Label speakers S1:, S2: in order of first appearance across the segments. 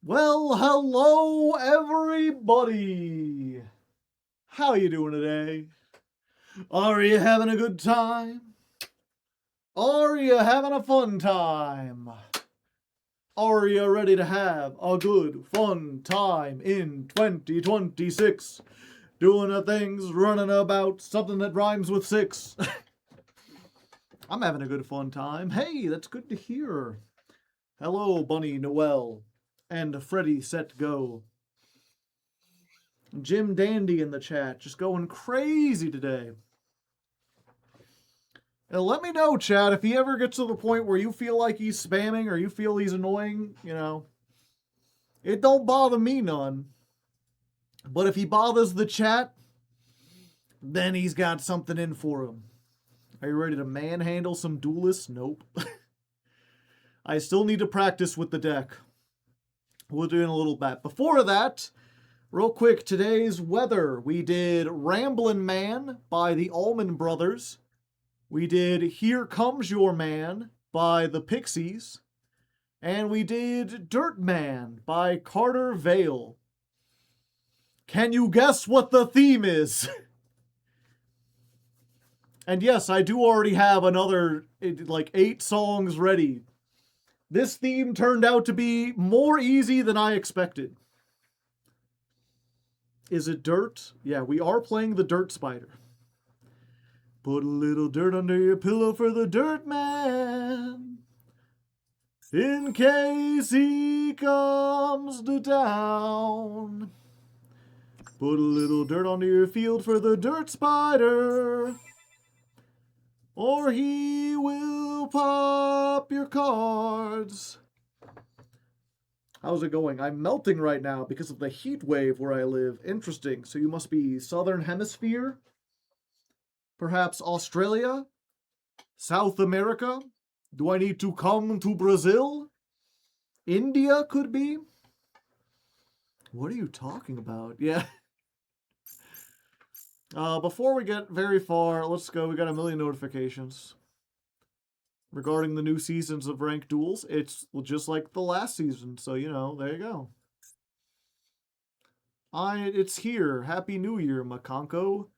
S1: Well, hello everybody. How you doing today? Are you having a good time? Are you having a fun time? Are you ready to have a good fun time in 2026? Doing the things, running about, something that rhymes with six. I'm having a good fun time. Hey, that's good to hear. Hello, Bunny Noel and Freddy Set Go. Jim Dandy in the chat, just going crazy today. And let me know, chat, if he ever gets to the point where you feel like he's spamming or you feel he's annoying, it don't bother me none. But if he bothers the chat, then he's got something in for him. Are you ready to manhandle some duelists? Nope. I still need to practice with the deck. We'll do it in a little bit. Before that, real quick, today's weather. We did Ramblin' Man by the Allman Brothers. We did Here Comes Your Man by the Pixies. And we did Dirt Man by Carter Vale. Can you guess what the theme is? And yes, I do already have another, 8 songs ready. This theme turned out to be more easy than I expected. Is it dirt? Yeah, we are playing the Dirt Spider. Put a little dirt under your pillow for the Dirt Man, in case he comes to town. Put a little dirt onto your field for the Dirt Spider, or he will pop your cards. How's it going? I'm melting right now because of the heat wave where I live. Interesting. So you must be Southern Hemisphere? Perhaps Australia? South America? Do I need to come to Brazil? India could be? What are you talking about? Yeah. Before we get very far, let's go. We got a million notifications regarding the new seasons of Ranked Duels. It's just like the last season, so there you go. It's here. Happy New Year, Makanko.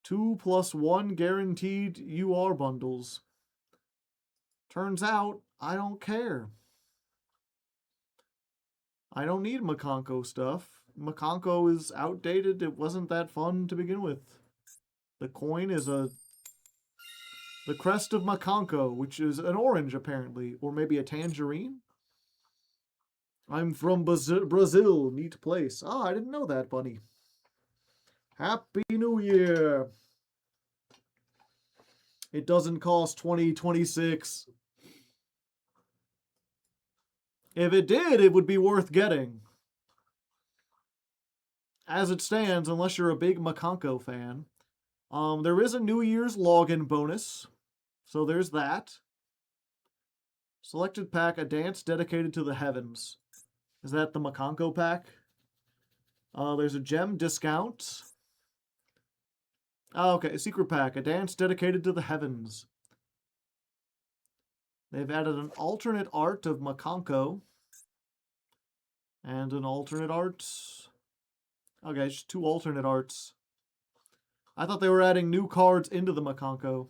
S1: 2+1 guaranteed UR bundles. Turns out, I don't care. I don't need Makanko stuff. Makanko is outdated. It wasn't that fun to begin with. The coin is the crest of Makanko, which is an orange apparently, or maybe a tangerine. I'm from Brazil, neat place. Ah, I didn't know that, Bunny. Happy New Year. It doesn't cost 2026. If it did, it would be worth getting. As it stands, unless you're a big Makanko fan. There is a New Year's login bonus. So there's that. Selected pack, a dance dedicated to the heavens. Is that the Makanko pack? There's a gem discount. Oh, okay, secret pack, a dance dedicated to the heavens. They've added an alternate art of Makanko. And an alternate art. Okay, just 2 alternate arts. I thought they were adding new cards into the Makanko.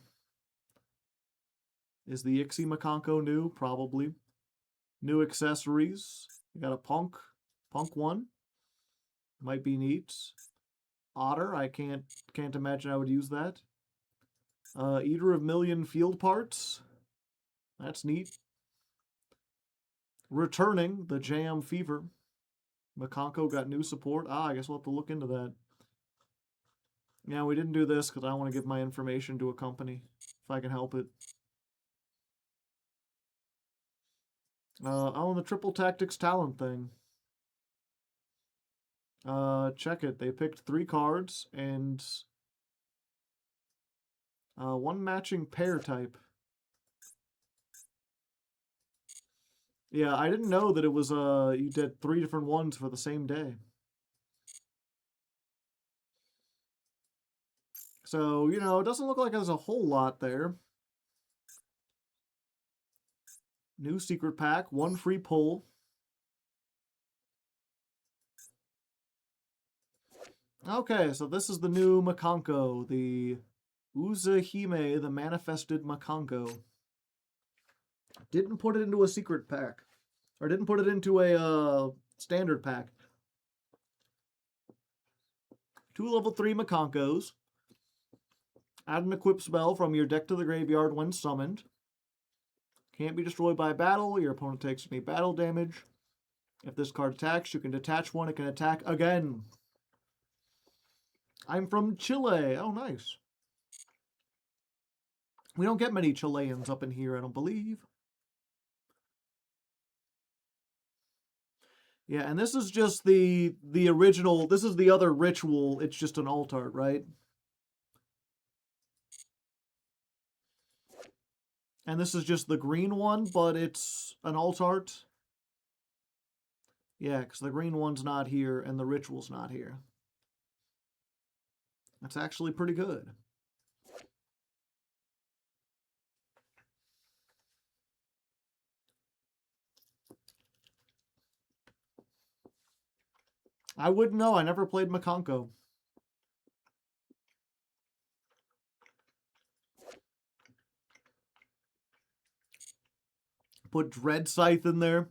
S1: Is the Ixie Makanko new? Probably. New accessories. You got a Punk 1. Might be neat. Otter, I can't imagine I would use that. Eater of Million Field Parts. That's neat. Returning, the Jam Fever. Makanko got new support. I guess we'll have to look into that. Yeah, we didn't do this because I don't want to give my information to a company, if I can help it. Oh, the Triple Tactics talent thing. Check it. They picked 3 cards and 1 matching pair type. Yeah, I didn't know that it was you did 3 different ones for the same day. So, it doesn't look like there's a whole lot there. New secret pack, 1 free pull. Okay, so this is the new Makanko, the Uzahime, the manifested Makanko. Didn't put it into a secret pack. Or didn't put it into a standard pack. 2 level 3 Makankos. Add an equip spell from your deck to the graveyard when summoned. Can't be destroyed by battle. Your opponent takes any battle damage. If this card attacks, you can detach one. It can attack again. I'm from Chile. Oh, nice. We don't get many Chileans up in here, I don't believe. Yeah, and this is just the original. This is the other ritual. It's just an alt art, right? And this is just the green one, but it's an alt art. Yeah, because the green one's not here and the ritual's not here. That's actually pretty good. I wouldn't know. I never played Makanko. Put Dread Scythe in there.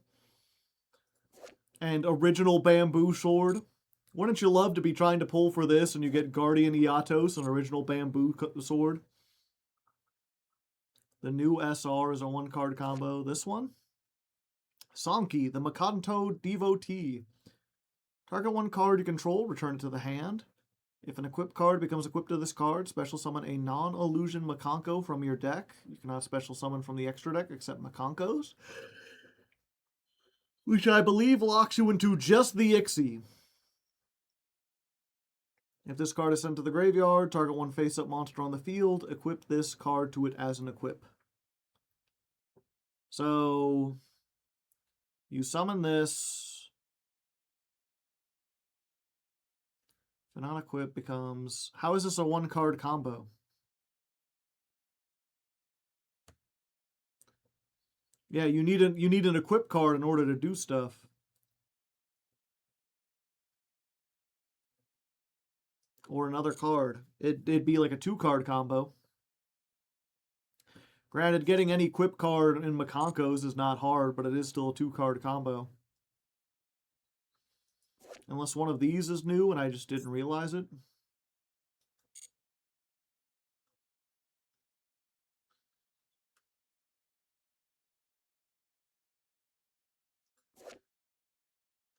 S1: And original bamboo sword. Wouldn't you love to be trying to pull for this and you get Guardian Iatos, an original bamboo sword? The new SR is a 1-card combo. This one? Sanki, the Makanto Devotee. Target 1 card you control, return it to the hand. If an equipped card becomes equipped to this card, special summon a non-illusion Makanko from your deck. You cannot special summon from the extra deck except Makankos. Which I believe locks you into just the Ixie. If this card is sent to the graveyard, target 1 face-up monster on the field, equip this card to it as an equip. So, you summon this. If not equipped becomes... How is this a 1-card combo? Yeah, you need an equip card in order to do stuff. Or another card. It'd be like a 2-card combo. Granted, getting any equip card in Makankos is not hard, but it is still a 2-card combo. Unless one of these is new and I just didn't realize it.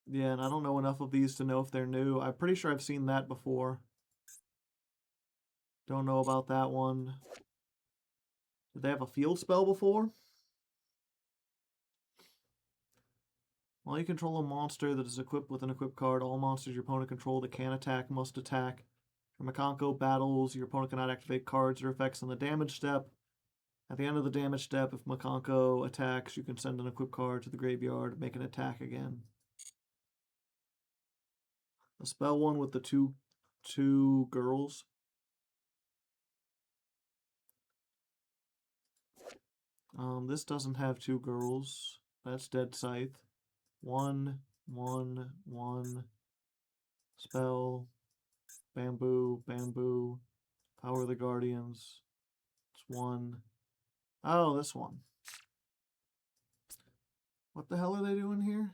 S1: Yeah, and I don't know enough of these to know if they're new. I'm pretty sure I've seen that before. Don't know about that one. Did they have a field spell before? While you control a monster that is equipped with an equipped card, all monsters your opponent controls that can attack must attack. For Makanko battles, your opponent cannot activate cards or effects on the damage step. At the end of the damage step, if Makanko attacks, you can send an equipped card to the graveyard, make an attack again. The spell one with the two girls. This doesn't have 2 girls. That's Dead Scythe. 1, 1, 1. Spell. Bamboo, bamboo. Power of the Guardians. It's 1. Oh, this one. What the hell are they doing here?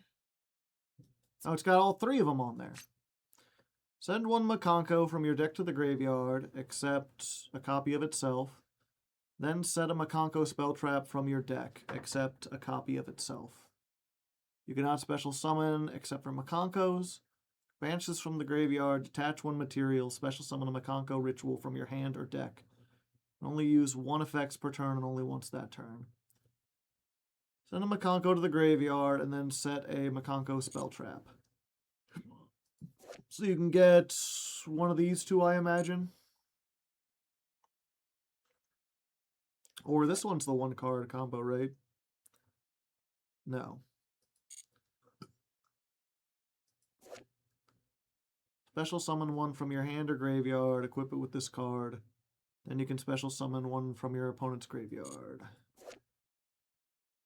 S1: Oh, it's got all 3 of them on there. Send 1 Makanko from your deck to the graveyard, except a copy of itself. Then set a Makanko spell trap from your deck, except a copy of itself. You cannot special summon except for Makankos. Banish this from the graveyard, detach 1 material, special summon a Makanko ritual from your hand or deck. Only use 1 effects per turn and only once that turn. Send a Makanko to the graveyard and then set a Makanko spell trap. So you can get one of these 2, I imagine. Or this one's the 1-card combo, right? No. Special summon 1 from your hand or graveyard, equip it with this card. Then you can special summon 1 from your opponent's graveyard.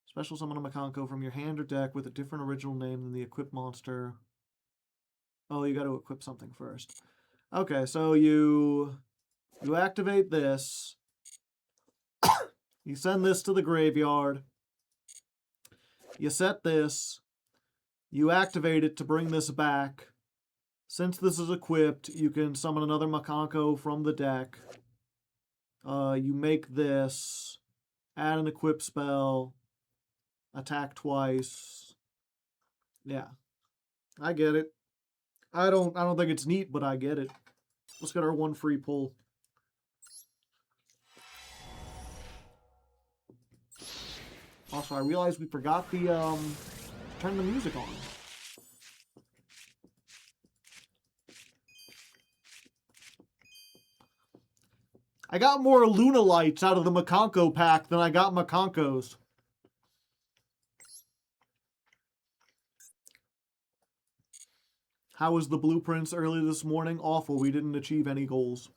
S1: Special summon a Makanko from your hand or deck with a different original name than the equipped monster. Oh, you got to equip something first. Okay, so you activate this. You send this to the graveyard. You set this. You activate it to bring this back. Since this is equipped, you can summon another Makanko from the deck. You make this. Add an equip spell. Attack twice. Yeah. I get it. I don't think it's neat, but I get it. Let's get our one free pull. Also, I realized we forgot the turn the music on. I got more Luna Lights out of the Makanko pack than I got Makankos. How was the blueprints early this morning? Awful. We didn't achieve any goals.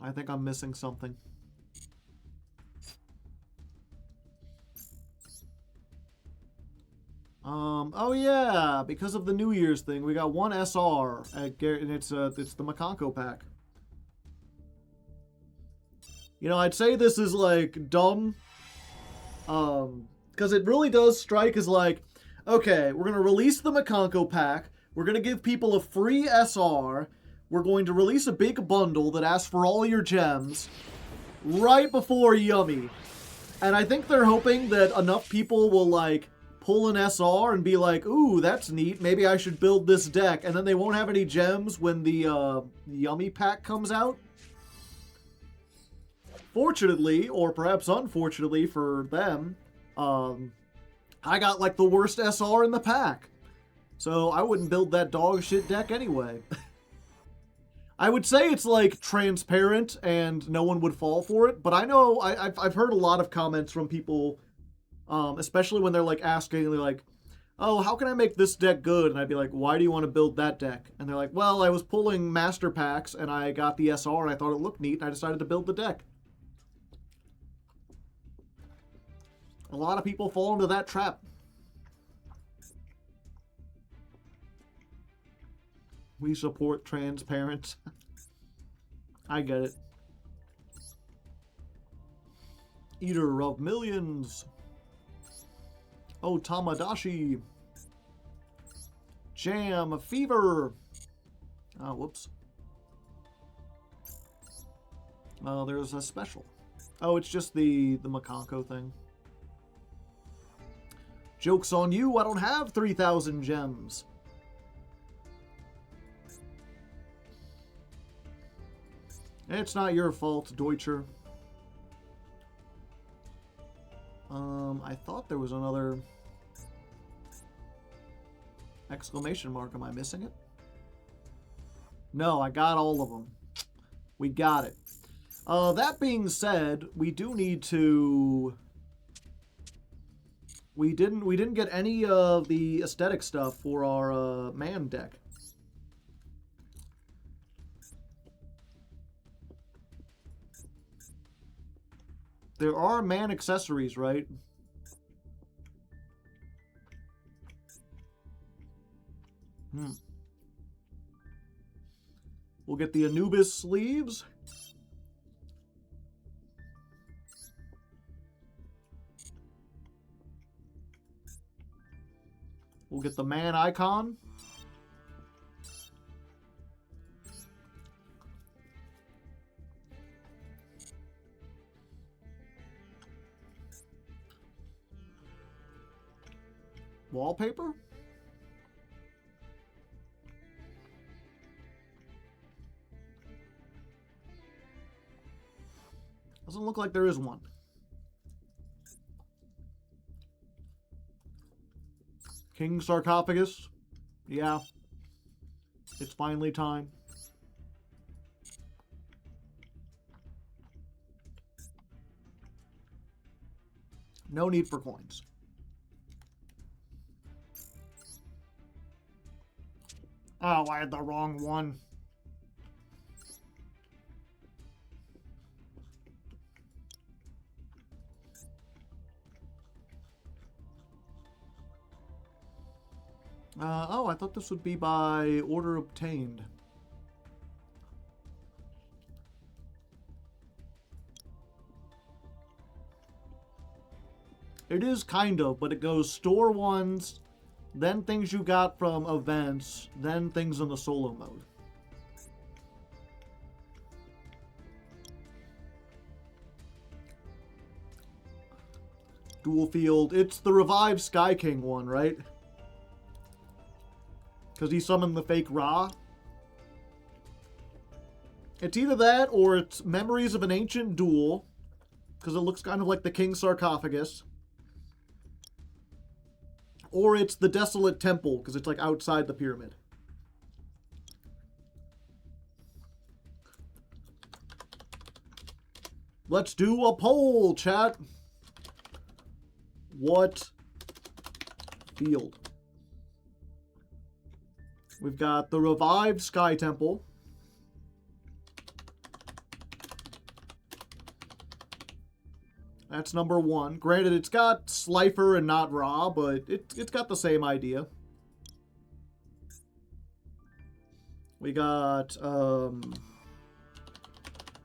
S1: I think I'm missing something. Oh yeah, because of the New Year's thing, we got one SR, and it's the Makanko pack. You know, I'd say this is like dumb, because it really does strike as like, okay, we're gonna release the Makanko pack, we're gonna give people a free SR, we're going to release a big bundle that asks for all your gems, right before Yummy. And I think they're hoping that enough people will like pull an SR and be like, ooh, that's neat, maybe I should build this deck, and then they won't have any gems when the Yummy pack comes out. Fortunately, or perhaps unfortunately for them, I got like the worst SR in the pack. So I wouldn't build that dog shit deck anyway. I would say it's like transparent and no one would fall for it, but I know I've heard a lot of comments from people, especially when they're like asking, they're like, oh, how can I make this deck good? And I'd be like, why do you want to build that deck? And they're like, well, I was pulling master packs and I got the SR and I thought it looked neat and I decided to build the deck. A lot of people fall into that trap. We support transparent. I get it. Eater of Millions. Oh, Tamadashi. Jam Fever. Oh, whoops. Oh, there's a special. Oh, it's just the Makanko thing. Joke's on you, I don't have 3,000 gems. It's not your fault, Deutscher. I thought there was another exclamation mark. Am I missing it? No, I got all of them. We got it. That being said, we do need to... We didn't get any of the aesthetic stuff for our man deck. There are man accessories, right? We'll get the Anubis sleeves. We'll get the man icon. Wallpaper? Doesn't look like there is one. King Sarcophagus? Yeah. It's finally time. No need for coins. Oh, I had the wrong one. Oh, I thought this would be by order obtained. It is kind of, but it goes store ones, then things you got from events, then things in the solo mode. Dual field. It's the revived Sky King one, right? Because he summoned the fake Ra. It's either that or it's Memories of an Ancient Duel, because it looks kind of like the King's Sarcophagus. Or it's the Desolate Temple, because it's like outside the pyramid. Let's do a poll, chat. What field? We've got the revived Sky Temple. That's number one. Granted, it's got Slifer and not Ra, but it's got the same idea. We got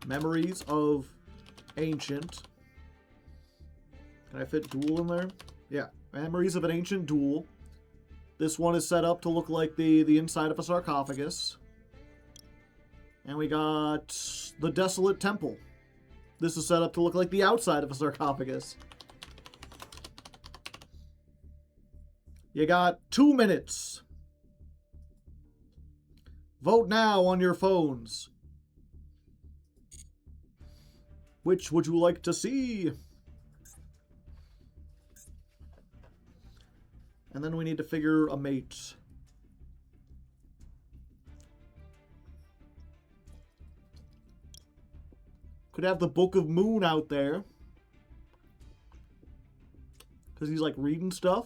S1: Memories of Ancient. Can I fit Duel in there? Yeah. Memories of an Ancient Duel. This one is set up to look like the inside of a sarcophagus. And we got the Desolate Temple. This is set up to look like the outside of a sarcophagus. You got 2 minutes. Vote now on your phones. Which would you like to see? And then we need to figure a mate. Could have the Book of Moon out there. Because he's like reading stuff.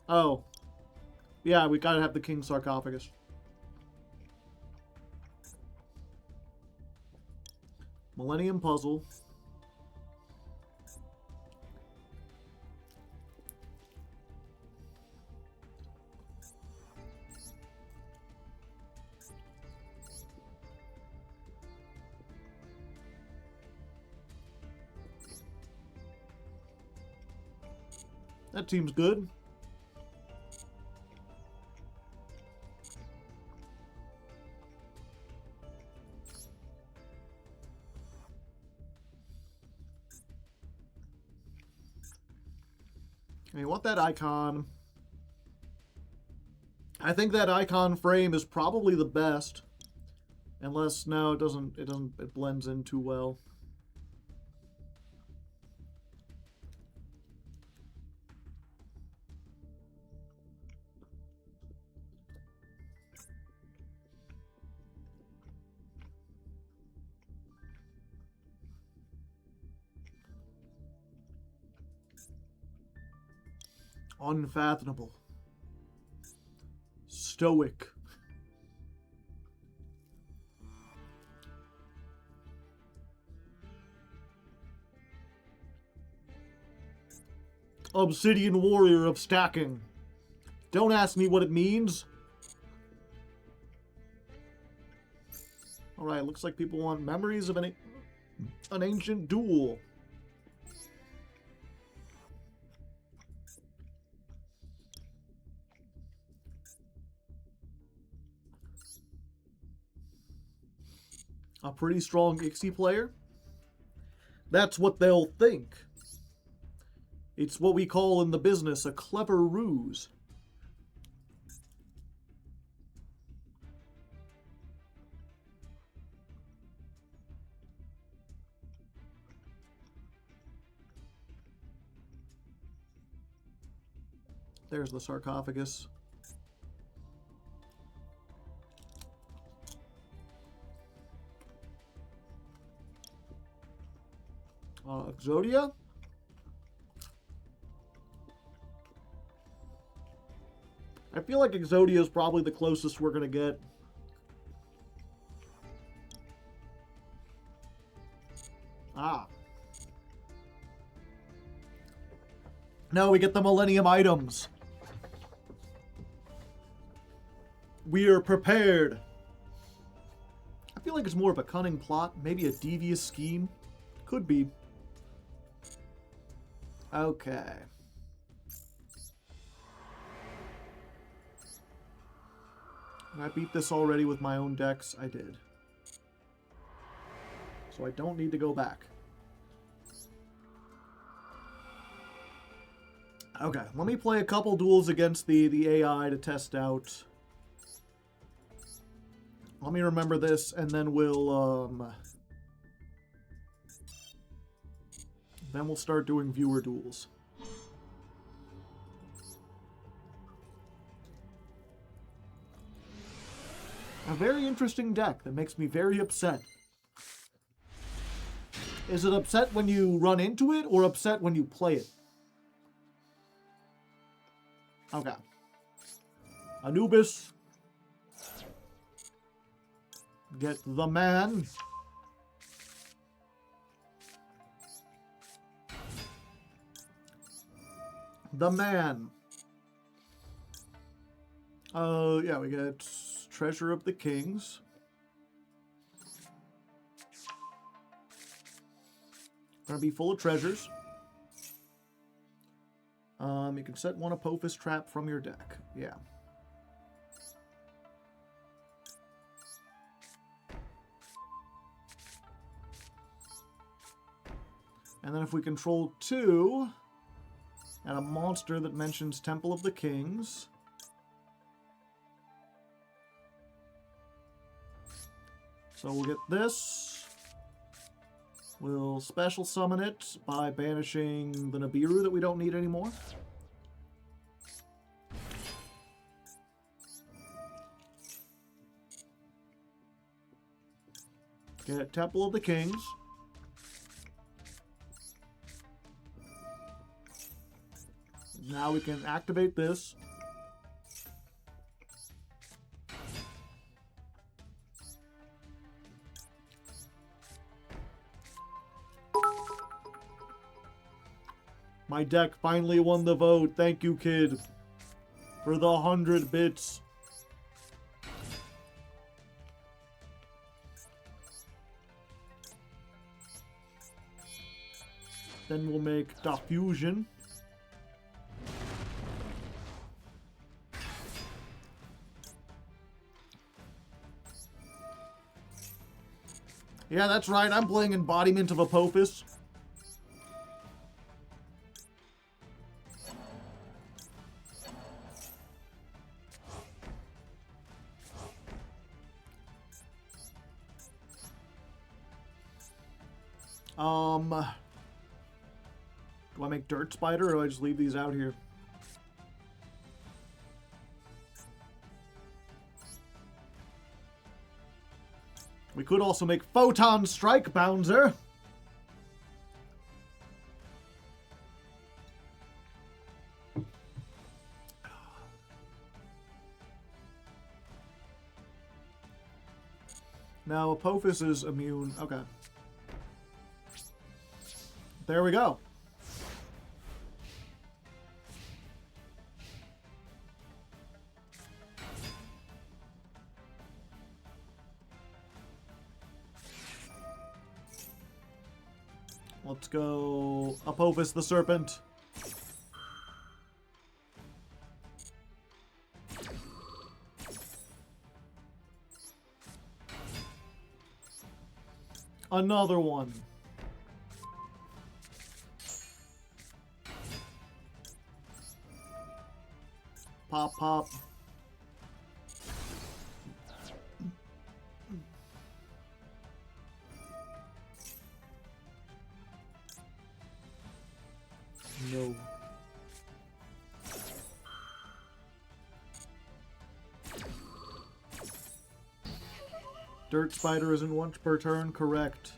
S1: Oh. Yeah, we gotta have the King's Sarcophagus. Millennium Puzzle. That seems good. I want that icon. I think that icon frame is probably the best. Unless, no, it blends in too well. Unfathomable. Stoic. Obsidian Warrior of Stacking. Don't ask me what it means. Alright, looks like people want Memories of an Ancient Duel. A pretty strong Ixie player. That's what they'll think. It's what we call in the business a clever ruse. There's the sarcophagus. Exodia? I feel like Exodia is probably the closest we're going to get. Ah. No, we get the Millennium items. We are prepared. I feel like it's more of a cunning plot, maybe a devious scheme. Could be. Okay. I beat this already with my own decks. I did. So I don't need to go back. Okay, let me play a couple duels against the AI to test out. Let me remember this, and then we'll start doing viewer duels. A very interesting deck that makes me very upset. Is it upset when you run into it, or upset when you play it? Okay. Anubis. Get the man. The man. Yeah, we get Treasure of the Kings. Gonna be full of treasures. You can set one Apophis trap from your deck. Yeah. And then if we control 2, and a monster that mentions Temple of the Kings, so we'll get this. We'll special summon it by banishing the Nibiru that we don't need anymore. Get Temple of the Kings. Now we can activate this. My deck finally won the vote. Thank you, kid, for the 100 bits. Then we'll make Diffusion. Yeah, that's right. I'm playing Embodiment of Apophis. Do I make Dirt Spider, or do I just leave these out here? We could also make Photon Strike Bouncer. Now, Apophis is immune. Okay. There we go. Let's go Apophis the Serpent. Another one. Pop, pop. No. Dirt Spider isn't once per turn, correct.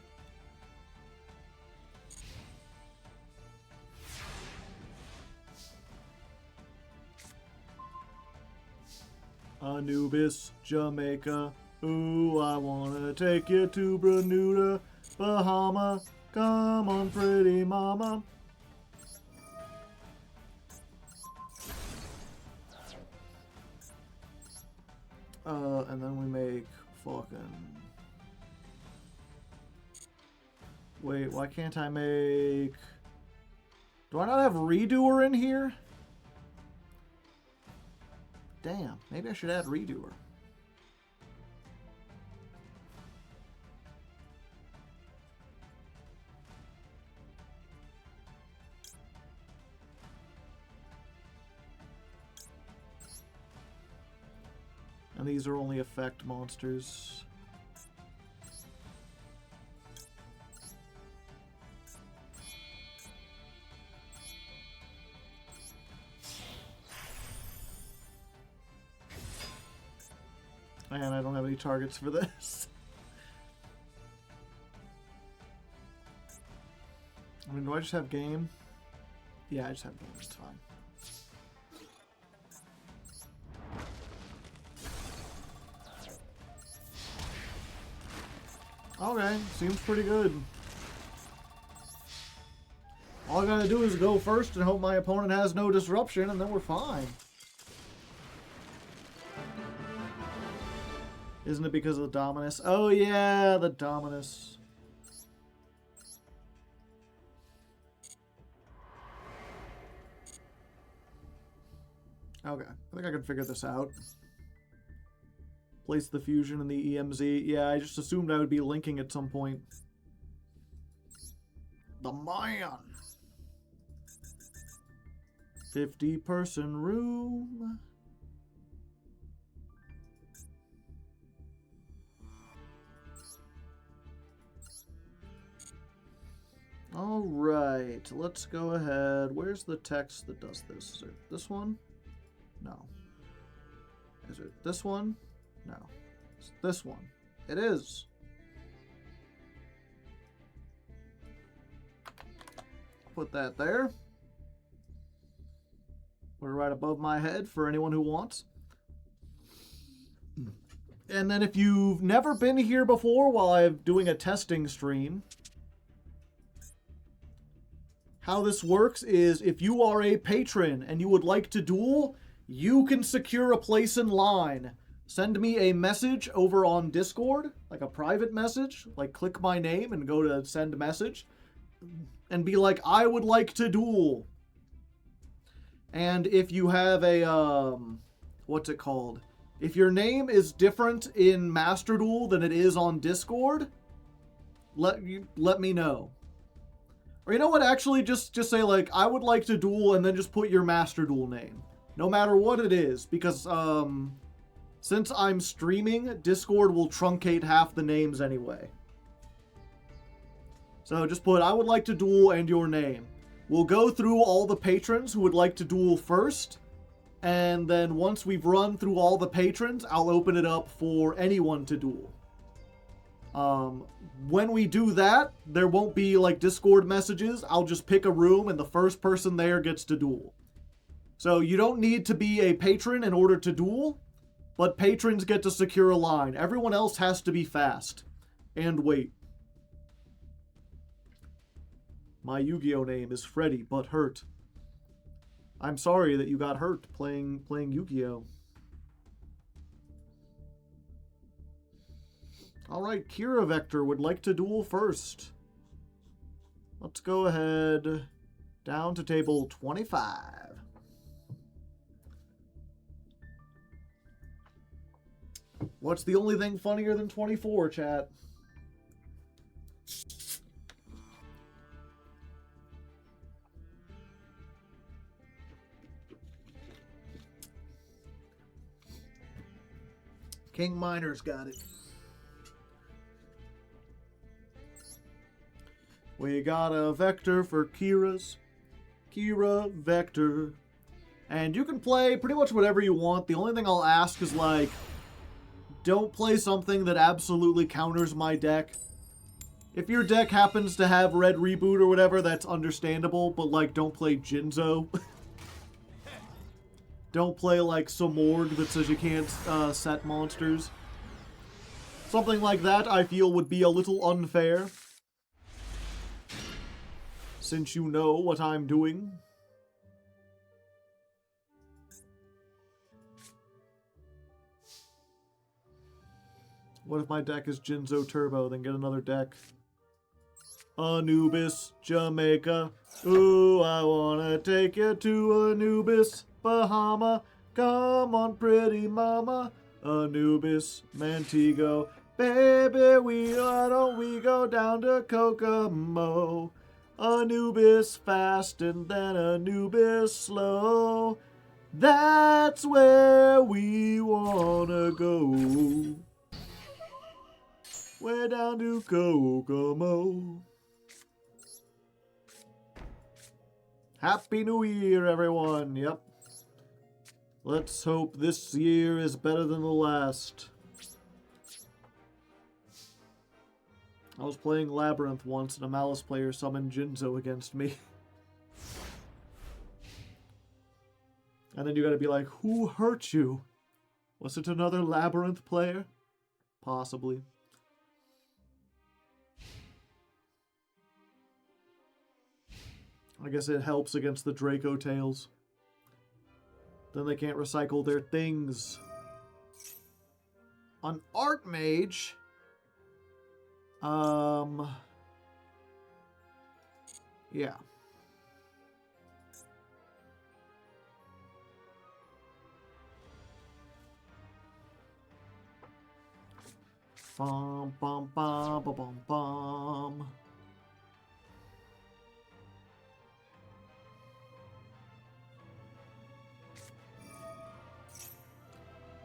S1: Anubis, Jamaica. Ooh, I wanna take you to Bermuda, Bahama. Come on, pretty mama. And then we make fucking... Wait, why can't I make... Do I not have Redoer in here? Damn, maybe I should add Redoer. And these are only effect monsters. Man, I don't have any targets for this. I mean, do I just have game? Yeah, I just have game. It's fine. Okay, seems pretty good. All I gotta do is go first and hope my opponent has no disruption, and then we're fine. Isn't it because of the Dominus? Oh yeah, the Dominus. Okay, I think I can figure this out. Place the fusion in the EMZ. Yeah, I just assumed I would be linking at some point. The man! 50-person room. Alright, let's go ahead. Where's the text that does this? Is it this one? No. Is it this one? No. It's this one. It is. Put that there. Put it right above my head for anyone who wants. And then if you've never been here before while I'm doing a testing stream, how this works is if you are a patron and you would like to duel, you can secure a place in line. Send me a message over on Discord, like a private message, like click my name and go to send message, and be like, I would like to duel. And if you have a, what's it called? If your name is different in Master Duel than it is on Discord, let me know. Or you know what, actually just say like, I would like to duel, and then just put your Master Duel name. No matter what it is, because, since I'm streaming, Discord will truncate half the names anyway. So just put, I would like to duel, and your name. We'll go through all the patrons who would like to duel first, and then once we've run through all the patrons, I'll open it up for anyone to duel. When we do that, there won't be like Discord messages. I'll just pick a room, and the first person there gets to duel. So you don't need to be a patron in order to duel, but patrons get to secure a line. Everyone else has to be fast. And wait. My Yu-Gi-Oh name is Freddy, but hurt. I'm sorry that you got hurt playing Yu-Gi-Oh. Alright, Kira Vector would like to duel first. Let's go ahead down to table 25. What's the only thing funnier than 24, chat? King Miner's got it. We got a Vector for Kira's. Kira Vector. And you can play pretty much whatever you want. The only thing I'll ask is, like, don't play something that absolutely counters my deck. If your deck happens to have Red Reboot or whatever, that's understandable, but, like, don't play Jinzo. Don't play, like, Somorg that says you can't set monsters. Something like that, I feel, would be a little unfair. Since you know what I'm doing. What if my deck is Jinzo Turbo? Then get another deck. Anubis, Jamaica. Ooh, I wanna take you to Anubis, Bahama. Come on, pretty mama. Anubis, Montego. Baby, why don't we go down to Kokomo? Anubis fast and then Anubis slow. That's where we wanna go. Way down to Kokomo. Happy New Year, everyone. Yep. Let's hope this year is better than the last. I was playing Labyrinth once and a Malice player summoned Jinzo against me. And then you gotta be like, who hurt you? Was it another Labyrinth player? Possibly. I guess it helps against the Draco Tails. Then they can't recycle their things. An Art Mage? Yeah. Bum, bum, bum, bum, bum, bum.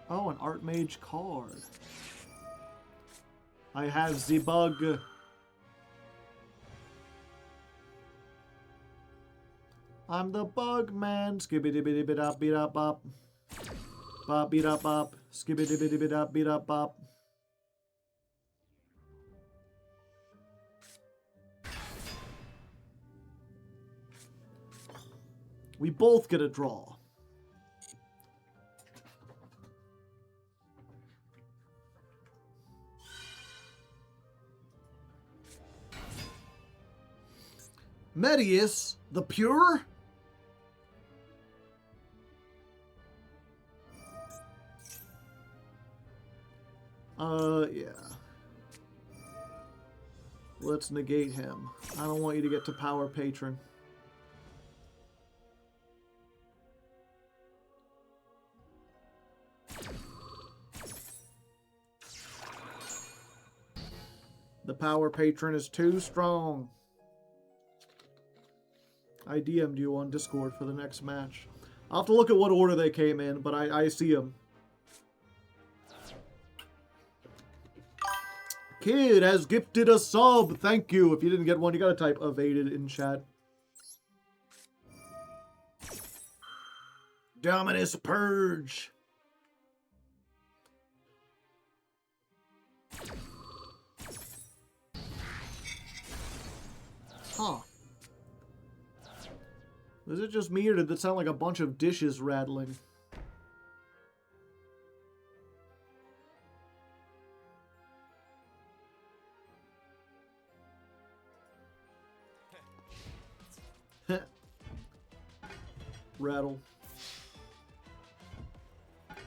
S1: Oh, an Art Mage card. I have the bug. I'm the bug man. Skibbity bitty bit up, beat up up. Bop beat up up. Skibbity bitty bit up, beat up up. We both get a draw. Medius, the Pure? Yeah. Let's negate him. I don't want you to get to Power Patron. The Power Patron is too strong. I DM'd you on Discord for the next match. I'll have to look at what order they came in, but I see them. Kid has gifted a sub. Thank you. If you didn't get one, you gotta type evaded in chat. Dominus Purge. Huh. Was it just me, or did it sound like a bunch of dishes rattling? Rattle.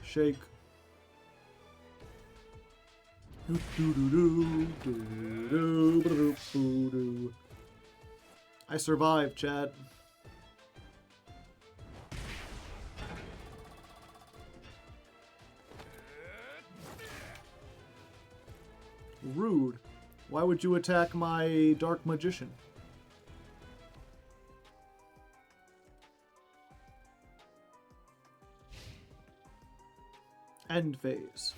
S1: Shake. I survived, chat. Rude. Why would you attack my Dark Magician? End phase.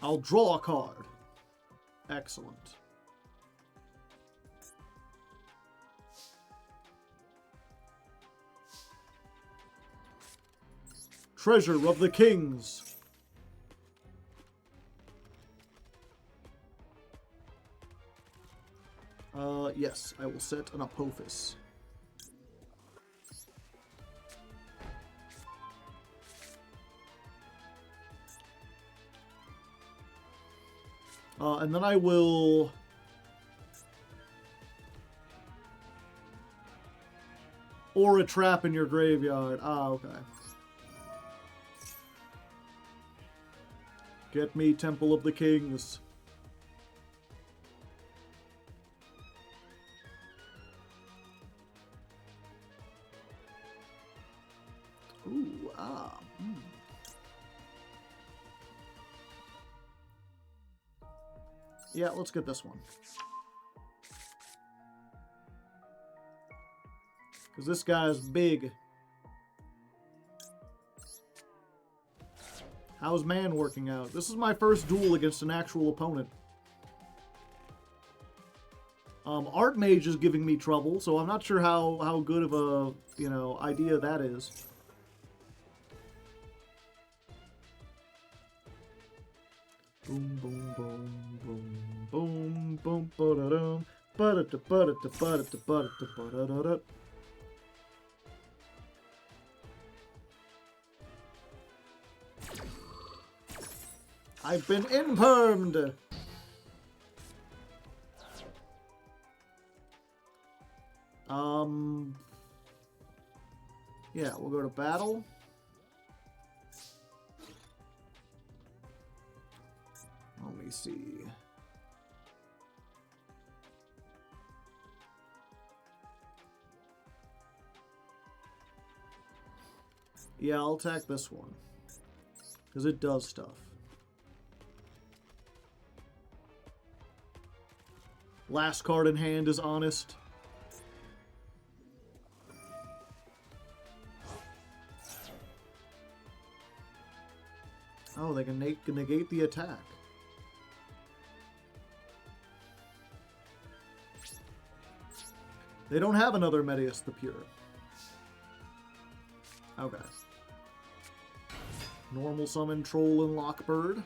S1: I'll draw a card. Excellent. Treasure of the Kings. Yes, I will set an Apophis. And then I will... Or a trap in your graveyard. Ah, okay. Get me Temple of the Kings. Ooh, ah. Yeah, let's get this one. Because this guy's big. How's man working out? This is my first duel against an actual opponent. Archmage is giving me trouble, so I'm not sure how good of a, you know, idea that is. Boom, boom, boom, boom, boom, boom, ba-da-dum, ba-da-da, ba-da-da, ba-da-da, ba-da-da, ba-da-da-da. I've been impermed! Yeah, we'll go to battle. Let me see. Yeah, I'll attack this one. Because it does stuff. Last card in hand is Honest. Oh, they can negate the attack. They don't have another Medius the Pure. Okay. Normal summon Troll and Lockbird.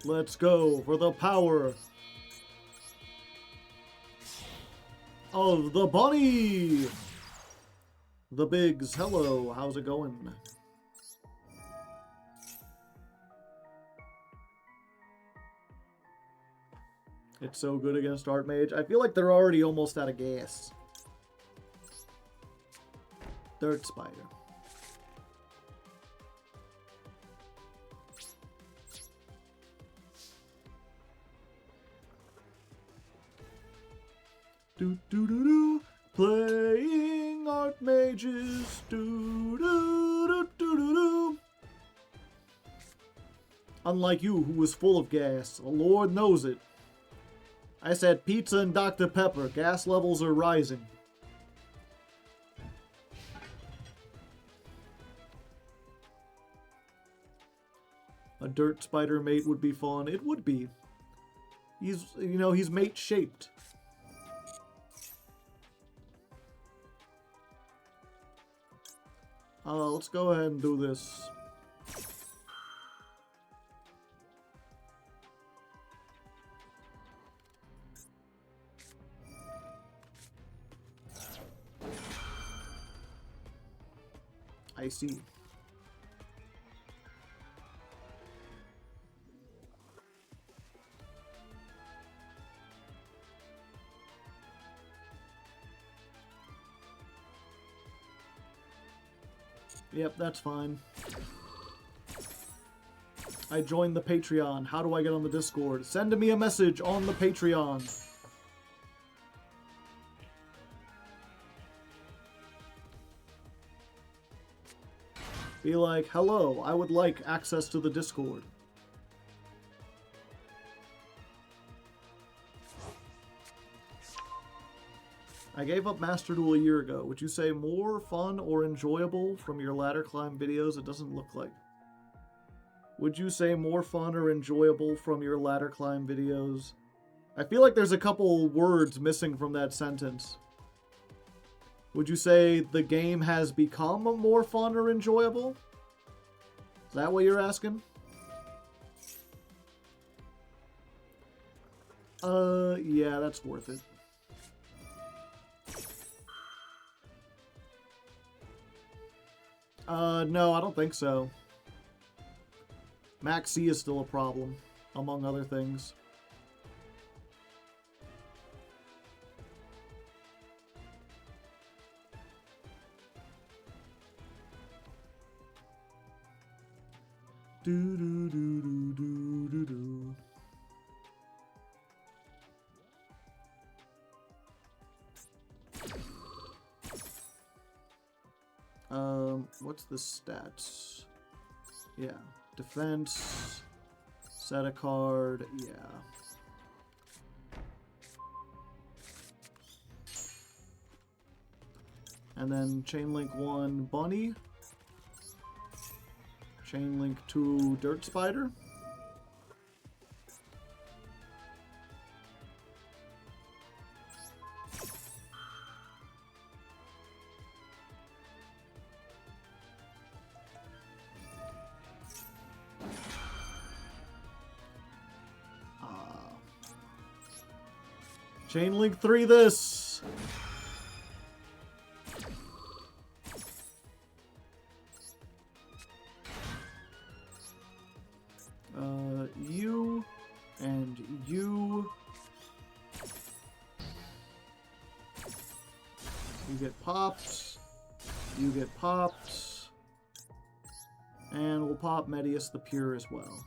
S1: Let's go for the power of the bunny! The Bigs, hello, how's it going? It's so good against Archmage. I feel like they're already almost out of gas. Dirt Spider. Do do do do, playing Archmages. Do do do do do do. Unlike you, who was full of gas, the Lord knows it. I said pizza and Dr. Pepper. Gas levels are rising. A Dirt Spider mate would be fun. It would be. He's, you know, he's mate shaped. Let's go ahead and do this. I see. Yep, that's fine. I joined the Patreon. How do I get on the Discord? Send me a message on the Patreon. Be like, hello, I would like access to the Discord. I gave up Master Duel a year ago. Would you say more fun or enjoyable from your ladder climb videos? It doesn't look like. Would you say more fun or enjoyable from your ladder climb videos? I feel like there's a couple words missing from that sentence. Would you say the game has become more fun or enjoyable? Is that what you're asking? Yeah, that's worth it. No, I don't think so. Max C is still a problem, among other things. Do do do do do do do. What's the stats? Yeah, defense. Set a card. Yeah. And then chain link 1 bunny. Chain link 2 dirt spider. Chain link 3 this. You and you. You get popped. You get popped. And we'll pop Medius the Pure as well.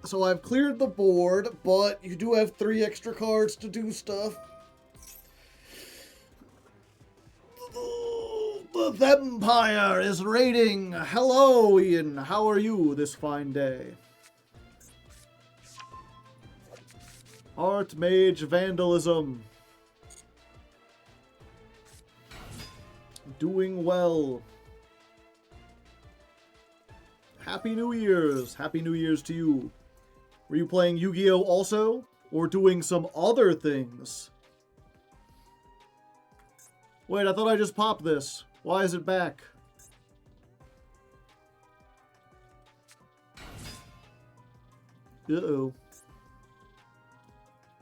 S1: So I've cleared the board, but you do have 3 extra cards to do stuff. The Vampire is raiding. Hello, Ian. How are you this fine day? Archmage Vandalism. Doing well. Happy New Year's. Happy New Year's to you. Were you playing Yu-Gi-Oh! Also? Or doing some other things? Wait, I thought I just popped this. Why is it back? Uh-oh.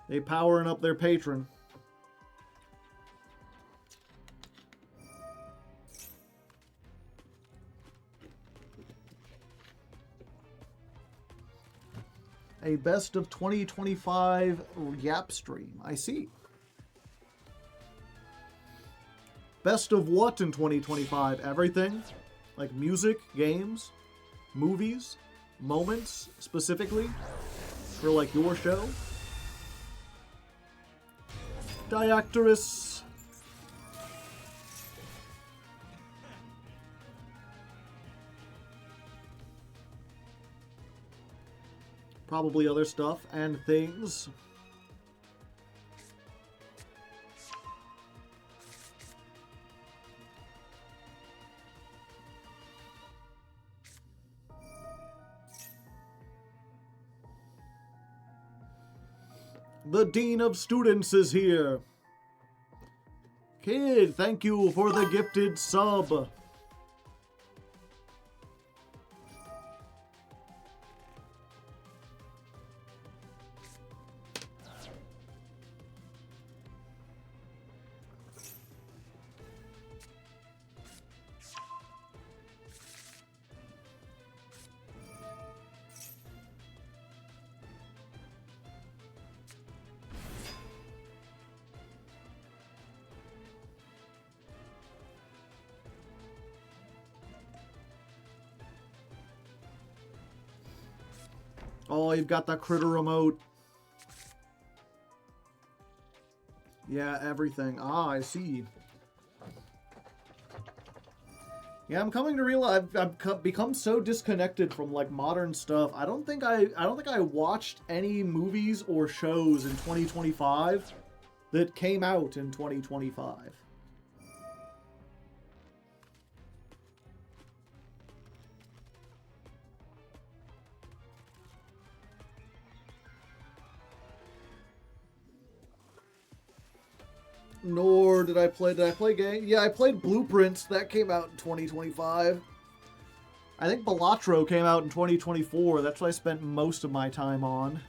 S1: They powering up their patron. A best of 2025 Yap stream. I see. Best of what in 2025? Everything? Like music, games, movies, moments specifically? For like your show? Diactorus. Probably other stuff and things. The Dean of Students is here. Kid, thank you for the gifted sub. Oh, you've got the critter remote. Yeah, everything. Ah, I see. Yeah, I'm coming to realize I've become so disconnected from like modern stuff. I don't think I watched any movies or shows in 2025 that came out in 2025. Nor did I play game? Yeah, I played Blueprints. That came out in 2025. I think Balatro came out in 2024. That's what I spent most of my time on.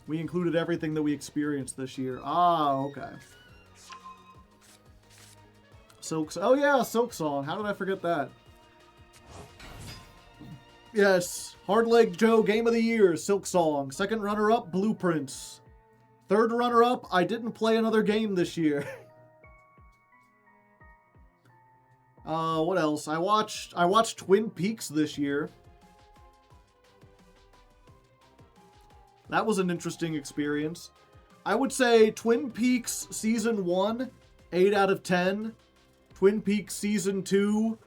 S1: We included everything that we experienced this year. Ah, okay. Oh yeah, Silk Song. How did I forget that? Yes, Hardleg Joe Game of the Year, Silk Song. Second runner-up, Blueprints. Third runner-up, I didn't play another game this year. What else? I watched Twin Peaks this year. That was an interesting experience. I would say Twin Peaks Season 1, 8 out of 10. Twin Peaks Season 2,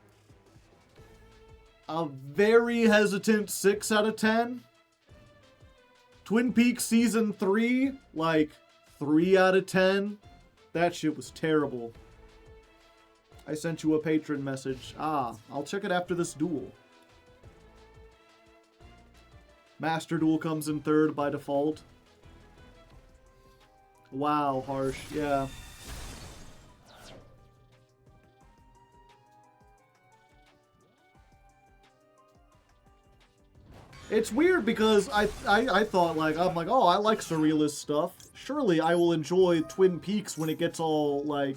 S1: a very hesitant 6 out of 10. Twin Peaks Season 3, like 3 out of 10. That shit was terrible. I sent you a patron message. I'll check it after this duel. Master Duel comes in third by default. Wow, harsh. Yeah. It's weird because I thought, like, I'm like, oh, I like surrealist stuff. Surely I will enjoy Twin Peaks when it gets all, like,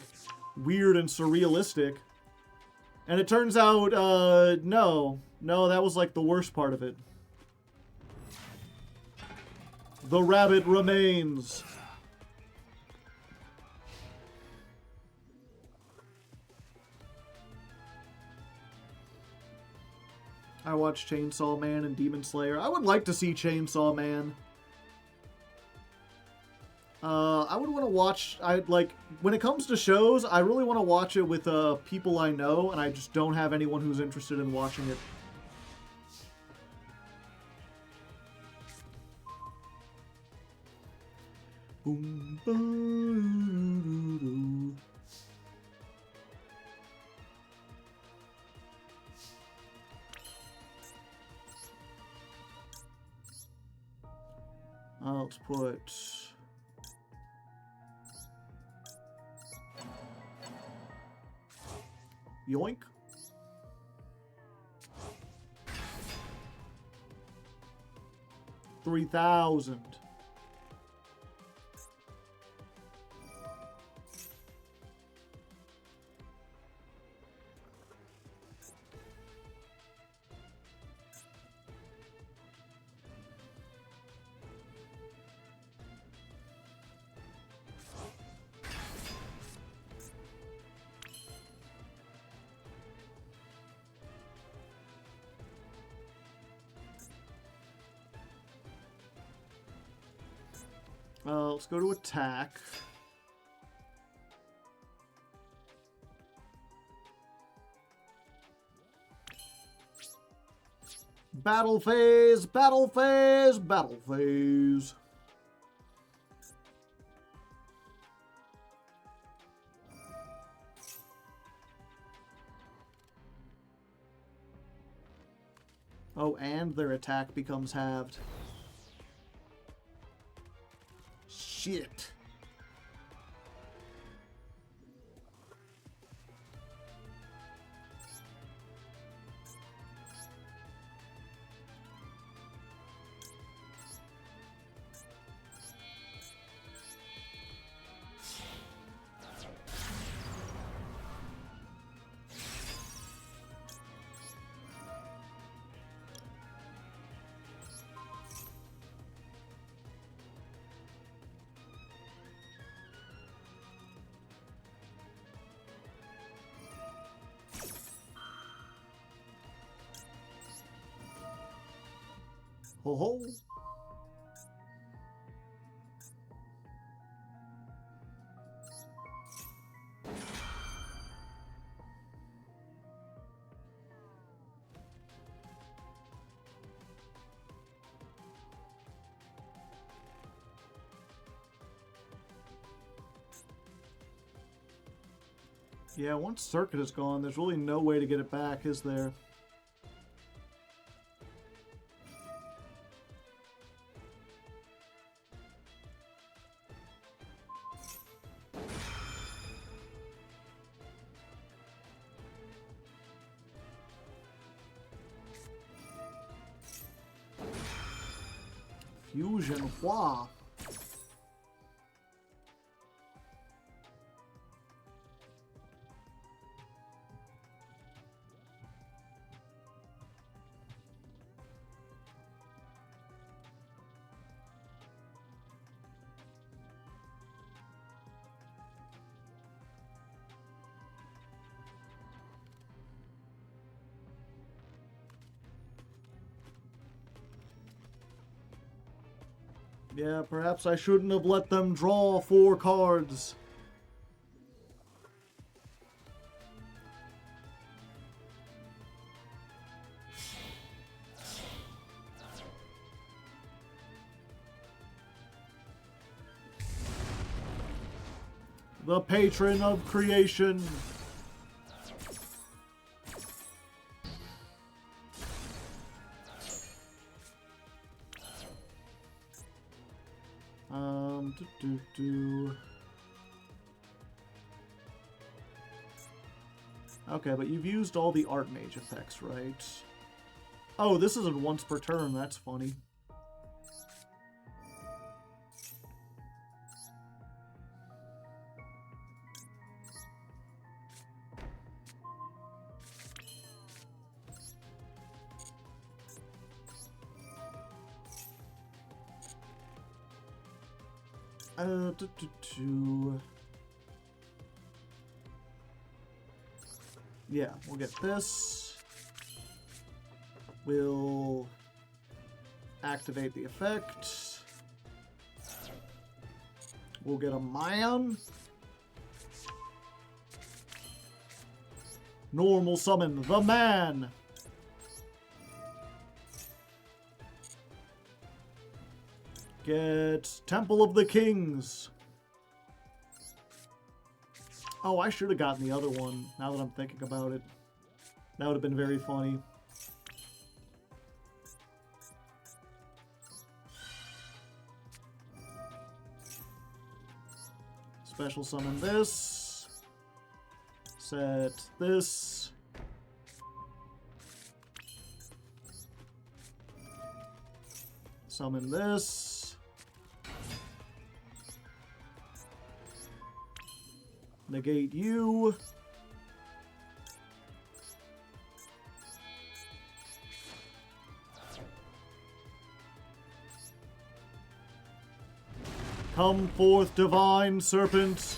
S1: weird and surrealistic. And it turns out, no. No, that was, like, the worst part of it. The rabbit remains. I watched Chainsaw Man and Demon Slayer. I would like to see Chainsaw Man. I would want to watch... when it comes to shows, I really want to watch it with people I know, and I just don't have anyone who's interested in watching it. Boom, boom, let's put... Yoink. $3,000. Let's go to attack. Battle phase, battle phase, battle phase. Oh, and their attack becomes halved. Shit. Ho ho. Yeah, once Circuit is gone, there's really no way to get it back, is there? Fusion Hua. Yeah, perhaps I shouldn't have let them draw 4 cards. The patron of creation. Okay, but you've used all the Archmage effects, right? Oh, this isn't once per turn. That's funny. Yeah, we'll get this. We'll activate the effect. We'll get a man. Normal summon the man. Get Temple of the Kings. Oh, I should have gotten the other one, now that I'm thinking about it. That would have been very funny. Special summon this. Set this. Summon this. Negate you. Come forth, divine serpent.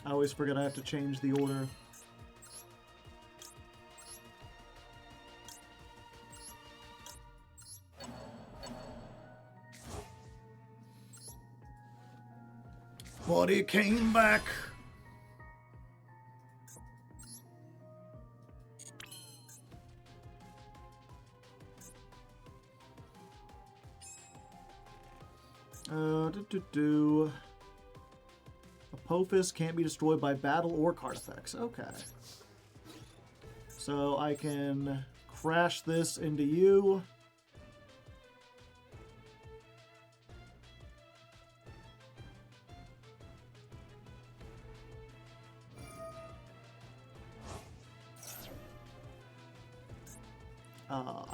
S1: I always forget I have to change the order. But he came back. Apophis can't be destroyed by battle or card effects. Okay. So I can crash this into you.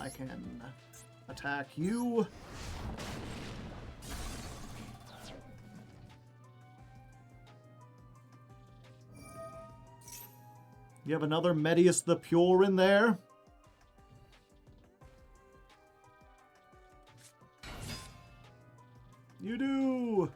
S1: I can attack you. You have another Medius the Pure in there. You do.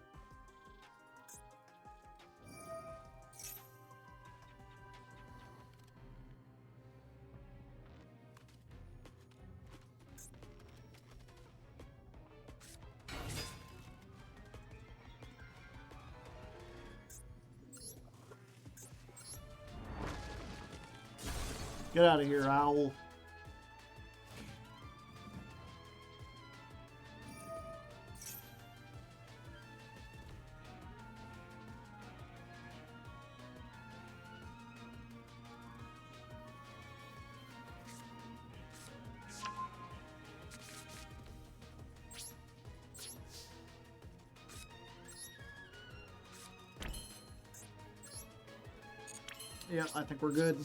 S1: Get out of here, owl. Yeah, I think we're good.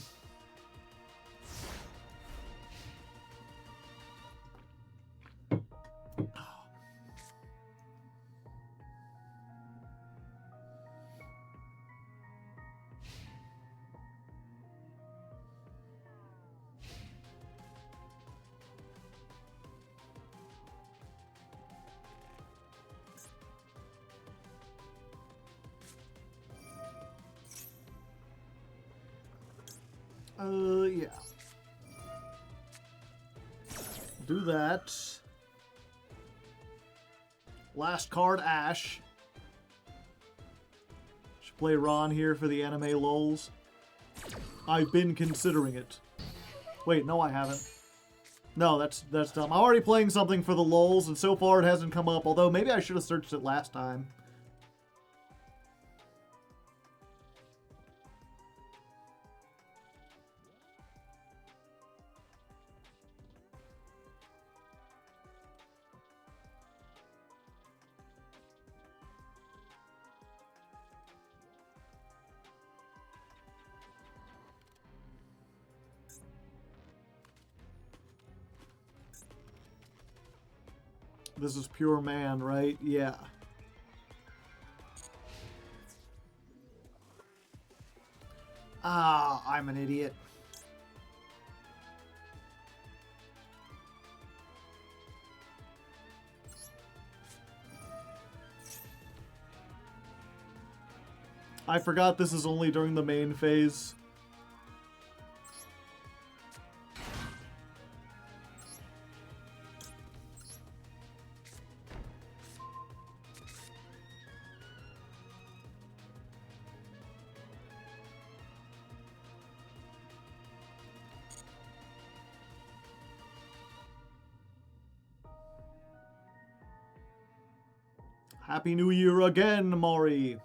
S1: Yeah. Do that. Last card, Ash. Should play Ron here for the anime lols. I've been considering it. Wait, no I haven't. No, that's dumb. I'm already playing something for the lols, and so far it hasn't come up, although maybe I should have searched it last time. This is pure man, right? Yeah. Ah, I'm an idiot. I forgot this is only during the main phase. Happy New Year again, Maury.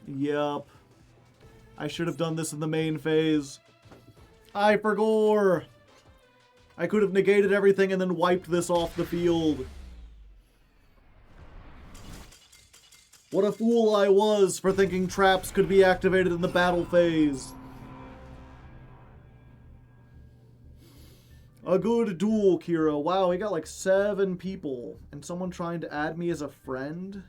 S1: Yup. I should have done this in the main phase. I forgot. I could have negated everything and then wiped this off the field. What a fool I was for thinking traps could be activated in the battle phase. A good duel, Kira. Wow, we got like 7 people. And someone trying to add me as a friend?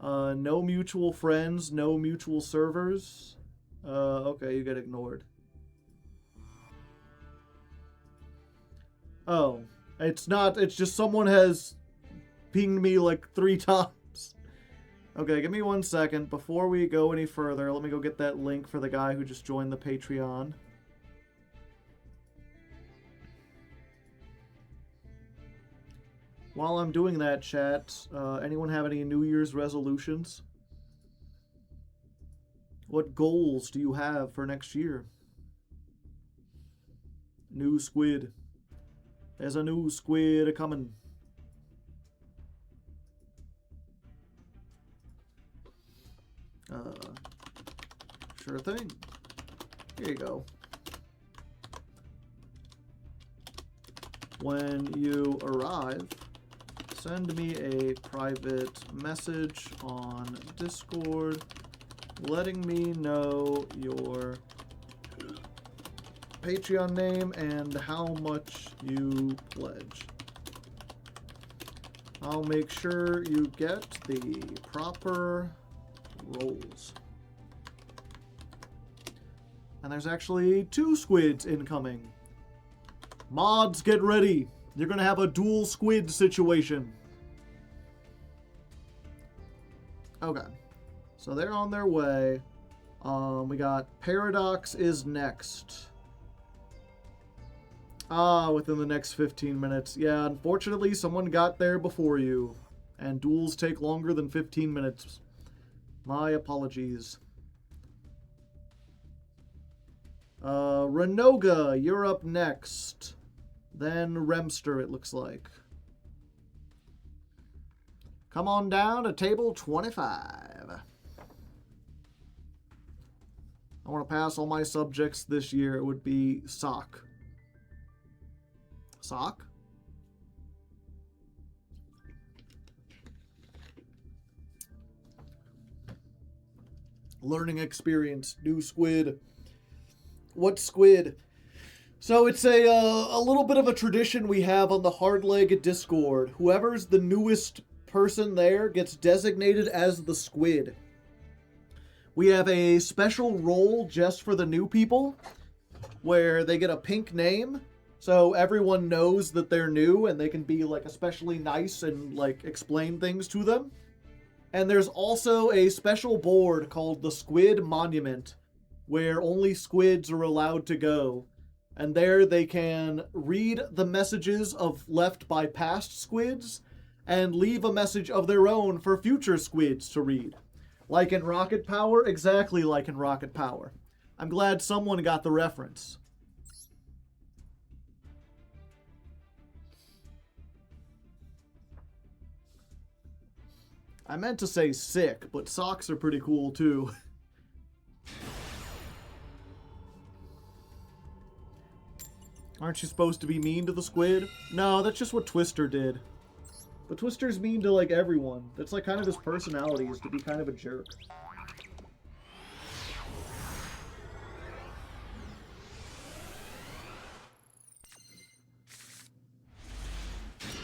S1: No mutual friends, no mutual servers. Okay, you get ignored. Oh, it's not, it's just someone has pinged me like 3 times. Okay, give me 1 second. Before we go any further, let me go get that link for the guy who just joined the Patreon. While I'm doing that, chat, anyone have any New Year's resolutions? What goals do you have for next year? New squid. There's a new squid a-coming. Sure thing. Here you go. When you arrive, send me a private message on Discord letting me know your Patreon name and how much you pledge. I'll make sure you get the proper rolls. And there's actually 2 squids incoming. Mods, get ready. You're gonna have a dual squid situation. Okay. So they're on their way. We got Paradox is next. Within the next 15 minutes. Yeah, unfortunately, someone got there before you. And duels take longer than 15 minutes. My apologies. Renoga, you're up next. Then Remster, it looks like. Come on down to table 25. I want to pass all my subjects this year. It would be Sock. Sock? Learning experience. New squid. What squid? So it's a little bit of a tradition we have on the Hardleg Discord. Whoever's the newest person there gets designated as the squid. We have a special role just for the new people where they get a pink name, so everyone knows that they're new and they can be like especially nice and like explain things to them. And there's also a special board called the Squid Monument where only squids are allowed to go. And there they can read the messages left by past squids and leave a message of their own for future squids to read. Like in Rocket Power, exactly like in Rocket Power. I'm glad someone got the reference. I meant to say sick, but socks are pretty cool too. Aren't you supposed to be mean to the squid? No, that's just what Twister did. But Twister's mean to like everyone. That's like kind of his personality, is to be kind of a jerk.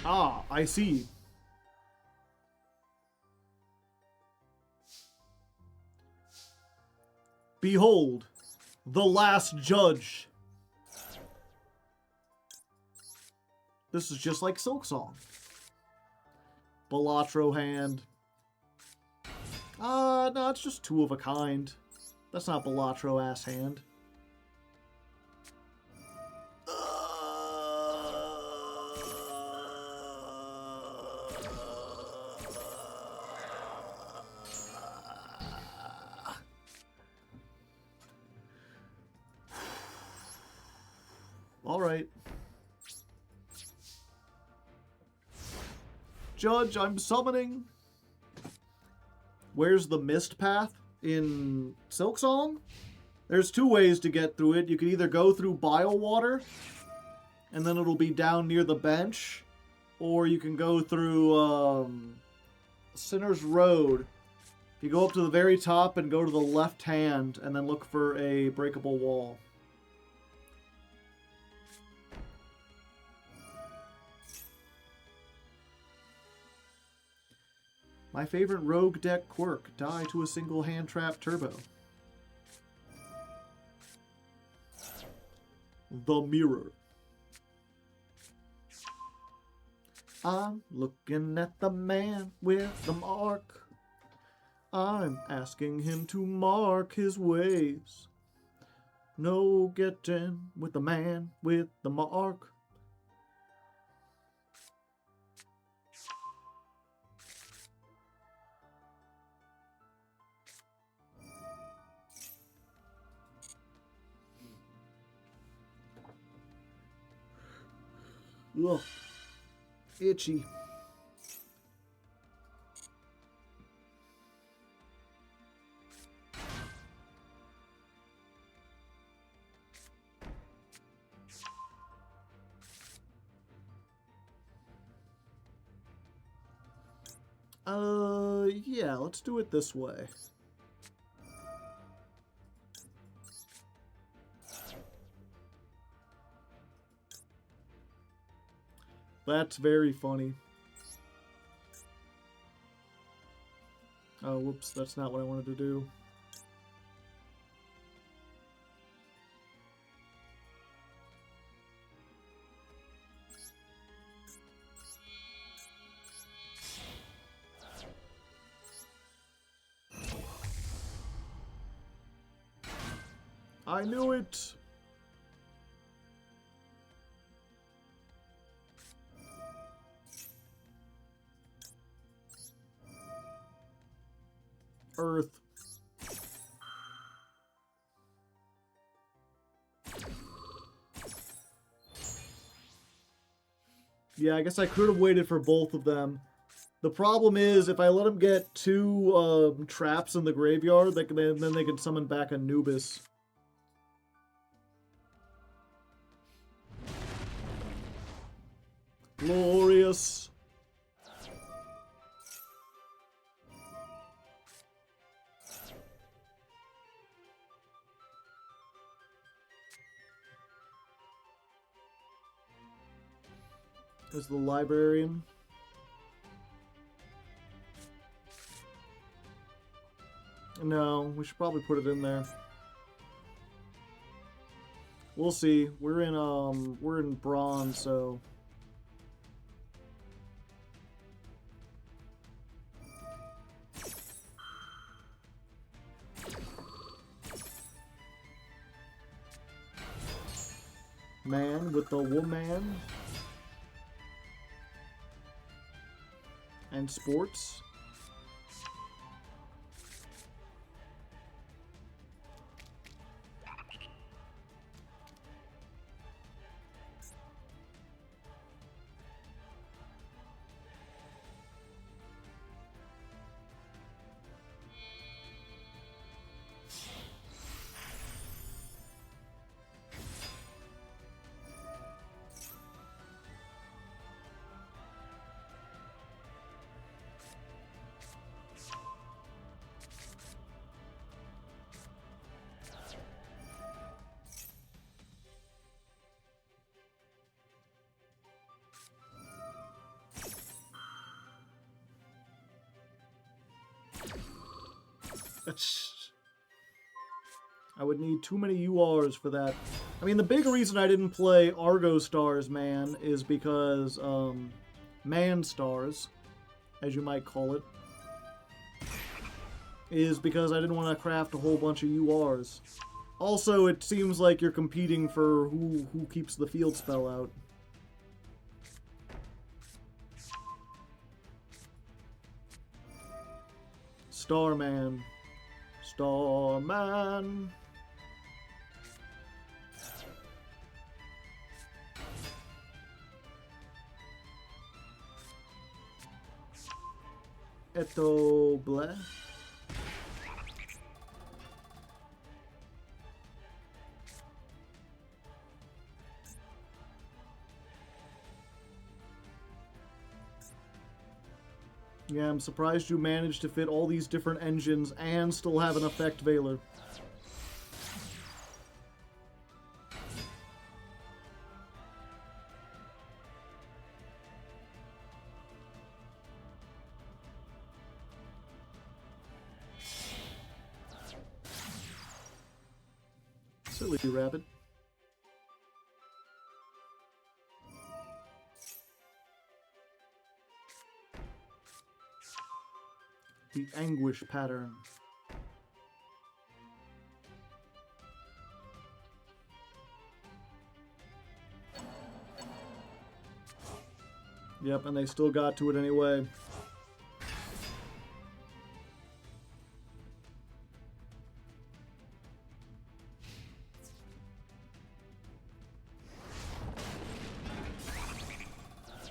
S1: Ah, I see. Behold, the last judge. This is just like Silksong. Balatro hand. No, it's just two of a kind. That's not Balatro ass hand. All right. Judge, I'm summoning. Where's the mist path in Silksong? There's two ways to get through it. You can either go through Biowater, and then it'll be down near the bench, or you can go through Sinner's Road. If you go up to the very top and go to the left hand, and then look for a breakable wall. My favorite rogue deck quirk, die to a single hand trap turbo. The mirror. I'm looking at the man with the mark. I'm asking him to mark his ways. No getting with the man with the mark. Ugh. Itchy. Yeah, let's do it this way. That's very funny. Oh, whoops, that's not what I wanted to do. I knew it! Earth. Yeah, I guess I could have waited for both of them. The problem is, if I let them get two traps in the graveyard, then they can summon back Anubis. Glorious. Is the librarian. No, we should probably put it in there. We'll see. We're in bronze, so man with the woman and sports. I would need too many URs for that. I mean, the big reason I didn't play Argo Stars, man, is because, Man Stars, as you might call it, is because I didn't want to craft a whole bunch of URs. Also, it seems like you're competing for who keeps the field spell out. Starman. Starman. Eto bleh. Yeah, I'm surprised you managed to fit all these different engines and still have an effect Veiler. Silly rabbit. The anguish pattern. Yep, and they still got to it anyway.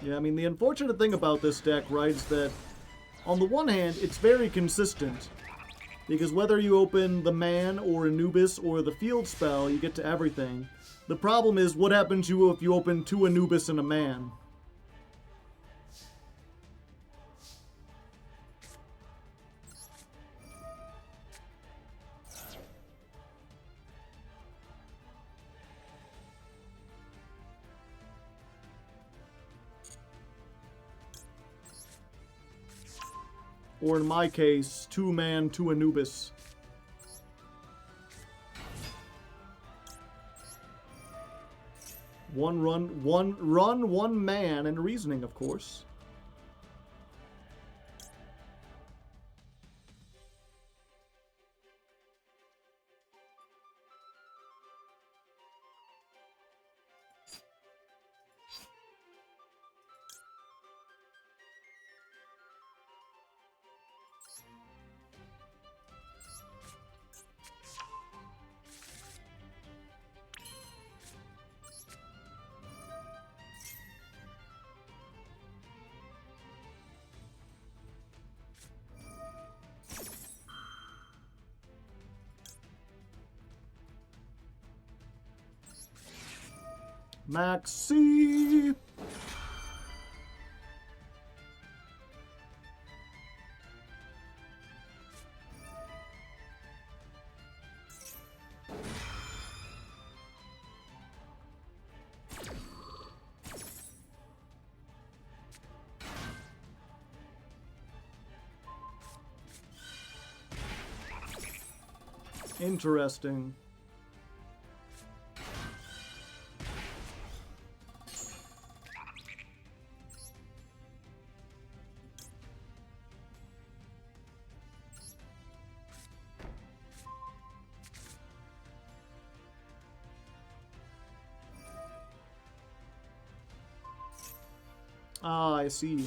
S1: Yeah, I mean, the unfortunate thing about this deck, right, is that on the one hand, it's very consistent, because whether you open the man or Anubis or the field spell, you get to everything. The problem is, what happens to you if you open 2 Anubis and a man? Or in my case, 2 man, 2 Anubis. One man, and reasoning, of course. Maxi! Interesting. Ah, I see.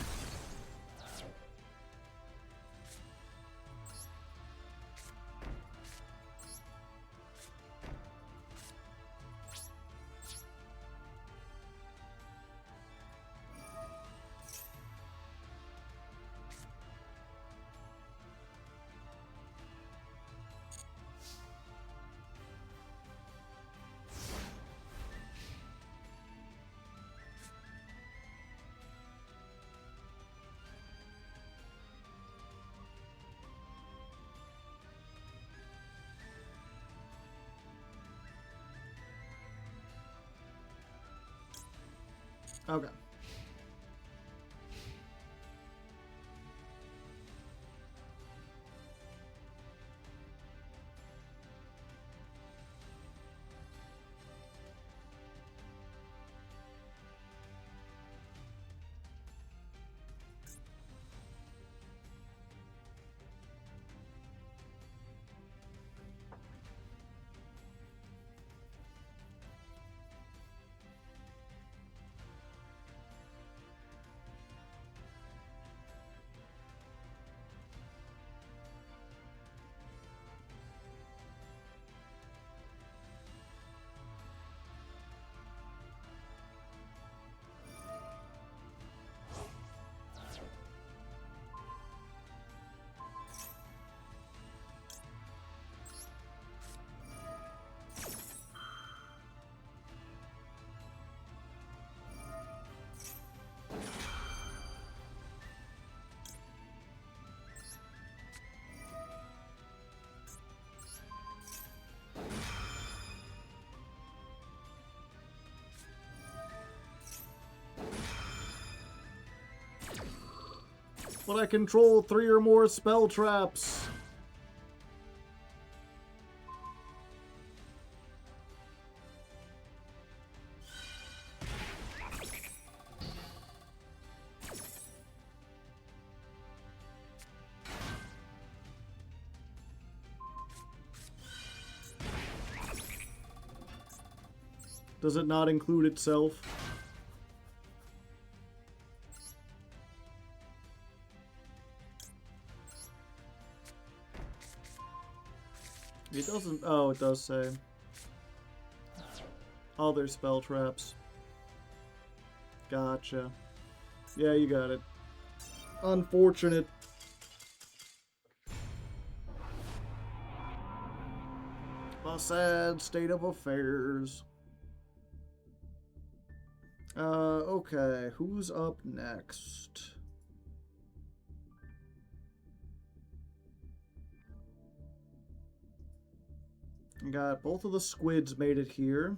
S1: Okay. But I control 3 or more spell traps. Does it not include itself? It doesn't. Oh, it does say. Other spell traps. Gotcha. Yeah, you got it. Unfortunate. A sad state of affairs. Okay. Who's up next? Got both of the squids made it here.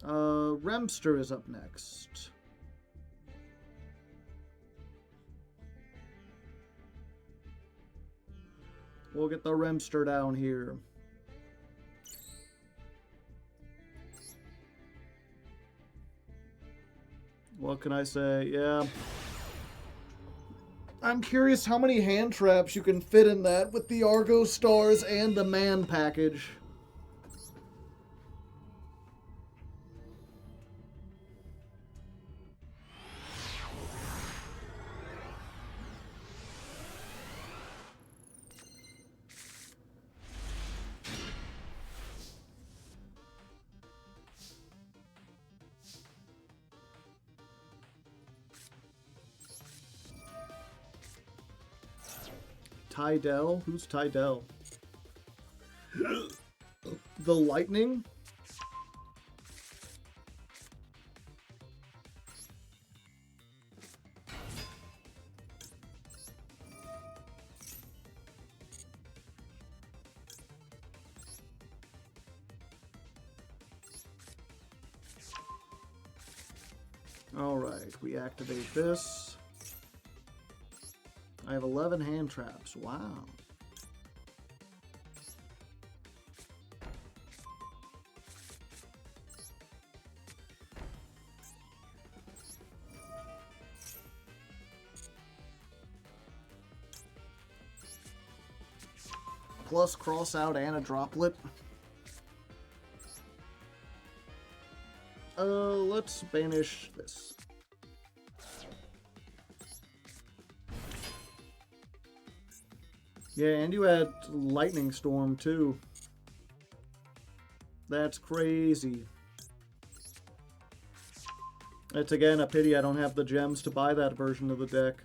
S1: Remster is up next. We'll get the Remster down here. What can I say? Yeah. I'm curious how many hand traps you can fit in that with the Argo Stars and the Man package. Tydell? Who's Tydell? The Lightning? Alright, we activate this. I have 11 hand traps. Wow. Plus cross out and a droplet. Let's banish this. Yeah, and you had Lightning Storm, too. That's crazy. It's, again, a pity I don't have the gems to buy that version of the deck.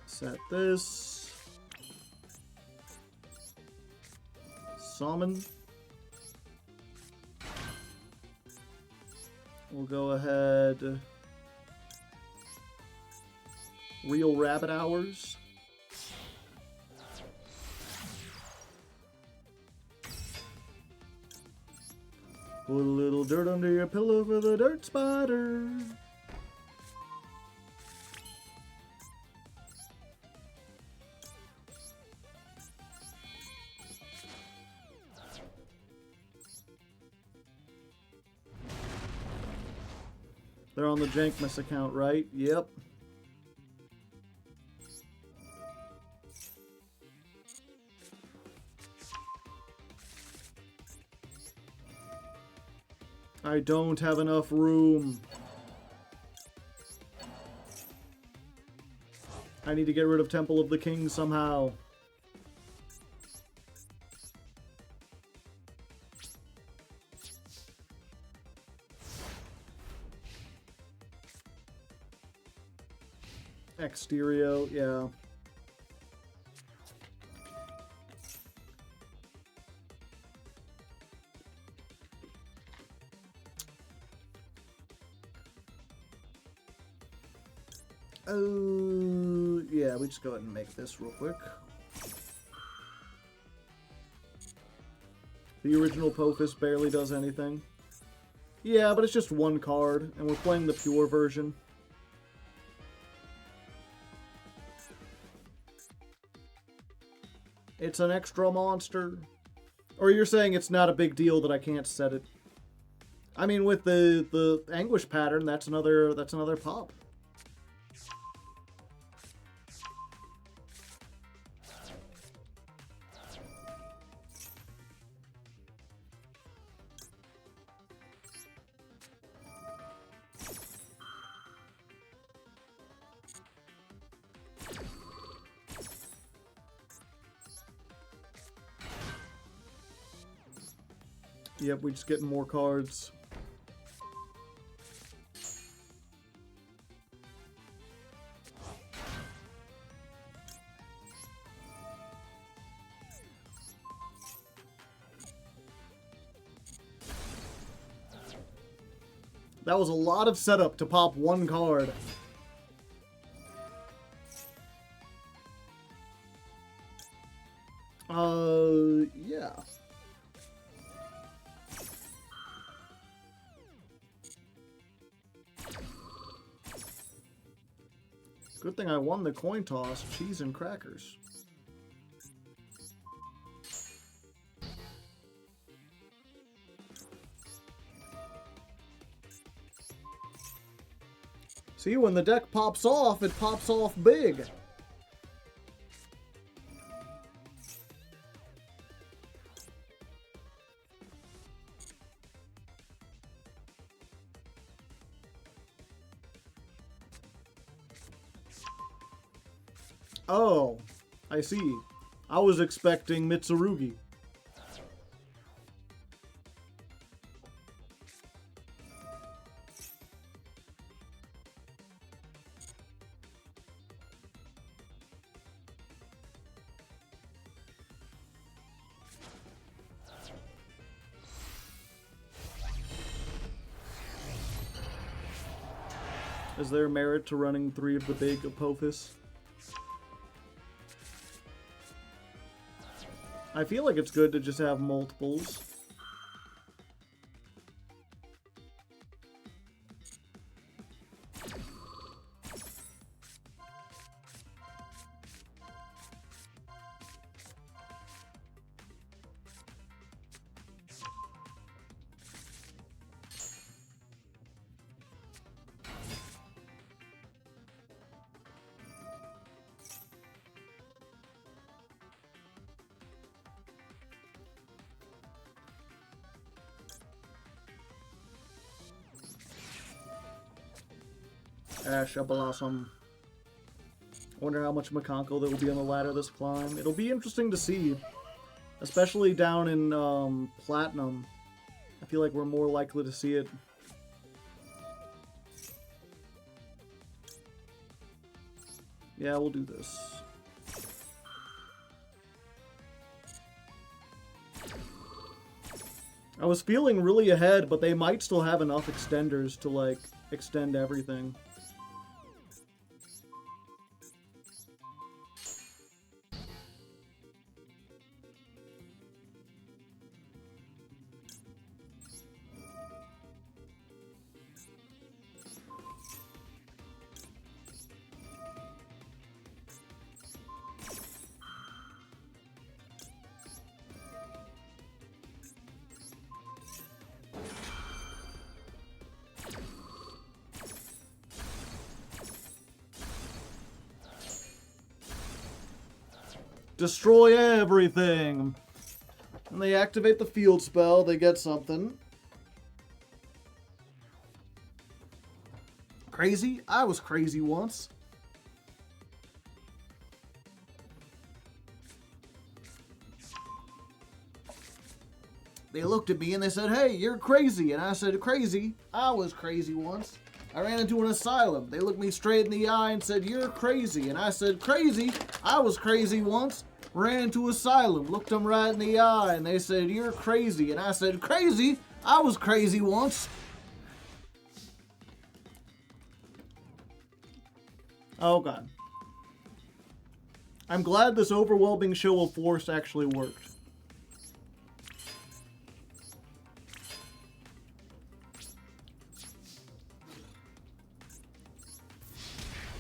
S1: Set this. Summon. We'll go ahead. Real Rabbit Hours. Put a little dirt under your pillow for the dirt spider. They're on the Jankmas account, right? Yep. I don't have enough room. I need to get rid of Temple of the King somehow. Exterio, yeah. Oh, yeah, we just go ahead and make this real quick. The original Pophis barely does anything. Yeah, but it's just one card, and we're playing the pure version. It's an extra monster. Or you're saying it's not a big deal that I can't set it. I mean, with the Anguish pattern, that's another pop. Yep, we just getting more cards. That was a lot of setup to pop one card. Yeah. Good thing I won the coin toss. Cheese and crackers. See, when the deck pops off, it pops off big. Oh, I see. I was expecting Mitsurugi. Is there merit to running 3 of the big Apophis? I feel like it's good to just have multiples. Ash, a blossom. I wonder how much McConkle there will be on the ladder this climb. It'll be interesting to see, especially down in Platinum. I feel like we're more likely to see it. Yeah, we'll do this. I was feeling really ahead, but they might still have enough extenders to, like, extend everything. Destroy everything! And they activate the field spell, they get something. Crazy? I was crazy once. They looked at me and they said, "Hey, you're crazy." And I said, "Crazy? I was crazy once. I ran into an asylum. They looked me straight in the eye and said, 'You're crazy.' And I said, 'Crazy? I was crazy once. Ran into asylum, looked them right in the eye, and they said, 'You're crazy.' And I said, 'Crazy? I was crazy once.'" Oh god. I'm glad this overwhelming show of force actually worked.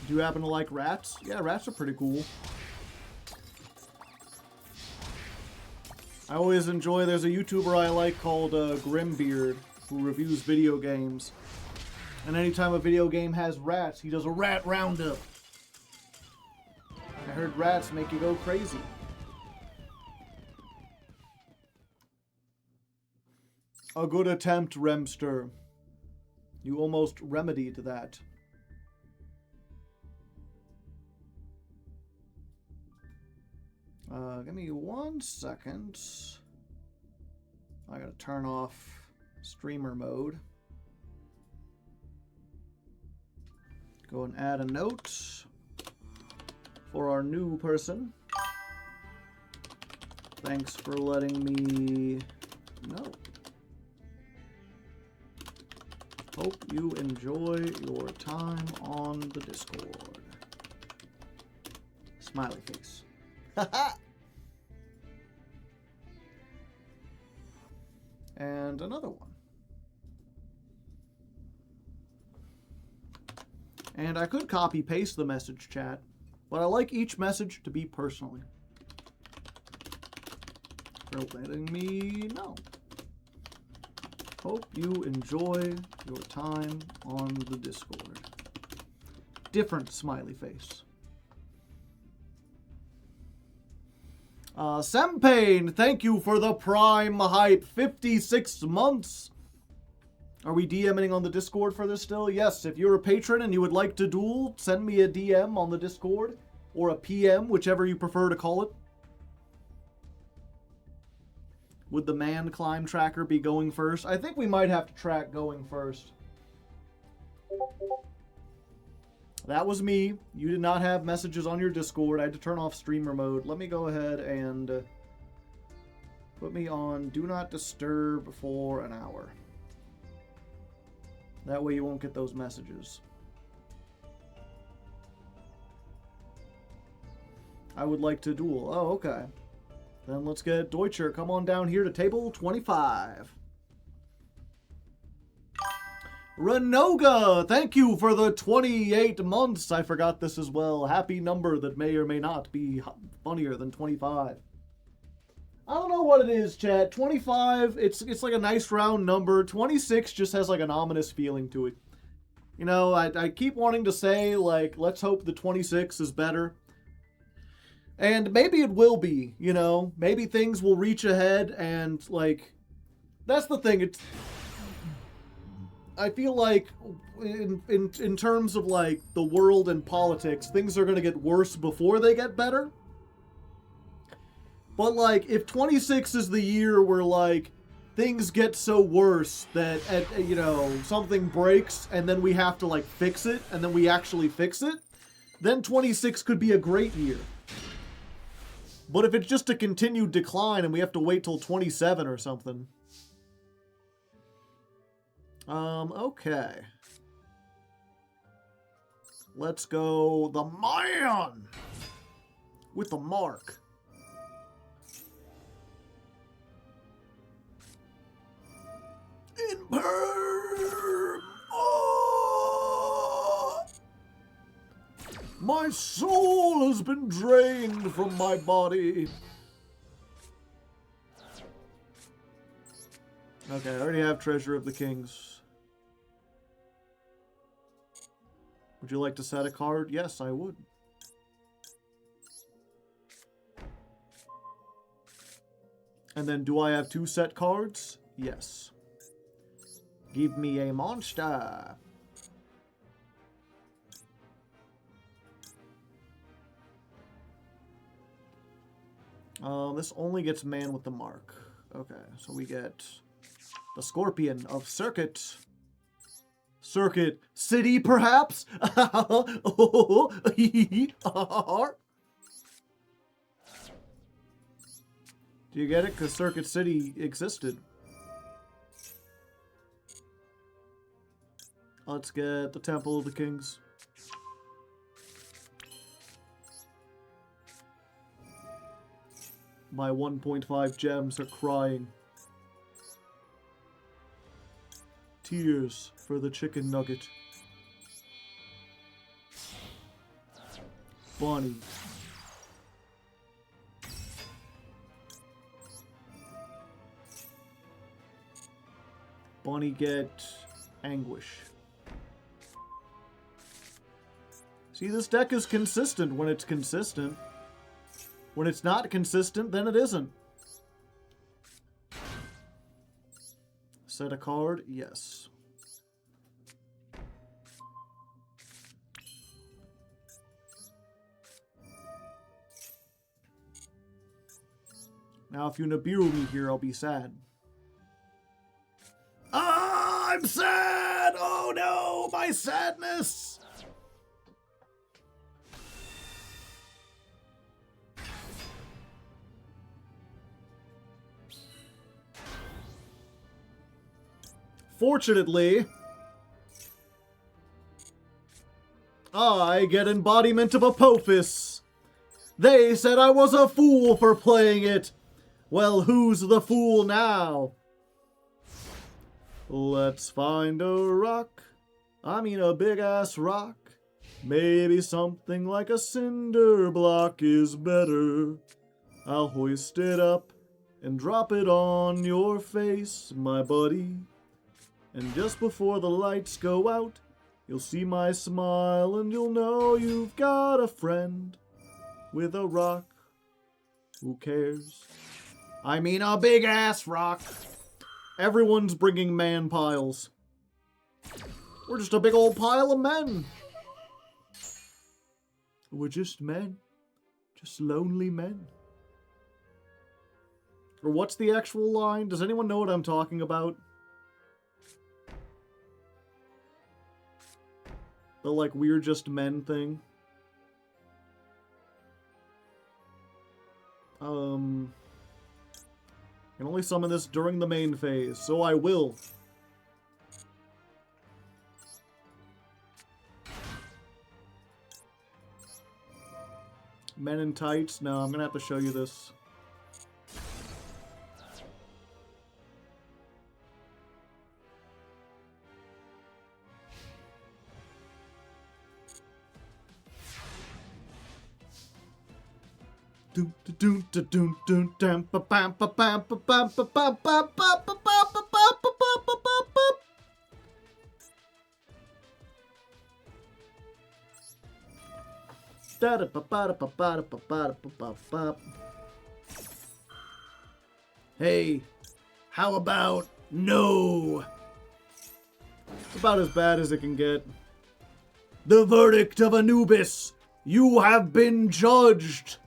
S1: Do you happen to like rats? Yeah, rats are pretty cool. I always enjoy, there's a YouTuber I like called Grimbeard, who reviews video games. And anytime a video game has rats, he does a rat roundup. I heard rats make you go crazy. A good attempt, Remster. You almost remedied that. Give me 1 second. I gotta turn off streamer mode. Go and add a note for our new person. Thanks for letting me know. Hope you enjoy your time on the Discord. Smiley face. Haha! And another one. And I could copy paste the message chat, but I like each message to be personally. For letting me know. Hope you enjoy your time on the Discord. Different smiley face. Sempane, thank you for the Prime Hype. 56 months. Are we DMing on the Discord for this still? Yes, if you're a patron and you would like to duel, send me a DM on the Discord. Or a PM, whichever you prefer to call it. Would the man climb tracker be going first? I think we might have to track going first. That was me. You did not have messages on your Discord. I had to turn off streamer mode. Let me go ahead and put me on Do Not Disturb for an hour. That way you won't get those messages. I would like to duel. Oh, okay. Then let's get Deutscher. Come on down here to table 25. Renoga, thank you for the 28 months. I forgot this as well. Happy number that may or may not be funnier than 25. I don't know what it is, chat. 25, it's like a nice round number. 26 just has like an ominous feeling to it. You know, I keep wanting to say, like, let's hope the 26 is better. And maybe it will be, you know. Maybe things will reach ahead and, like, that's the thing. I feel like in terms of, like, the world and politics, things are going to get worse before they get better. But, like, if 26 is the year where, like, things get so worse that, you know, something breaks and then we have to, like, fix it, and then we actually fix it, then 26 could be a great year. But if it's just a continued decline and we have to wait till 27 or something. Okay. Let's go the man with the mark. In perm. Oh! My soul has been drained from my body. Okay, I already have Treasure of the Kings. Would you like to set a card? Yes, I would. And then, do I have 2 set cards? Yes. Give me a monster. This only gets man with the mark. Okay, so we get the Scorpion of Circuit. Circuit City, perhaps? Do you get it? Because Circuit City existed. Let's get the Temple of the Kings. My 1.5 gems are crying. Tears for the chicken nugget. Bonnie. Bonnie get Anguish. See, this deck is consistent when it's consistent. When it's not consistent, then it isn't. Set a card? Yes. Now, if you Nibiru me here, I'll be sad. Ah, I'm sad! Oh no, my sadness! Fortunately, I get embodiment of Apophis. They said I was a fool for playing it. Well, who's the fool now? Let's find a rock. I mean a big-ass rock. Maybe something like a cinder block is better. I'll hoist it up and drop it on your face, my buddy. And just before the lights go out, you'll see my smile and you'll know you've got a friend with a rock. Who cares? I mean a big-ass rock. Everyone's bringing man piles. We're just a big old pile of men. We're just men. Just lonely men. Or what's the actual line? Does anyone know what I'm talking about? The, like, we're just men thing. Can only summon this during the main phase, so I will. Men in tights? No, I'm gonna have to show you this. Hey, how about no? It's about as bad as it can get. The verdict of Anubis. You have been judged.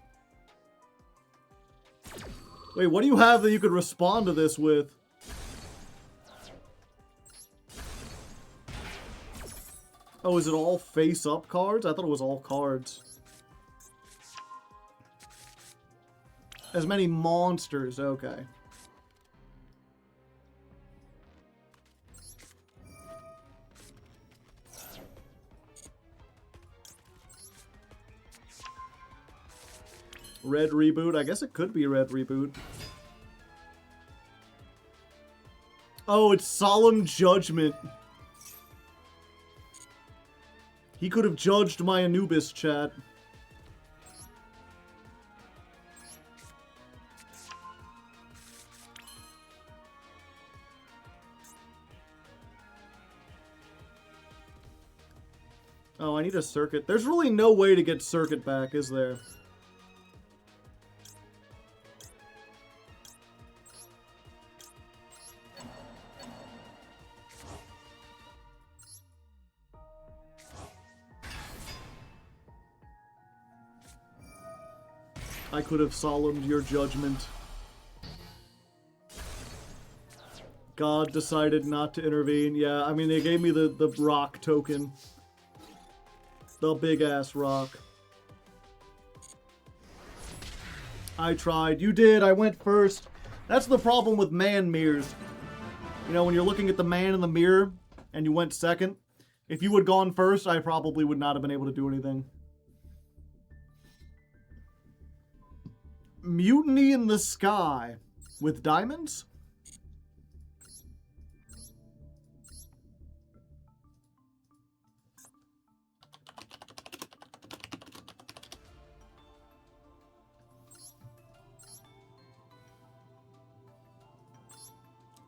S1: Wait, what do you have that you could respond to this with? Oh, is it all face-up cards? I thought it was all cards. As many monsters, okay. Red reboot? I guess it could be red reboot. Oh, it's Solemn Judgment. He could have judged my Anubis, chat. Oh, I need a circuit. There's really no way to get circuit back, is there? I could have solemned your judgment. God decided not to intervene. Yeah, I mean, they gave me the rock token. The big-ass rock. I tried. You did. I went first. That's the problem with man mirrors. You know, when you're looking at the man in the mirror and you went second, if you had gone first, I probably would not have been able to do anything. Mutiny in the Sky with diamonds?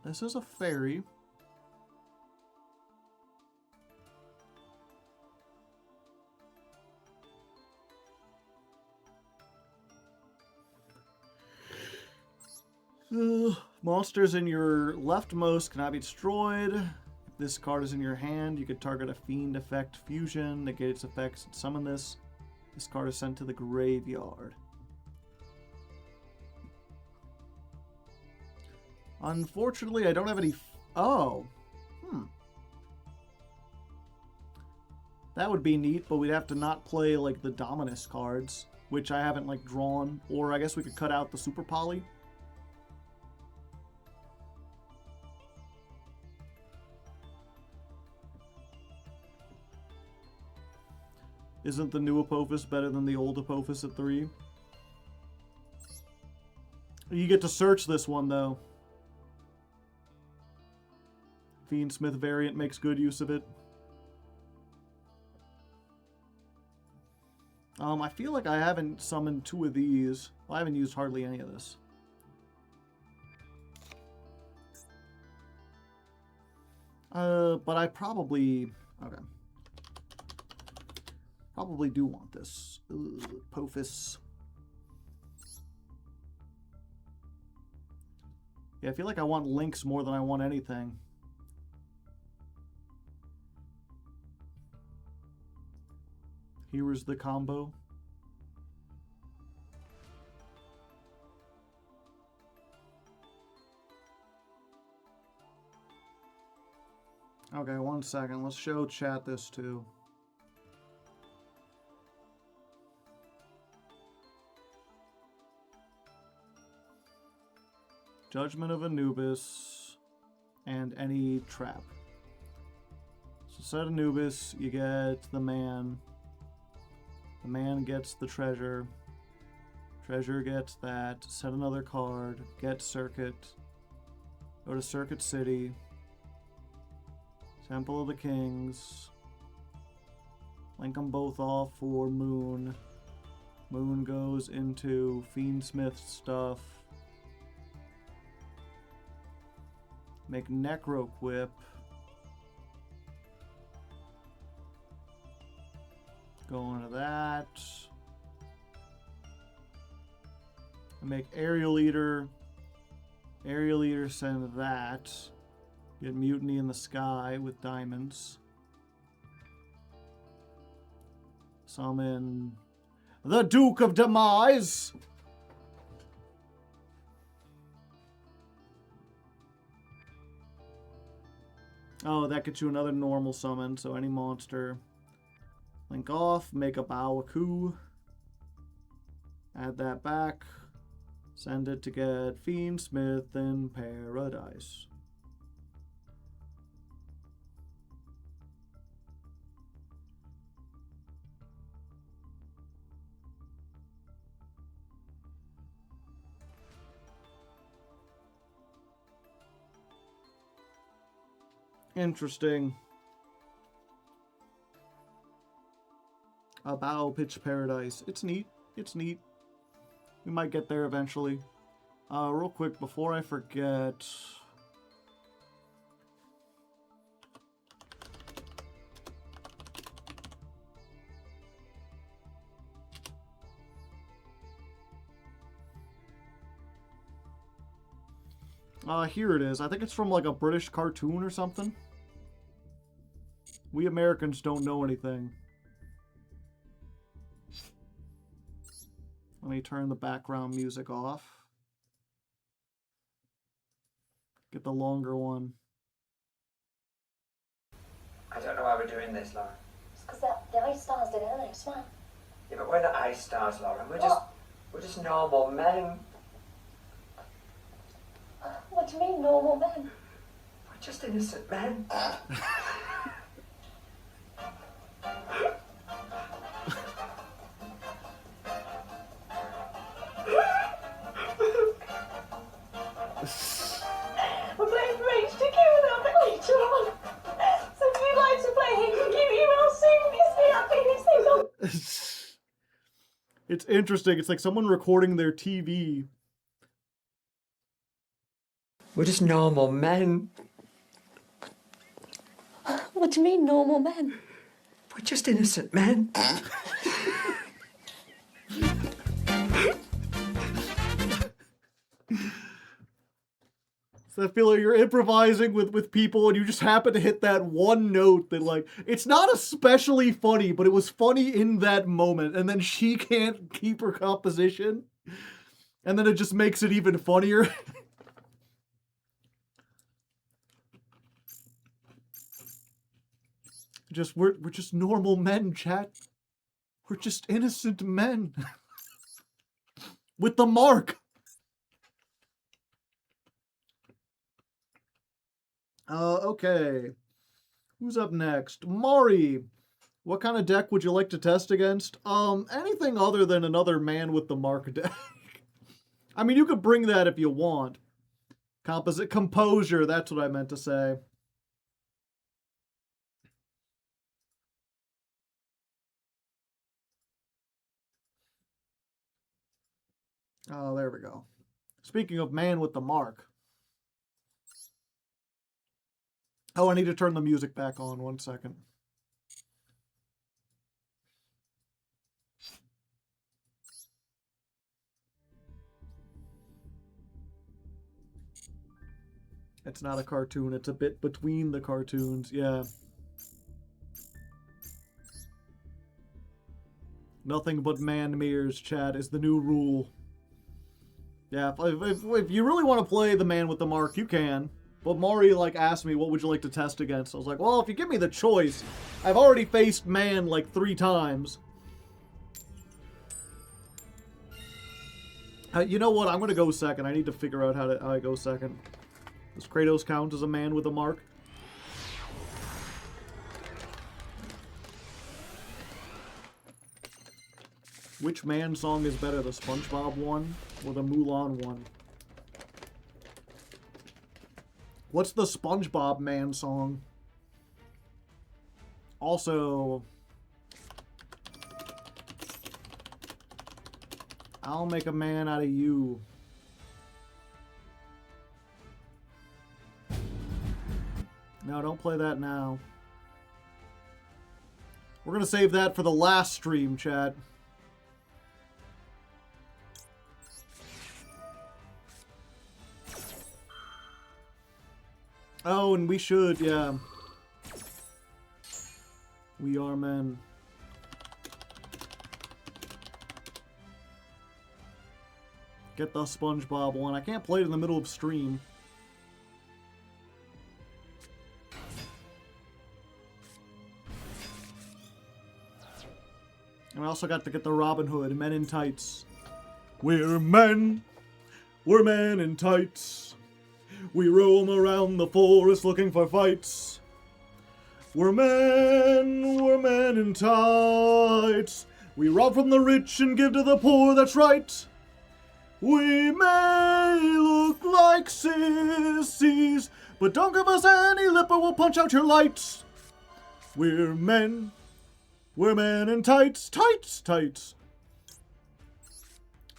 S1: This is a fairy. Monsters in your leftmost cannot be destroyed. This card is in your hand. You could target a fiend effect fusion, negate its effects, and summon this. This card is sent to the graveyard. Unfortunately, I don't have any... Oh. That would be neat, but we'd have to not play, like, the Dominus cards, which I haven't, like, drawn. Or I guess we could cut out the Super Poly. Isn't the new Apophis better than the old Apophis at 3? You get to search this one, though. Fiendsmith variant makes good use of it. I feel like I haven't summoned 2 of these. Well, I haven't used hardly any of this. But I probably... Okay. Probably do want this. Apophis. Yeah, I feel like I want links more than I want anything. Here is the combo. Okay, 1 second. Let's show chat this too. Judgment of Anubis and any trap. So set Anubis, you get the man. The man gets the treasure. Treasure gets that. Set another card. Get Circuit. Go to Circuit City. Temple of the Kings. Link them both off for Moon. Moon goes into Fiendsmith stuff. Make Necro Quip. Go into that. Make Aerial Eater. Aerial Eater, send that. Get Mutiny in the Sky with diamonds. Summon the Duke of Demise. Oh, that gets you another normal summon, so any monster. Link off, make a Bawaku. Add that back. Send it to get Fiendsmith in Paradise. Interesting. A Bow Pitch Paradise. It's neat. It's neat. We might get there eventually. Real quick, before I forget... here it is. I think it's from like a British cartoon or something. We Americans don't know anything. Let me turn the background music off. Get the longer one.
S2: I don't know why we're doing this, Laura.
S3: It's because the ice stars did it, aren't they? Smile.
S2: Yeah, but we're not ice stars, Laura. We're just normal men.
S3: What do you mean, normal men?
S2: We're just innocent men.
S3: We're playing for HTQ a little bit later on. So if you'd like to play HTQ, email soon.
S1: It's interesting. It's like someone recording their TV.
S2: We're just normal men.
S3: What do you mean, normal men?
S2: We're just innocent men.
S1: So I feel like you're improvising with people and you just happen to hit that one note that, like, it's not especially funny, but it was funny in that moment. And then she can't keep her composition. And then it just makes it even funnier. We're just normal men, chat. We're just innocent men. With the mark. Okay. Who's up next? Mari. What kind of deck would you like to test against? Anything other than another man with the mark deck. I mean, you could bring that if you want. Composure, that's what I meant to say. Oh, there we go. Speaking of man with the mark. Oh, I need to turn the music back on. 1 second. It's not a cartoon. It's a bit between the cartoons. Yeah. Nothing but man mirrors, chat, is the new rule. Yeah, if you really want to play the man with the mark, you can. But Mari, like, asked me, what would you like to test against? I was like, well, if you give me the choice, I've already faced man, like, 3 times. You know what? I'm going to go second. I need to figure out how I go second. Does Kratos count as a man with a mark? Which man song is better, the SpongeBob one or the Mulan one? What's the SpongeBob man song? Also, I'll make a man out of you. No, don't play that now. We're gonna save that for the last stream, chat. Oh, and we should, yeah. We are men. Get the SpongeBob one. I can't play it in the middle of stream. And I also got to get the Robin Hood, Men in Tights. We're men. We're men in tights. We roam around the forest looking for fights. We're men in tights. We rob from the rich and give to the poor, that's right. We may look like sissies, but don't give us any lip or we'll punch out your lights. We're men in tights, tights, tights.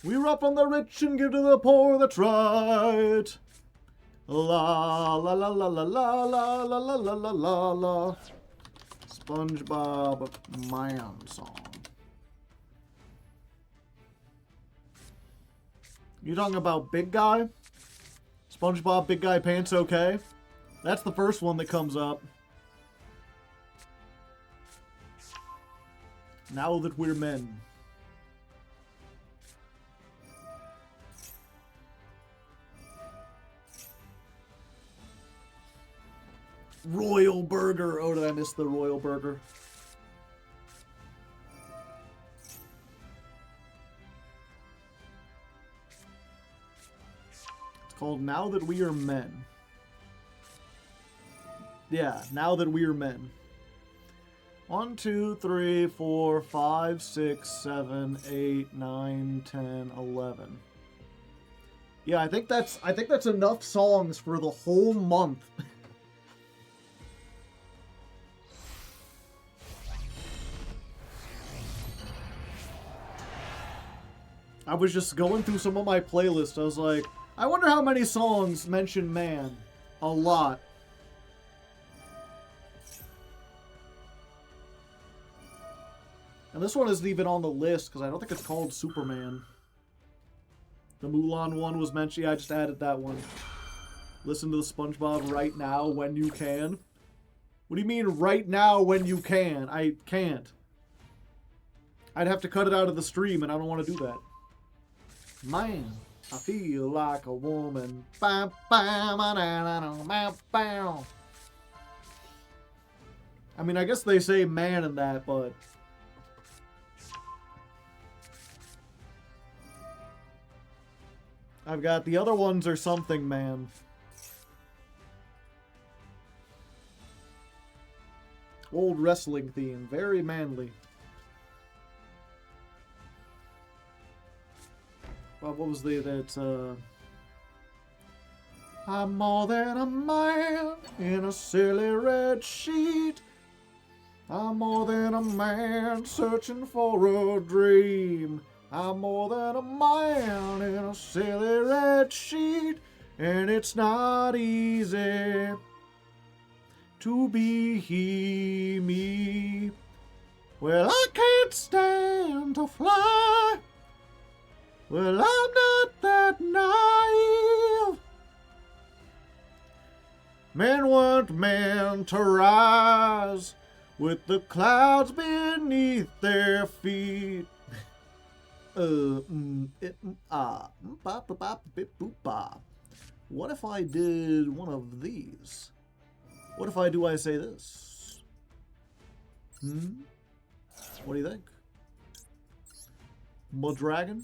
S1: We rob from the rich and give to the poor, that's right. La la la la la la la la la la la la la. SpongeBob Man song. You talking about Big Guy? SpongeBob Big Guy Pants Okay? That's the first one that comes up. Now that we're men. Royal Burger. Oh, did I miss the Royal Burger? It's called Now That We Are Men. Yeah, Now That We Are Men. 1, 2, 3, 4, 5, 6, 7, 8, 9, 10, 11. Yeah, I think that's enough songs for the whole month. I was just going through some of my playlists. I was like, I wonder how many songs mention man. A lot. And this one isn't even on the list because I don't think it's called Superman. The Mulan one was mentioned. Yeah, I just added that one. Listen to the SpongeBob right now when you can. What do you mean right now when you can? I can't. I'd have to cut it out of the stream and I don't want to do that. Man, I feel like a woman. I mean, I guess they say man in that, but... I've got the other ones are something, man. Old wrestling theme, very manly. What was I'm more than a man in a silly red sheet. I'm more than a man searching for a dream. I'm more than a man in a silly red sheet. And it's not easy to be me. Well, I can't stand to fly. Well, I'm not that naive. Men weren't meant to rise with the clouds beneath their feet. What if I did one of these? What if I say this? What do you think? Mud Dragon?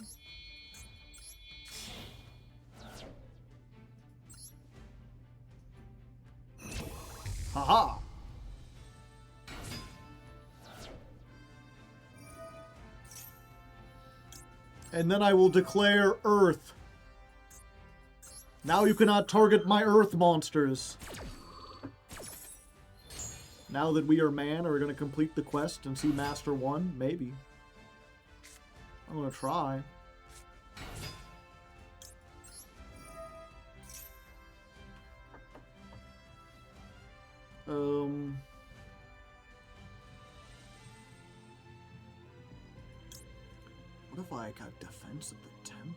S1: Haha! And then I will declare Earth. Now you cannot target my Earth monsters. Now that we are man, are we going to complete the quest and see Master 1? Maybe. I'm going to try. why I got defense of the temple.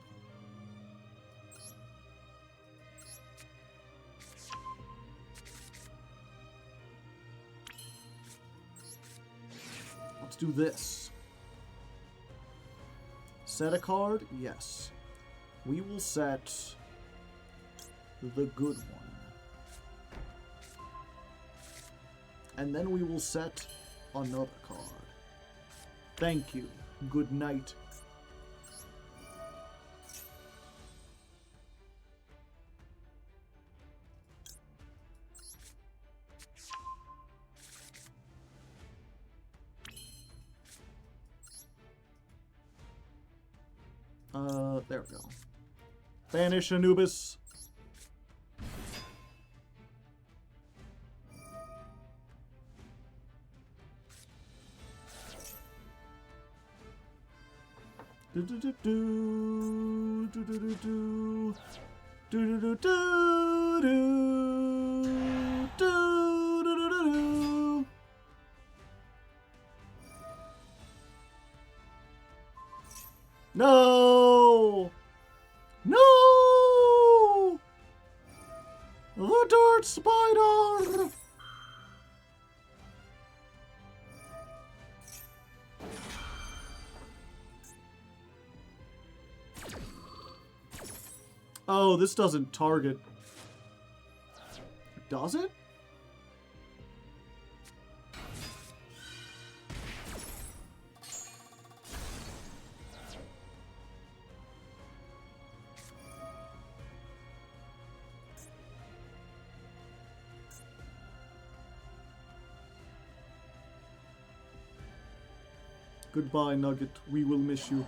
S1: Let's do this. Set a card? Yes. We will set the good one. And then we will set another card. Thank you. Good night. There we go. Banish Anubis. Do do do do do do do do do do do do do do do do. No! No! The dirt spider! Oh, this doesn't target. Does it? Goodbye, Nugget. We will miss you.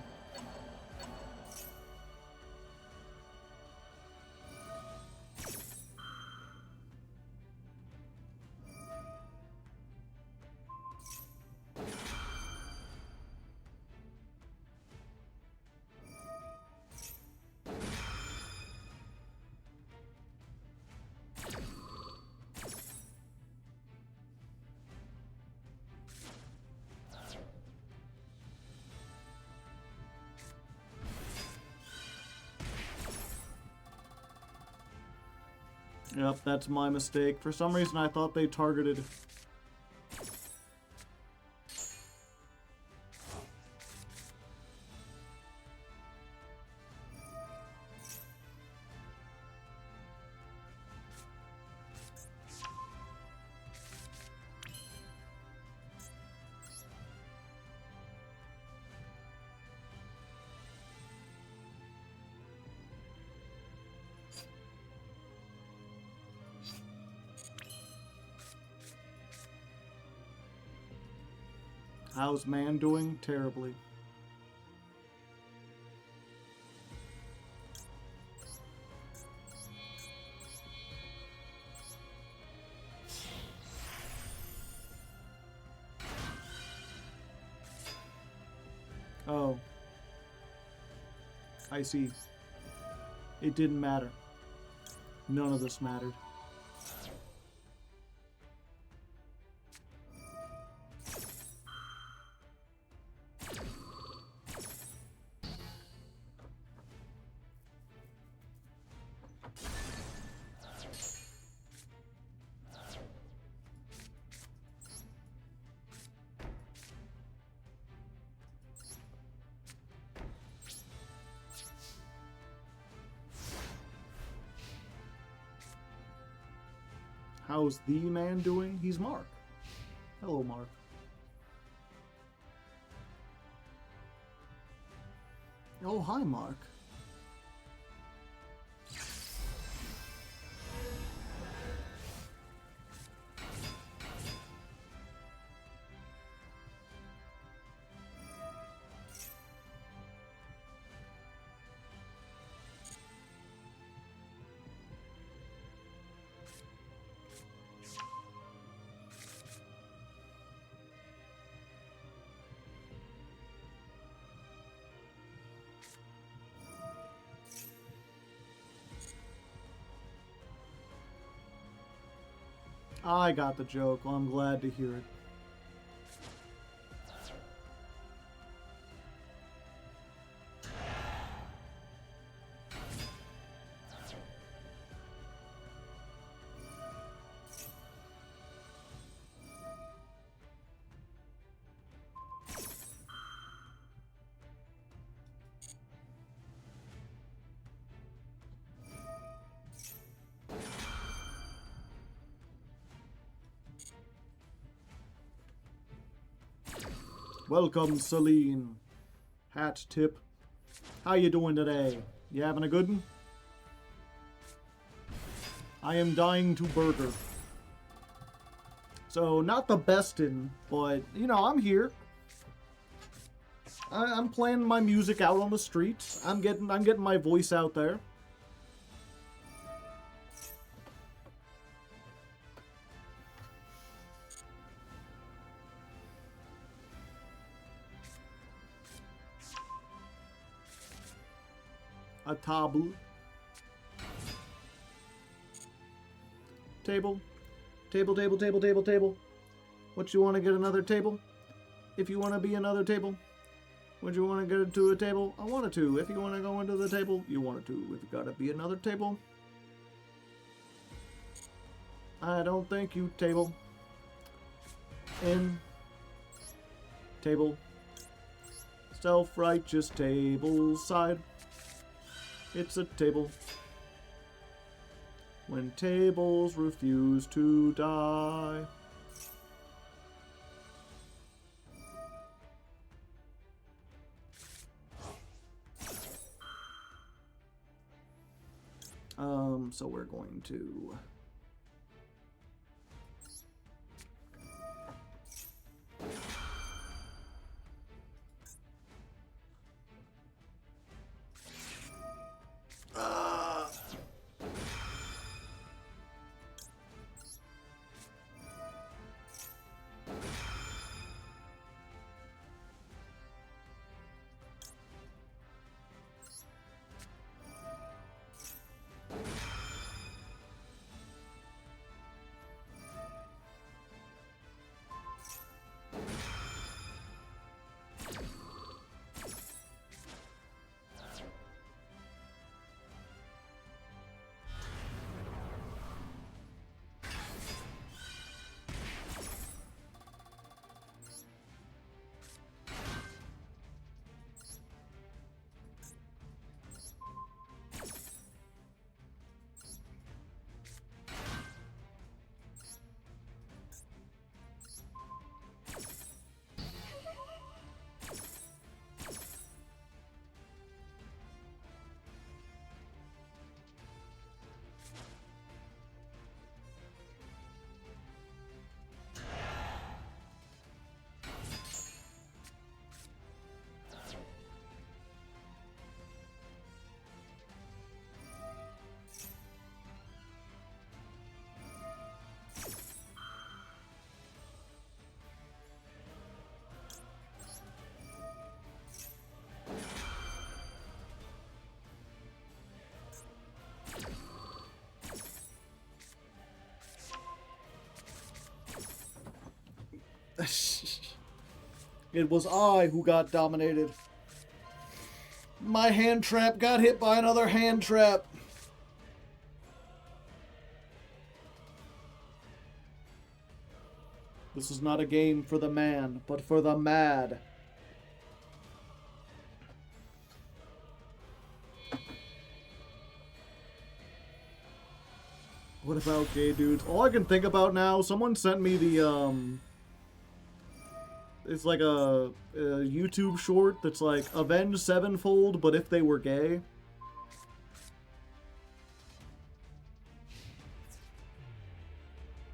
S1: Yep, that's my mistake. For some reason, I thought they targeted. How's man doing? Terribly. Oh. I see. It didn't matter. None of this mattered. How's the man doing? He's Mark. Hello, Mark. Oh, hi, Mark. I got the joke. Well, I'm glad to hear it. Welcome, Celine. Hat tip. How you doing today? You having a good one? I am dying to burger. So, not the bestin', but, you know, I'm here. I'm playing my music out on the streets. I'm getting my voice out there. A table. Table. Table, table, table, table, table. What, you want to get another table? If you want to be another table? Would you want to go to a table? I wanted to. If you want to go into the table, you wanted to. If you gotta be another table. I don't think you table. In. Table. Self-righteous table side. It's a table. When tables refuse to die. So we're going to... It was I who got dominated. My hand trap got hit by another hand trap. This is not a game for the man, but for the mad. What about gay dudes? All I can think about now, someone sent me the, it's like a YouTube short that's like, Avenged Sevenfold, but if they were gay.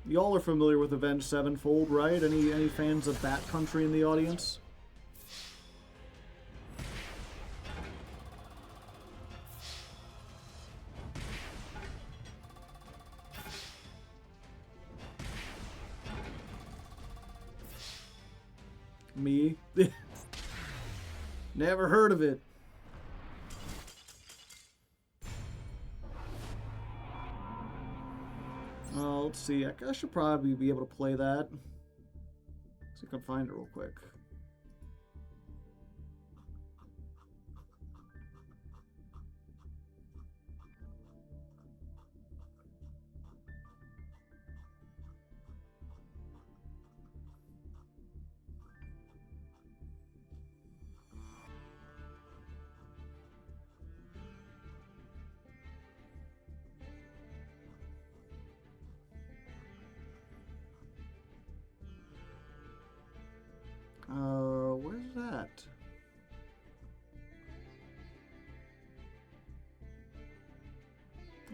S1: Y'all are familiar with Avenged Sevenfold, right? Any fans of that country in the audience? Me? Never heard of it. Let's see. I should probably be able to play that. See if I can find it real quick.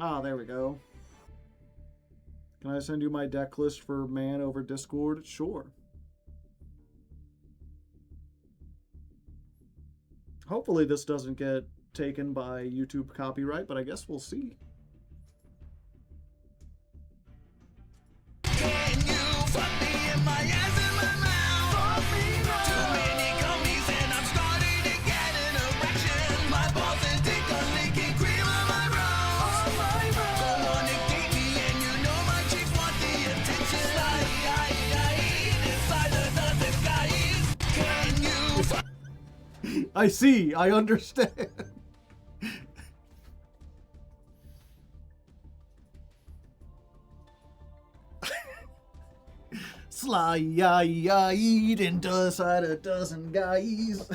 S1: Ah, there we go. Can I send you my deck list for Man over Discord? Sure. Hopefully this doesn't get taken by YouTube copyright, but I guess we'll see. I see. I understand. Sly eating inside a dozen guys.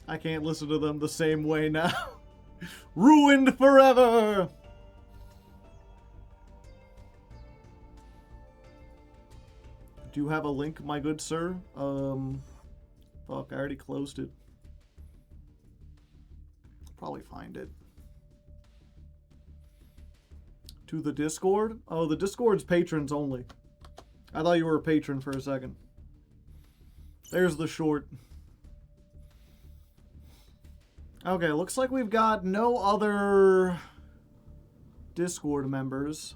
S1: I can't listen to them the same way now. Ruined forever. Do you have a link, my good sir? Fuck, I already closed it. Probably find it. To the Discord? Oh, the Discord's patrons only. I thought you were a patron for a second. There's the short. Okay, looks like we've got no other Discord members.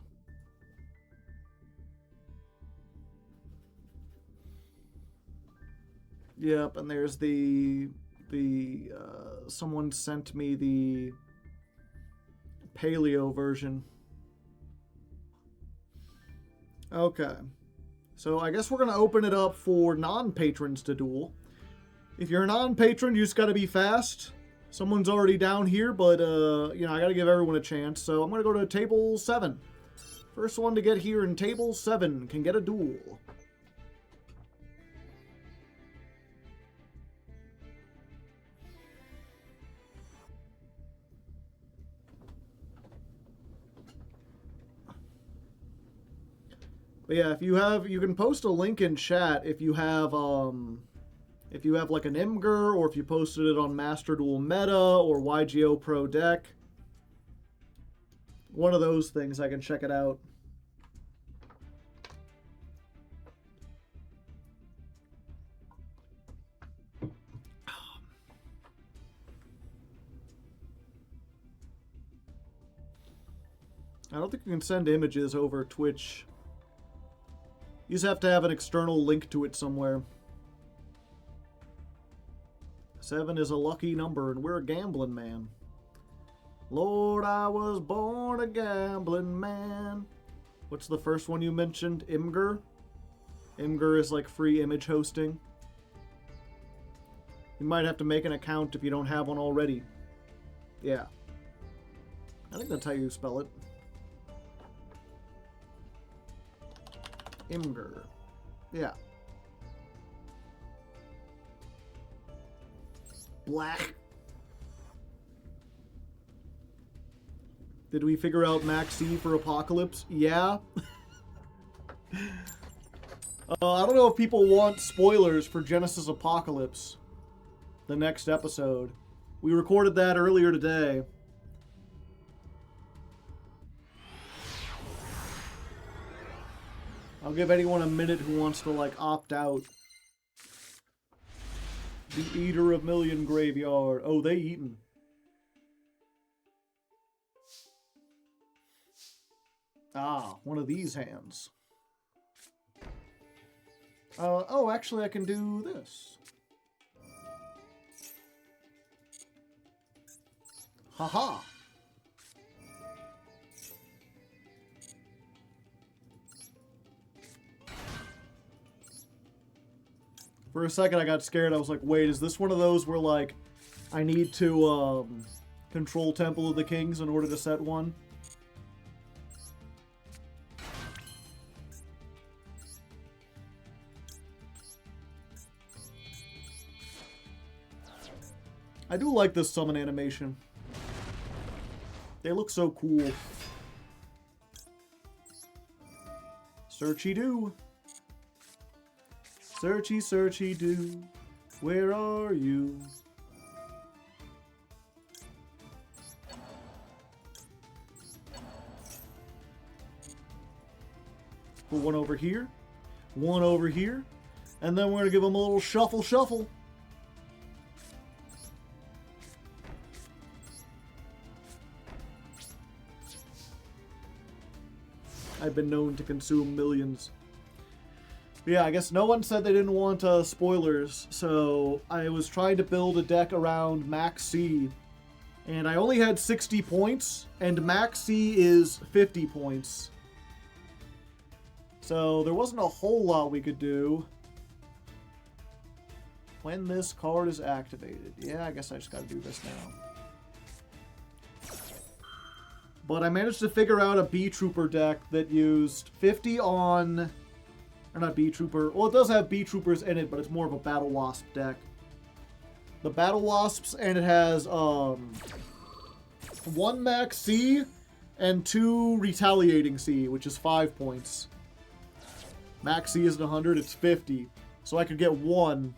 S1: Yep, and there's someone sent me the paleo version. Okay. So I guess we're going to open it up for non-patrons to duel. If you're a non-patron, you just got to be fast. Someone's already down here, but, you know, I got to give everyone a chance. So I'm going to go to table 7. First one to get here in table 7 can get a duel. But yeah, you can post a link in chat if you have like an Imgur, or if you posted it on Master Duel Meta or YGO Pro Deck. One of those things, I can check it out. I don't think you can send images over Twitch. You just have to have an external link to it somewhere. 7 is a lucky number, and we're a gambling man. Lord, I was born a gambling man. What's the first one you mentioned? Imgur? Imgur is like free image hosting. You might have to make an account if you don't have one already. Yeah. I think that's how you spell it. Imgur. Yeah. Black. Did we figure out Maxi for Apocalypse? Yeah. I don't know if people want spoilers for Genesis Apocalypse, the next episode. We recorded that earlier today. I'll give anyone a minute who wants to, like, opt out. The Eater of Million Graveyard. Oh, they eaten. Ah, one of these hands. Oh, actually, I can do this. Haha. For a second, I got scared. I was like, wait, is this one of those where, like, I need to, control Temple of the Kings in order to set one? I do like this summon animation. They look so cool. Searchy-doo. Searchy, searchy, do. Where are you? Put one over here. One over here. And then we're going to give them a little shuffle, shuffle. I've been known to consume millions. Yeah, I guess no one said they didn't want spoilers, so I was trying to build a deck around Max C, and I only had 60 points, and Max C is 50 points. So there wasn't a whole lot we could do. When this card is activated. Yeah, I guess I just gotta do this now. But I managed to figure out a B-Trooper deck that used 50 on... Or not B-Trooper. Well, it does have B-Troopers in it, but it's more of a Battle Wasp deck. The Battle Wasps, and it has 1 Max C and 2 Retaliating C, which is 5 points. Max C isn't 100, it's 50. So I could get 1.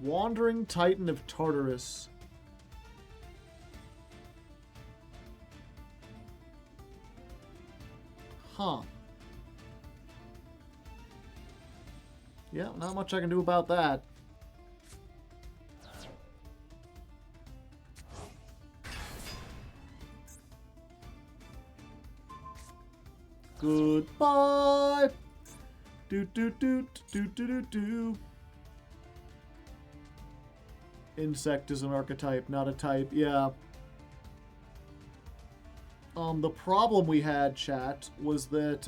S1: Wandering Titan of Tartarus. Huh. Yeah, not much I can do about that. Goodbye. Do do do do do do do. Insect is an archetype, not a type. Yeah. The problem we had, chat, was that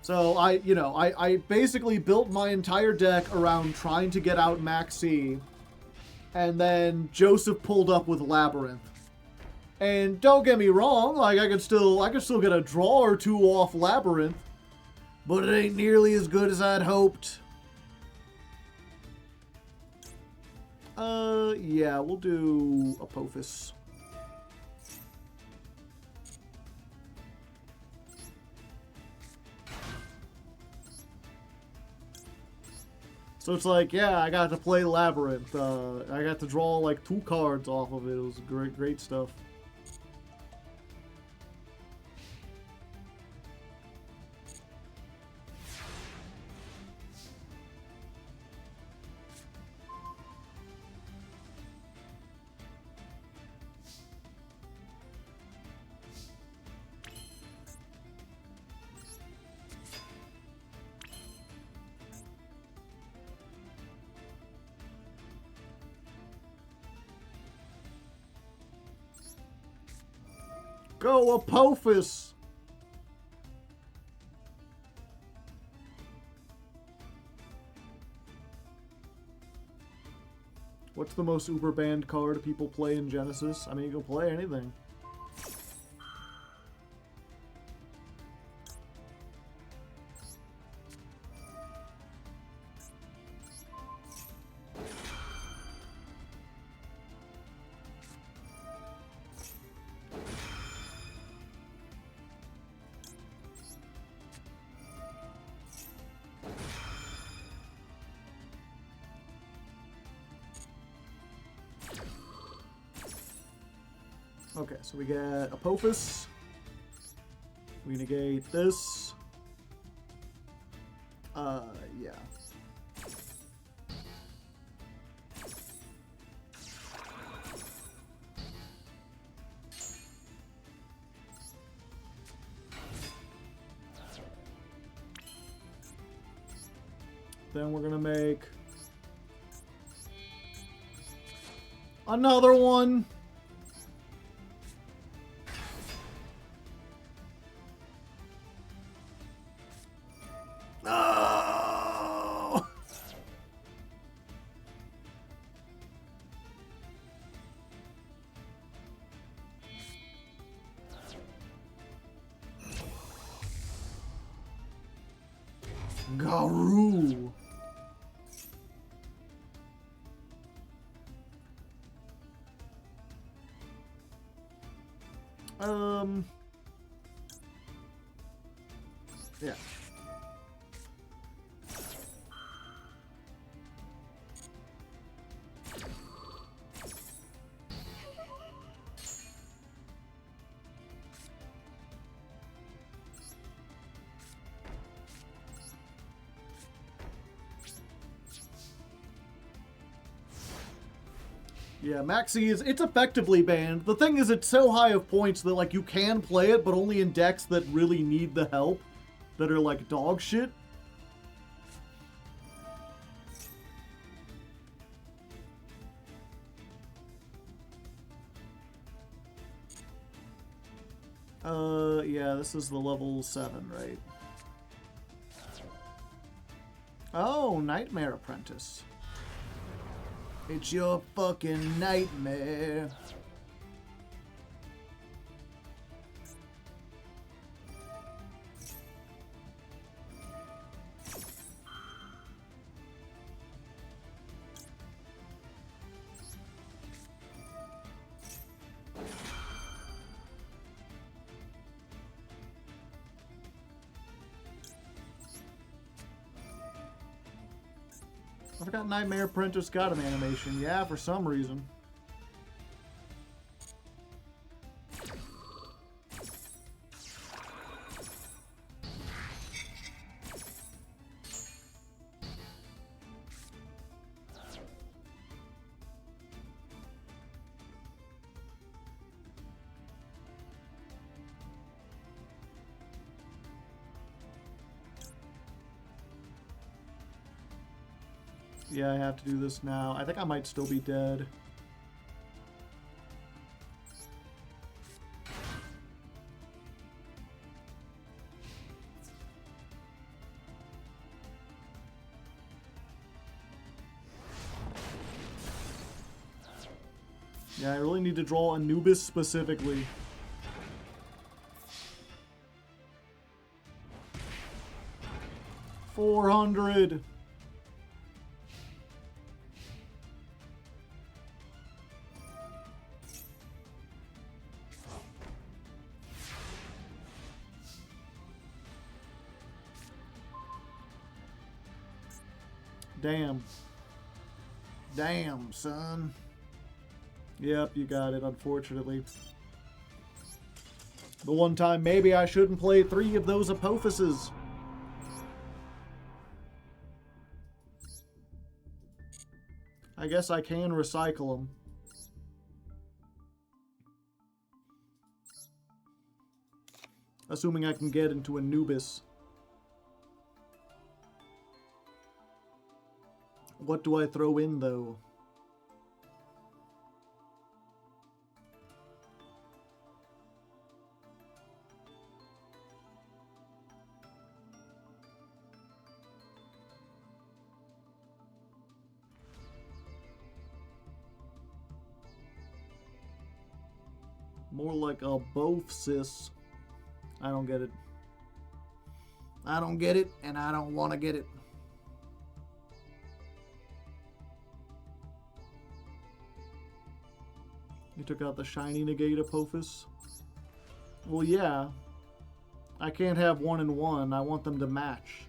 S1: so I basically built my entire deck around trying to get out Max C, and then Joseph pulled up with Labyrinth. And don't get me wrong, like I could still get a draw or two off Labyrinth, but it ain't nearly as good as I'd hoped. Yeah, we'll do Apophis. So it's like, yeah, I got to play Labyrinth. I got to draw like 2 cards off of it. It was great stuff. Go Apophis! What's the most uber banned card people play in Genesis? I mean, you can play anything. Okay, so we get Apophis. We negate this. Yeah. Then we're gonna make another one. Oh! Garou. Yeah. Yeah, Maxi it's effectively banned. The thing is, it's so high of points that like you can play it, but only in decks that really need the help, that are like dog shit. Yeah, this is the level 7, right? Oh, Nightmare Apprentice. It's your fucking nightmare. I forgot Nightmare Apprentice got an animation. Yeah, for some reason. Yeah, I have to do this now. I think I might still be dead. Yeah, I really need to draw Anubis specifically. $400. Damn. Damn, son. Yep, you got it, unfortunately. The one time maybe I shouldn't play 3 of those Apophyses. I guess I can recycle them. Assuming I can get into Anubis. What do I throw in, though? More like a both, sis. I don't get it. I don't get it, and I don't want to get it. You took out the shiny negate Apophis? Well, yeah. I can't have 1 and 1. I want them to match.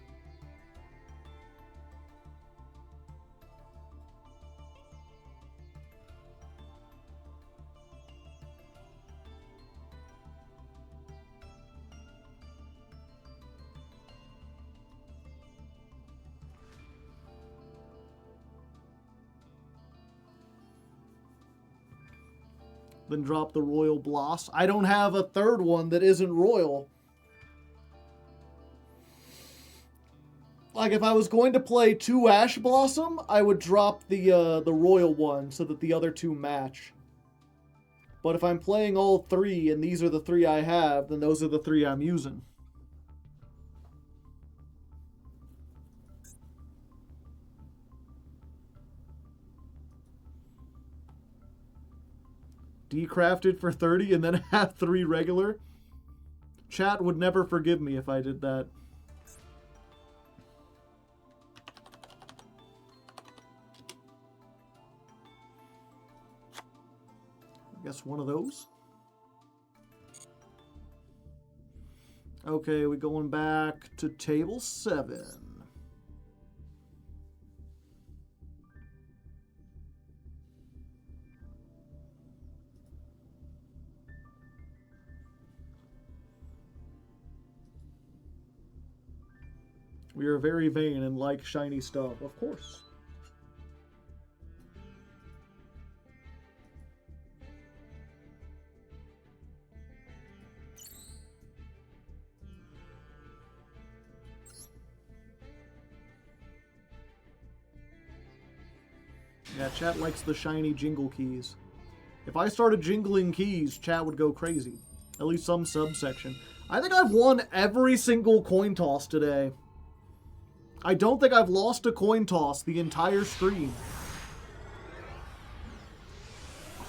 S1: Then drop the Royal Bloss. I don't have a third one that isn't Royal. Like, if I was going to play 2 Ash Blossom, I would drop the Royal one so that the other 2 match. But if I'm playing all 3 and these are the 3 I have, then those are the 3 I'm using. Decrafted for 30 and then have 3 regular? Chat would never forgive me if I did that. I guess one of those. Okay, we're going back to table 7. We are very vain and like shiny stuff, of course. Yeah, chat likes the shiny jingle keys. If I started jingling keys, chat would go crazy. At least some subsection. I think I've won every single coin toss today. I don't think I've lost a coin toss the entire stream.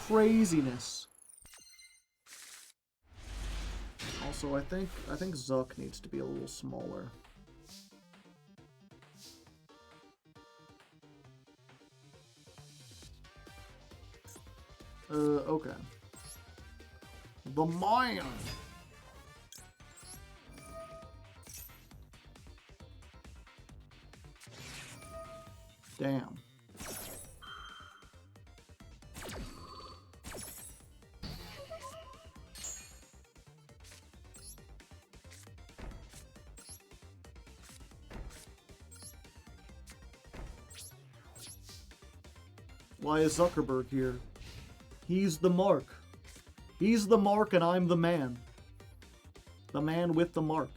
S1: Craziness. Also, I think Zuck needs to be a little smaller. Okay. The man. Damn. Why is Zuckerberg here? He's the mark. He's the mark and I'm the man. The man with the mark.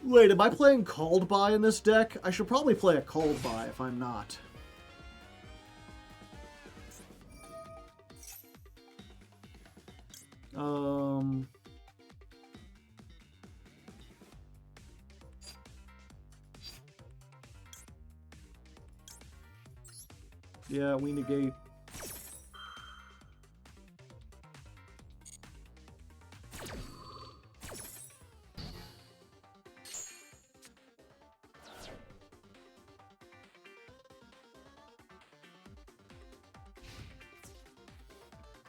S1: Wait, am I playing Called By in this deck? I should probably play a Called By if I'm not. Yeah, we negate.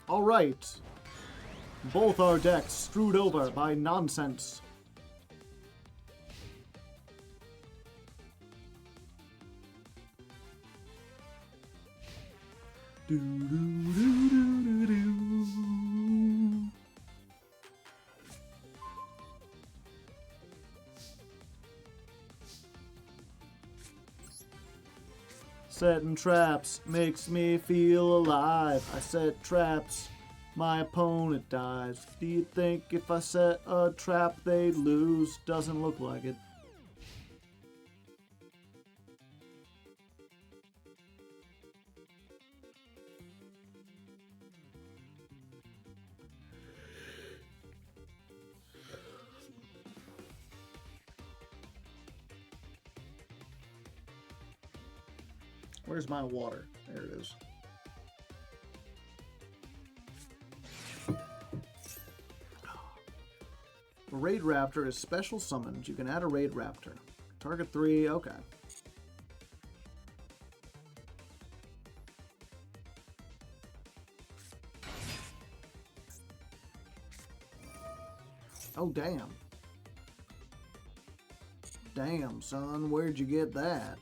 S1: All right. Both our decks screwed over by nonsense. Do, do, do, do, do, do. Setting traps makes me feel alive. I set traps, my opponent dies. Do you think if I set a trap they'd lose? Doesn't look like it. Where's my water? There it is. A Raid Raptor is special summoned. You can add a Raid Raptor. Target 3, okay. Oh, damn. Damn, son, where'd you get that?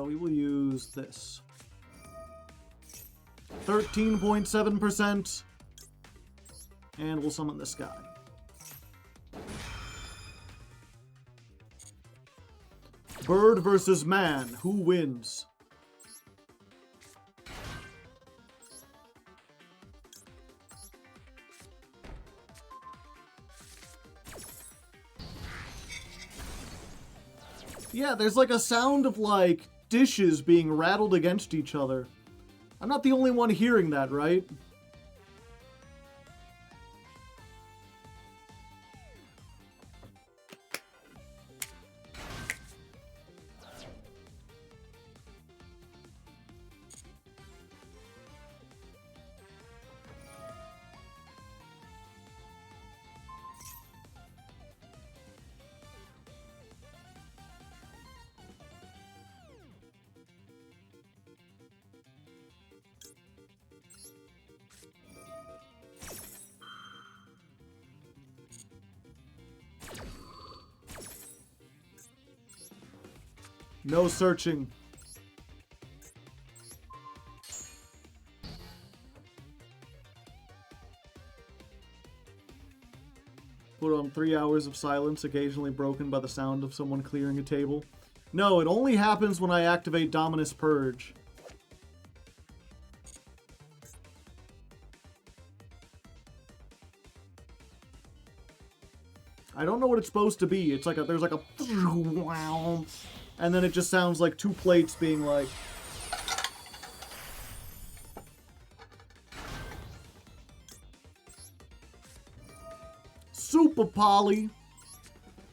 S1: We will use this. 13.7%. And we'll summon this guy. Bird versus man. Who wins? Yeah, there's like a sound of like dishes being rattled against each other. I'm not the only one hearing that, right? No searching. Put on 3 hours of silence, occasionally broken by the sound of someone clearing a table. No, it only happens when I activate Dominus Purge. I don't know what it's supposed to be. It's like there's like a and then it just sounds like 2 plates being like Super Poly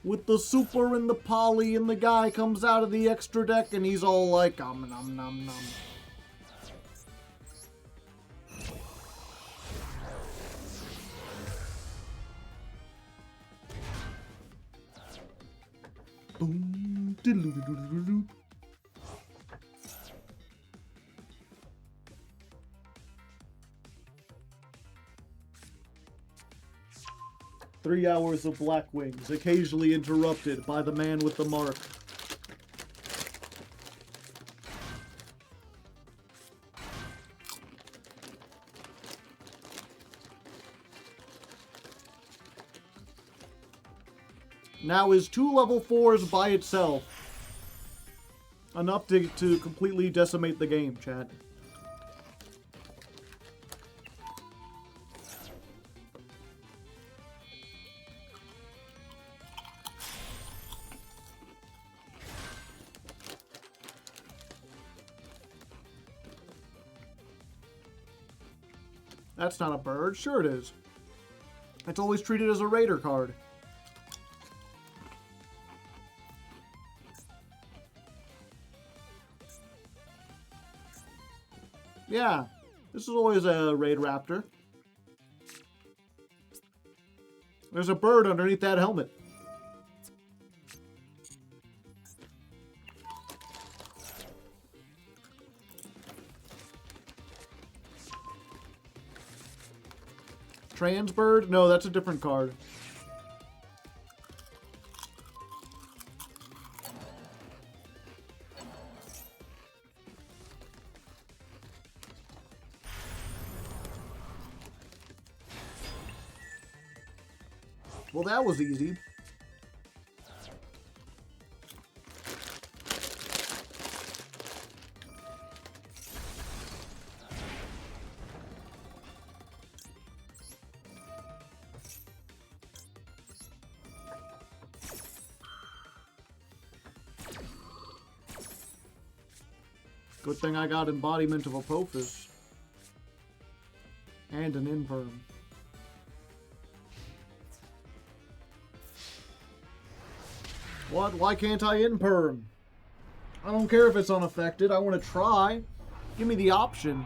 S1: with the super and the poly, and the guy comes out of the extra deck and he's all like nom nom nom. Boom, diddle-doo-doo-doo-doo. Three hours of Black Wings, occasionally interrupted by the man with the mark. Now is 2 level 4s by itself enough to completely decimate the game, chat? That's not a bird. Sure it is. It's always treated as a raider card. Yeah, this is always a raid raptor. There's a bird underneath that helmet. Transbird? No, that's a different card. Well, that was easy. Good thing I got Embodiment of Apophis. And an Infirm. What? Why can't I Imperm? I don't care if it's unaffected. I want to try. Give me the option.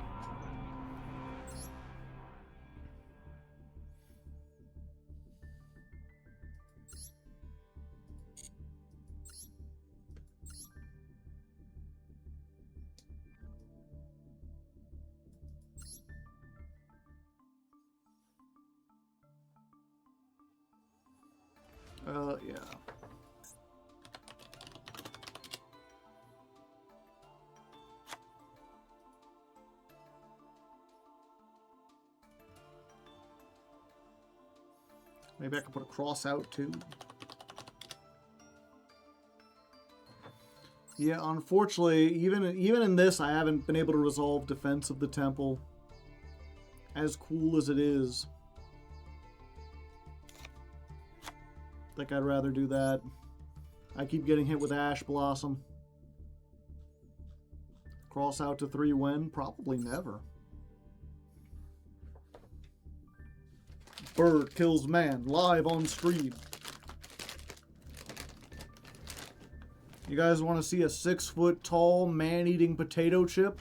S1: Yeah. Maybe I could put a cross out too. Yeah, unfortunately, even in this, I haven't been able to resolve Defense of the Temple. As cool as it is. I think I'd rather do that. I keep getting hit with Ash Blossom. Cross out to 3 when? Probably never. Bird kills man, live on stream. You guys want to see a 6-foot-tall man-eating potato chip?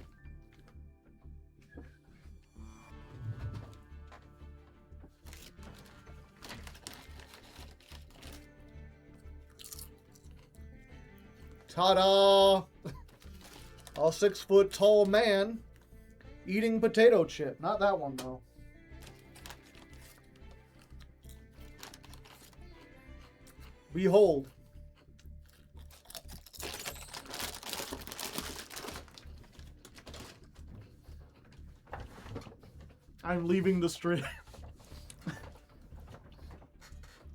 S1: Ta-da! A 6-foot-tall man eating potato chip. Not that one, though. Behold. I'm leaving the stream.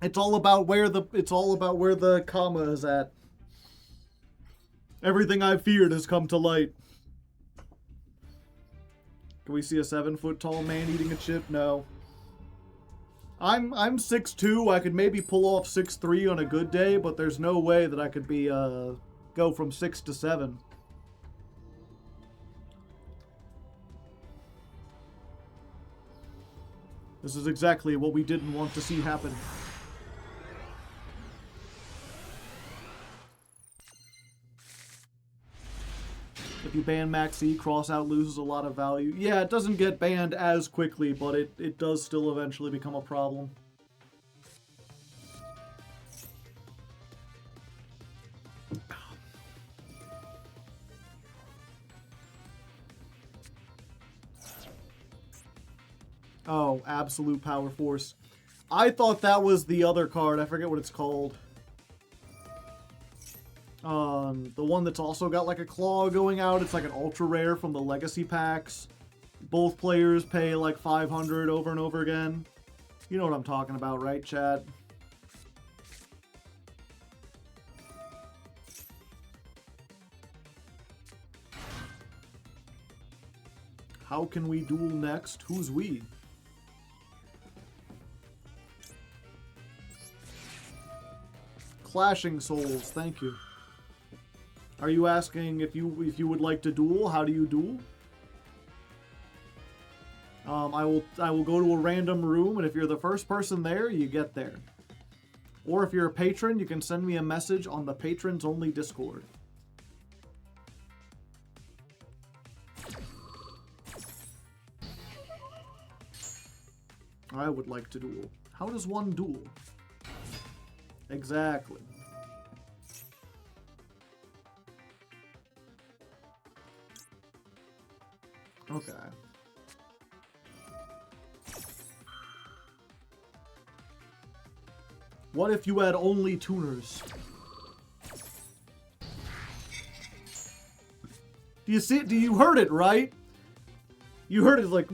S1: It's all about where the comma is at. Everything I've feared has come to light. Can we see a 7-foot-tall man eating a chip? No. I'm 6'2". I could maybe pull off 6'3" on a good day, but there's no way that I could be go from 6 to 7. This is exactly what we didn't want to see happen. If you ban Max E, Crossout loses a lot of value. Yeah, it doesn't get banned as quickly, but it does still eventually become a problem. Oh, Absolute Power Force. I thought that was the other card. I forget what it's called. The one that's also got like a claw going out. It's like an ultra rare from the legacy packs. Both players pay like 500 over and over again. You know what I'm talking about, right, chat? How can we duel next? Who's we? Clashing Souls, thank you. Are you asking if you would like to duel? How do you duel? I will go to a random room, and if you're the first person there, you get there. Or if you're a patron, you can send me a message on the patrons only Discord. I would like to duel. How does one duel? Exactly. Okay. What if you had only tuners? Do you see it? You heard it, right? You heard it like...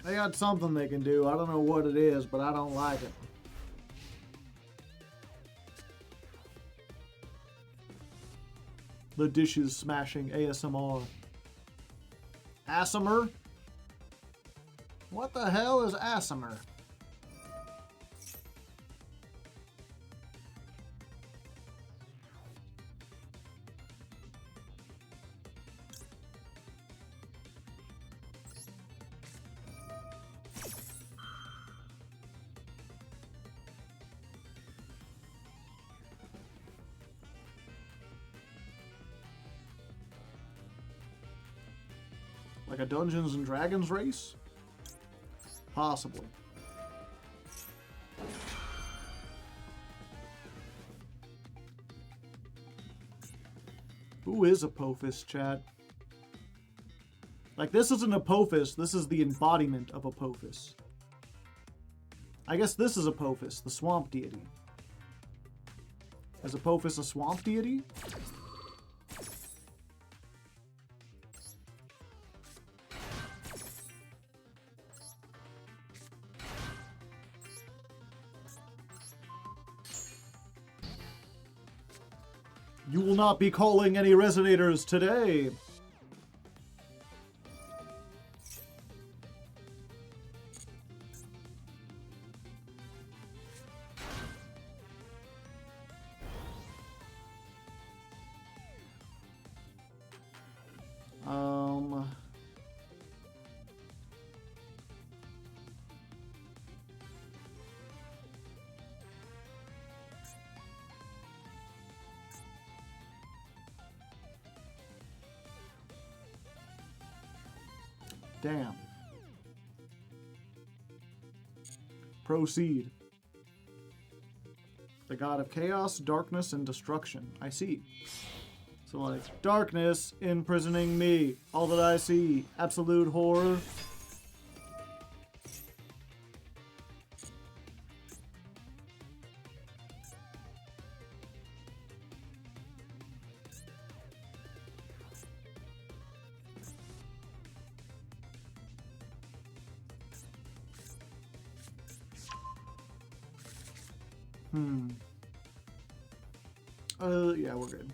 S1: They got something they can do. I don't know what it is, but I don't like it. The dishes smashing ASMR. ASMR? What the hell is ASMR? Like a Dungeons and Dragons race? Possibly. Who is Apophis, chat? Like, this isn't Apophis, this is the embodiment of Apophis. I guess this is Apophis, the swamp deity. Is Apophis a swamp deity? You will not be calling any resonators today. Damn. Proceed. The god of chaos, darkness, and destruction. I see. So like, darkness imprisoning me. All that I see. Absolute horror. Yeah, we're good.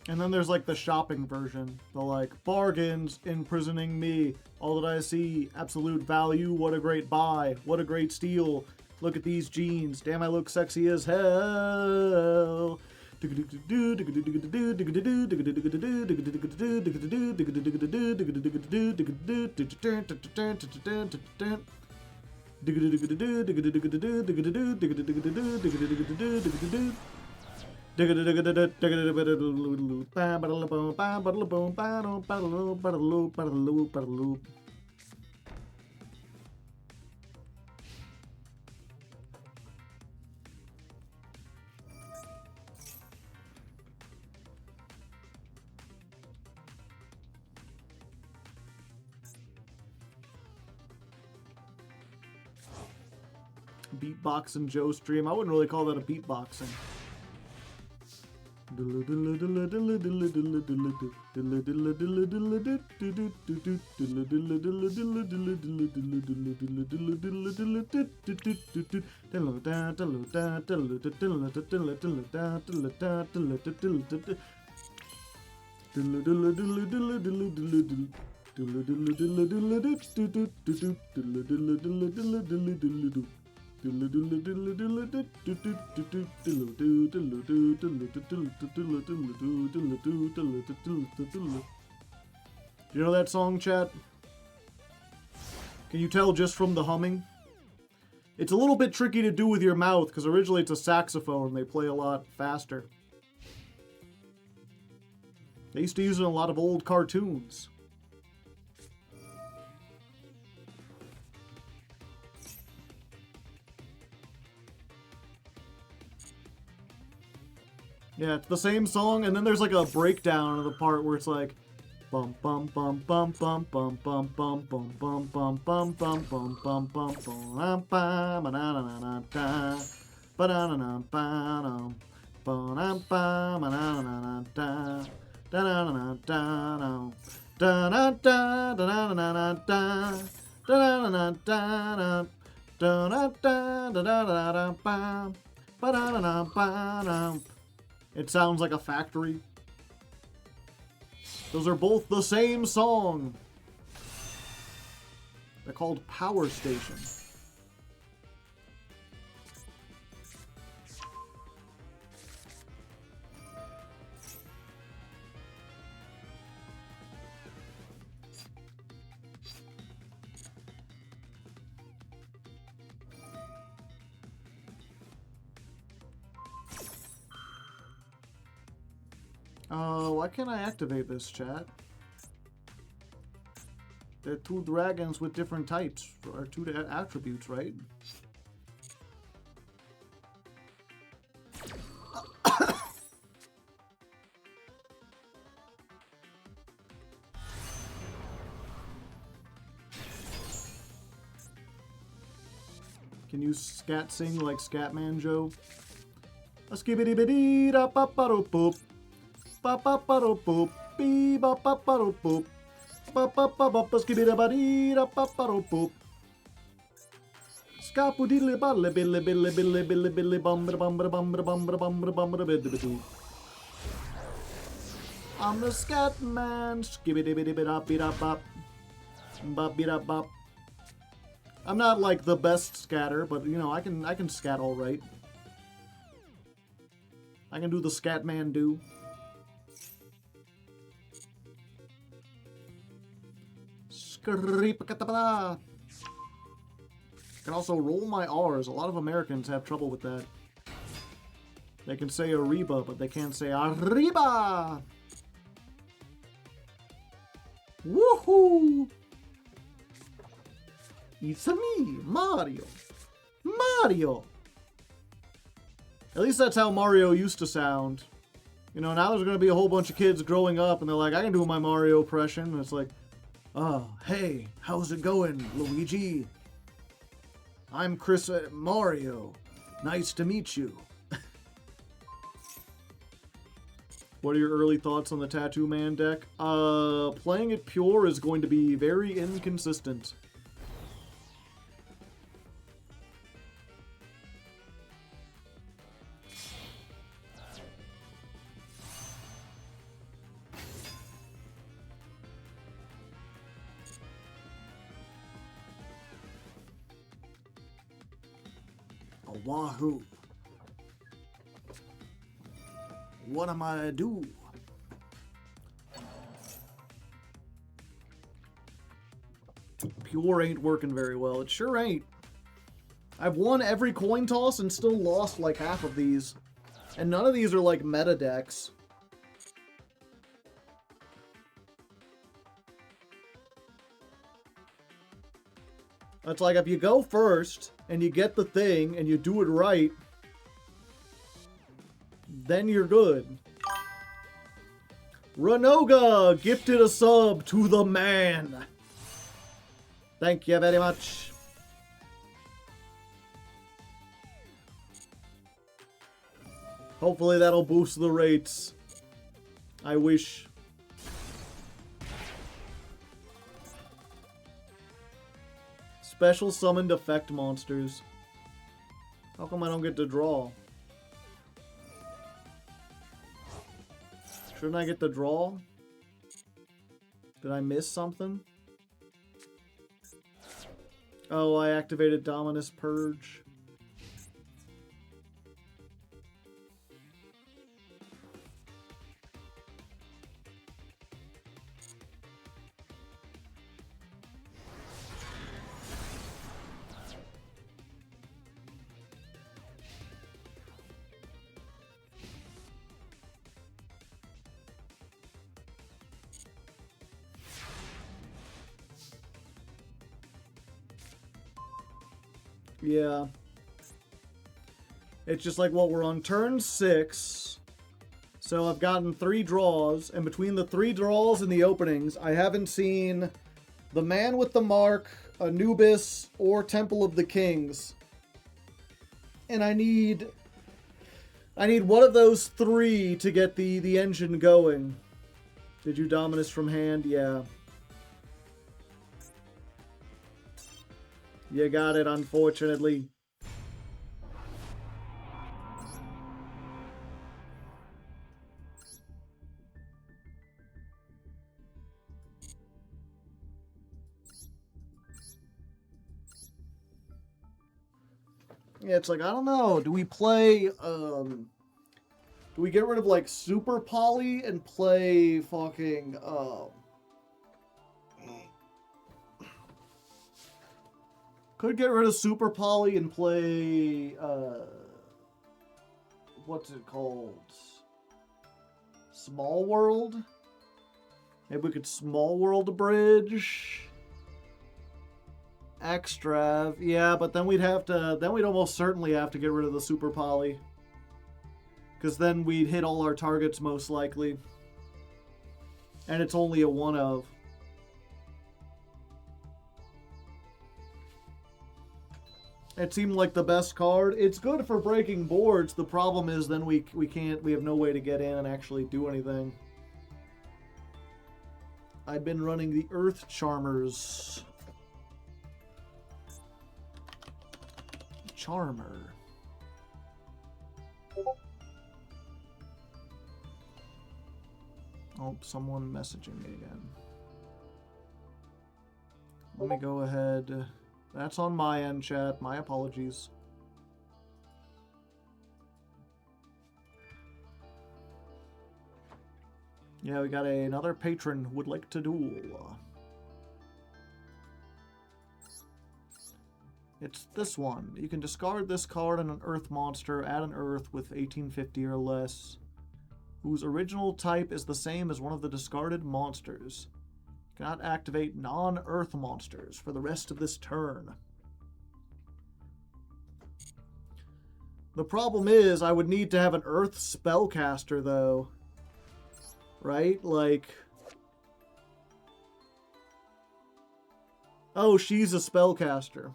S1: And then there's like the shopping version. The like, bargains imprisoning me. All that I see, absolute value. What a great buy. What a great steal. Look at these jeans. Damn, I look sexy as hell. Beatboxing Joe stream. I wouldn't really call that a beatboxing. You know that song, chat? Can you tell just from the humming? It's a little bit tricky to do with your mouth because originally it's a saxophone and they play a lot faster. They used to use it in a lot of old cartoons. Yeah, it's the same song, and then there's like a breakdown of the part where it's like bum bum bum bum bum bum bum bum bum bum bum bum bum bum bum bum bum bum banana da banana banana banana banana da da da da da da. It sounds like a factory. Those are both the same song. They're called Power Station. Why can't I activate this, chat? They're two dragons with different types, or two attributes, right? Can you scat sing like Scatman Joe? A skibbity bitty da pa pa do poop. Ba ba ba do poop. Bee ba ba ba do poop. Ba ba ba ba ba skibbity bitty da pa pa do poop. Skapu diddly baddly billy billy billy billy billy bumber bumber bumber bumber bumber bumber biddy biddy. I'm the scat man. Skibbity bitty bida bida bop. Bop bida bop. I'm not like the best scatter, but you know I can scat all right. I can do the scat man do. I can also roll my R's. A lot of Americans have trouble with that. They can say Arriba, but they can't say Arriba. Woohoo! It's me, Mario. Mario! At least that's how Mario used to sound. You know, now there's going to be a whole bunch of kids growing up and they're like, I can do my Mario impression. And it's like, oh, hey, how's it going, Luigi? I'm Chris Mario. Nice to meet you. What are your early thoughts on the Tattoo Man deck? Playing it pure is going to be very inconsistent. Wahoo. What am I do? Pure ain't working very well. It sure ain't. I've won every coin toss and still lost like half of these. And none of these are like meta decks. It's like if you go first and you get the thing and you do it right, then you're good. Ranoga gifted a sub to the man. Thank you very much. Hopefully that'll boost the rates. I wish. Special summoned effect monsters. How come I don't get to draw? Shouldn't I get the draw? Did I miss something? Oh, I activated Dominus Purge. Yeah. It's just like, well, we're on turn 6. So I've gotten 3 draws, and between the 3 draws and the openings, I haven't seen the Man with the Mark, Anubis, or Temple of the Kings. And I need one of those 3 to get the engine going. Did you Dominus from hand? Yeah. You got it, unfortunately. Yeah, it's like, I don't know. Do we play, do we get rid of, like, Super Poly and play fucking, could get rid of Super Poly and play, what's it called? Small World? Maybe we could Small World a bridge. Extrav, yeah, but then we'd almost certainly have to get rid of the Super Poly. Because then we'd hit all our targets most likely. And it's only a 1 of. It seemed like the best card. It's good for breaking boards. The problem is then we have no way to get in and actually do anything. I've been running the Earth Charmers. Charmer. Oh, someone messaging me again. Let me go ahead. That's on my end, chat. My apologies. Yeah, we got another patron would like to duel. It's this one. You can discard this card on an Earth monster, add an Earth with 1850 or less, whose original type is the same as one of the discarded monsters. You Cannot activate non-Earth monsters for the rest of this turn. The problem is, I would need to have an Earth spellcaster, though. Right? Like... Oh, she's a spellcaster.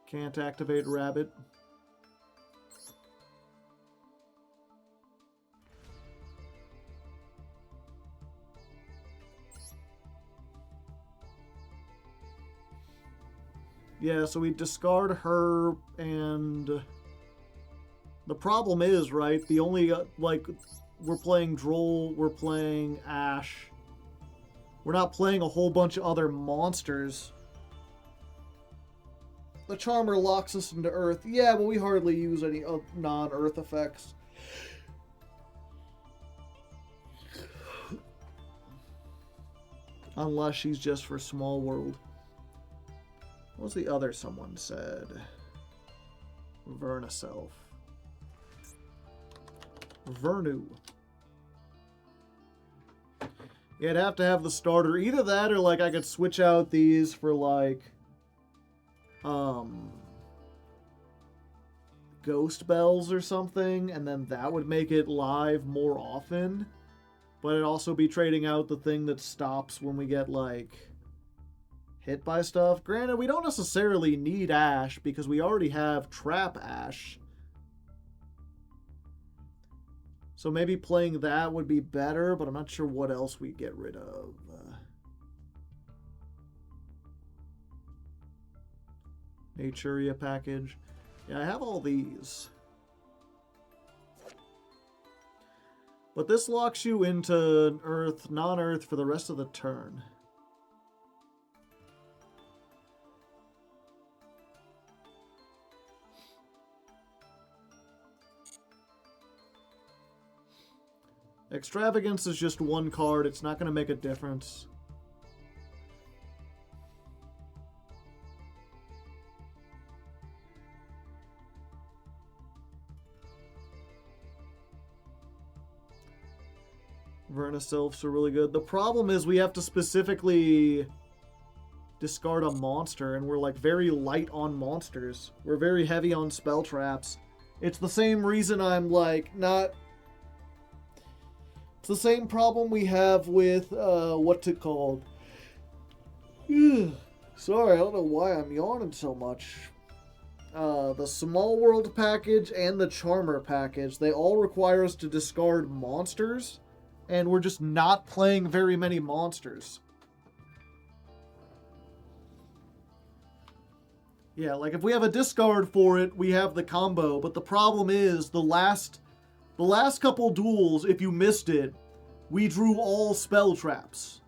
S1: Can't activate Rabbit. Yeah, so we discard her, and the problem is, right, the only, like, we're playing Droll, we're playing Ash. We're not playing a whole bunch of other monsters. The Charmer locks us into Earth. Yeah, but we hardly use any non-Earth effects. Unless she's just for Small World. What was the other someone said? Vernaself. Vernu. Yeah, I'd have to have the starter. Either that or, like, I could switch out these for, like, Ghost Bells or something, and then that would make it live more often. But it'd also be trading out the thing that stops when we get, like, hit by stuff. Granted, we don't necessarily need Ash because we already have Trap Ash. So maybe playing that would be better, but I'm not sure what else we get rid of. Naturia package. Yeah, I have all these. But this locks you into Earth, non-Earth for the rest of the turn. Extravagance is just one card. It's not going to make a difference. Vernasilphs are really good. The problem is we have to specifically discard a monster, and we're like very light on monsters. We're very heavy on spell traps. It's the same reason I'm like not... It's the same problem we have with, what's it called? Sorry, I don't know why I'm yawning so much. The Small World package and the Charmer package, they all require us to discard monsters, and we're just not playing very many monsters. Yeah, like if we have a discard for it, we have the combo, but the problem is the last couple duels, if you missed it, we drew all spell traps.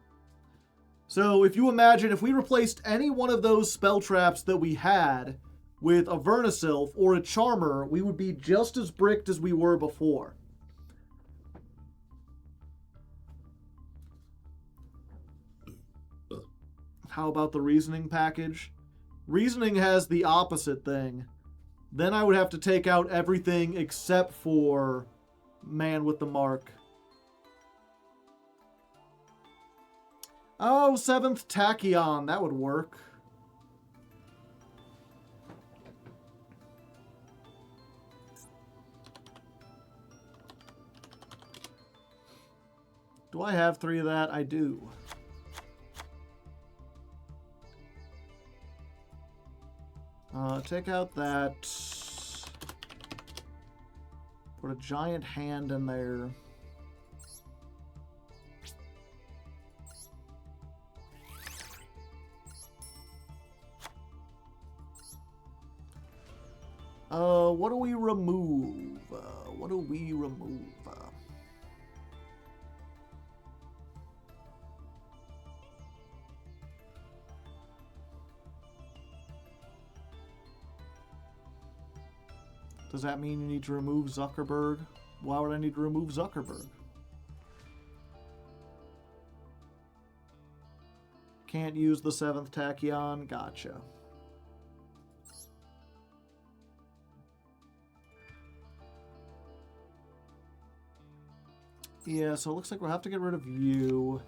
S1: So if you imagine if we replaced any one of those spell traps that we had with a Vernasilph or a Charmer, we would be just as bricked as we were before. How about the Reasoning package? Reasoning has the opposite thing. Then I would have to take out everything except for Man with the Mark. Oh, 7th Tachyon. That would work. Do I have 3 of that? I do. Take out that. Put a giant hand in there. What do we remove? What do we remove? Does that mean you need to remove Zuckerberg? Why would I need to remove Zuckerberg? Can't use the 7th Tachyon. Gotcha. Yeah, so it looks like we'll have to get rid of you.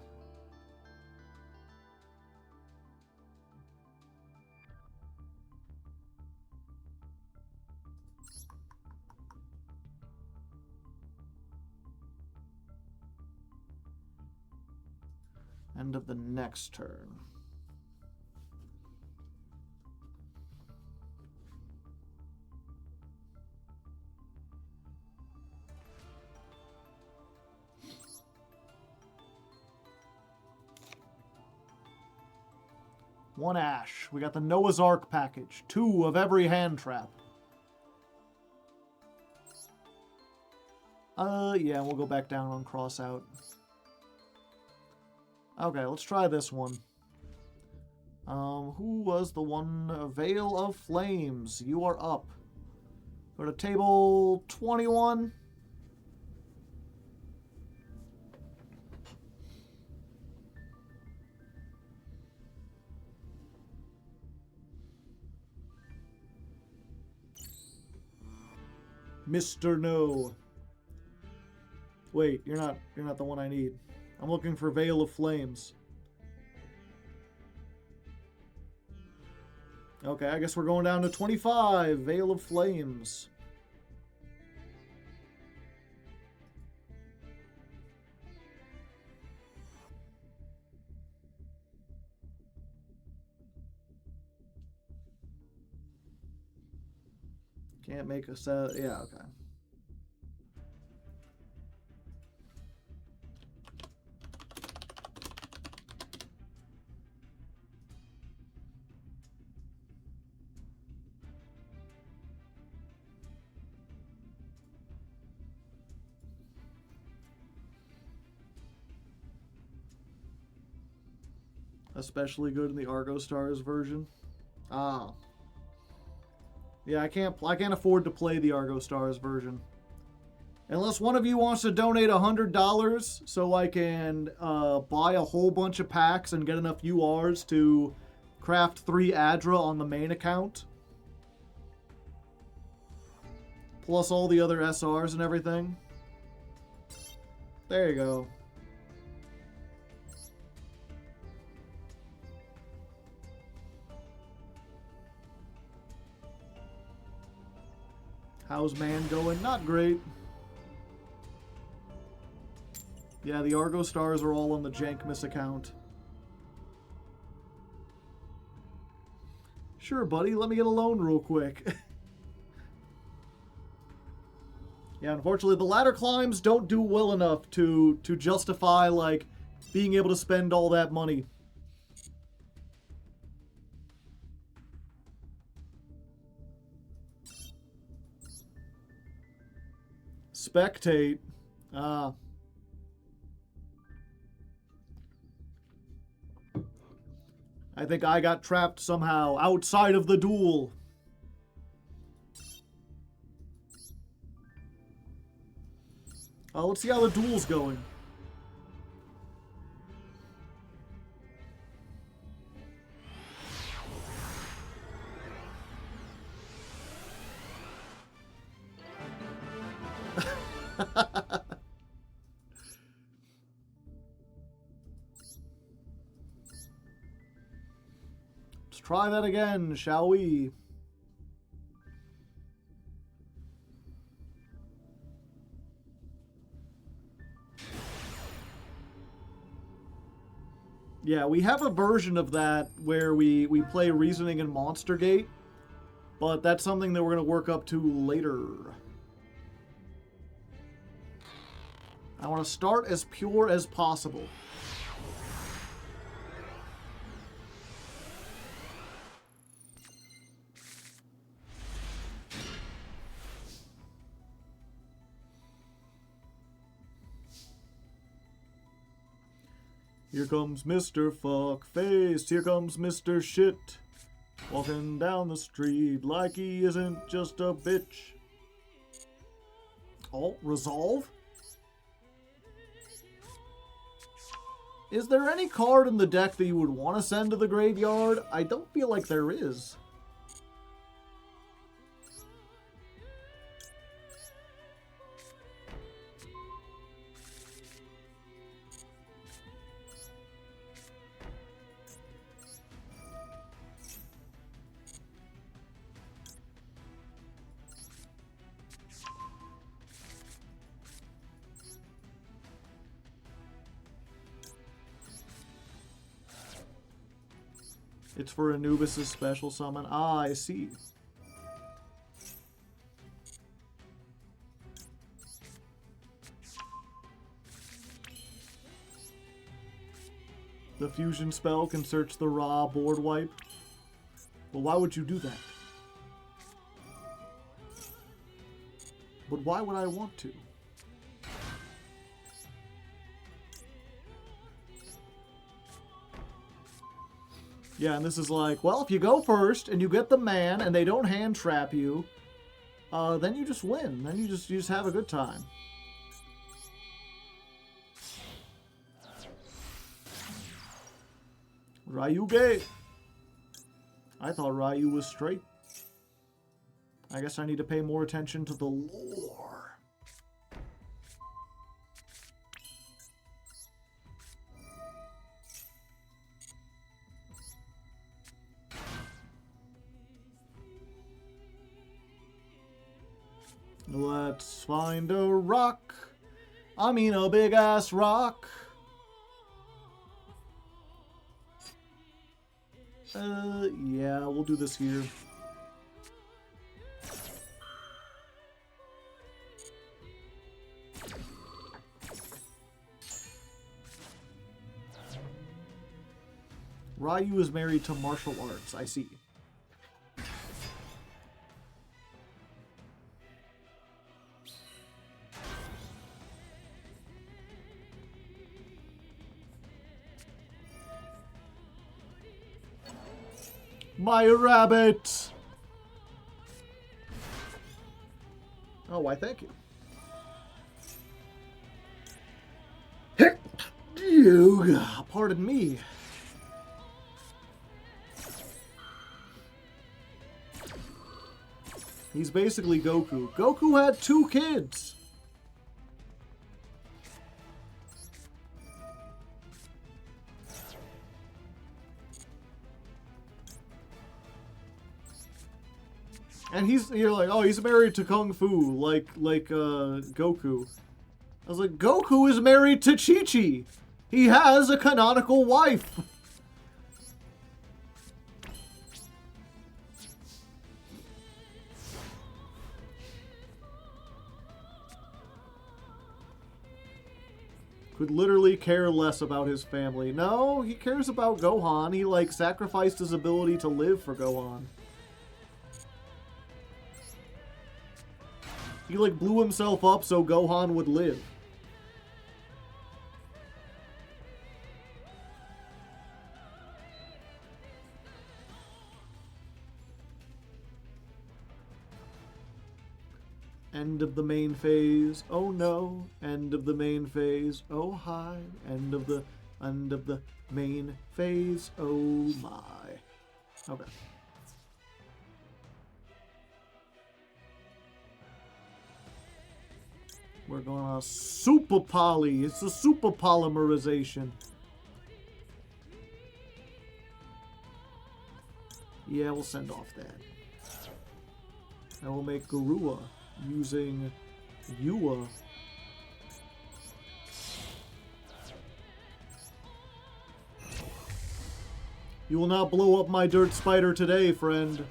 S1: End of the next turn. One ash. We got the Noah's Ark package. 2 of every hand trap. Yeah, we'll go back down on cross out. Okay, let's try this one. Who was the one? Veil of Flames. You are up. Go to table 21. Mr. No. Wait, you're not the one I need. I'm looking for Veil of Flames. Okay, I guess we're going down to 25. Veil of Flames. Can't make a set. Yeah, okay. Especially good in the Argo Stars version. Ah. Yeah, I can't afford to play the Argo Stars version. Unless one of you wants to donate $100 so I can buy a whole bunch of packs and get enough URs to craft 3 Adra on the main account. Plus all the other SRs and everything. There you go. How's man going? Not great. Yeah, the Argo Stars are all on the Jankmas account. Sure, buddy. Let me get a loan real quick. Yeah, unfortunately, the ladder climbs don't do well enough to justify, like, being able to spend all that money. Spectate. Ah. I think I got trapped somehow outside of the duel. Let's see how the duel's going. Let's try that again, shall we? Yeah, we have a version of that where we play Reasoning and Monster Gate, but that's something that we're going to work up to later. I want to start as pure as possible. Here comes Mr. Fuckface, here comes Mr. Shit, walking down the street like he isn't just a bitch. Oh, resolve? Is there any card in the deck that you would want to send to the graveyard? I don't feel like there is. It's for Anubis' special summon. Ah, I see. The fusion spell can search the raw board wipe. Well, why would you do that? But why would I want to? Yeah, and this is like, well, if you go first and you get the man and they don't hand trap you, then you just win. Then you just have a good time. Ryu gay. I thought Ryu was straight. I guess I need to pay more attention to the lore. Let's find a rock. I mean a big ass rock. Yeah, we'll do this here. Ryu is married to martial arts, I see. My rabbit! Oh, why thank you. You, pardon me. He's basically Goku. Goku had 2 kids. And you're like, oh, he's married to Kung Fu, like Goku. I was like, Goku is married to Chi-Chi. He has a canonical wife. Could literally care less about his family. No, he cares about Gohan. He, like, sacrificed his ability to live for Gohan. He, like, blew himself up so Gohan would live. End of the main phase. Oh no. End of the main phase. Oh hi. End of the main phase. Oh my. Okay. We're gonna super poly. It's a super polymerization. Yeah, we'll send off that. I will make Garua using Yua. You will not blow up my dirt spider today, friend.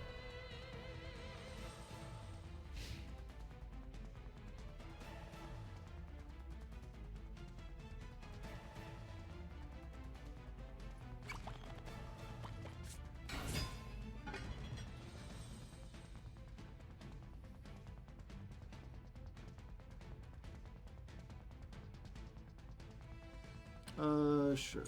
S1: Sure.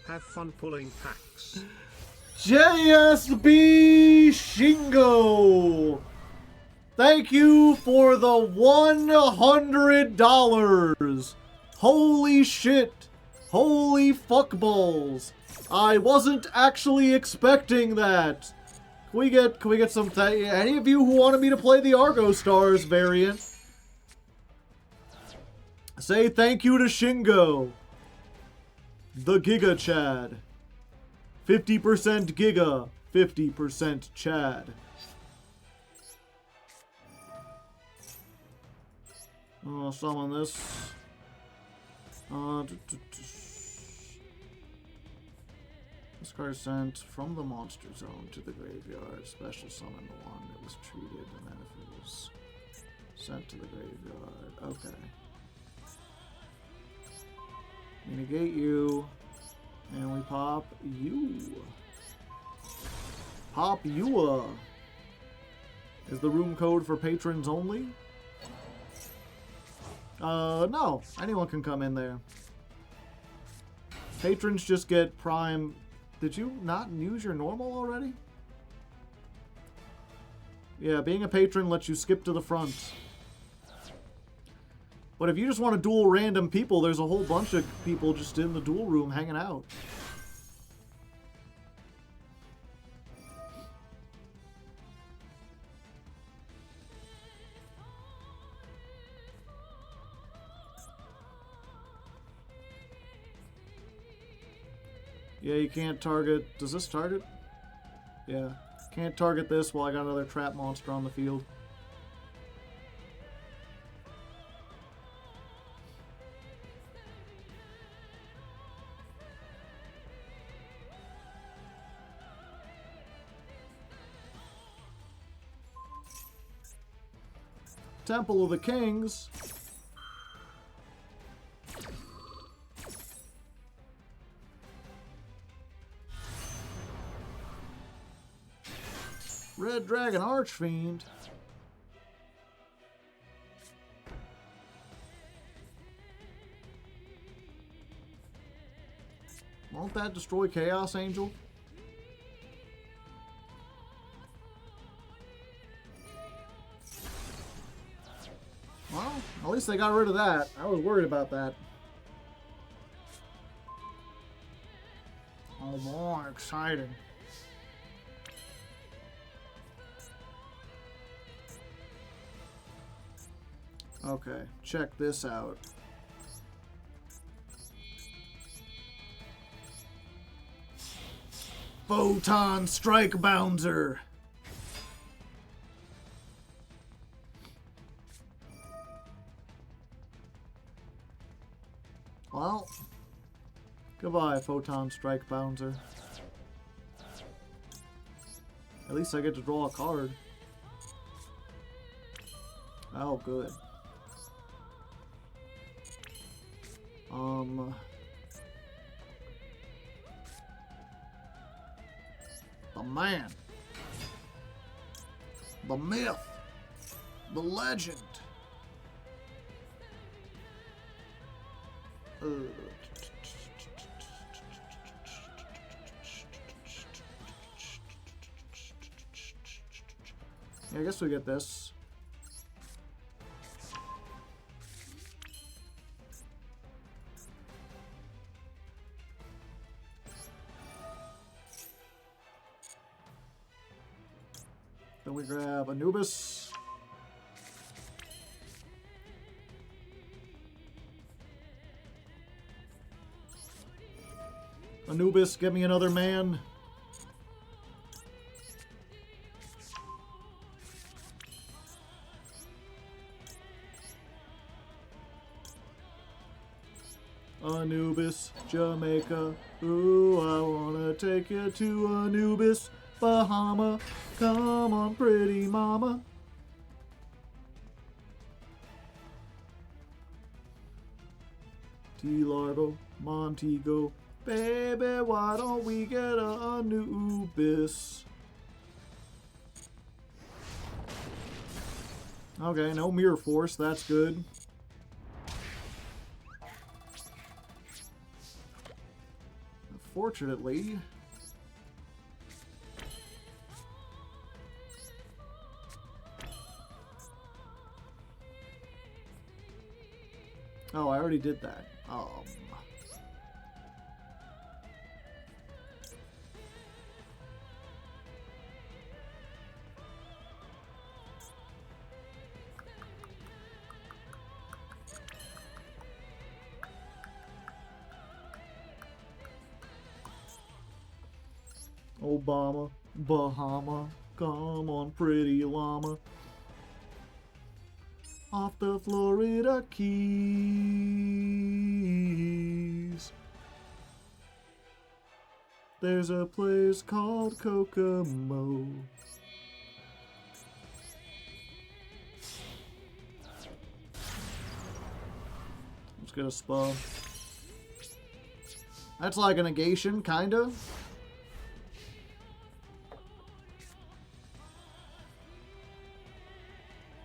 S4: Have fun pulling packs.
S1: JSB Shingo! Thank you for the $100! Holy shit! Holy fuckballs! I wasn't actually expecting that! Can we get some... any of you who wanted me to play the Argo Stars variant? Say thank you to Shingo. The Giga Chad. 50% Giga, 50% Chad. Summon this. This card is sent from the monster zone to the graveyard. Special summon the one that was treated, and then if it was sent to the graveyard. Okay. We negate you, and we pop you. Pop you. Is the room code for patrons only? No. Anyone can come in there. Patrons just get prime. Did you not use your normal already? Yeah, being a patron lets you skip to the front. But if you just want to duel random people, there's a whole bunch of people just in the duel room hanging out. Yeah, you can't target... Does this target? Yeah. Can't target this while I got another trap monster on the field. Temple of the Kings. Red Dragon Archfiend. Won't that destroy Chaos Angel? Well, at least they got rid of that. I was worried about that. Oh boy, exciting. Okay, check this out. Photon Strike Bouncer. Well, goodbye, Photon Strike Bouncer. At least I get to draw a card. Oh, good. The man, the myth, the legend. Yeah, I guess we get this. Then we grab Anubis. Anubis, get me another man. Anubis, Jamaica. Ooh, I wanna take you to Anubis, Bahama. Come on, pretty mama. T-Largo, Montego. Baby, why don't we get a Anubis? Okay, no Mirror Force, that's good. Unfortunately... Oh, I already did that. Obama, Bahama, come on, pretty llama. off the Florida Keys. There's a place called Kokomo. Let's get a spa. That's like a negation, kinda.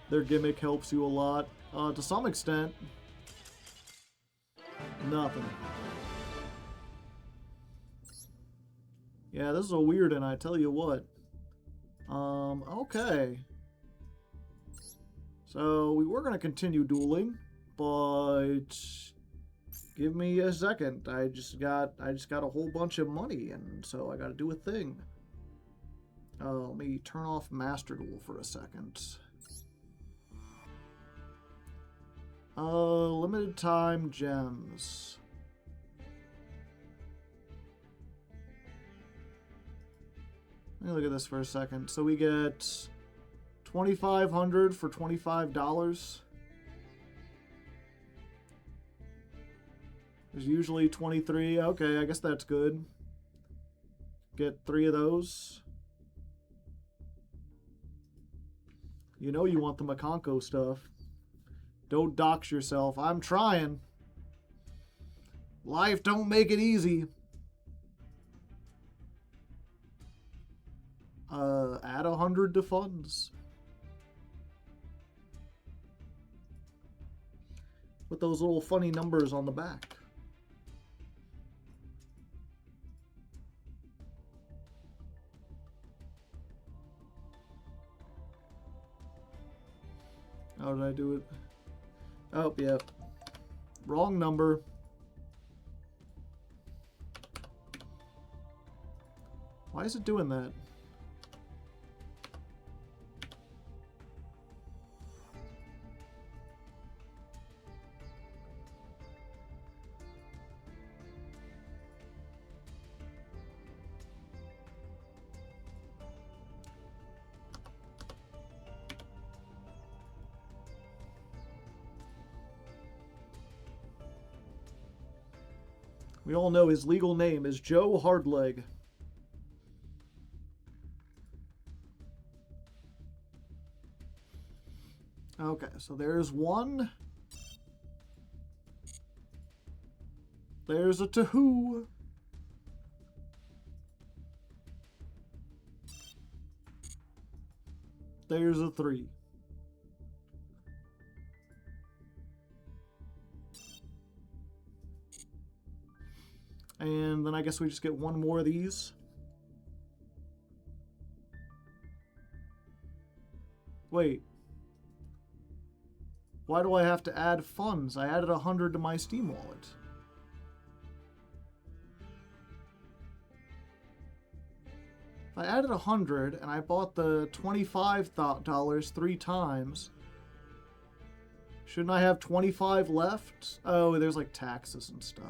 S1: Their gimmick helps you a lot. To some extent. Nothing. Yeah, this is a weird one, I tell you what. Okay. So, we were gonna continue dueling, but give me a second. I just got a whole bunch of money, and so I gotta do a thing. Let me turn off Master Duel for a second. Limited time gems. Let me look at this for a second. So we get 2,500 for $25. There's usually 23. Okay, I guess that's good. Get 3 of those. You know you want the Makonko stuff. Don't dox yourself. I'm trying. Life don't make it easy. Add 100 to funds. With those little funny numbers on the back. How did I do it? Oh, yeah. Wrong number. Why is it doing that? We all know his legal name is Joe Hardleg. Okay, so there's one. There's a Tahoo. There's a 3. And then I guess we just get one more of these. Wait. Why do I have to add funds? I added 100 to my Steam wallet. If I added 100 and I bought the $25 3 times, shouldn't I have 25 left? Oh, there's like taxes and stuff.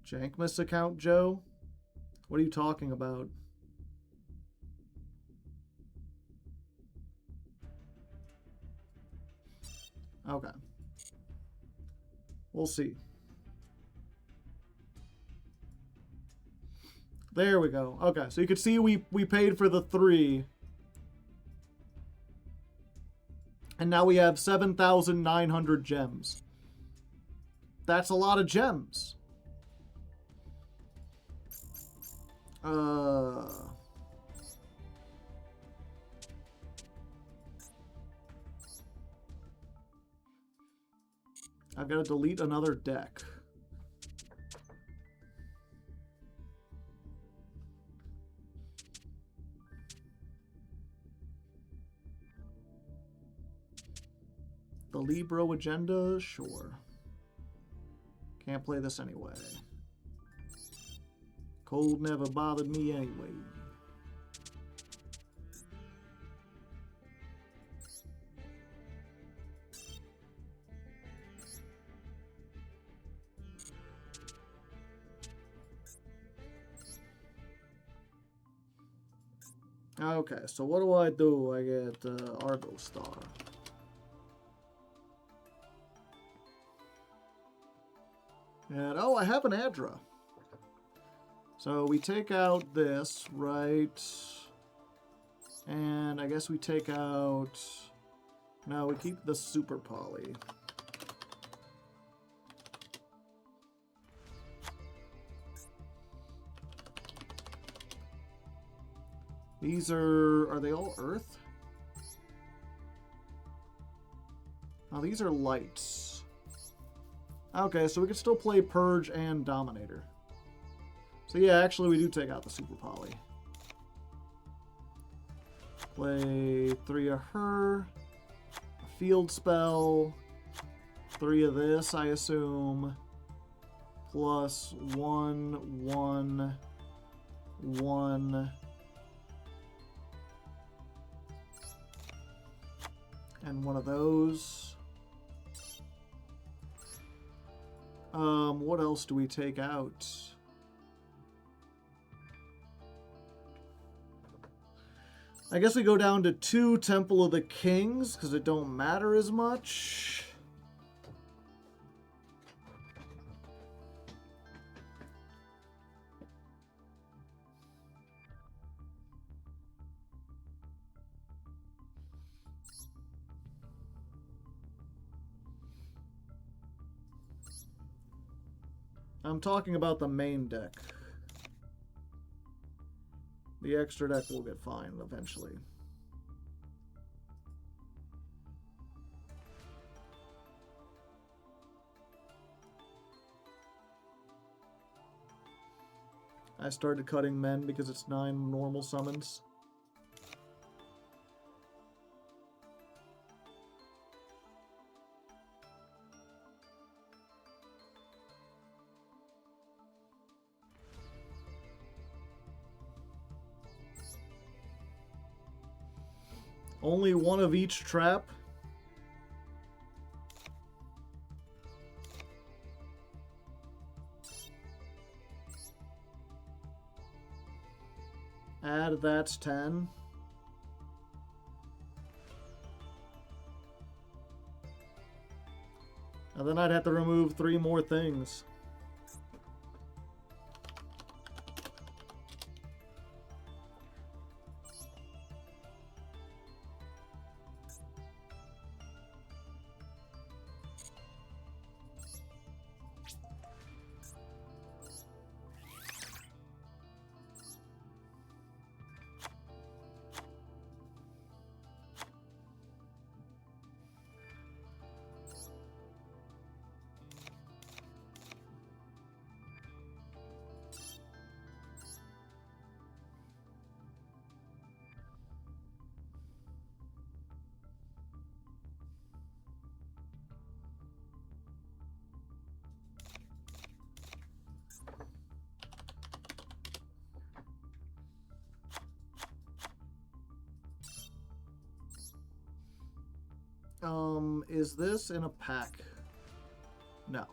S1: Jankmas account, Joe? What are you talking about? Okay. We'll see. There we go. Okay, so you can see we paid for the 3. And now we have 7,900 gems. That's a lot of gems. I've got to delete another deck. The Libro agenda? Sure. Can't play this anyway. Cold never bothered me anyway. Okay, so what do? I get Argo Star. And, oh, I have an Adra. So we take out this, right? And I guess we take out... No, we keep the Super Poly. These are they all Earth? Oh, these are lights. Okay, so we can still play Purge and Dominator. So yeah, actually we do take out the Super Poly. Play 3 of her. A field spell. 3 of this, I assume. Plus 1, 1, 1. And one of those. What else do we take out? I guess we go down to 2 Temple of the Kings, because it don't matter as much. I'm talking about the main deck. The extra deck will get fine eventually. I started cutting men because it's 9 normal summons. Only one of each trap. Add, that's 10. And then I'd have to remove 3 more things. Is this in a pack? No.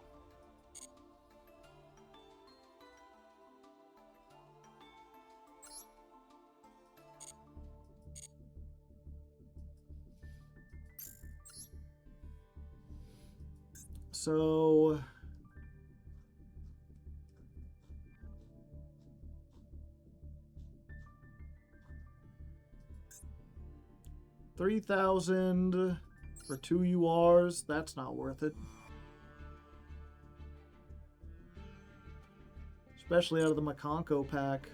S1: So... $3,000 for 2 URs. That's not worth it. Especially out of the Makonko pack.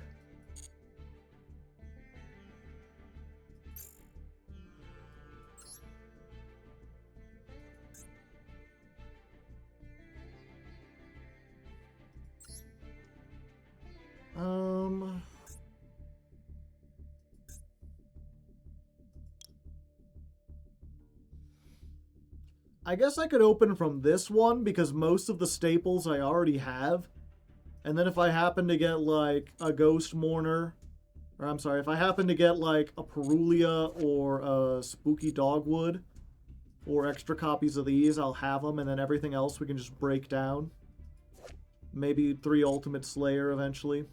S1: I guess I could open from this one because most of the staples I already have. And then if I happen to get like a Ghost Mourner, or I'm sorry, if I happen to get like a Perulia or a Spooky Dogwood or extra copies of these, I'll have them, and then everything else we can just break down. Maybe 3 Ultimate Slayer eventually.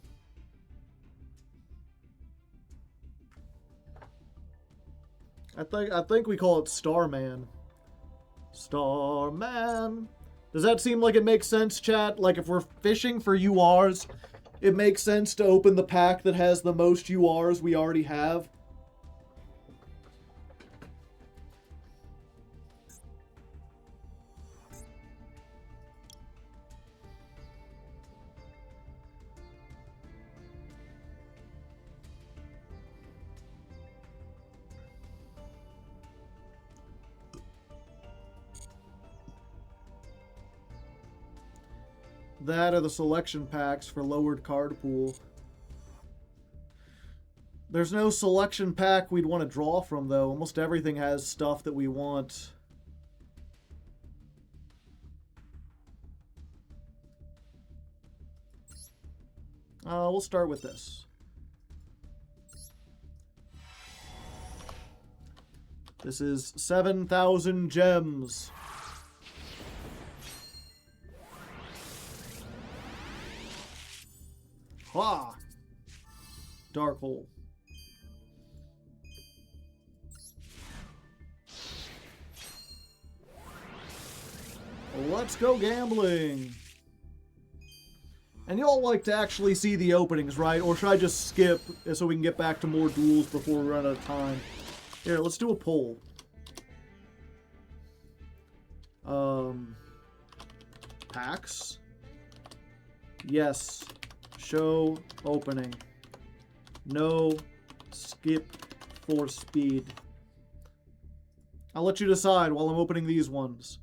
S1: I think we call it Starman. Starman. Does that seem like it makes sense, chat? Like if we're fishing for URs, it makes sense to open the pack that has the most URs we already have. That are the selection packs for lowered card pool. There's no selection pack we'd want to draw from, though. Almost everything has stuff that we want. We'll start with this. This is 7,000 gems. Ha! Dark hole. Let's go gambling. And y'all like to actually see the openings, right? Or should I just skip so we can get back to more duels before we run out of time? Here, let's do a poll. Packs? Yes. Show opening. No. Skip for speed. I'll let you decide while I'm opening these ones.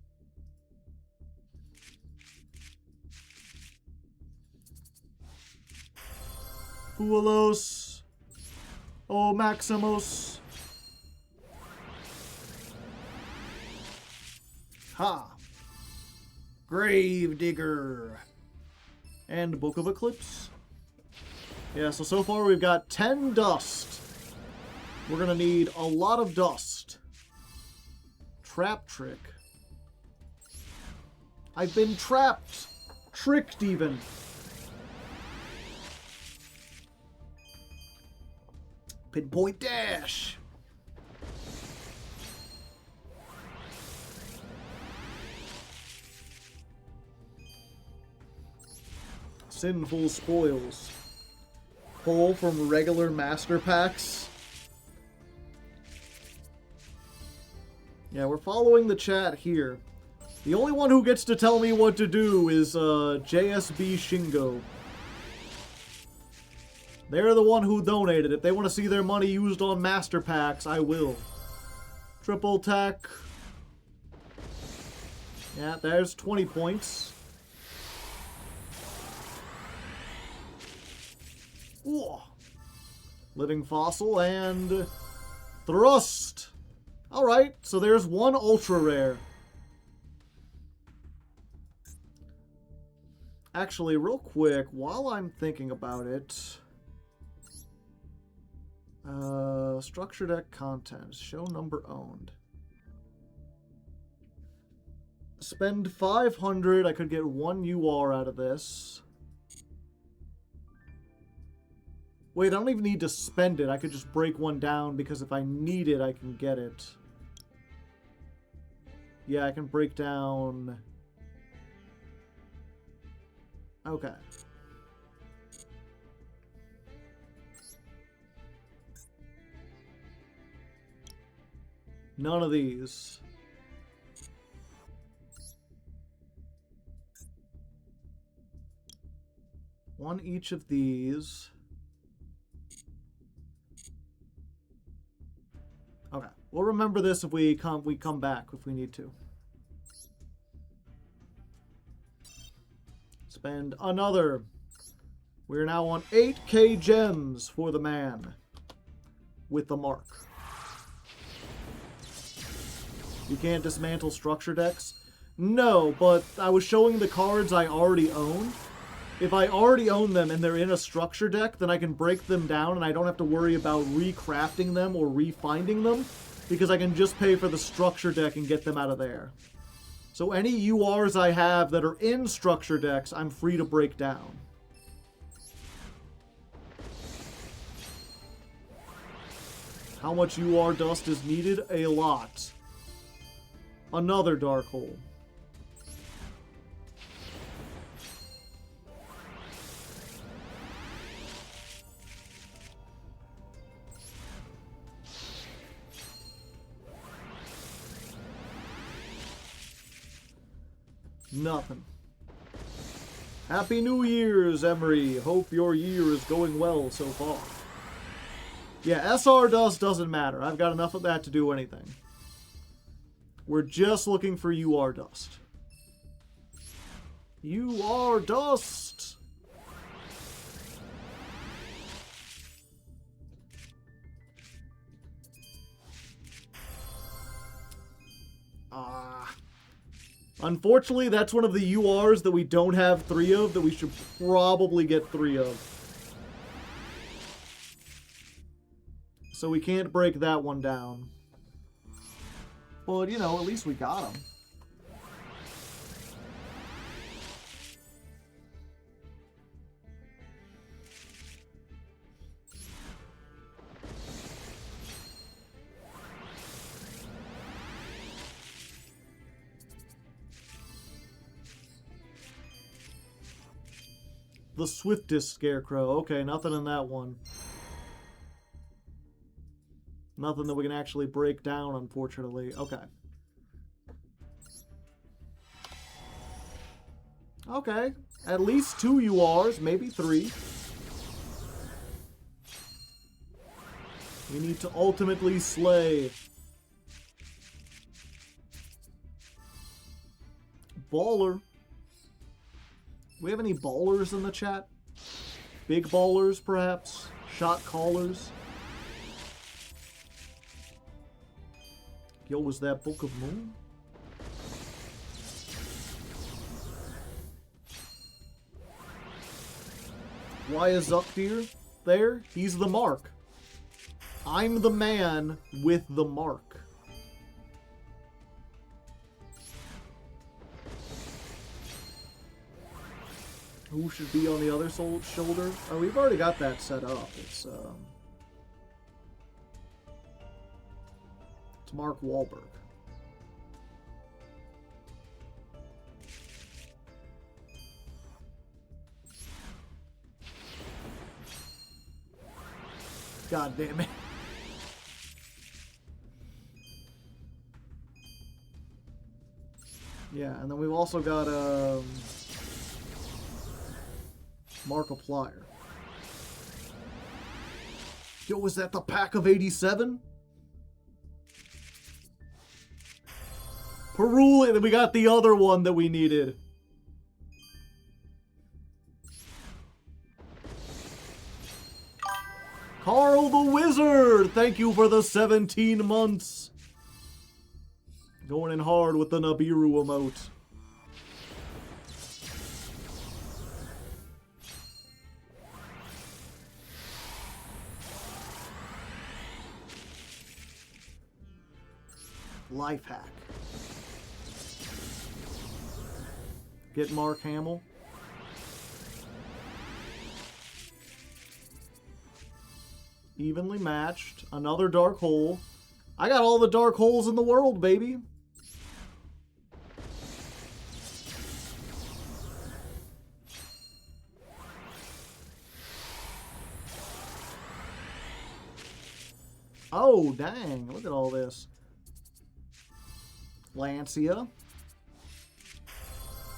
S1: Puelos. Oh, Maximus. Ha. Gravedigger. And Book of Eclipse. Yeah, so far we've got 10 dust. We're gonna need a lot of dust. Trap trick. I've been trapped. Tricked even. Pinpoint dash. Sinful spoils. Pull from regular master packs. Yeah, we're following the chat here. The only one who gets to tell me what to do is JSB Shingo. They're the one who donated. If they want to see their money used on master packs, I will. Triple tech. Yeah, there's 20 points. Ooh. Living fossil and thrust. Alright, so there's one ultra rare. Actually, real quick, while I'm thinking about it... structure deck content. Show number owned. Spend 500. I could get 1 UR out of this. Wait, I don't even need to spend it. I could just break one down because if I need it, I can get it. Yeah, I can break down... Okay. None of these. One each of these. Okay. We'll remember this if we come back if we need to. Spend another. We're now on 8k gems for the man with the mark. You can't dismantle structure decks? No, but I was showing the cards I already own. If I already own them and they're in a structure deck, then I can break them down and I don't have to worry about recrafting them or refinding them, because I can just pay for the structure deck and get them out of there. So any URs I have that are in structure decks, I'm free to break down. How much UR dust is needed? A lot. Another dark hole. Nothing. Happy New Year's, Emery. Hope your year is going well so far. Yeah, SR dust doesn't matter. I've got enough of that to do anything. We're just looking for UR dust. UR dust! Unfortunately, that's one of the URs that we don't have 3 of that we should probably get 3 of. So we can't break that one down. But, you know, at least we got him. The swiftest scarecrow. Okay, nothing in that one. Nothing that we can actually break down, unfortunately. Okay. Okay. At least 2 URs, maybe 3. We need to ultimately slay. Baller. Do we have any ballers in the chat? Big ballers, perhaps? Shot callers? Yo, was that Book of Moon? Why is Zuckdeer there? He's the mark. I'm the man with the mark. Who should be on the other shoulder? Oh, we've already got that set up. It's Mark Wahlberg. God damn it. Yeah, and then we've also got Markiplier. Yo, was that the pack of 87? Perul, and then we got the other one that we needed. Carl the Wizard, thank you for the 17 months. Going in hard with the Nibiru emote. Life hack. Get Mark Hamill. Evenly matched. Another dark hole. I got all the dark holes in the world, baby. Oh, dang. Look at all this. Lancia.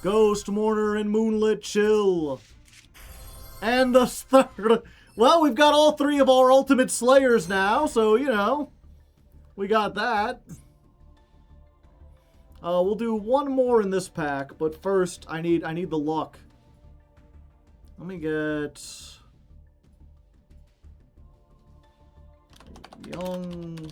S1: Ghost Mourner and Moonlit Chill. And the third. Well, we've got all 3 of our Ultimate Slayers now, so, you know, we got that. We'll do one more in this pack, but first, I need the luck. Let me get young.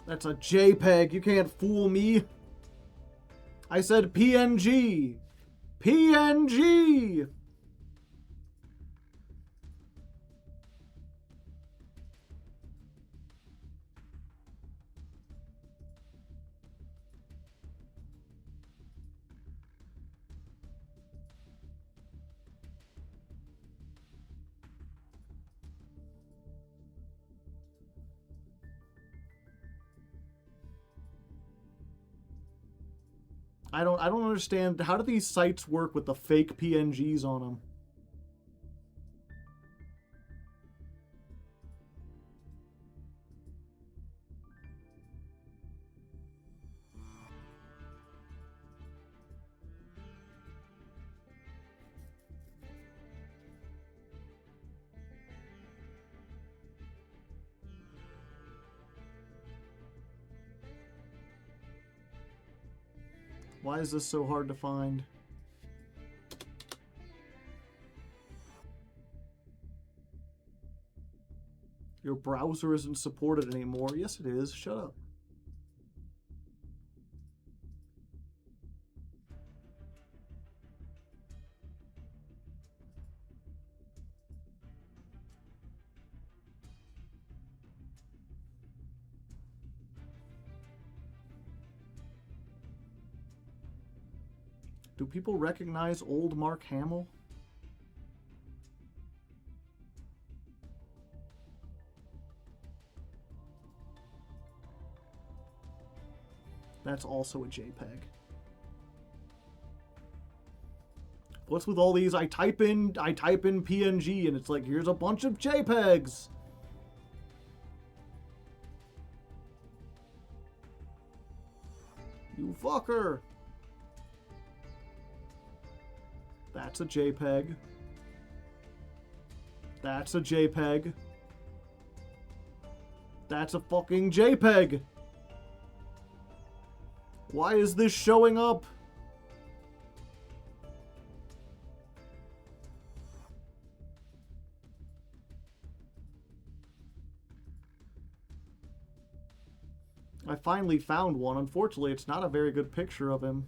S1: That's a JPEG. You can't fool me. I said PNG. PNG. I don't understand. How do these sites work with the fake PNGs on them? Why is this so hard to find? Your browser isn't supported anymore. Yes, it is. Shut up. Do people recognize old Mark Hamill? That's also a JPEG. What's with all these? I type in PNG and it's like, here's a bunch of JPEGs. You fucker. That's a JPEG. That's a JPEG. That's a fucking JPEG. Why is this showing up? I finally found one. Unfortunately, it's not a very good picture of him.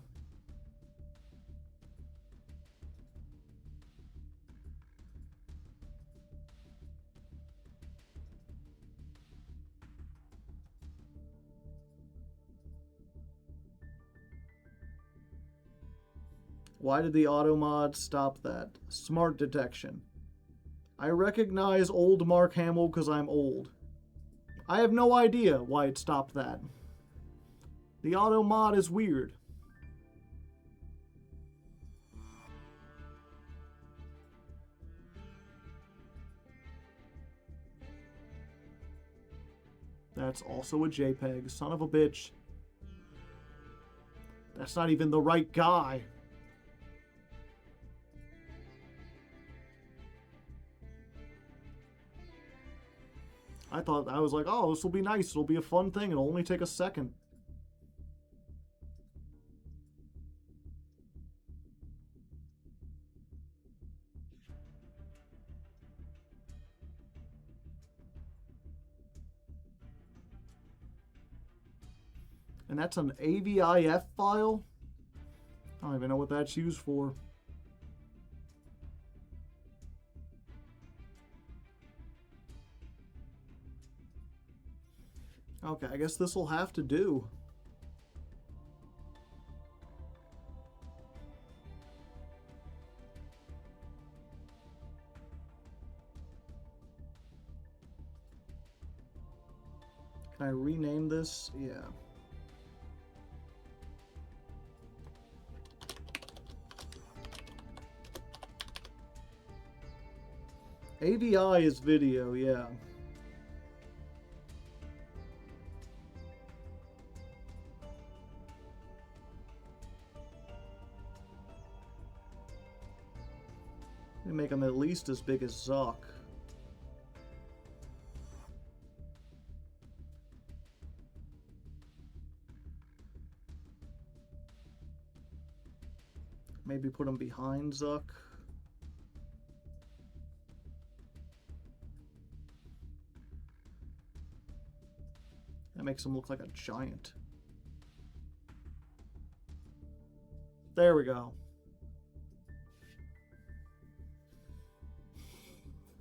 S1: Why did the auto mod stop that? Smart detection. I recognize old Mark Hamill because I'm old. I have no idea why it stopped that. The auto mod is weird. That's also a JPEG. Son of a bitch. That's not even the right guy. I was like, oh, this will be nice. It'll be a fun thing. It'll only take a second. And that's an AVIF file? I don't even know what that's used for. Okay, I guess this will have to do. Can I rename this? Yeah. AVI is video, yeah. Make them at least as big as Zuck. Maybe put them behind Zuck. That makes him look like a giant. There we go.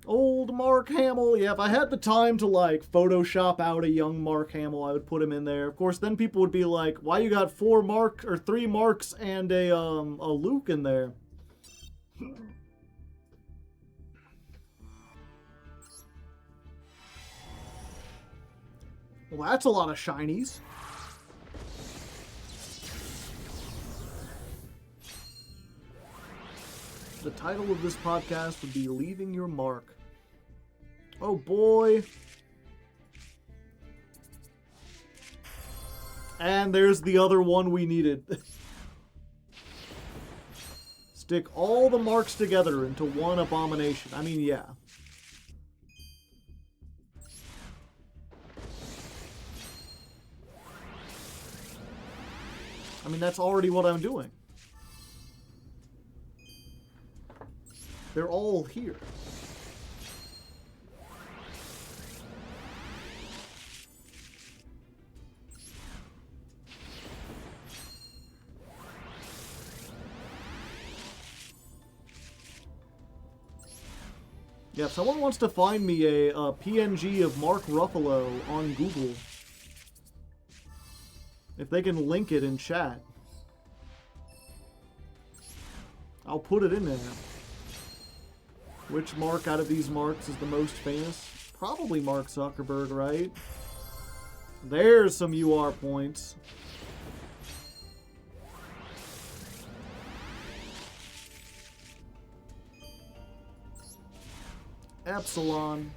S1: Old Mark Hamill. Yeah, if I had the time to, like, Photoshop out a young Mark Hamill, I would put him in there. Of course, then people would be like, why you got 3 Marks and a Luke in there? Well, that's a lot of shinies. The title of this podcast would be Leaving Your Mark. Oh boy. And there's the other one we needed. Stick all the marks together into one abomination. I mean, yeah. I mean, that's already what I'm doing. They're all here. Yeah, if someone wants to find me a PNG of Mark Ruffalo on Google, if they can link it in chat, I'll put it in there. Which Mark out of these Marks is the most famous? Probably Mark Zuckerberg, right? There's some UR points. Epsilon.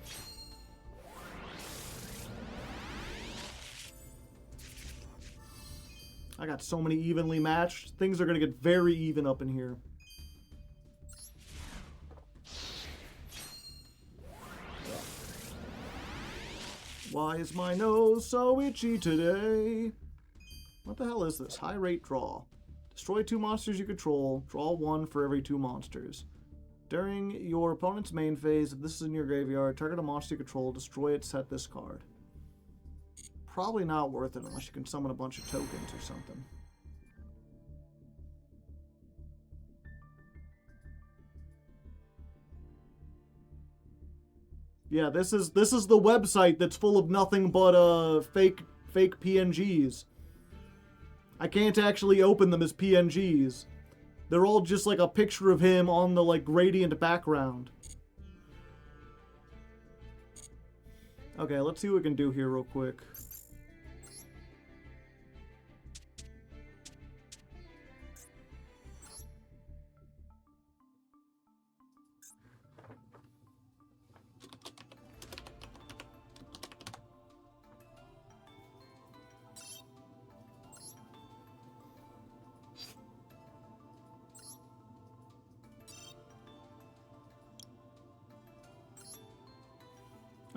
S1: I got so many evenly matched. Things are going to get very even up in here. Why is my nose so itchy today? What the hell is this? High rate draw. Destroy 2 monsters you control. Draw 1 for every 2 monsters. During your opponent's main phase, if this is in your graveyard, target a monster you control, destroy it, set this card. Probably not worth it unless you can summon a bunch of tokens or something. Yeah, this is the website that's full of nothing but fake PNGs. I can't actually open them as PNGs. They're all just like a picture of him on the like gradient background. Okay, let's see what we can do here real quick.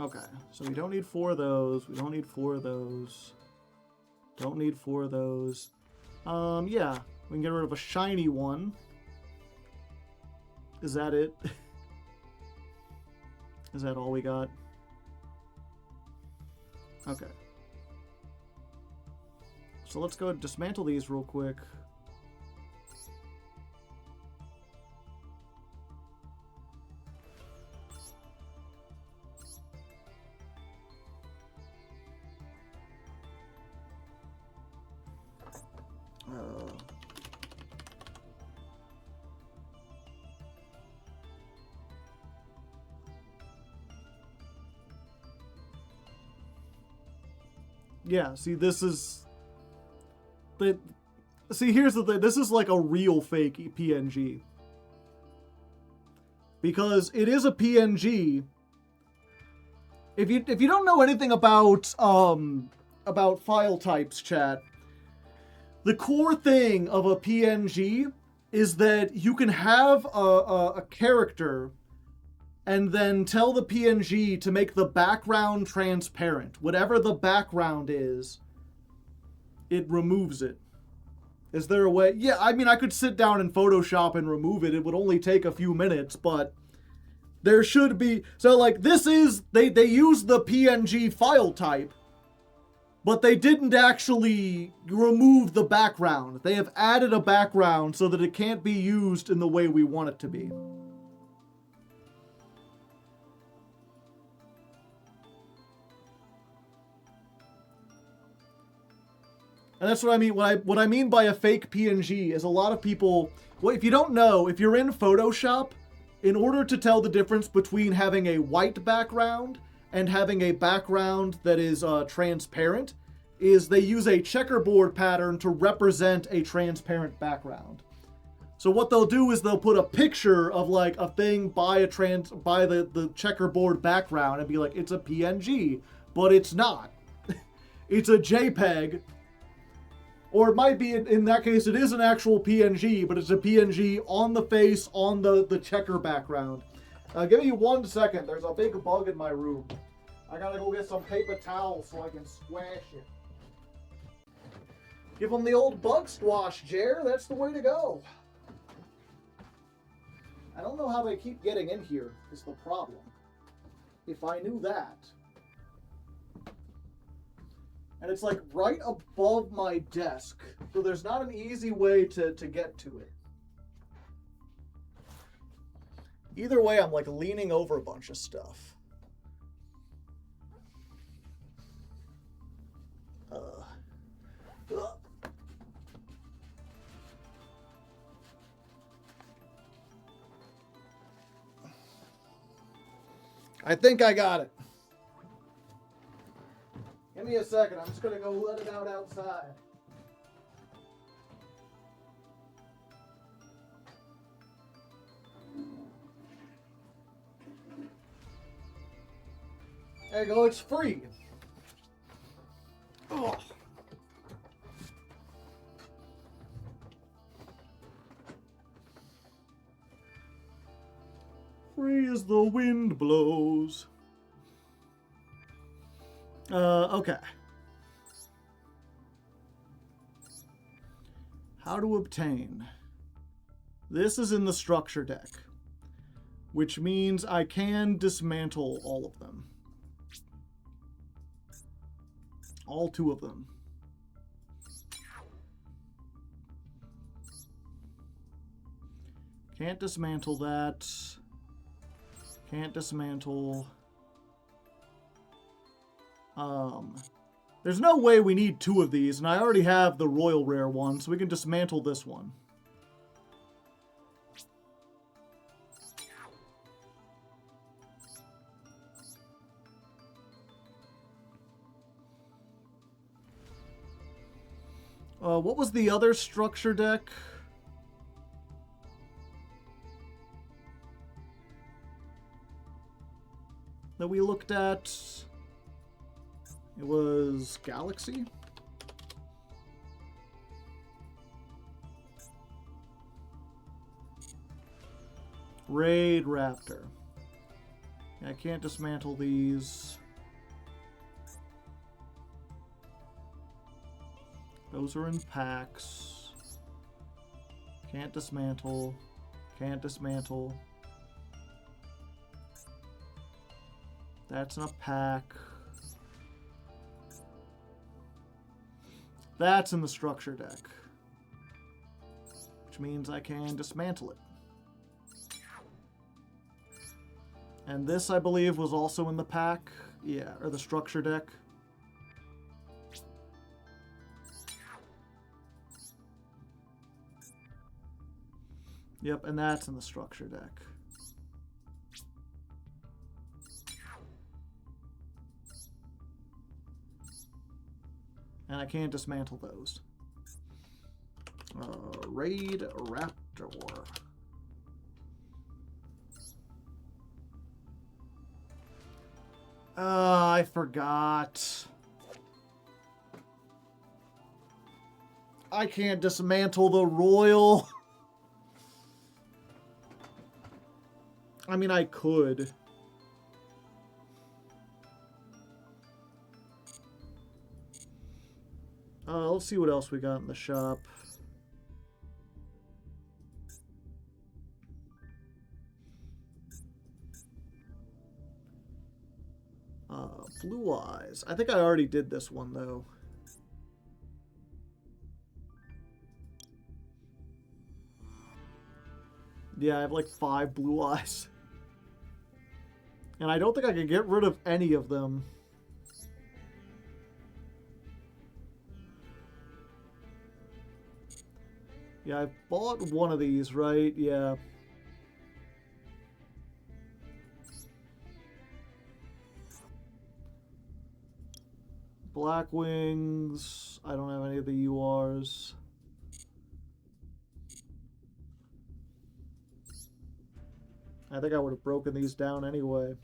S1: Okay, so we don't need 4 of those. We don't need 4 of those. Don't need 4 of those. Yeah, we can get rid of a shiny one. Is that it? Is that all we got? Okay. So let's go and dismantle these real quick. Yeah, see, this is... See, here's the thing. This is like a real fake PNG. Because it is a PNG. If you don't know anything about file types, chat, the core thing of a PNG is that you can have a character and then tell the PNG to make the background transparent. Whatever the background is, it removes it. Is there a way? Yeah, I mean, I could sit down in Photoshop and remove it. It would only take a few minutes, but there should be... So, like, this is... They use the PNG file type, but they didn't actually remove the background. They have added a background so that it can't be used in the way we want it to be. And that's what I mean. What I mean by a fake PNG is a lot of people... Well, if you don't know, if you're in Photoshop, in order to tell the difference between having a white background and having a background that is transparent, is they use a checkerboard pattern to represent a transparent background. So what they'll do is they'll put a picture of like a thing by the checkerboard background and be like, it's a PNG, but it's not. It's a JPEG. Or it might be, in that case, it is an actual PNG, but it's a PNG on the face, on the checker background. Give me 1 second. There's a big bug in my room. I gotta go get some paper towels so I can squash it. Give them the old bug squash, Jer. That's the way to go. I don't know how they keep getting in here, is the problem. If I knew that. And it's like right above my desk, so there's not an easy way to get to it. Either way, I'm like leaning over a bunch of stuff. I think I got it. Give me a second. I'm just going to go let it out outside. There you go. It's free. Oh. Free as the wind blows. Okay. How to obtain. This is in the structure deck, which means I can dismantle all of them. All 2 of them. Can't dismantle that. Can't dismantle. There's no way we need 2 of these, and I already have the royal rare one, so we can dismantle this one. What was the other structure deck? That we looked at? It was Galaxy? Raid Raptor. I can't dismantle these. Those are in packs. Can't dismantle. Can't dismantle. That's in a pack. That's in the structure deck. Which means I can dismantle it. And this, I believe, was also in the pack. Yeah, or the structure deck. Yep, and that's in the structure deck. And I can't dismantle those. Raid Raptor. I forgot. I can't dismantle the royal. I mean, I could. Let's see what else we got in the shop. Blue Eyes. I think I already did this one, though. Yeah, I have like 5 Blue Eyes. And I don't think I can get rid of any of them. Yeah, I bought one of these, right? Yeah. Black Wings. I don't have any of the URs. I think I would have broken these down anyway.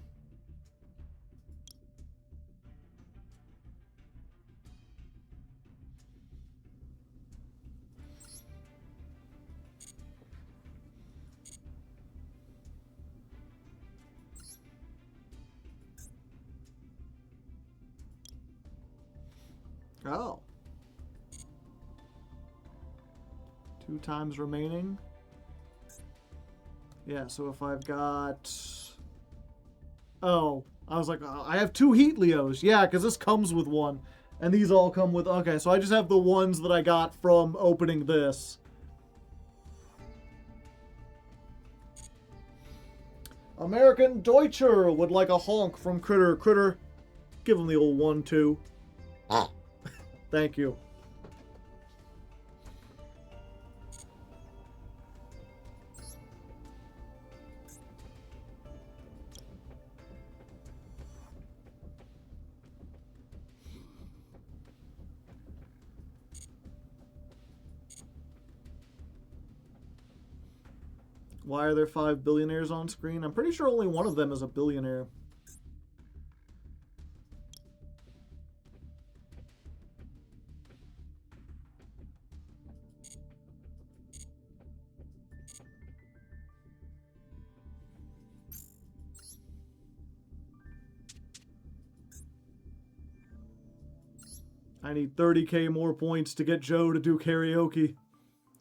S1: Oh. 2 times remaining. Yeah, so if I've got... Oh, I was like, I have 2 Heat Leos. Yeah, because this comes with one. And these all come with... Okay, so I just have the ones that I got from opening this. American Deutscher would like a honk from Critter. Critter, give him the old 1-2. Thank you. Why are there 5 billionaires on screen? I'm pretty sure only one of them is a billionaire. I need 30k more points to get Joe to do karaoke.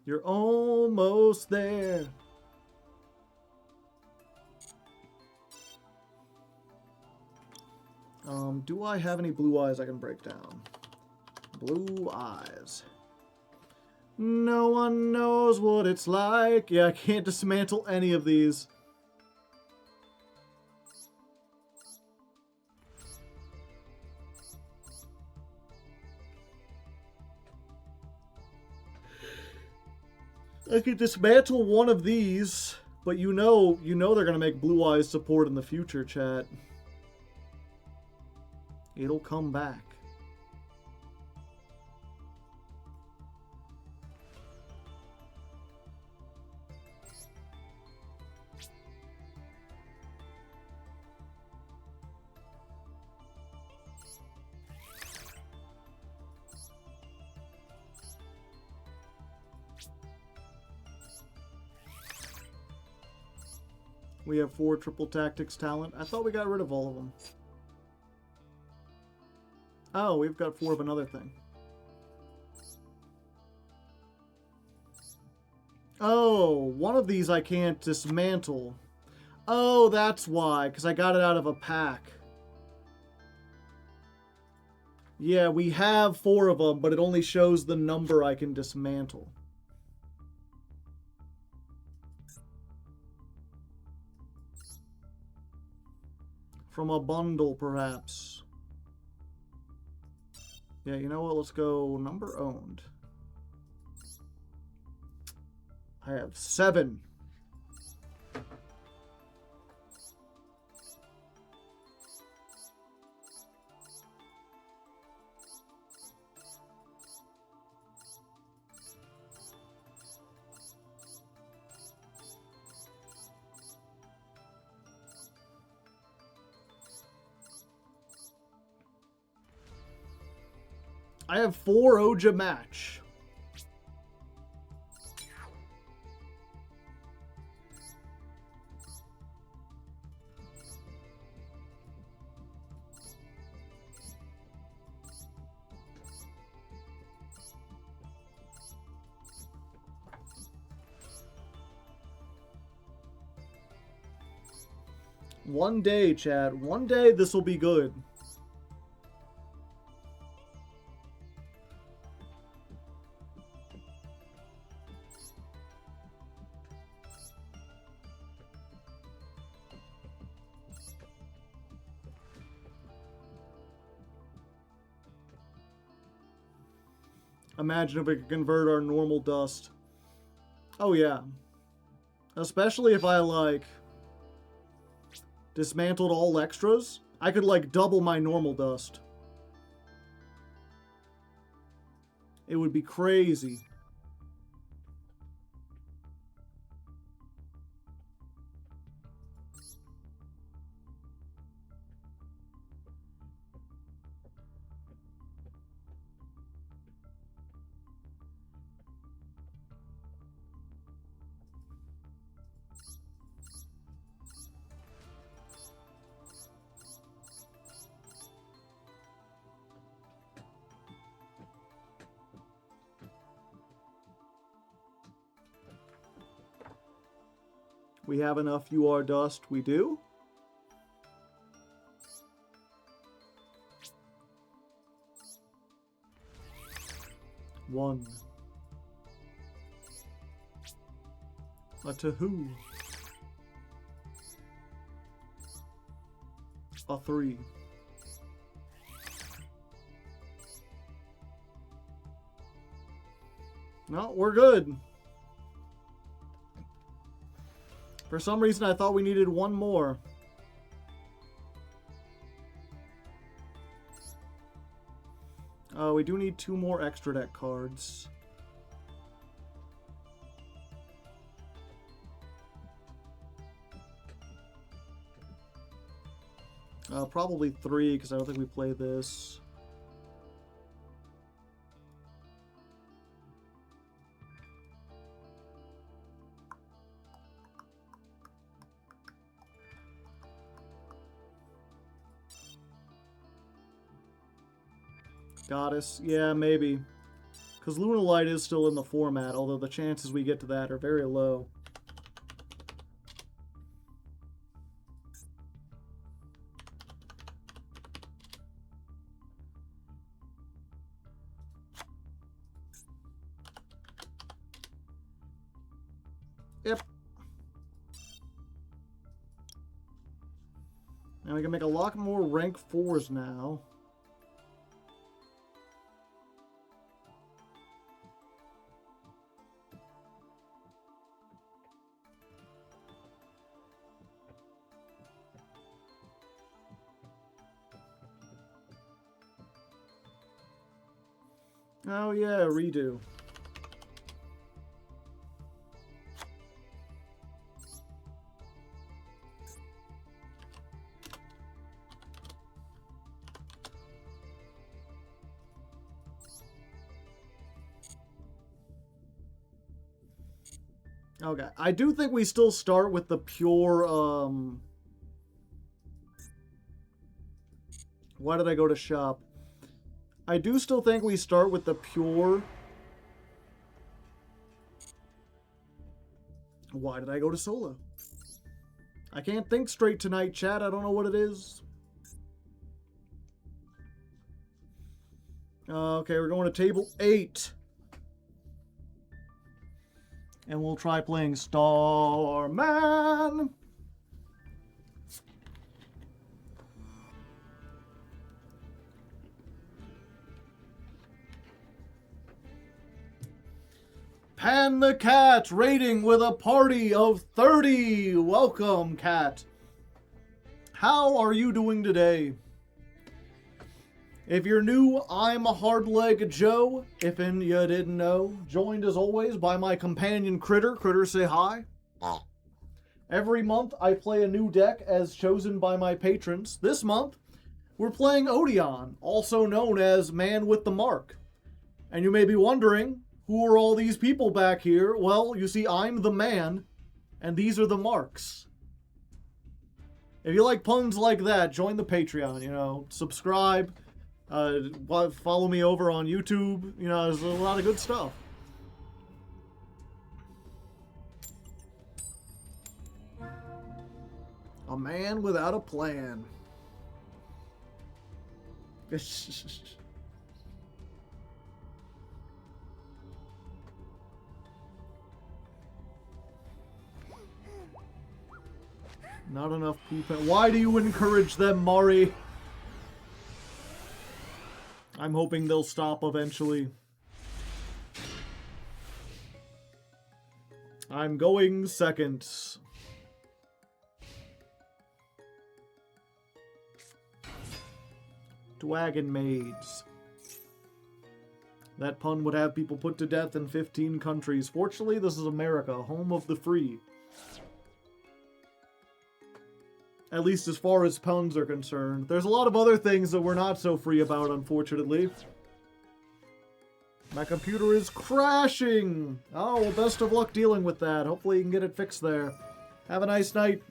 S1: You're almost there. Do I have any blue eyes I can break down? Blue eyes. No one knows what it's like. Yeah, I can't dismantle any of these. I could dismantle one of these, but you know they're gonna make Blue Eyes support in the future, chat. It'll come back. We have 4 triple tactics talent. I thought we got rid of all of them. Oh, we've got 4 of another thing. Oh, one of these I can't dismantle. Oh, that's why, because I got it out of a pack. Yeah, we have 4 of them, but it only shows the number I can dismantle. From a bundle, perhaps. Yeah, you know what? Let's go number owned. I have 7. I have 4 Oja match. One day, Chad. One day this will be good. Imagine if we could convert our normal dust. Oh yeah. Especially if I, like, dismantled all extras. I could, like, double my normal dust. It would be crazy. We have enough You Are Dust. We do. One. A Tahoo. A 3. No, we're good. For some reason, I thought we needed one more. We do need 2 more extra deck cards. Probably 3, because I don't think we play this. Goddess, yeah, maybe. Because Lunalight is still in the format, although the chances we get to that are very low. Yep. And we can make a lot more rank 4s now. Oh yeah, redo. Okay, I do think we still start with the pure, why did I go to shop? I do still think we start with the pure... Why did I go to solo? I can't think straight tonight, chat. I don't know what it is. Okay, we're going to table 8. And we'll try playing Starman. Pan the Cat rating with a party of 30. Welcome, Cat. How are you doing today? If you're new, I'm a Hardleg Joe, if you didn't know. Joined as always by my companion Critter. Critter, say hi. Every month I play a new deck as chosen by my patrons. This month, we're playing Odion, also known as Man with the Mark. And you may be wondering, who are all these people back here? Well, you see, I'm the man, and these are the marks. If you like puns like that, join the Patreon, subscribe. Follow me over on YouTube. There's a lot of good stuff. A man without a plan. Not enough poop. Why do you encourage them, Mari? I'm hoping they'll stop eventually. I'm going second. Dwagon Maids. That pun would have people put to death in 15 countries. Fortunately, this is America, home of the free. At least as far as puns are concerned. There's a lot of other things that we're not so free about, unfortunately. My computer is crashing! Oh, well, best of luck dealing with that. Hopefully you can get it fixed there. Have a nice night.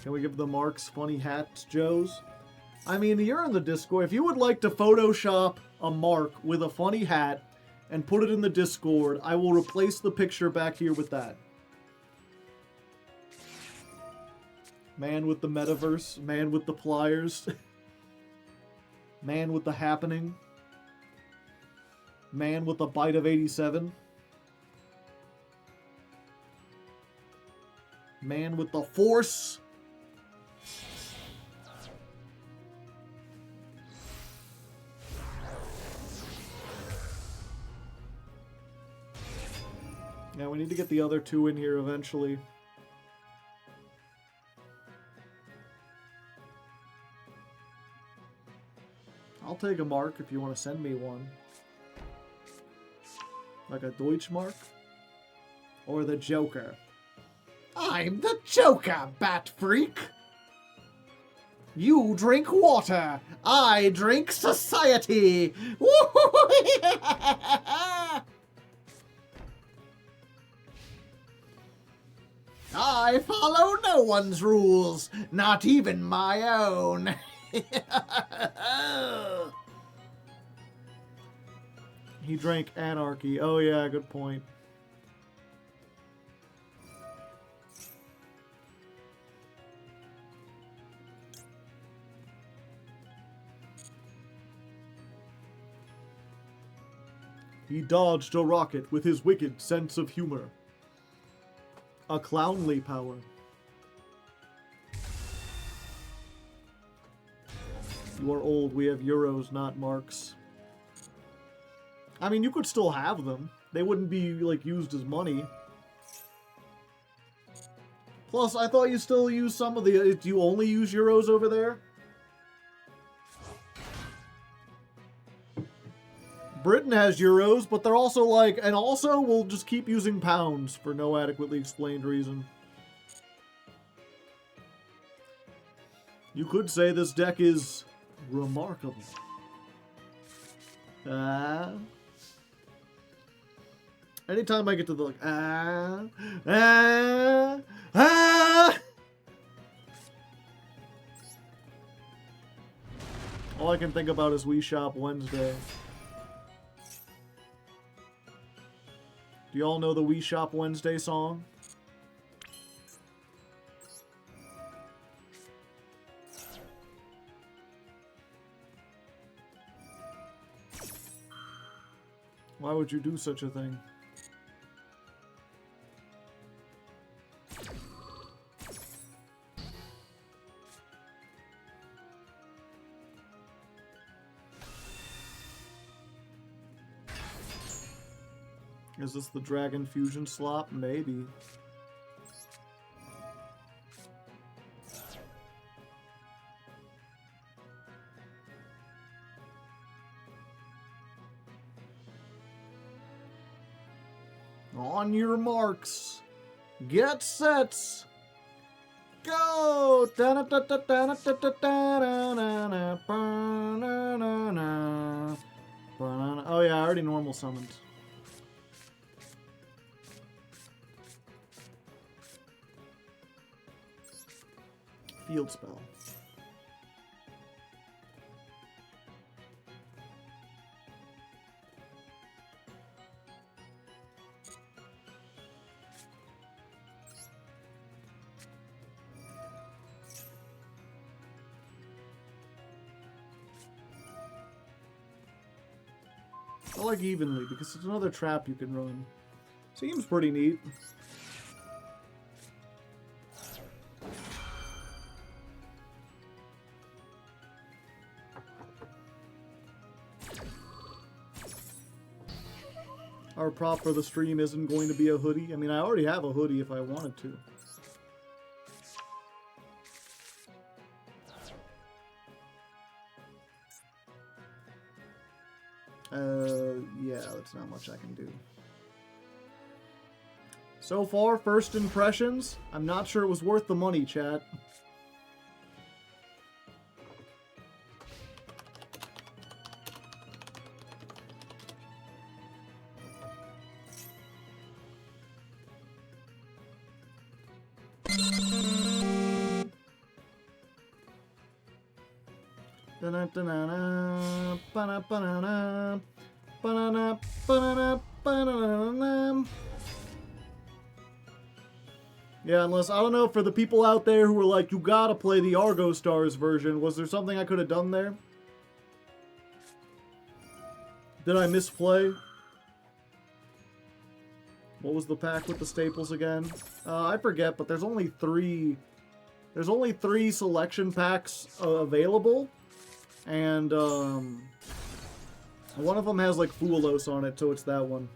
S1: Can we give the marks funny hats, Joes? I mean, you're in the Discord. If you would like to Photoshop a mark with a funny hat and put it in the Discord. I will replace the picture back here with that. Man with the metaverse. Man with the pliers. Man with the happening. Man with a bite of 87. Man with the force. Yeah, we need to get the other two in here eventually. I'll take a mark if you want to send me one. Like a Deutschmark? Or the Joker? I'm the Joker, Bat Freak! You drink water, I drink society! I follow no one's rules, not even my own. He drank anarchy. Oh yeah, good point. He dodged a rocket with his wicked sense of humor. A clownly power. You are old. We have euros, not marks. I mean, you could still have them. They wouldn't be, like, used as money. Plus, I thought you still use some of the... Do you only use euros over there? Britain has euros, but they're also like... And also, we'll just keep using pounds for no adequately explained reason. You could say this deck is remarkable. Anytime I get to the like, all I can think about is We Shop Wednesday. Do y'all know the We Shop Wednesday song? Why would you do such a thing? Is this the Dragon Fusion slot? Maybe. On your marks. Get sets. Go! Oh yeah, I already normal summoned. Field spell. I like evenly because it's another trap you can run. Seems pretty neat. Our prop for the stream isn't going to be a hoodie. I mean, I already have a hoodie if I wanted to. Yeah, that's not much I can do. So far, first impressions, I'm not sure it was worth the money, chat. Ba-na-na, ba-na-na, ba-na-na-na-na. Yeah, unless, I don't know, for the people out there who were like, you gotta play the Argo Stars version, was there something I could have done there? Did I misplay? What was the pack with the staples again? I forget, but there's only three selection packs available. And, one of them has, like, Fuelos on it, so it's that one.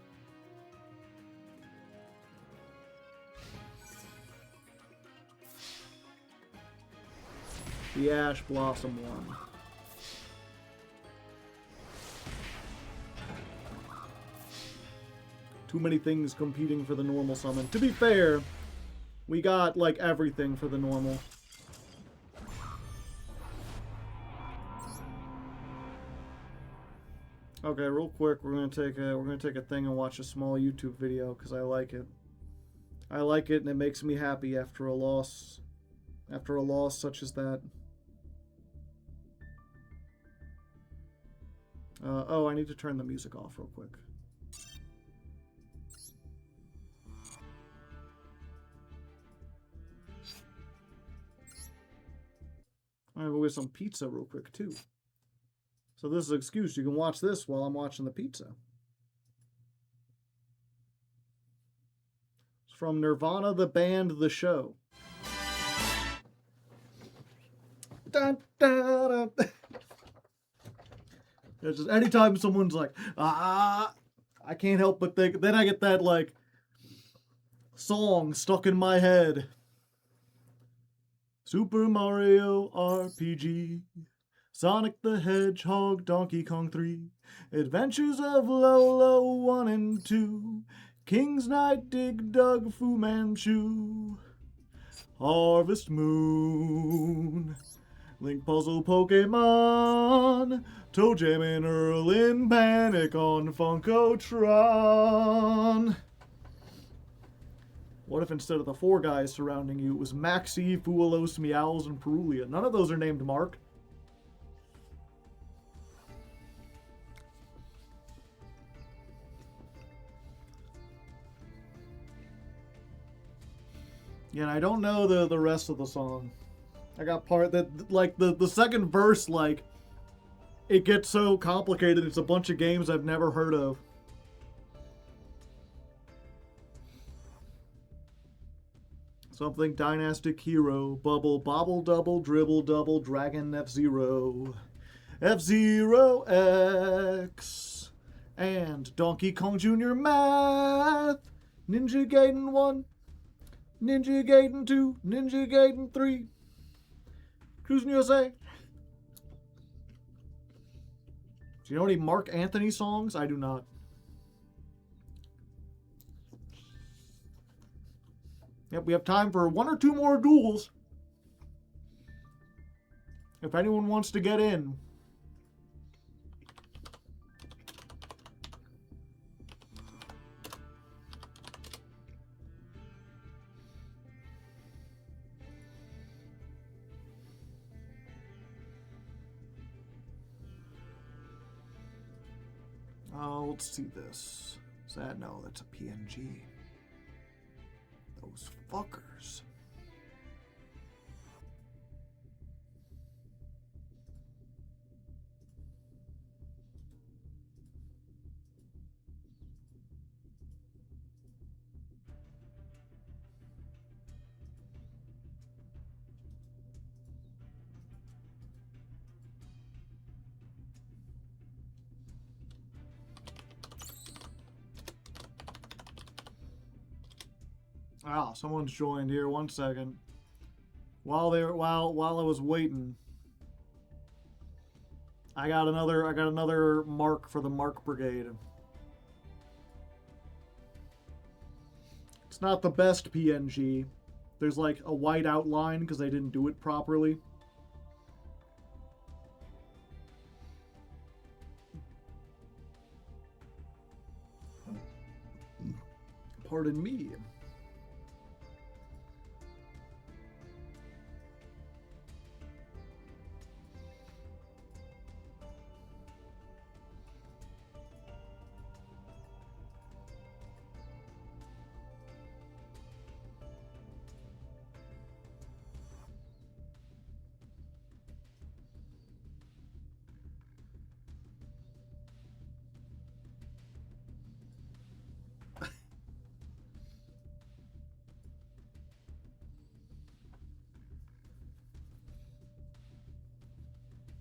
S1: The Ash Blossom one. Too many things competing for the normal summon. To be fair, we got, like, everything for the normal. Okay, real quick, we're gonna take a thing and watch a small YouTube video because I like it. I like it and it makes me happy after a loss. After a loss such as that. Oh, I need to turn the music off real quick. I'm gonna go get some pizza real quick too. So this is an excuse. You can watch this while I'm watching the pizza. It's from Nirvana, the band, the show. Dun, dun, dun. It's just anytime someone's like, I can't help but think. Then I get that like song stuck in my head. Super Mario RPG, Sonic the Hedgehog, Donkey Kong 3, Adventures of Lolo 1 and 2, King's Knight, Dig Dug, Fu Manchu, Harvest Moon, Link Puzzle Pokemon, Toe Jam and Earl in Panic on Funkotron. What if instead of the four guys surrounding you, it was Maxie, Fuelos, Meowls, and Perulia? None of those are named Mark. Yeah, and I don't know the rest of the song. I got part that, like, the second verse, like, it gets so complicated. It's a bunch of games I've never heard of. Something Dynastic Hero, Bubble, Bobble, Double, Dribble, Double, Dragon, F-Zero, F-Zero X, and Donkey Kong Jr. Math, Ninja Gaiden 1, Ninja Gaiden 2, Ninja Gaiden 3, Cruising USA. Do you know any Mark Anthony songs? I do not. Yep, we have time for one or two more duels. If anyone wants to get in. Oh, let's see this. Is that? No, that's a PNG. Those fuckers. Ah, someone's joined here. 1 second. While I was waiting, I got another mark for the Mark Brigade. It's not the best PNG. There's like a white outline because they didn't do it properly. Pardon me.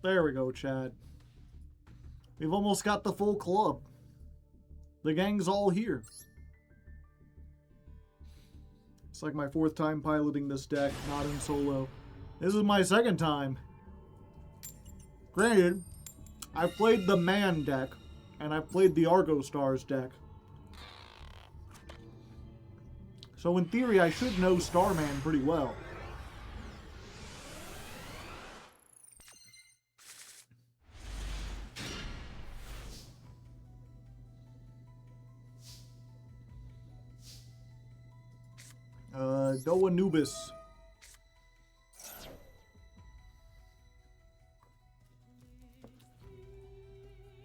S1: There we go, Chad. We've almost got the full club. The gang's all here. It's like my 4th time piloting this deck, not in solo. This is my 2nd time. Granted, I've played the Man deck, and I've played the Argo Stars deck. So in theory, I should know Starman pretty well. Go Anubis.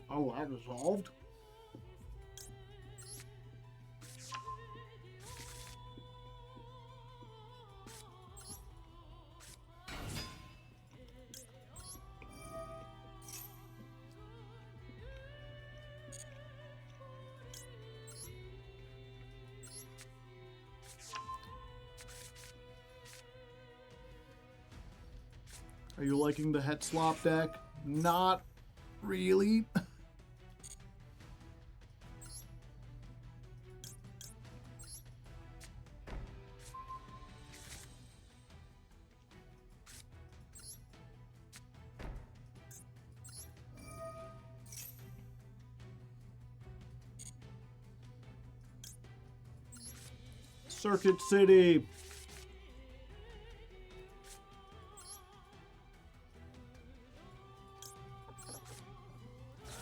S1: Oh, that resolved? Are you liking the Het Slop deck? Not really. Circuit City.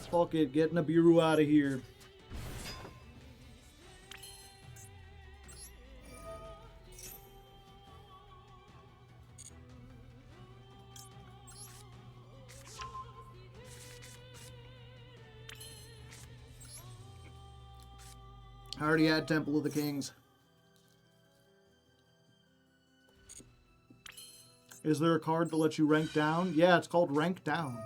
S1: Fuck it, getting Nibiru out of here. I already had Temple of the Kings. Is there a card that lets you rank down? Yeah, it's called Rank Down.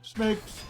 S1: Snakes.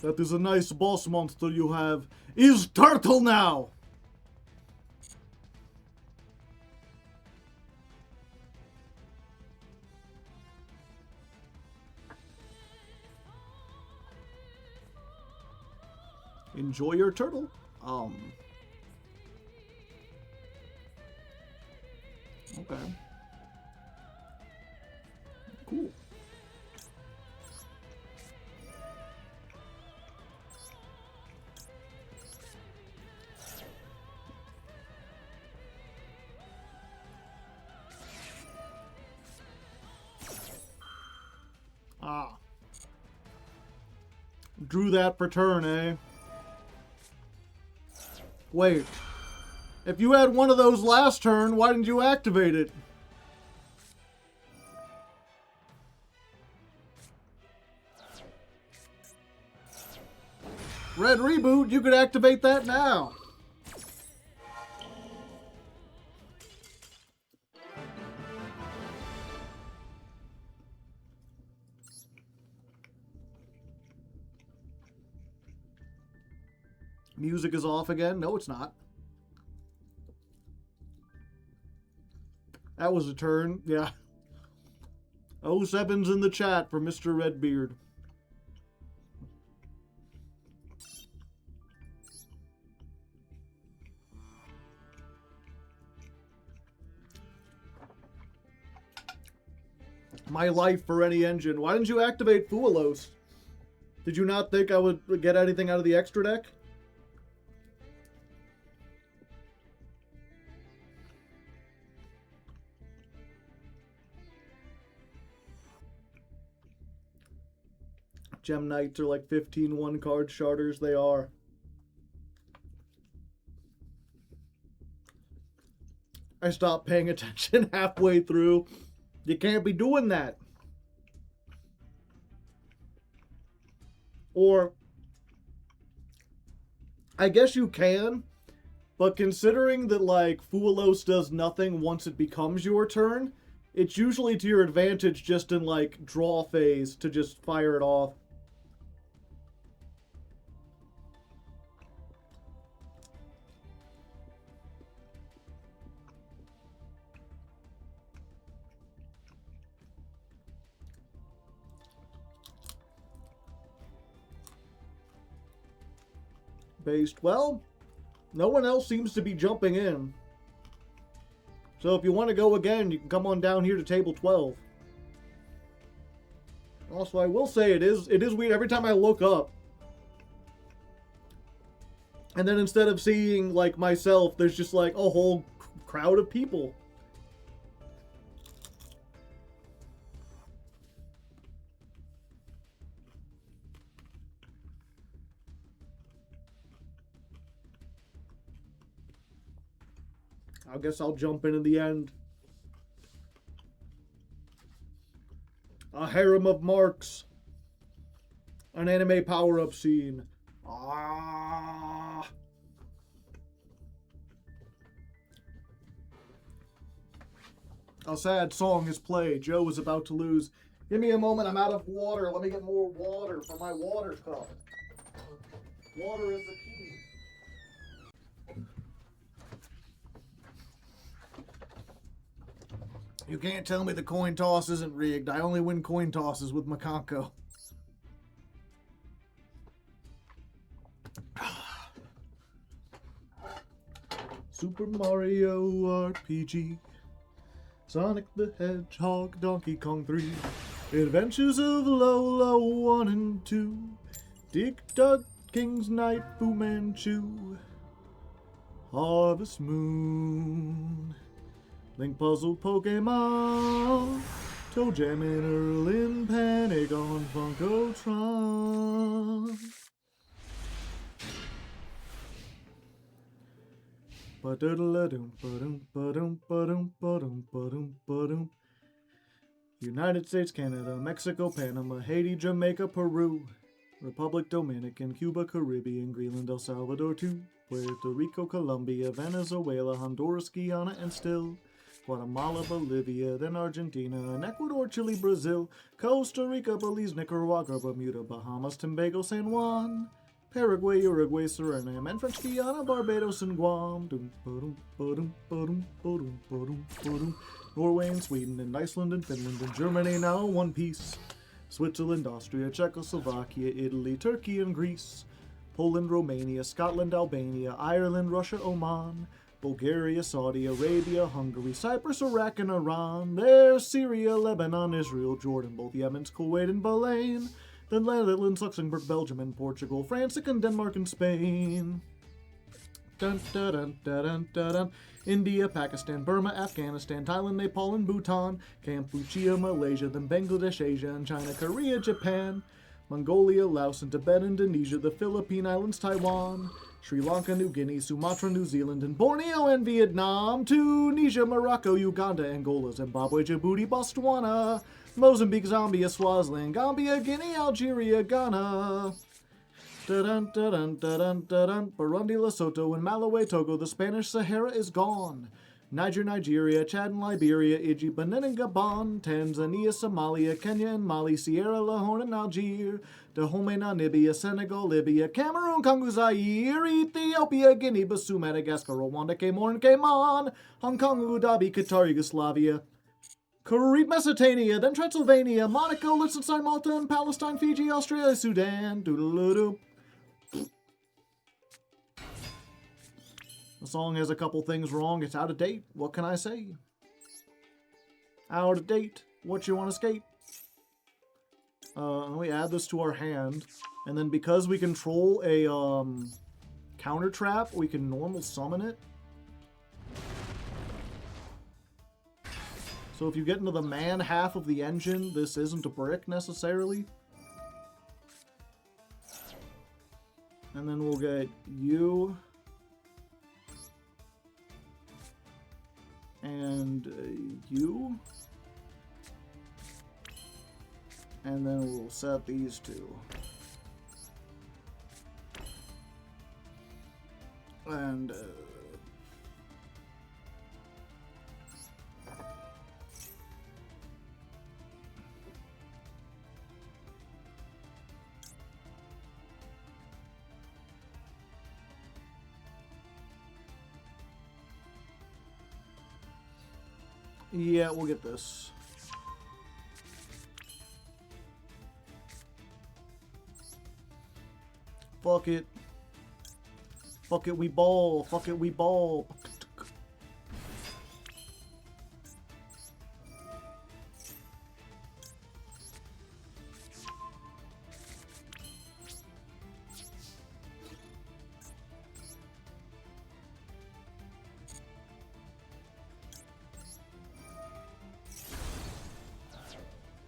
S1: That is a nice boss monster you have. Is Turtle now! Enjoy your turtle. Okay. Cool. Ah. Drew that per turn, eh? Wait. If you had one of those last turn, why didn't you activate it? Red Reboot, you could activate that now. Music is off again. No, it's not. That was a turn. Yeah. 07's in the chat for Mr. Redbeard. My life for any engine. Why didn't you activate Fuelos? Did you not think I would get anything out of the extra deck? Gem Knights are like 15 one-card charters. They are. I stopped paying attention halfway through. You can't be doing that. Or, I guess you can, but considering that, like, Fuelos does nothing once it becomes your turn, it's usually to your advantage just in, like, draw phase to just fire it off. Based. Well, no one else seems to be jumping in. So if you want to go again, you can come on down here to table 12. Also, I will say it is weird every time I look up. And then instead of seeing, like, myself, there's just, like, a whole crowd of people. I guess I'll jump in the end. A harem of marks. An anime power-up scene. Ah. A sad song is played. Joe is about to lose. Give me a moment. I'm out of water. Let me get more water for my water cup. Water is the key. You can't tell me the coin toss isn't rigged. I only win coin tosses with Makanko. Super Mario RPG. Sonic the Hedgehog, Donkey Kong 3. Adventures of Lola 1 and 2. Dick Dug, King's Knight, Fu Manchu. Harvest Moon. Link Puzzle Pokemon, Toe Jam and Erlin, Panic on Funkotron. United States, Canada, Mexico, Panama, Haiti, Jamaica, Peru, Republic Dominican, Cuba, Caribbean, Greenland, El Salvador, too, Puerto Rico, Colombia, Venezuela, Honduras, Guyana, and still Guatemala, Bolivia, then Argentina, and Ecuador, Chile, Brazil, Costa Rica, Belize, Nicaragua, Bermuda, Bahamas, Tobago, San Juan, Paraguay, Uruguay, Suriname, and French Guiana, Barbados, and Guam. Norway and Sweden, and Iceland, and Finland, and Germany, now one piece. Switzerland, Austria, Czechoslovakia, Italy, Turkey, and Greece. Poland, Romania, Scotland, Albania, Ireland, Russia, Oman, Bulgaria, Saudi Arabia, Hungary, Cyprus, Iraq, and Iran. There's Syria, Lebanon, Israel, Jordan, both Yemen, Kuwait, and Bahrain. Then Netherlands, Luxembourg, Belgium, and Portugal, France, and Denmark, and Spain. Dun, dun, dun, dun, dun, dun, dun. India, Pakistan, Burma, Afghanistan, Thailand, Nepal, and Bhutan. Cambodia, Malaysia, then Bangladesh, Asia, and China, Korea, Japan. Mongolia, Laos, and Tibet, Indonesia, the Philippine Islands, Taiwan. Sri Lanka, New Guinea, Sumatra, New Zealand, and Borneo and Vietnam, Tunisia, Morocco, Uganda, Angola, Zimbabwe, Djibouti, Botswana, Mozambique, Zambia, Swaziland, Gambia, Guinea, Algeria, Ghana. Dun dun dun dun dun. Burundi, Lesotho, and Malawi, Togo. The Spanish Sahara is gone. Niger, Nigeria, Chad and Liberia, Egypt, Benin and Gabon, Tanzania, Somalia, Kenya and Mali, Sierra Leone and Algier, Dahomey, Namibia, Senegal, Libya, Cameroon, Congo, Zaire, Ethiopia, Guinea, Bissau, Madagascar, Rwanda, Cameroon, and Cayman, Hong Kong, Abu Dhabi, Qatar, Yugoslavia, Crete, Mesopotamia, then Transylvania, Monaco, Liechtenstein, Malta, and Palestine, Fiji, Australia, Sudan, doodle-doo. The song has a couple things wrong. It's out of date. What can I say? Out of date. What you want to skate? We add this to our hand. And then because we control a counter trap, we can normal summon it. So if you get into the man half of the engine, this isn't a brick necessarily. And then we'll get you. And you. And then we'll set these two. And yeah, we'll get this. Fuck it. Fuck it, we ball. Fuck it, we ball.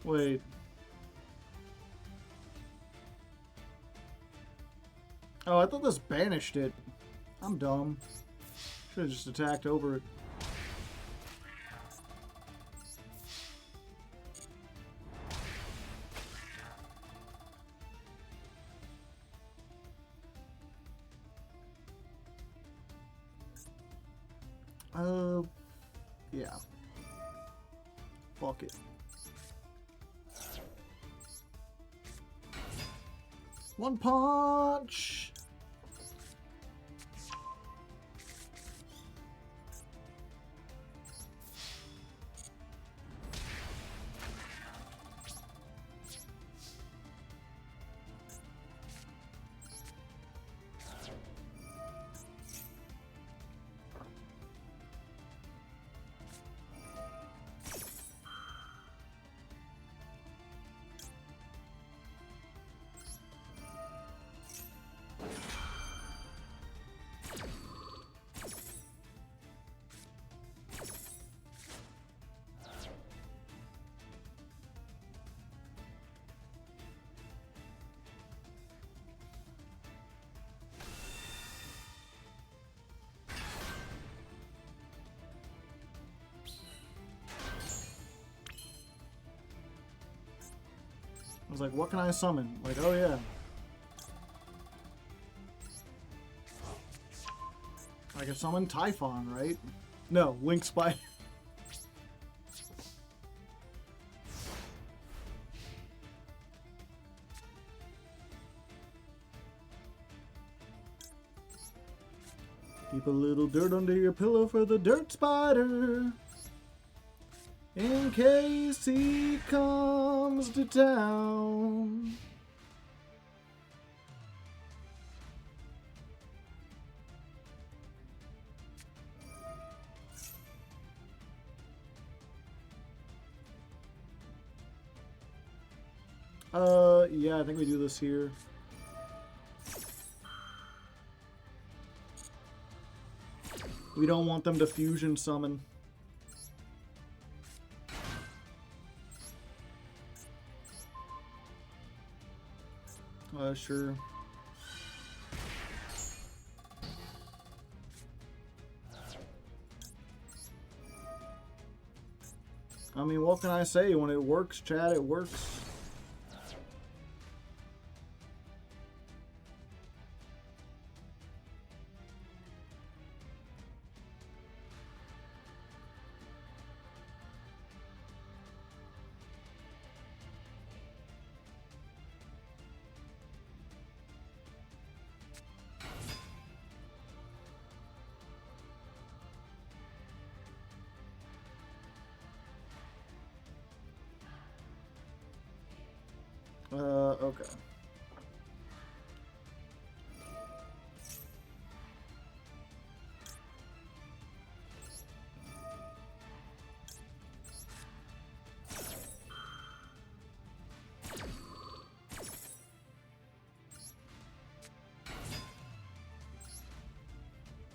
S1: Wait. Oh, I thought this banished it. I'm dumb. Should have just attacked over it. Yeah. Fuck it. One punch! I was like, what can I summon? Like, oh yeah. I can summon Typhon, right? No, Link Spider. Keep a little dirt under your pillow for the dirt spider. In case he comes to town. Yeah, I think we do this here. We don't want them to fusion summon. Sure. I mean, what can I say? When it works, Chad, it works. Okay.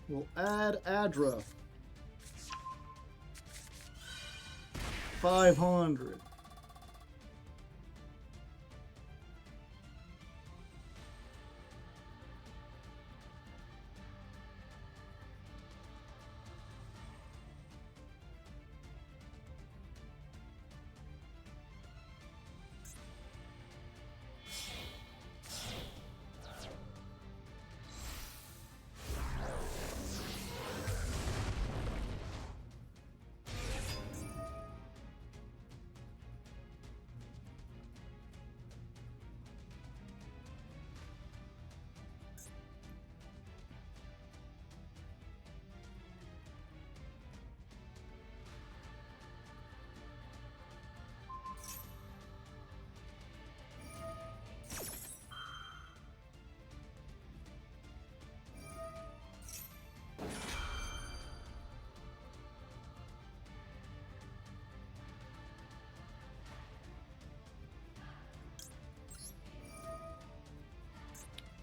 S1: We'll add Adra. 500.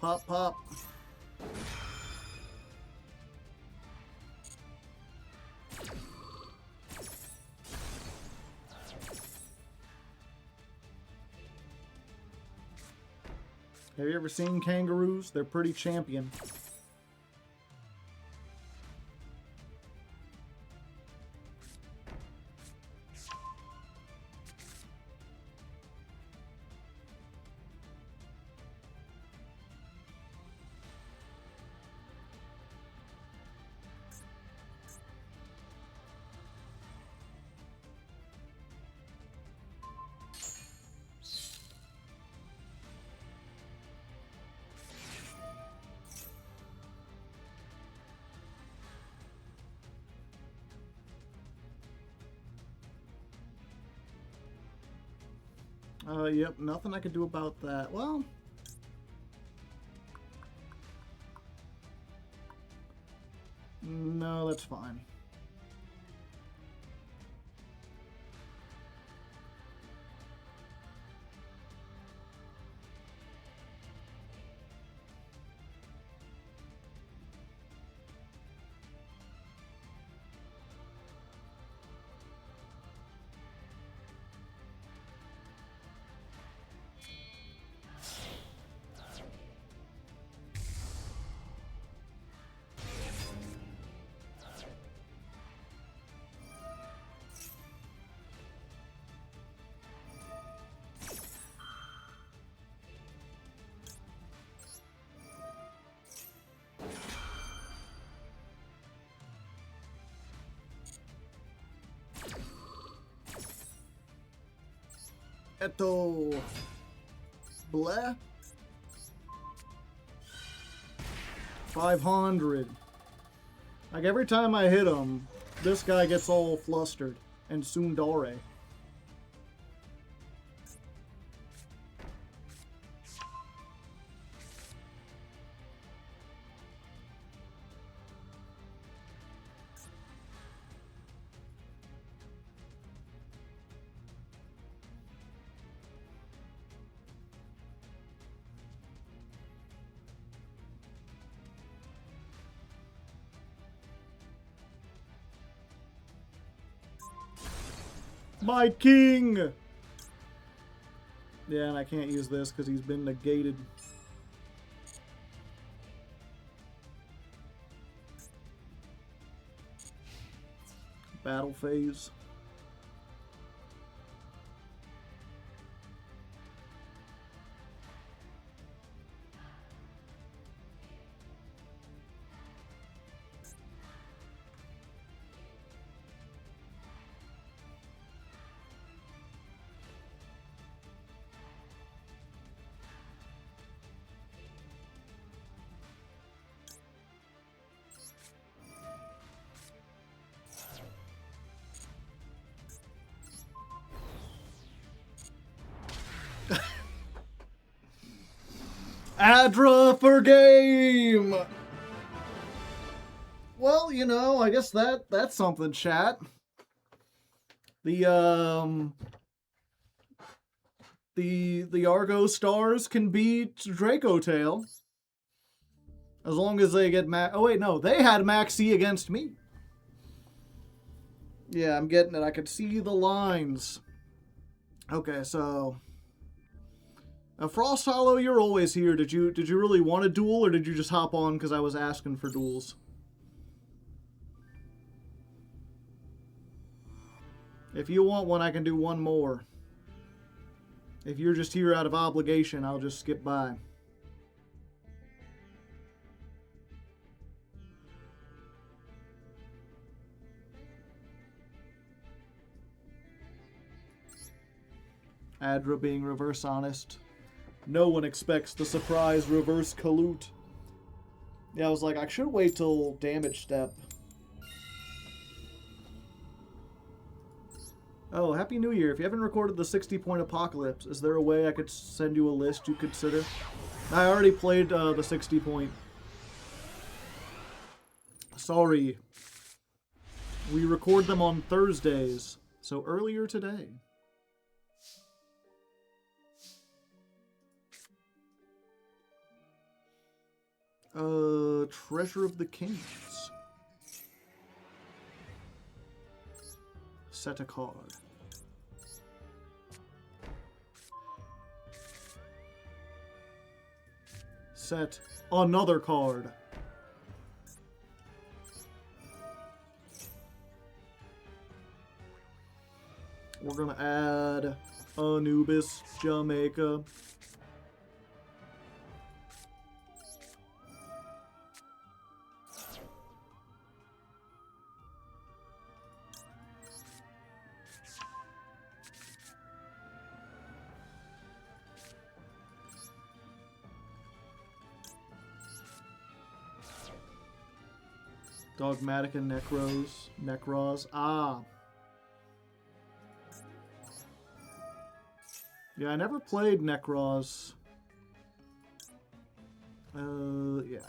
S1: Pop, pop. Have you ever seen kangaroos? They're pretty champion. Yep, nothing I could do about that. Well, no, that's fine. Eto. Bleh. 500. Like every time I hit him, this guy gets all flustered. And Sundare. My king! Yeah, and I can't use this because he's been negated. Battle phase. Adra for game! Well, you know, I guess that's something, chat. The Argo Stars can beat Draco Tail. As long as they get oh wait, no, they had Maxi against me. Yeah, I'm getting it. I could see the lines. Okay, so Frost Hollow, you're always here. Did you really want a duel, or did you just hop on because I was asking for duels? If you want one, I can do one more. If you're just here out of obligation, I'll just skip by. Adra being reverse honest. No one expects the surprise reverse Kalut. Yeah, I was like, I should wait till damage step. Oh, Happy New Year. If you haven't recorded the 60-point Apocalypse, is there a way I could send you a list you consider? I already played the 60-point. Sorry. We record them on Thursdays, so earlier today. Treasure of the Kings. Set a card. Set another card. We're gonna add Anubis, Jamaica. Dogmatic and Necros. Ah. Yeah, I never played Necros. Yeah.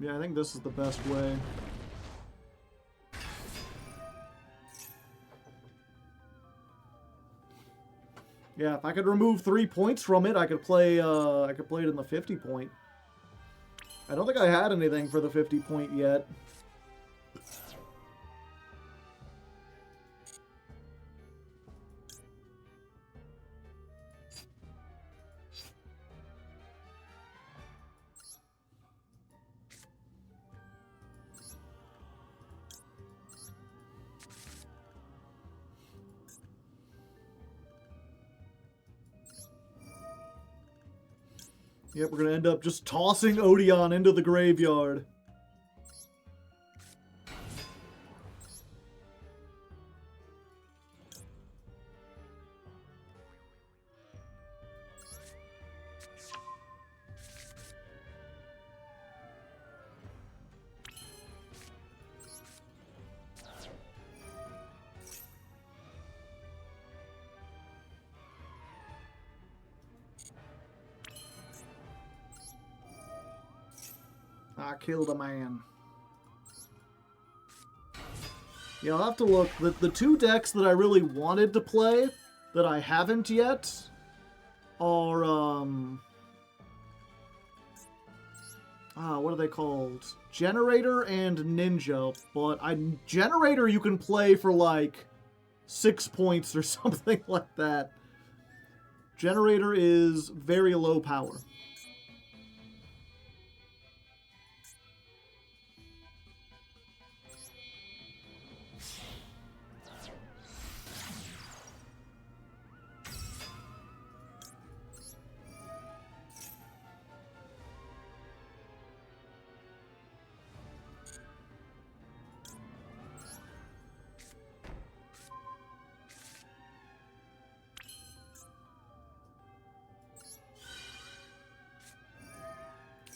S1: Yeah, I think this is the best way. Yeah, if I could remove 3 points from it, I could play it in the 50 point. I don't think I had anything for the 50 point yet. Yep, we're gonna end up just tossing Odion into the graveyard. I killed a man. Yeah, I'll have to look. The two decks that I really wanted to play that I haven't yet are, what are they called? Generator and Ninja. But Generator you can play for like 6 points or something like that. Generator is very low power.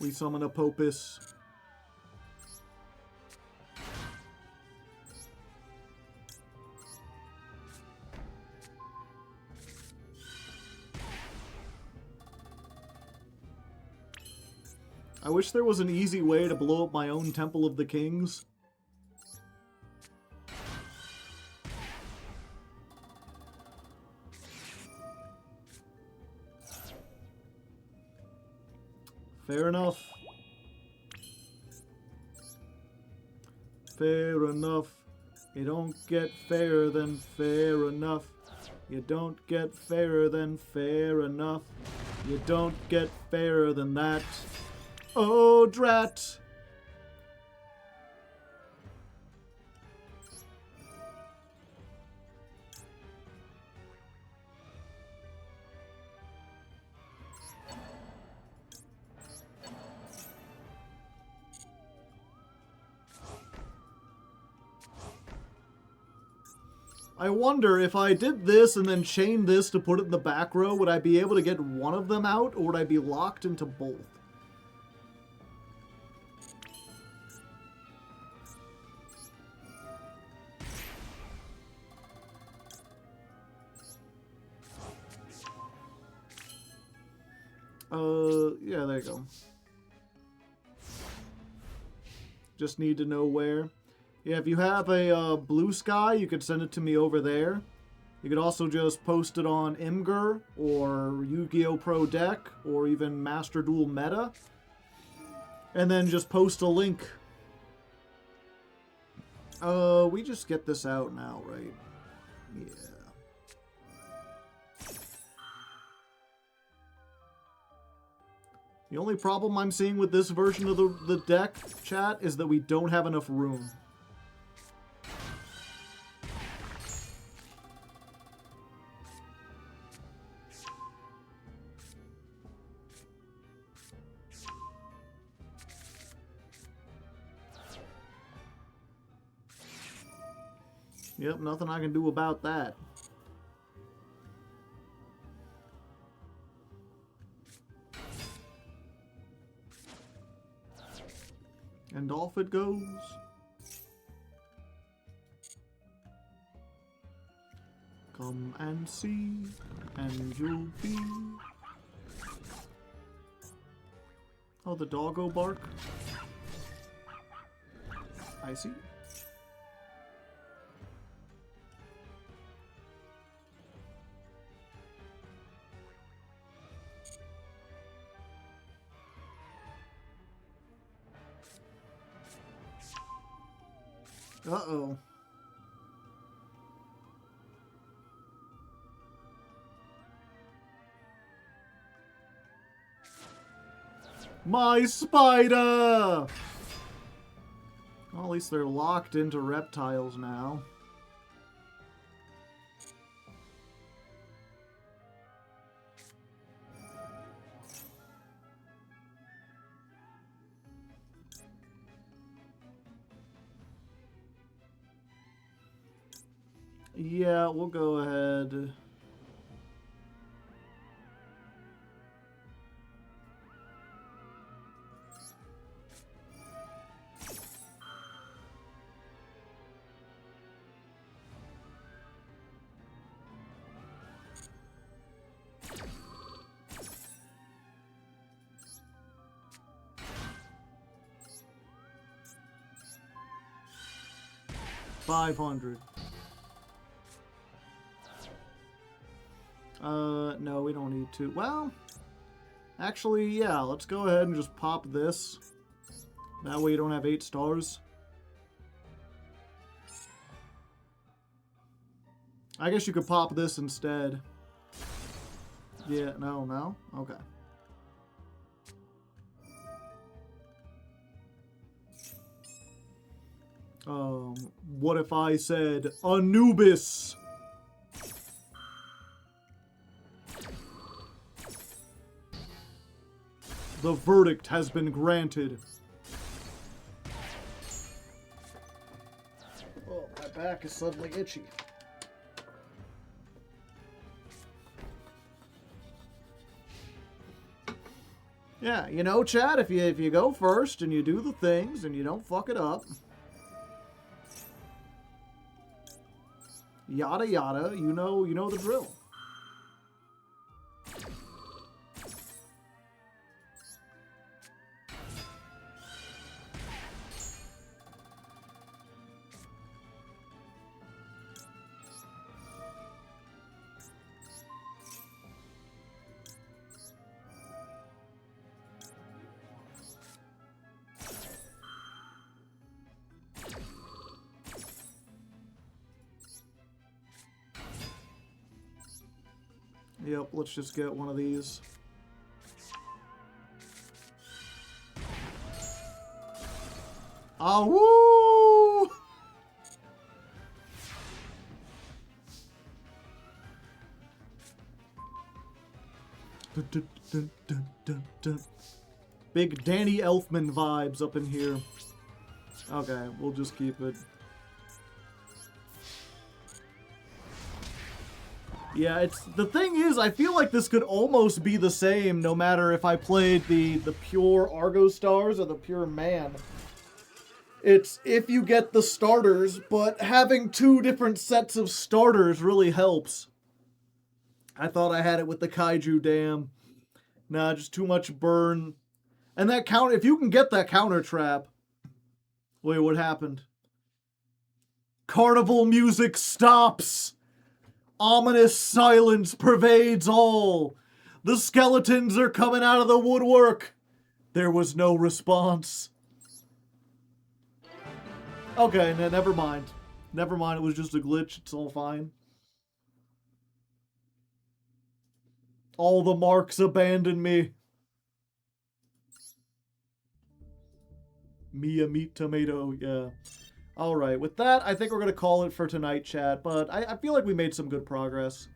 S1: We summon a Popus. I wish there was an easy way to blow up my own Temple of the Kings. Fair enough. Fair enough. You don't get fairer than fair enough. You don't get fairer than fair enough. You don't get fairer than that. Oh, drat! I wonder if I did this and then chained this to put it in the back row, would I be able to get one of them out, or would I be locked into both? Yeah, there you go. Just need to know where. Yeah, if you have a blue sky, you could send it to me over there. You could also just post it on Imgur, or Yu-Gi-Oh! Pro Deck, or even Master Duel Meta. And then just post a link. We just get this out now, right? Yeah. The only problem I'm seeing with this version of the deck, chat, is that we don't have enough room. Yep, nothing I can do about that. And off it goes. Come and see, and you'll be... Oh, the doggo bark? I see. Uh-oh. My spider! Well, at least they're locked into reptiles now. Yeah, we'll go ahead. $500. No, we don't need to. Well, actually, yeah, let's go ahead and just pop this. That way you don't have 8 stars. I guess you could pop this instead. Yeah, no? Okay. What if I said Anubis? The verdict has been granted. Oh, my back is suddenly itchy. Yeah, you know, Chad, if you go first and you do the things and you don't fuck it up, yada yada, you know the drill. Yep, let's just get one of these. Ah, woo! Dun, dun, dun, dun, dun, dun. Big Danny Elfman vibes up in here. Okay, we'll just keep it. Yeah, it's the thing is, I feel like this could almost be the same no matter if I played the pure Argo Stars or the pure Man. It's if you get the starters, but having two different sets of starters really helps. I thought I had it with the Kaiju Dam. Nah, just too much burn. And that counter, if you can get that counter trap. Wait, what happened? Carnival music stops. Ominous silence pervades all. The skeletons are coming out of the woodwork. There was no response. Okay, never mind. Never mind, it was just a glitch. It's all fine. All the marks abandon me. Mia meat tomato, yeah. Alright, with that, I think we're going to call it for tonight, chat. But I feel like we made some good progress.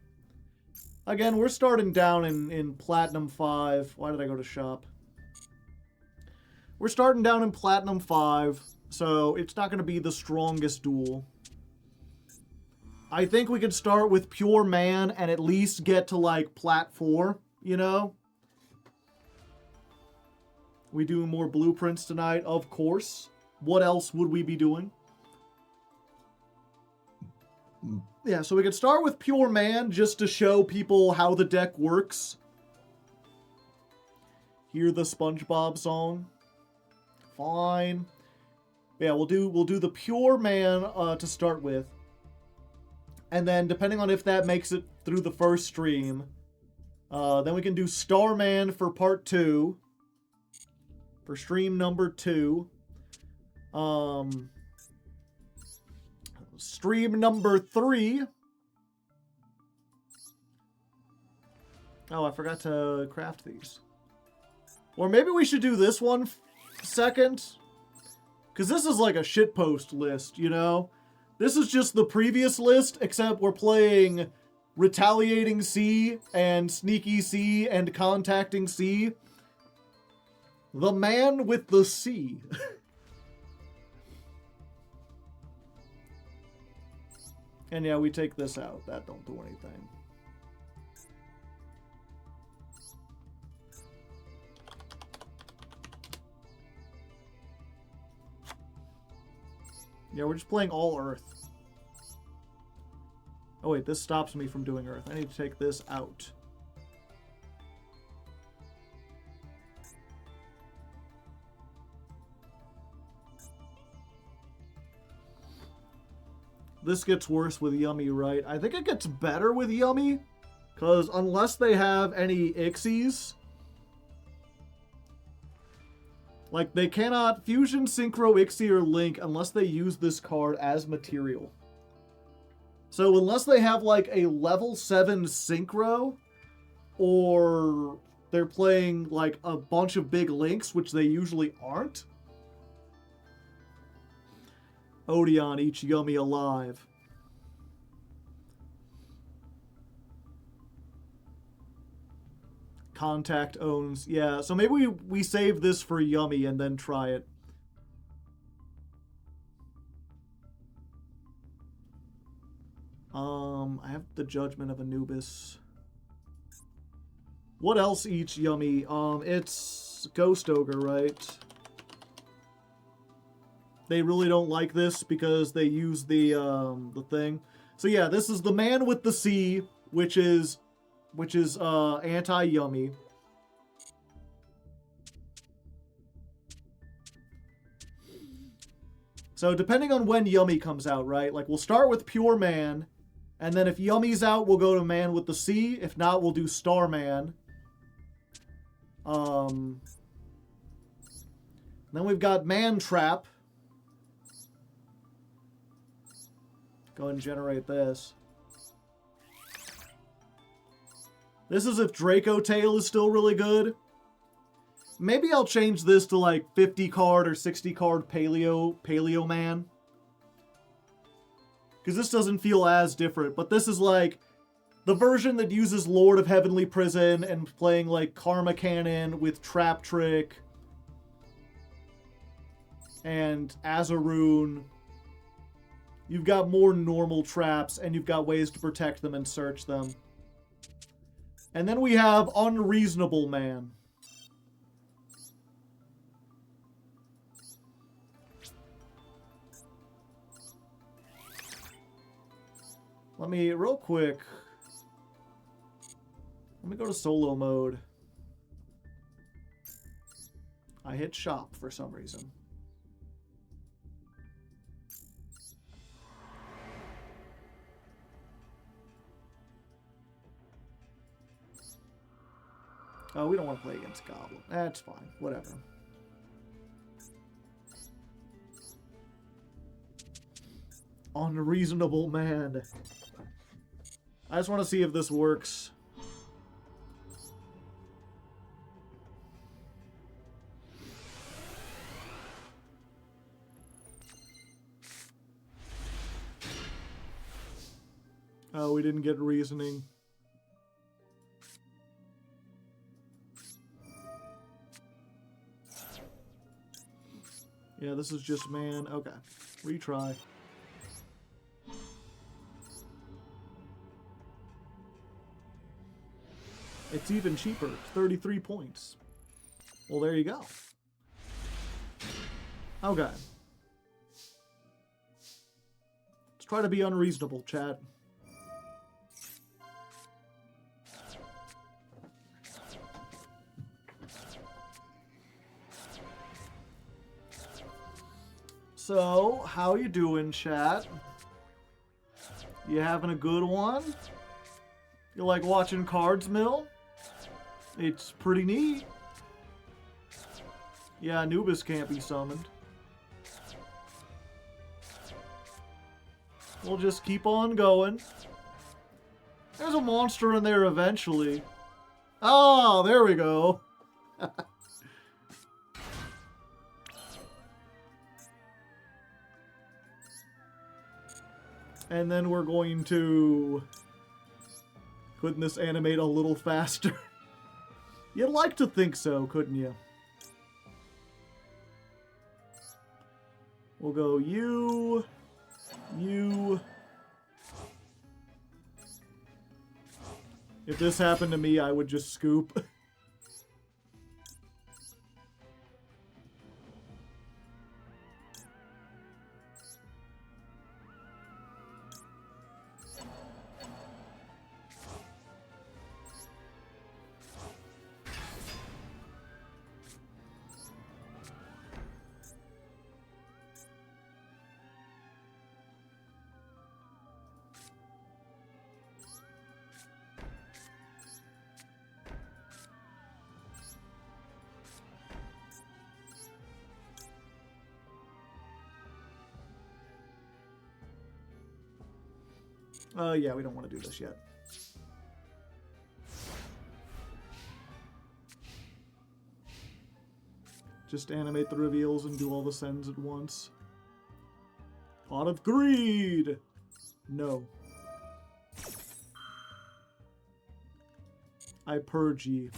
S1: Again, we're starting down in Platinum 5. Why did I go to shop? We're starting down in Platinum 5. So, it's not going to be the strongest duel. I think we could start with Pure Man and at least get to, like, Plat 4, you know? We do more blueprints tonight, of course. What else would we be doing? Yeah, so we could start with Pure Man just to show people how the deck works. Hear the SpongeBob song. Fine. Yeah, we'll do the Pure Man to start with. And then, depending on if that makes it through the first stream, then we can do Starman for part 2. For stream number 2. Stream number 3. Oh, I forgot to craft these. Or maybe we should do this one second. Because this is like a shitpost list, you know? This is just the previous list, except we're playing Retaliating C and Sneaky C and Contacting C. The man with the C. And yeah, we take this out. That don't do anything. Yeah, we're just playing all Earth. Oh wait, this stops me from doing Earth. I need to take this out. This gets worse with Yummy, right? I think it gets better with Yummy. Because unless they have any Ixies... Like, they cannot Fusion, Synchro, Ixie, or Link unless they use this card as material. So unless they have, like, a level 7 Synchro, or they're playing, like, a bunch of big Links, which they usually aren't, Odion eats Yummy alive. Contact owns. Yeah, so maybe we save this for Yummy and then try it. I have the Judgment of Anubis. What else eats Yummy? It's Ghost Ogre, right? They really don't like this because they use the thing. So yeah, this is the man with the C, which is anti-yummy. So depending on when Yummy comes out, right? Like we'll start with Pure Man, and then if Yummy's out, we'll go to Man with the C. If not, we'll do Starman. Then we've got Man Trap. Go ahead and generate this. This is if Draco Tail is still really good. Maybe I'll change this to like 50 card or 60 card Paleo Man. Because this doesn't feel as different. But this is like the version that uses Lord of Heavenly Prison and playing like Karma Cannon with Trap Trick and Azaroon. You've got more normal traps and you've got ways to protect them and search them. And then we have Unreasonable Man. Let me, real quick, let me go to solo mode. I hit shop for some reason. Oh, we don't want to play against Goblin. That's fine. Whatever. Unreasonable Man. I just want to see if this works. Oh, we didn't get reasoning. Yeah, this is just man. Okay. Retry. It's even cheaper. 33 points. Well, there you go. Okay. Let's try to be unreasonable, chat. So, how you doing, chat? You having a good one? You like watching Cards Mill? It's pretty neat. Yeah, Anubis can't be summoned. We'll just keep on going. There's a monster in there eventually. Oh, there we go. And then we're going to... Couldn't this animate a little faster? You'd like to think so, couldn't you? We'll go you, you. If this happened to me, I would just scoop. Yeah, we don't want to do this yet. Just animate the reveals and do all the sends at once. Pot of Greed! No. I purge ye.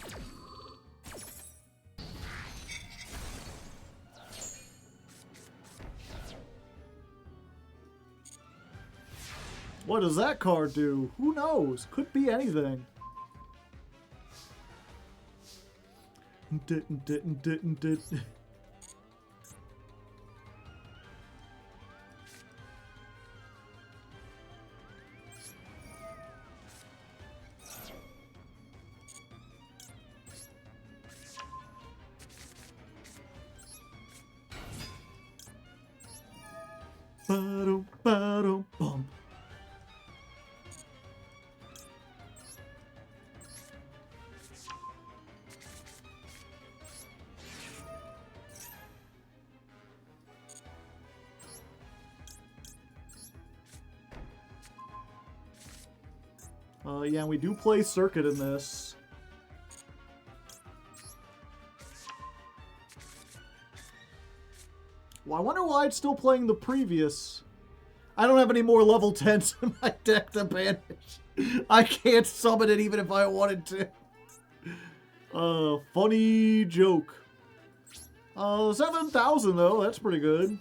S1: What does that card do? Who knows? Could be anything. Ba-dum-ba-dum-bum. Yeah, we do play Circuit in this. Well, I wonder why it's still playing the previous. I don't have any more level 10s in my deck to banish. I can't summon it even if I wanted to. Funny joke. 7,000 though, that's pretty good.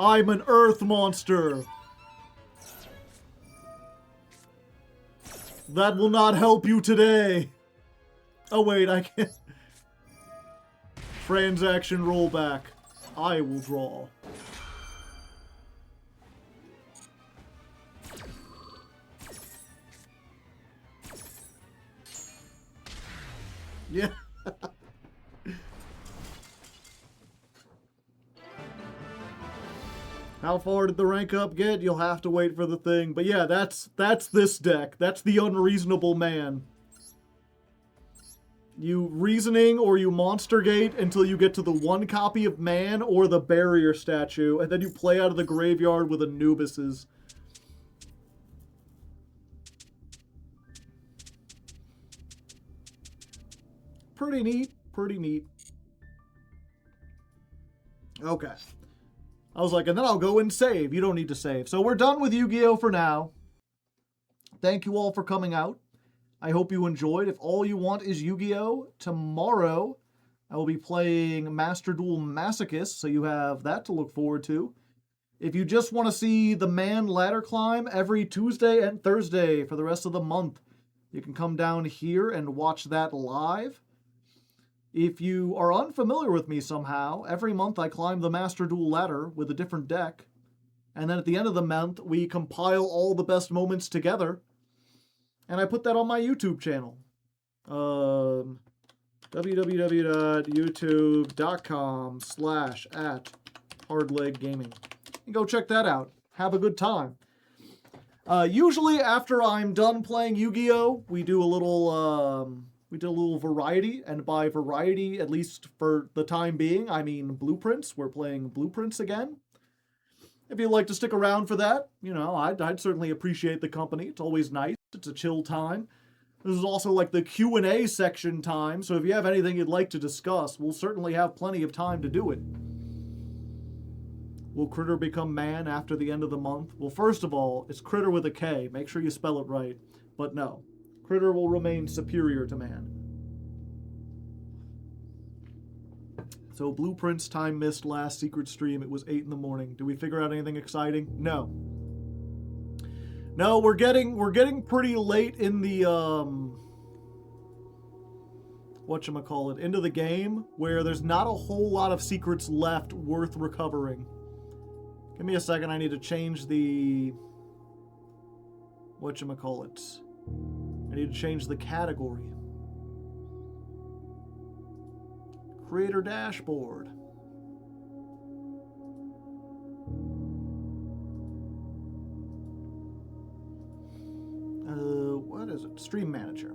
S1: I'm an earth monster. That will not help you today. Oh wait, I can't. Transaction rollback. I will draw. Yeah. How far did the rank up get? You'll have to wait for the thing. But yeah, that's this deck. That's the Unreasonable Man. You reasoning or you monster gate until you get to the one copy of Man or the barrier statue, and then you play out of the graveyard with Anubis's. Pretty neat. Pretty neat. Okay. I was like, and then I'll go and save. You don't need to save. So we're done with Yu-Gi-Oh! For now. Thank you all for coming out. I hope you enjoyed. If all you want is Yu-Gi-Oh! Tomorrow, I will be playing Master Duel Masochist, so you have that to look forward to. If you just want to see the Man ladder climb every Tuesday and Thursday for the rest of the month, you can come down here and watch that live. If you are unfamiliar with me somehow, every month I climb the Master Duel ladder with a different deck. And then at the end of the month, we compile all the best moments together. And I put that on my YouTube channel. www.youtube.com/@hardleggaming. And go check that out. Have a good time. Usually after I'm done playing Yu-Gi-Oh, we do a little variety, and by variety, at least for the time being, I mean Blueprints. We're playing Blueprints again. If you'd like to stick around for that, you know, I'd certainly appreciate the company. It's always nice. It's a chill time. This is also like the Q&A section time, so if you have anything you'd like to discuss, we'll certainly have plenty of time to do it. Will Critter become Man after the end of the month? Well, first of all, it's Critter with a K. Make sure you spell it right. But no. Critter will remain superior to Man. So Blueprints time missed last secret stream. It was 8 in the morning. Did we figure out anything exciting? No. No, we're getting pretty late in the whatchamacallit, into the game where there's not a whole lot of secrets left worth recovering. Give me a second, I need to change the whatchamacallit. I need to change the category. Creator dashboard. What is it? Stream manager.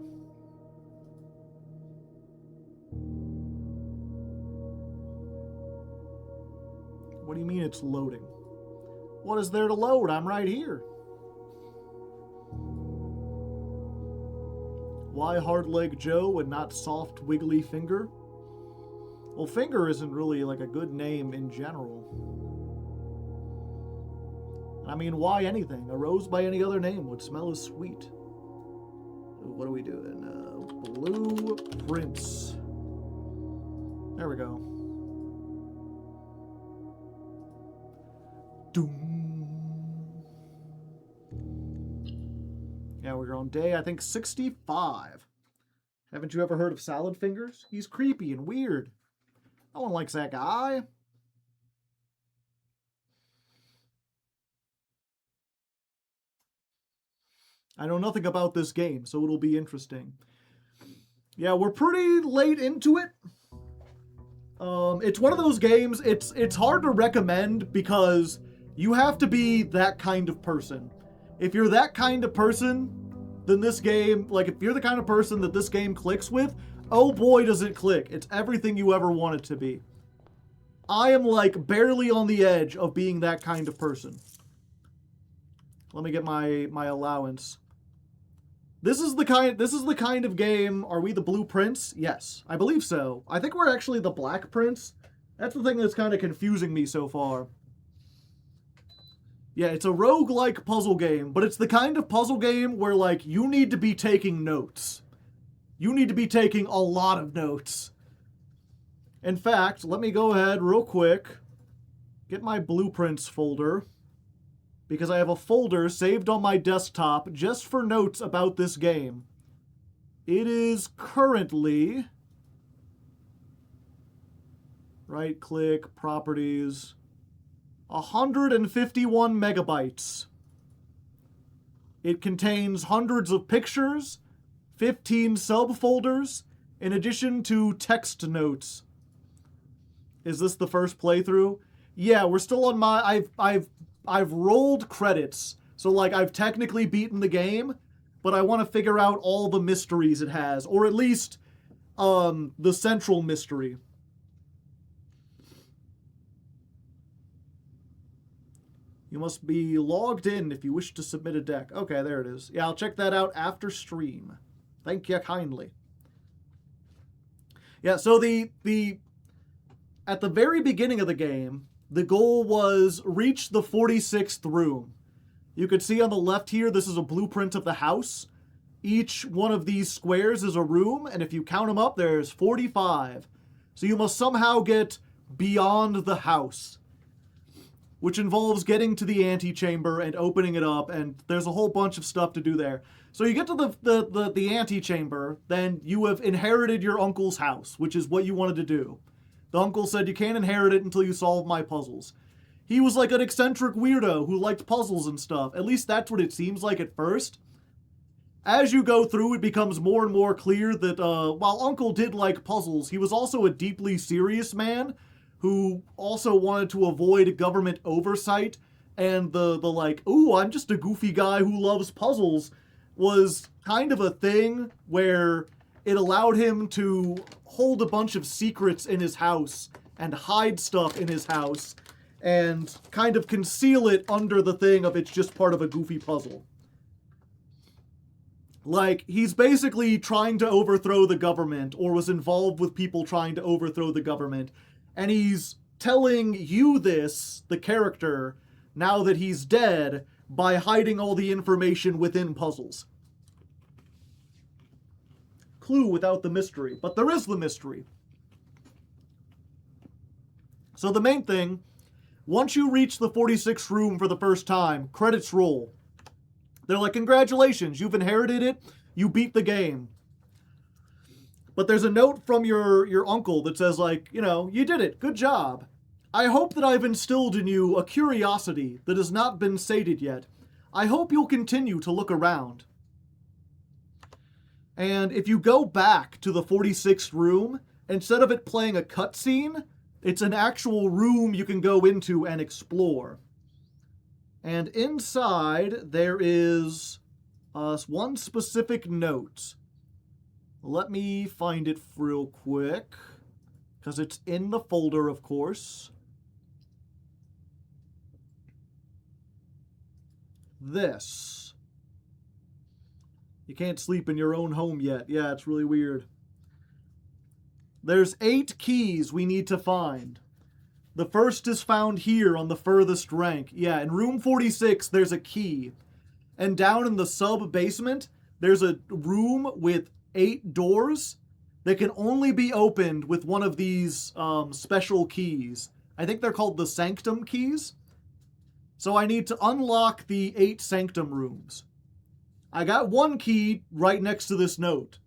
S1: What do you mean it's loading? What is there to load? I'm right here. Why Hardleg Joe and not Soft Wiggly Finger? Well, Finger isn't really like a good name in general. I mean, why anything? A rose by any other name would smell as sweet. What are we doing? Blueprints. There we go. Doom. Yeah, we're on day, I think, 65. Haven't you ever heard of Salad Fingers? He's creepy and weird. No one likes that guy. I know nothing about this game, so it'll be interesting. Yeah, we're pretty late into it. It's one of those games, it's hard to recommend because you have to be that kind of person. If you're that kind of person, then this game, like if you're the kind of person that this game clicks with, oh boy does it click. It's everything you ever want it to be. I am like barely on the edge of being that kind of person. Let me get my allowance. This is the kind of game. Are we the blue prince? Yes, I believe so. I think we're actually the black prince. That's the thing that's kind of confusing me so far. Yeah, it's a roguelike puzzle game, but it's the kind of puzzle game where like you need to be taking notes. You need to be taking a lot of notes. In fact, let me go ahead real quick, get my blueprints folder, because I have a folder saved on my desktop just for notes about this game. It is currently, right click, properties, 151 megabytes. It contains hundreds of pictures, 15 subfolders, in addition to text notes. Is this the first playthrough? Yeah, we're still on my, I've rolled credits, so like I've technically beaten the game, but I want to figure out all the mysteries it has, or at least the central mystery. You must be logged in if you wish to submit a deck. Okay, there it is. Yeah, I'll check that out after stream. Thank you kindly. Yeah, so at the very beginning of the game, the goal was reach the 46th room. You can see on the left here, this is a blueprint of the house. Each one of these squares is a room, and if you count them up, there's 45. So you must somehow get beyond the house, which involves getting to the antechamber and opening it up, and there's a whole bunch of stuff to do there. So you get to the antechamber, then you have inherited your uncle's house, which is what you wanted to do. The uncle said, you can't inherit it until you solve my puzzles. He was like an eccentric weirdo who liked puzzles and stuff. At least that's what it seems like at first. As you go through, it becomes more and more clear that while Uncle did like puzzles, he was also a deeply serious man who also wanted to avoid government oversight. And the like, ooh, I'm just a goofy guy who loves puzzles was kind of a thing where it allowed him to hold a bunch of secrets in his house and hide stuff in his house and kind of conceal it under the thing of it's just part of a goofy puzzle. Like, he's basically trying to overthrow the government or was involved with people trying to overthrow the government. And he's telling you this, the character, now that he's dead, by hiding all the information within puzzles. Clue without the mystery, but there is the mystery. So the main thing, once you reach the 46th room for the first time, credits roll. They're like, congratulations, you've inherited it, you beat the game. But there's a note from your uncle that says like, you know, you did it, good job. I hope that I've instilled in you a curiosity that has not been sated yet. I hope you'll continue to look around. And if you go back to the 46th room, instead of it playing a cutscene, it's an actual room you can go into and explore. And inside, there is one specific note. Let me find it real quick, because it's in the folder, of course. This. You can't sleep in your own home yet. Yeah, it's really weird. There's 8 keys we need to find. The first is found here on the furthest rank. Yeah, in room 46, there's a key. And down in the sub-basement, there's a room with 8 doors that can only be opened with one of these special keys. I think they're called the Sanctum keys. So I need to unlock the 8 Sanctum rooms. I got one key right next to this note.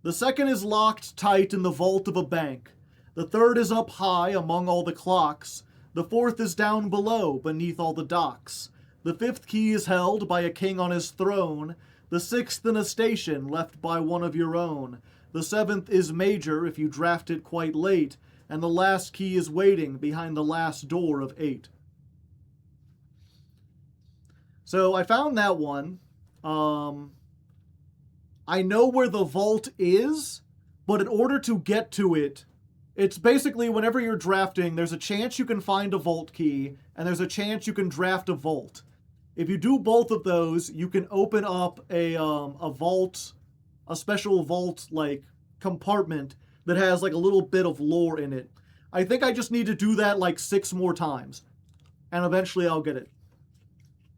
S1: The second is locked tight in the vault of a bank. The third is up high among all the clocks. The fourth is down below beneath all the docks. The fifth key is held by a king on his throne. The sixth in a station left by one of your own. The seventh is major if you draft it quite late. And the last key is waiting behind the last door of 8. So I found that one. I know where the vault is, but in order to get to it, it's basically whenever you're drafting, there's a chance you can find a vault key, and there's a chance you can draft a vault. If you do both of those, you can open up a vault, a special vault like compartment that has like a little bit of lore in it. I think I just need to do that like 6 more times, and eventually I'll get it.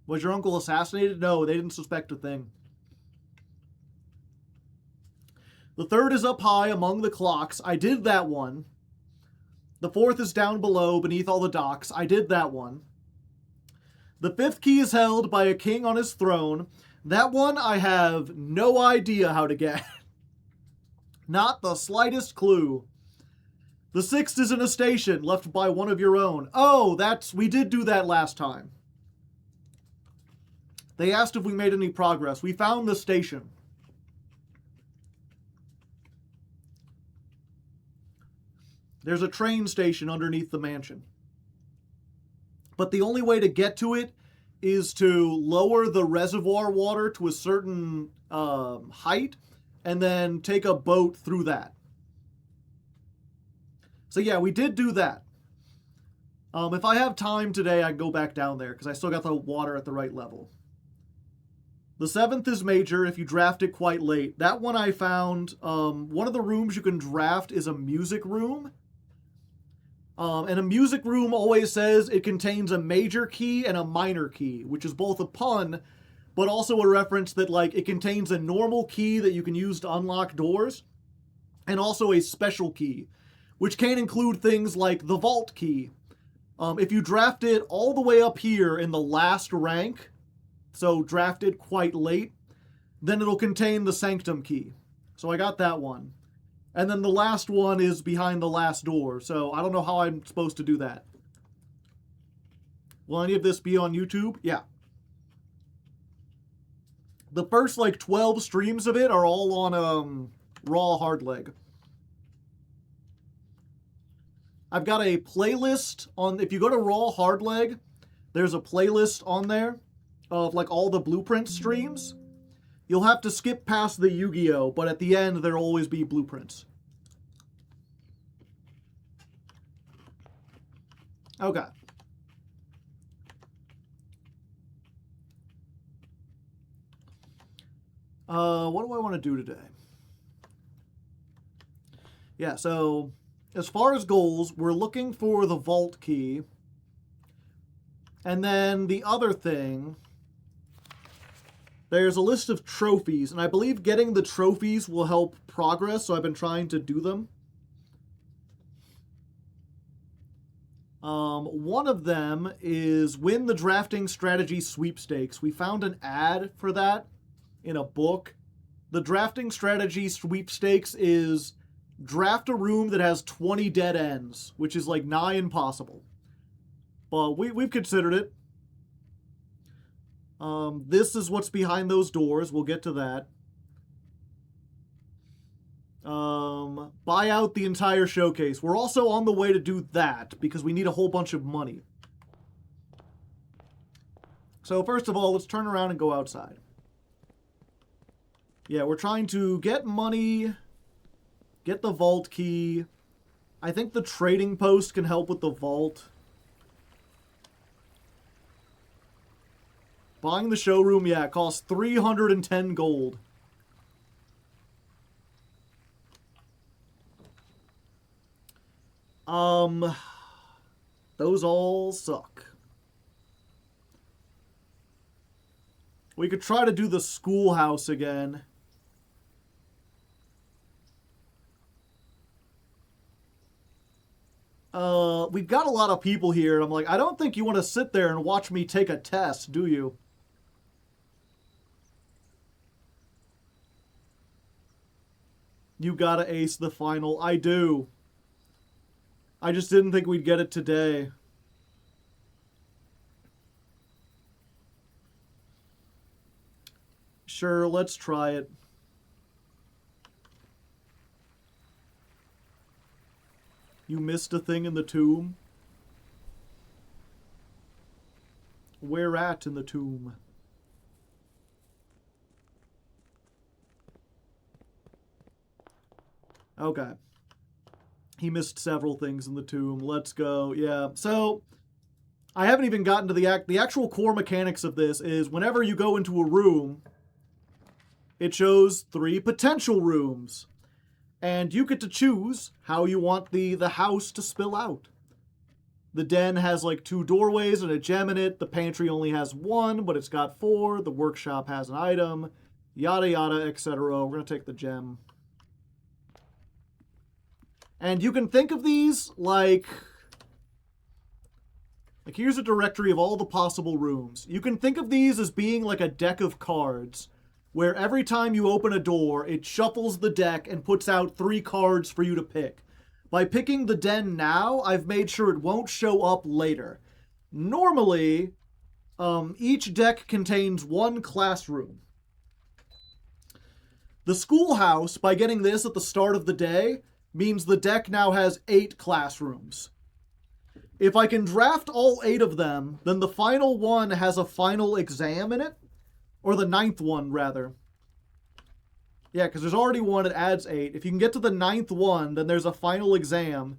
S1: Was your uncle assassinated? No, they didn't suspect a thing. The third is up high among the clocks. I did that one. The fourth is down below beneath all the docks. I did that one. The fifth key is held by a king on his throne. That one I have no idea how to get. Not the slightest clue. The sixth is in a station left by one of your own. Oh, we did do that last time. They asked if we made any progress. We found the station. There's a train station underneath the mansion. But the only way to get to it is to lower the reservoir water to a certain height and then take a boat through that. So yeah, we did do that. If I have time today, I can go back down there because I still got the water at the right level. The seventh is major if you draft it quite late. That one I found, one of the rooms you can draft is a music room. And a music room always says it contains a major key and a minor key, which is both a pun, but also a reference that like it contains a normal key that you can use to unlock doors, and also a special key, which can include things like the vault key. If you draft it all the way up here in the last rank, so drafted quite late, then it'll contain the Sanctum key. So I got that one. And then the last one is behind the last door, so I don't know how I'm supposed to do that. Will any of this be on YouTube? Yeah. The first, 12 streams of it are all on, Raw Hardleg. I've got a playlist on, if you go to Raw Hardleg, there's a playlist on there of, all the Blueprint streams. You'll have to skip past the Yu-Gi-Oh, but at the end, there'll always be blueprints. Okay. What do I want to do today? Yeah, so as far as goals, we're looking for the vault key. And then the other thing, there's a list of trophies, and I believe getting the trophies will help progress, so I've been trying to do them. One of them is win the drafting strategy sweepstakes. We found an ad for that in a book. The drafting strategy sweepstakes is draft a room that has 20 dead ends, which is nigh impossible. But we've considered it. This is what's behind those doors. We'll get to that. Buy out the entire showcase. We're also on the way to do that because we need a whole bunch of money. So first of all, let's turn around and go outside. Yeah, we're trying to get money, get the vault key. I think the trading post can help with the vault. Buying the showroom, yeah, it costs 310 gold. Those all suck. We could try to do the schoolhouse again. We've got a lot of people here. I'm like, I don't think you want to sit there and watch me take a test, do you? You gotta ace the final. I do. I just didn't think we'd get it today. Sure, let's try it. You missed a thing in the tomb? Where at in the tomb? Okay. He missed several things in the tomb. Let's go. Yeah. So, I haven't even gotten to the actual core mechanics of this is whenever you go into a room, it shows 3 potential rooms. And you get to choose how you want the house to spill out. The den has like 2 doorways and a gem in it. The pantry only has 1, but it's got 4. The workshop has an item. Yada yada, etc. We're going to take the gem. And you can think of these like here's a directory of all the possible rooms. You can think of these as being like a deck of cards, where every time you open a door, it shuffles the deck and puts out 3 cards for you to pick. By picking the den now, I've made sure it won't show up later. Normally, each deck contains 1 classroom. The schoolhouse, by getting this at the start of the day, means the deck now has 8 classrooms. If I can draft all 8 of them, then the final one has a final exam in it. Or the 9th one, rather. Yeah, because there's already one that adds 8. If you can get to the 9th one, then there's a final exam.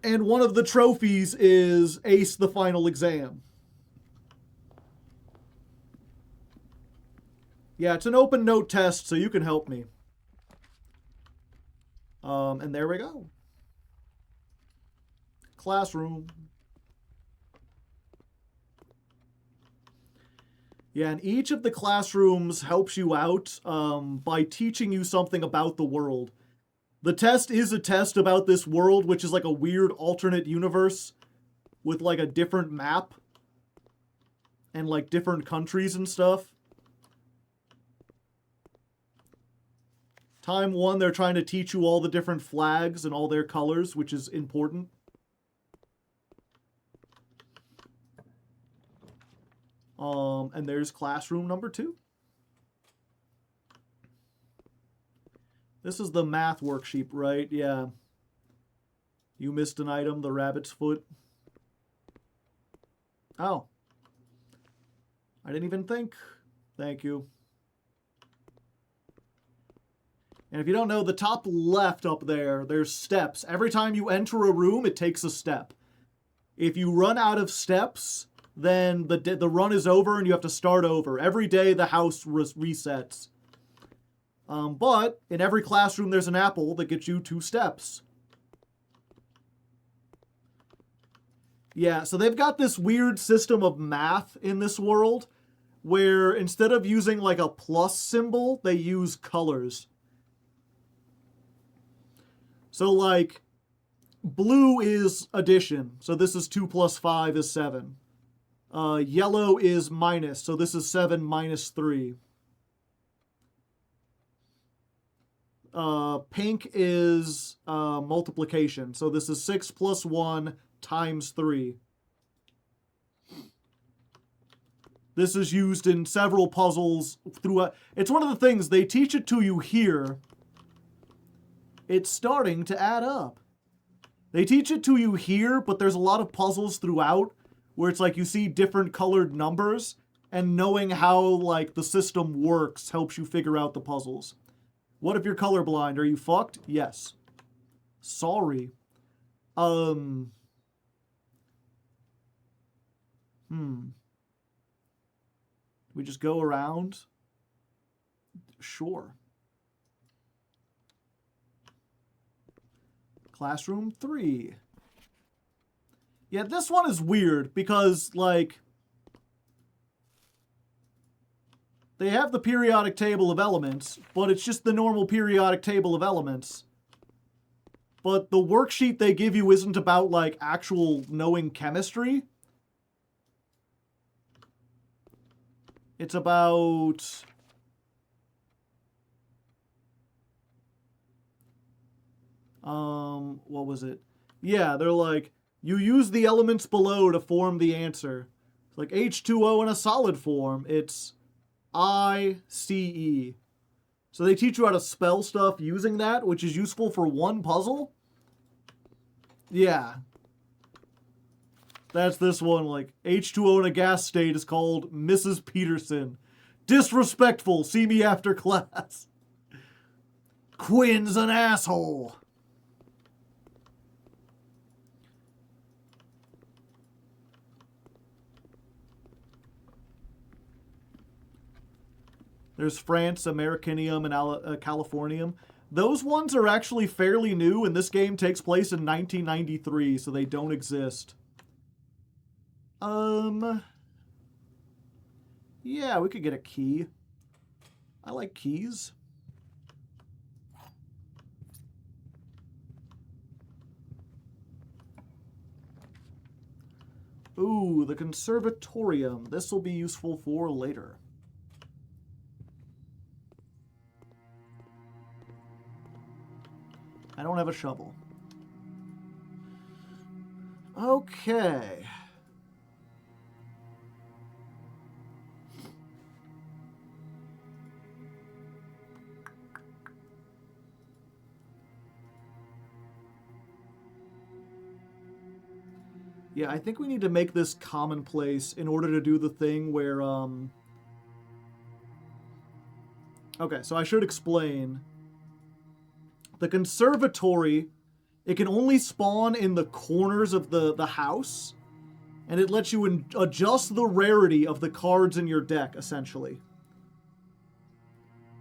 S1: And one of the trophies is ace the final exam. Yeah, it's an open note test, so you can help me. And there we go. Classroom. Yeah, and each of the classrooms helps you out by teaching you something about the world. The test is a test about this world, which is like a weird alternate universe with like a different map and like different countries and stuff. Time 1, they're trying to teach you all the different flags and all their colors, which is important. And there's classroom number 2. This is the math worksheet, right? Yeah. You missed an item, the rabbit's foot. Oh. I didn't even think. Thank you. And if you don't know, the top left up there, there's steps. Every time you enter a room, it takes a step. If you run out of steps, then the run is over and you have to start over. Every day, the house resets. But in every classroom, there's an apple that gets you 2 steps. Yeah, so they've got this weird system of math in this world where instead of using like a plus symbol, they use colors. So like, blue is addition. So this is 2 plus 5 is 7. Yellow is minus. So this is 7 minus 3. Pink is multiplication. So this is 6 plus 1 times 3. This is used in several puzzles throughout. It's one of the things, they teach it to you here. It's starting to add up. They teach it to you here, but there's a lot of puzzles throughout where it's like you see different colored numbers, and knowing how like the system works helps you figure out the puzzles. What if you're colorblind? Are you fucked? Yes. Sorry. We just go around? Sure. Classroom 3. Yeah, this one is weird because, like, they have the periodic table of elements, but it's just the normal periodic table of elements. But the worksheet they give you isn't about, like, actual knowing chemistry. It's about... what was it? Yeah, they're like, you use the elements below to form the answer. Like H2O in a solid form, it's ICE. So they teach you how to spell stuff using that, which is useful for one puzzle. Yeah. That's this one, like, H2O in a gas state is called Mrs. Peterson. Disrespectful, see me after class. Quinn's an asshole. There's France, Americanium, and Californium. Those ones are actually fairly new, and this game takes place in 1993, so they don't exist. Yeah, we could get a key. I like keys. Ooh, the conservatorium. This will be useful for later. I don't have a shovel. Okay. Yeah, I think we need to make this commonplace in order to do the thing where, Okay, so I should explain. The conservatory, it can only spawn in the corners of the house, and it lets you adjust the rarity of the cards in your deck, essentially.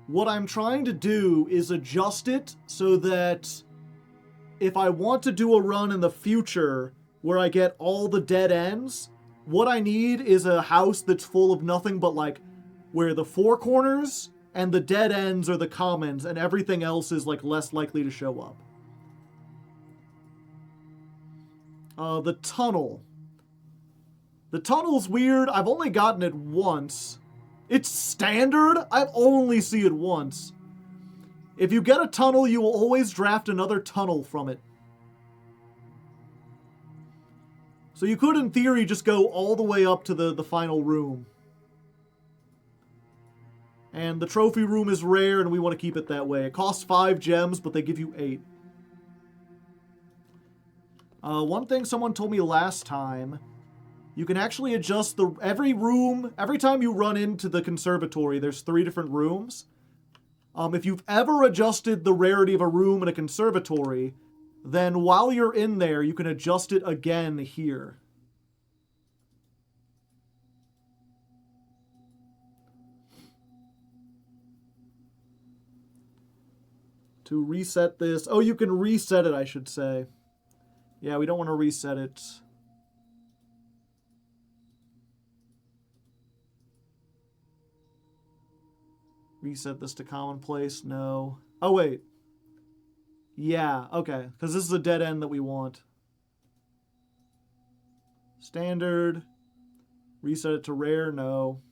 S1: What I'm trying to do is adjust it so that if I want to do a run in the future where I get all the dead ends, what I need is a house that's full of nothing but, like, where the four corners and the dead ends are the commons, and everything else is, like, less likely to show up. The tunnel. The tunnel's weird. I've only gotten it once. It's standard? I've only seen it once. If you get a tunnel, you will always draft another tunnel from it. So you could, in theory, just go all the way up to the final room. And the trophy room is rare, and we want to keep it that way. It costs 5 gems, but they give you 8. One thing someone told me last time, you can actually adjust every room. Every time you run into the conservatory, there's 3 different rooms. If you've ever adjusted the rarity of a room in a conservatory, then while you're in there, you can adjust it again here. To reset this... Oh, you can reset it, I should say. Yeah, we don't want to reset it. Reset this to commonplace? No. Oh, wait. Yeah, okay. Because this is a dead end that we want. Standard. Reset it to rare? No.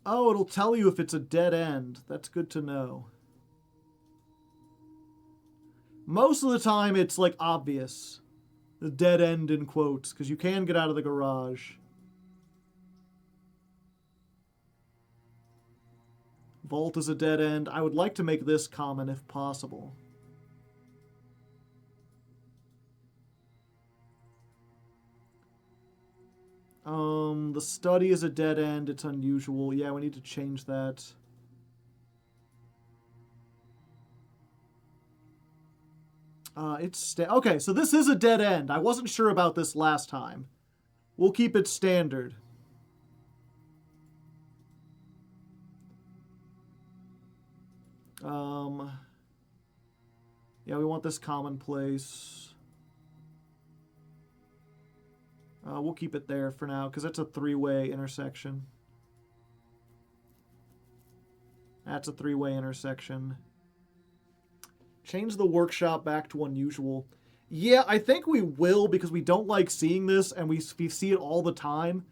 S1: Oh, it'll tell you if it's a dead end. That's good to know. Most of the time, it's, like, obvious. The dead end in quotes, because you can get out of the garage. Vault is a dead end. I would like to make this common if possible. The study is a dead end. It's unusual. Yeah, we need to change that. Okay, so this is a dead end. I wasn't sure about this last time. We'll keep it standard. Yeah, we want this commonplace. We'll keep it there for now, because that's a three-way intersection. That's a three-way intersection. Change the workshop back to unusual. Yeah, I think we will, because we don't like seeing this, and we see it all the time.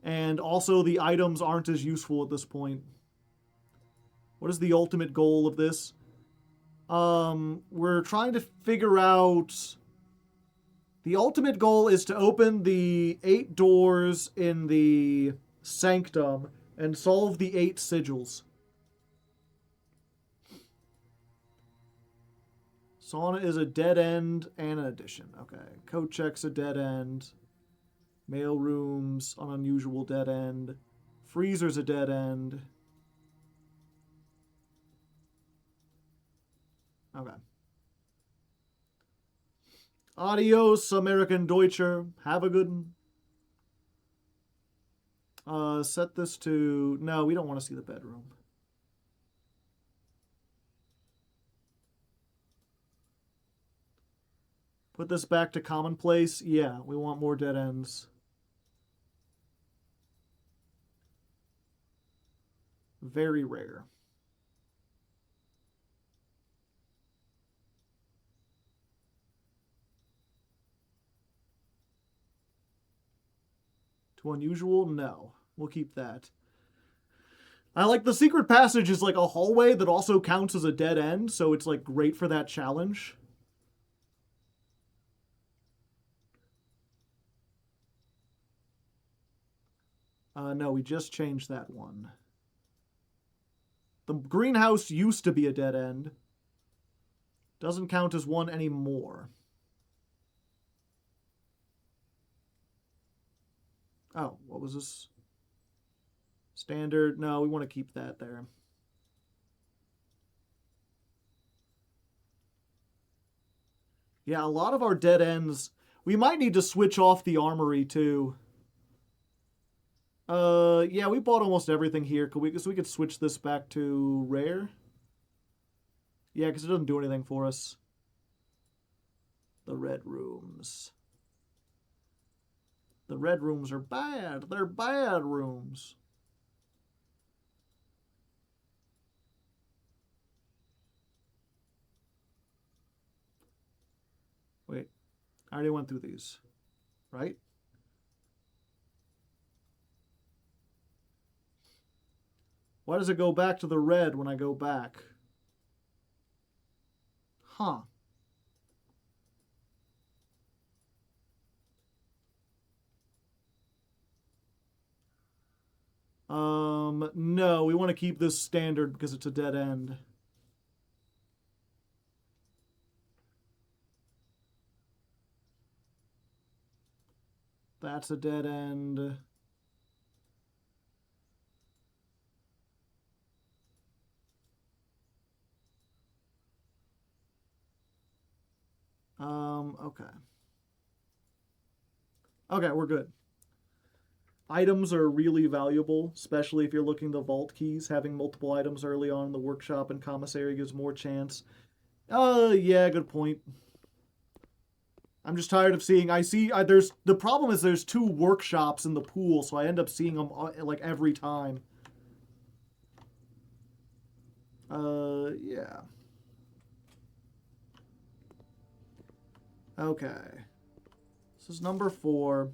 S1: And also, the items aren't as useful at this point. What is the ultimate goal of this? We're trying to figure out... The ultimate goal is to open the 8 doors in the sanctum and solve the 8 sigils. Sauna is a dead end and an addition. Okay. Code check's a dead end. Mail rooms, an unusual dead end. Freezer's a dead end. Okay. Adios, American Deutscher. Have a good one. Set this to... No, we don't want to see the bedroom. Put this back to commonplace. Yeah, we want more dead ends. Very rare. To unusual? No. We'll keep that. I like the secret passage is like a hallway that also counts as a dead end, so it's like great for that challenge. No, we just changed that one. The greenhouse used to be a dead end. Doesn't count as one anymore. Oh, what was this? Standard. No, we want to keep that there. Yeah, a lot of our dead ends... We might need to switch off the armory, too. Yeah, we bought almost everything here. So we could switch this back to rare? Yeah, because it doesn't do anything for us. The red rooms. The red rooms are bad. They're bad rooms. Wait. I already went through these. Right? Why does it go back to the red when I go back? Huh. No, we want to keep this standard because it's a dead end. That's a dead end. Okay. Okay, we're good. Items are really valuable, especially if you're looking to vault keys. Having multiple items early on in the workshop and commissary gives more chance. Yeah, good point. I'm just tired of seeing... the problem is there's 2 workshops in the pool, so I end up seeing them, like, every time. Yeah. Okay. This is number 4.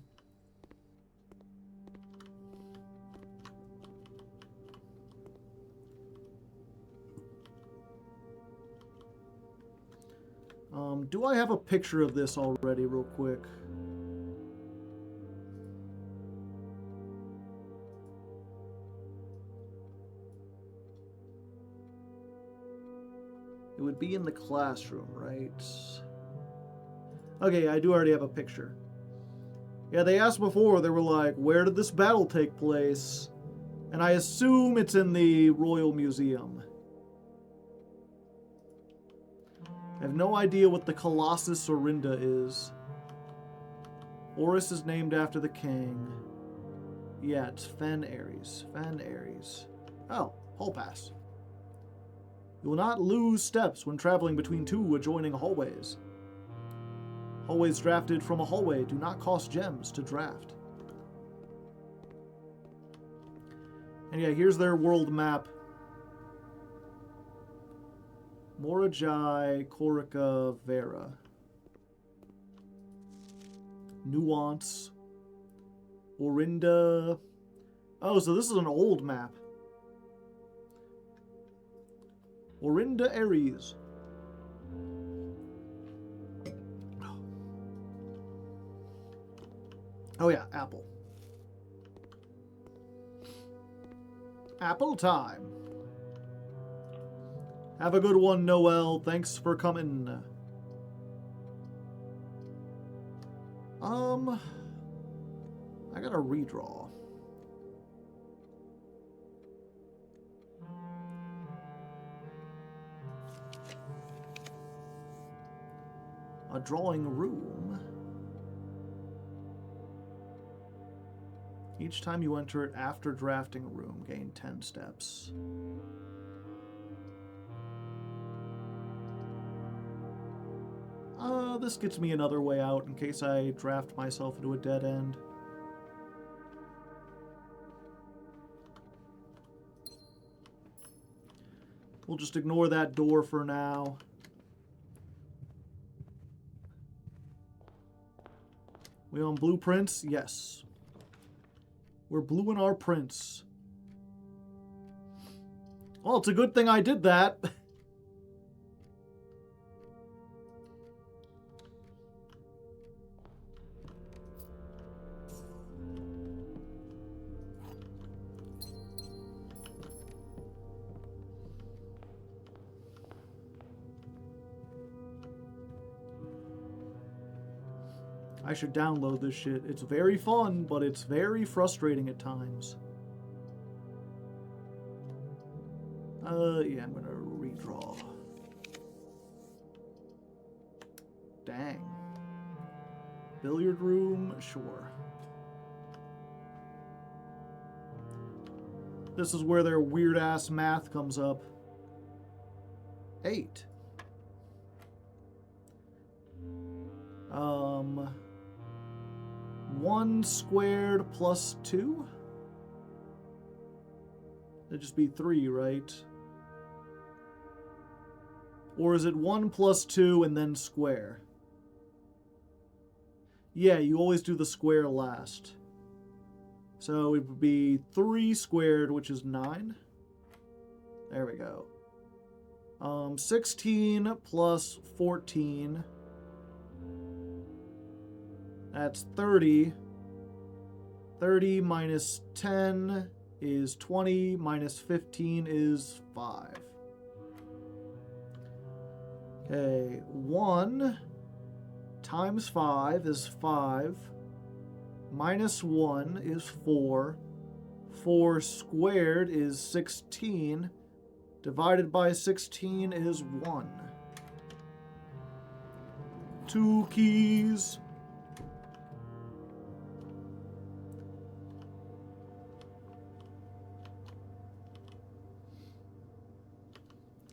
S1: Do I have a picture of this already, real quick? It would be in the classroom, right? Okay, I do already have a picture. Yeah, they asked before, they were like, where did this battle take place? And I assume it's in the Royal Museum. I have no idea what the Colossus Orinda is. Horus is named after the king. Yeah, it's Fen Ares. Fen Ares. Oh, hall pass. You will not lose steps when traveling between two adjoining hallways. Hallways drafted from a hallway do not cost gems to draft. And yeah, here's their world map. Morajai, Corica, Vera. Nuance. Orinda. Oh, so this is an old map. Orinda Ares. Oh yeah, Apple. Apple time. Have a good one, Noel. Thanks for coming. I gotta redraw. A drawing room. Each time you enter it after drafting a room, gain 10 steps. This gets me another way out in case I draft myself into a dead end. We'll just ignore that door for now. We on blueprints? Yes. We're blue in our prints. Well, it's a good thing I did that. I should download this shit. It's very fun, but it's very frustrating at times. Yeah, I'm gonna redraw. Dang. Billiard room, sure. This is where their weird-ass math comes up. 8. 1 squared plus 2? That'd just be 3, right? Or is it 1 plus 2 and then square? Yeah, you always do the square last. So it would be 3 squared, which is 9. There we go. 16 plus 14. That's 30. 30 minus 10 is 20. Minus 15 is 5. Okay, 1 times 5 is 5. Minus 1 is 4. 4 squared is 16. Divided by 16 is 1. 2 keys.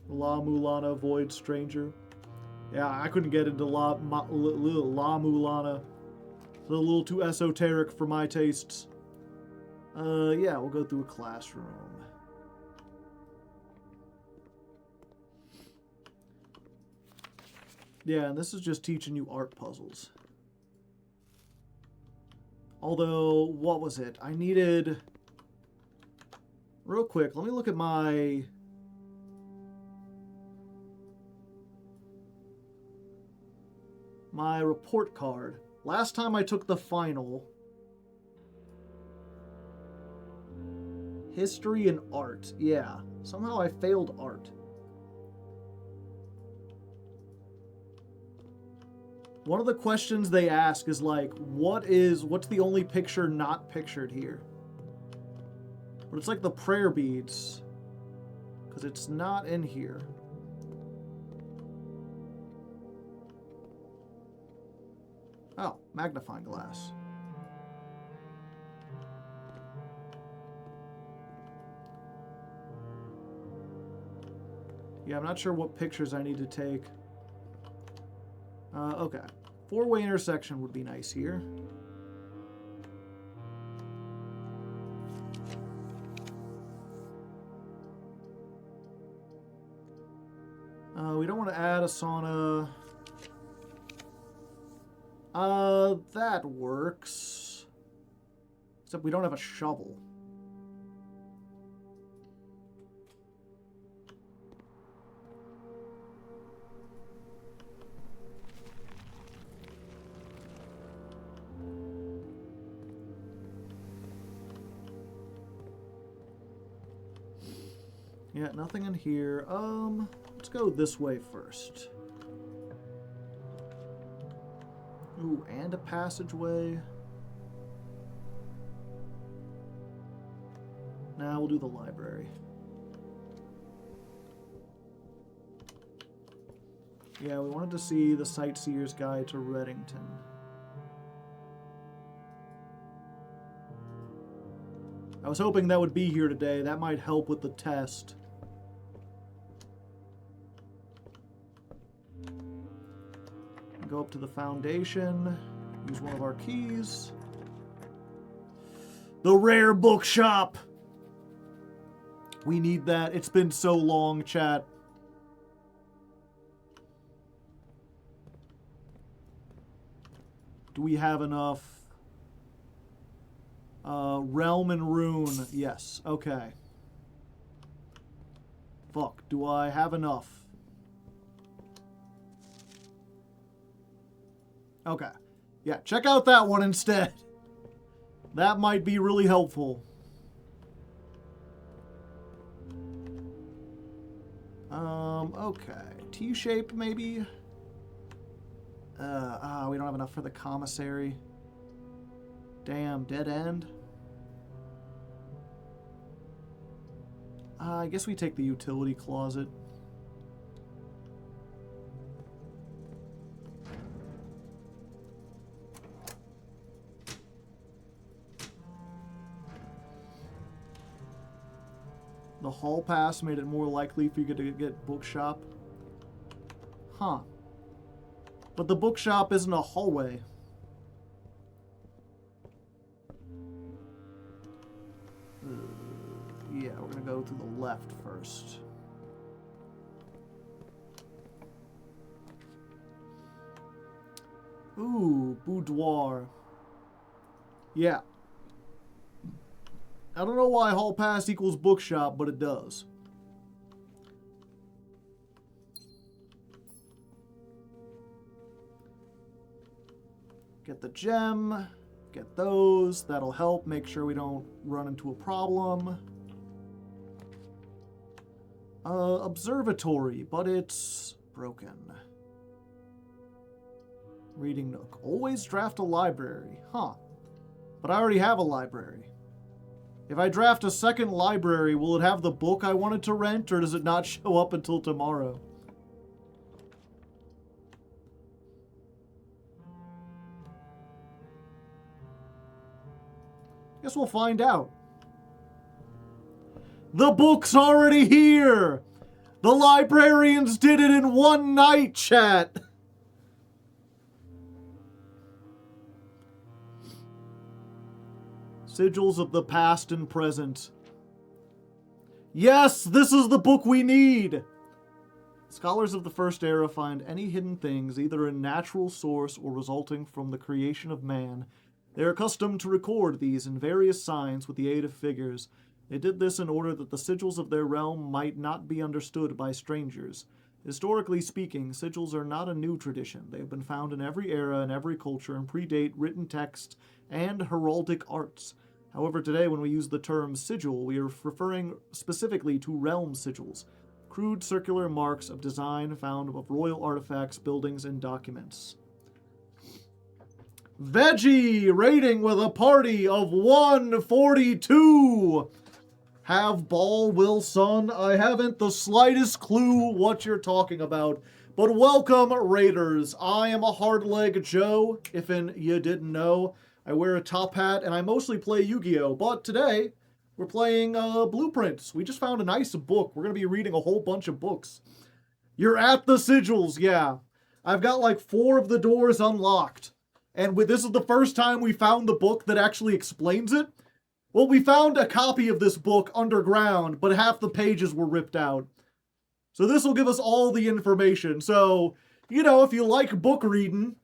S1: La Mulana, Void Stranger. Yeah, I couldn't get into La Mulana. It's a little too esoteric for my tastes. Yeah, we'll go through a classroom. Yeah, and this is just teaching you art puzzles. Although, what was it? I needed... Real quick, let me look at my... report card. Last time I took the final. History and art. Yeah. Somehow I failed art. One of the questions they ask is like, what's the only picture not pictured here? But it's like the prayer beads. Because it's not in here. Oh, magnifying glass. Yeah, I'm not sure what pictures I need to take. Okay. 4-way intersection would be nice here. We don't want to add a sauna. That works. Except we don't have a shovel. Yeah, nothing in here. Let's go this way first. Ooh, and a passageway. Now we'll do the library. Yeah, we wanted to see the Sightseer's Guide to Reddington. I was hoping that would be here today. That might help with the test. Go up to the foundation. Use one of our keys. The rare bookshop! We need that. It's been so long, chat. Do we have enough? Realm and Rune. Yes. Okay. Fuck. Do I have enough? Okay. Yeah, check out that one instead. That might be really helpful. Okay. T-shape, maybe? We don't have enough for the commissary. Damn, dead end. I guess we take the utility closet. The hall pass made it more likely for you to get bookshop. Huh. But the bookshop isn't a hallway. Yeah, we're gonna go to the left first. Ooh, boudoir. Yeah. I don't know why hall pass equals bookshop, but it does. Get the gem. Get those. That'll help make sure we don't run into a problem. Observatory, but it's broken. Reading nook. Always draft a library. Huh. But I already have a library. If I draft a second library, will it have the book I wanted to rent, or does it not show up until tomorrow? Guess we'll find out. The book's already here! The librarians did it in one night, chat! Sigils of the past and present. Yes, this is the book we need! Scholars of the First Era find any hidden things, either in natural source or resulting from the creation of man. They are accustomed to record these in various signs with the aid of figures. They did this in order that the sigils of their realm might not be understood by strangers. Historically speaking, sigils are not a new tradition. They have been found in every era and every culture and predate written text and heraldic arts. However, today when we use the term sigil, we are referring specifically to realm sigils, crude circular marks of design found of royal artifacts, buildings, and documents. Veggie rating with a party of 142. Have ball, Wilson. I haven't the slightest clue what you're talking about. But welcome, Raiders. I am a Hardleg Joe, if you didn't know. I wear a top hat, and I mostly play Yu-Gi-Oh! But today, We're playing Blueprints. We just found a nice book. We're going to be reading a whole bunch of books. You're at the sigils, yeah. I've got like 4 of the doors unlocked. And this is the first time we found the book that actually explains it. Well, we found a copy of this book underground, but half the pages were ripped out. So this will give us all the information. So, you know, if you like book reading,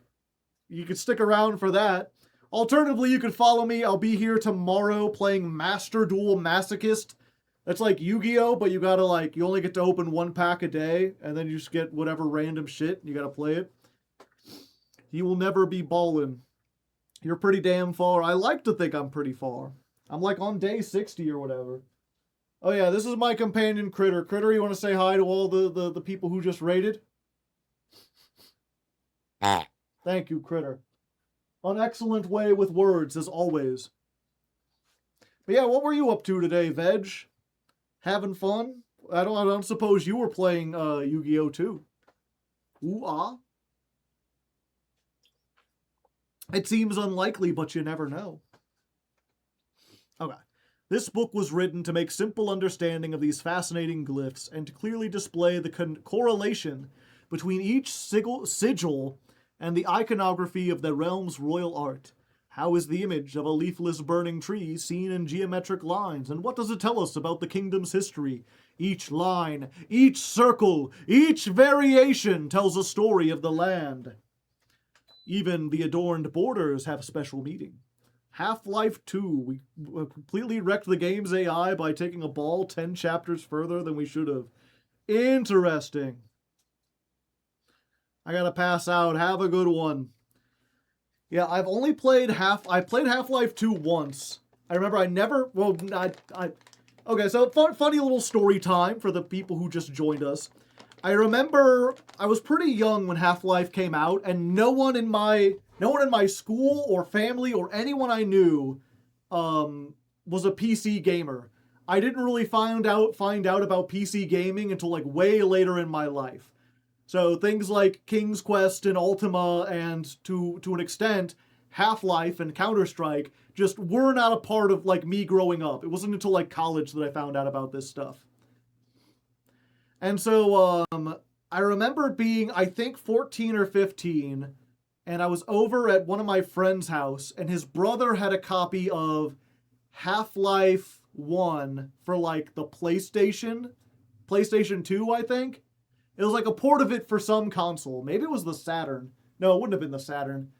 S1: you can stick around for that. Alternatively, you can follow me. I'll be here tomorrow playing Master Duel Masochist. That's like Yu-Gi-Oh, but you gotta like, you only get to open 1 pack a day, and then you just get whatever random shit, and you gotta play it. You will never be ballin'. You're pretty damn far. I like to think I'm pretty far. I'm like on day 60 or whatever. Oh yeah, this is my companion Critter. Critter, you want to say hi to all the people who just raided? Thank you, Critter. An excellent way with words, as always. But yeah, what were you up to today, Veg? Having fun? I don't suppose you were playing Yu-Gi-Oh too. Ooh-ah. It seems unlikely, but you never know. Okay. This book was written to make simple understanding of these fascinating glyphs and to clearly display the correlation between each sigil and the iconography of the realm's royal art. How is the image of a leafless burning tree seen in geometric lines, and what does it tell us about the kingdom's history? Each line, each circle, each variation tells a story of the land. Even the adorned borders have special meaning. Half-Life 2, we completely wrecked the game's AI by taking a ball 10 chapters further than we should have. Interesting. I gotta pass out. Have a good one. Yeah, I've only played Half-Life 2 once. I remember okay, so funny little story time for the people who just joined us. I remember I was pretty young when Half-Life came out, and no one in my school or family or anyone I knew was a PC gamer. I didn't really find out about PC gaming until like way later in my life. So things like King's Quest and Ultima and to an extent Half-Life and Counter-Strike just were not a part of like me growing up. It wasn't until like college that I found out about this stuff. And so I remember being, I think, 14 or 15, and I was over at one of my friend's house, and his brother had a copy of Half-Life 1 for like the PlayStation 2, I think. It was like a port of it for some console. Maybe it was the Saturn. No, it wouldn't have been the Saturn.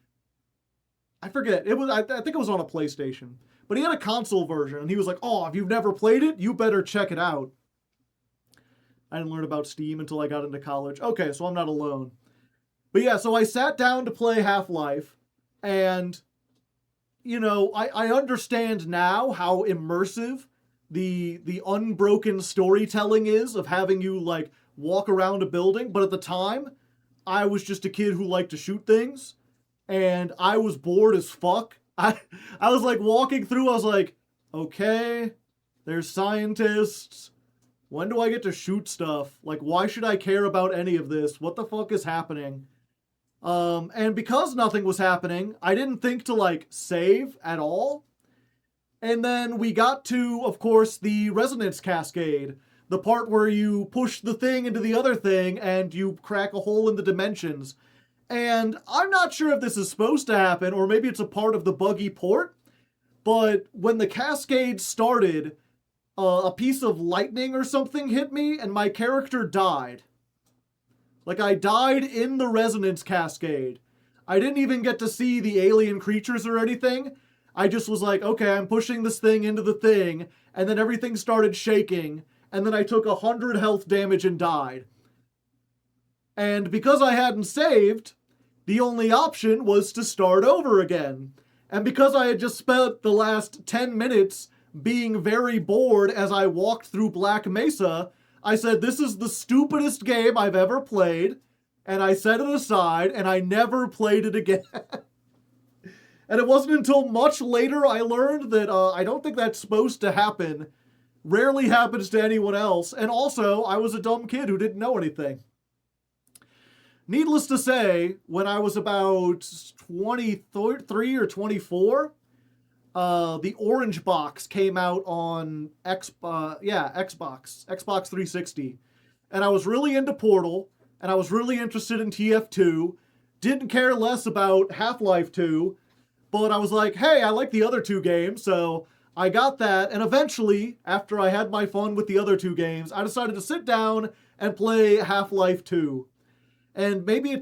S1: I forget. I think it was on a PlayStation. But he had a console version, and he was like, oh, if you've never played it, you better check it out. I didn't learn about Steam until I got into college. Okay, so I'm not alone. But yeah, so I sat down to play Half-Life, and, you know, I understand now how immersive the unbroken storytelling is of having you, like, walk around a building, but at the time, I was just a kid who liked to shoot things, and I was bored as fuck. I was, like, walking through, I was like, okay, there's scientists. When do I get to shoot stuff? Like, why should I care about any of this? What the fuck is happening? And because nothing was happening, I didn't think to, like, save at all. And then we got to, of course, the resonance cascade. The part where you push the thing into the other thing and you crack a hole in the dimensions. And I'm not sure if this is supposed to happen, or maybe it's a part of the buggy port, but when the cascade started, a piece of lightning or something hit me, and my character died. Like, I died in the resonance cascade. I didn't even get to see the alien creatures or anything. I just was like, okay, I'm pushing this thing into the thing, and then everything started shaking, and then I took 100 health damage and died. And because I hadn't saved, the only option was to start over again. And because I had just spent the last 10 minutes being very bored as I walked through Black Mesa, I said, this is the stupidest game I've ever played, and I set it aside, and I never played it again. And it wasn't until much later I learned that I don't think that's supposed to happen. Rarely happens to anyone else, and also, I was a dumb kid who didn't know anything. Needless to say, when I was about 23 or 24, the orange box came out on Xbox 360. And I was really into Portal, and I was really interested in TF2. Didn't care less about Half-Life 2, but I was like, hey, I like the other two games, so I got that. And eventually, after I had my fun with the other two games, I decided to sit down and play Half-Life 2. And maybe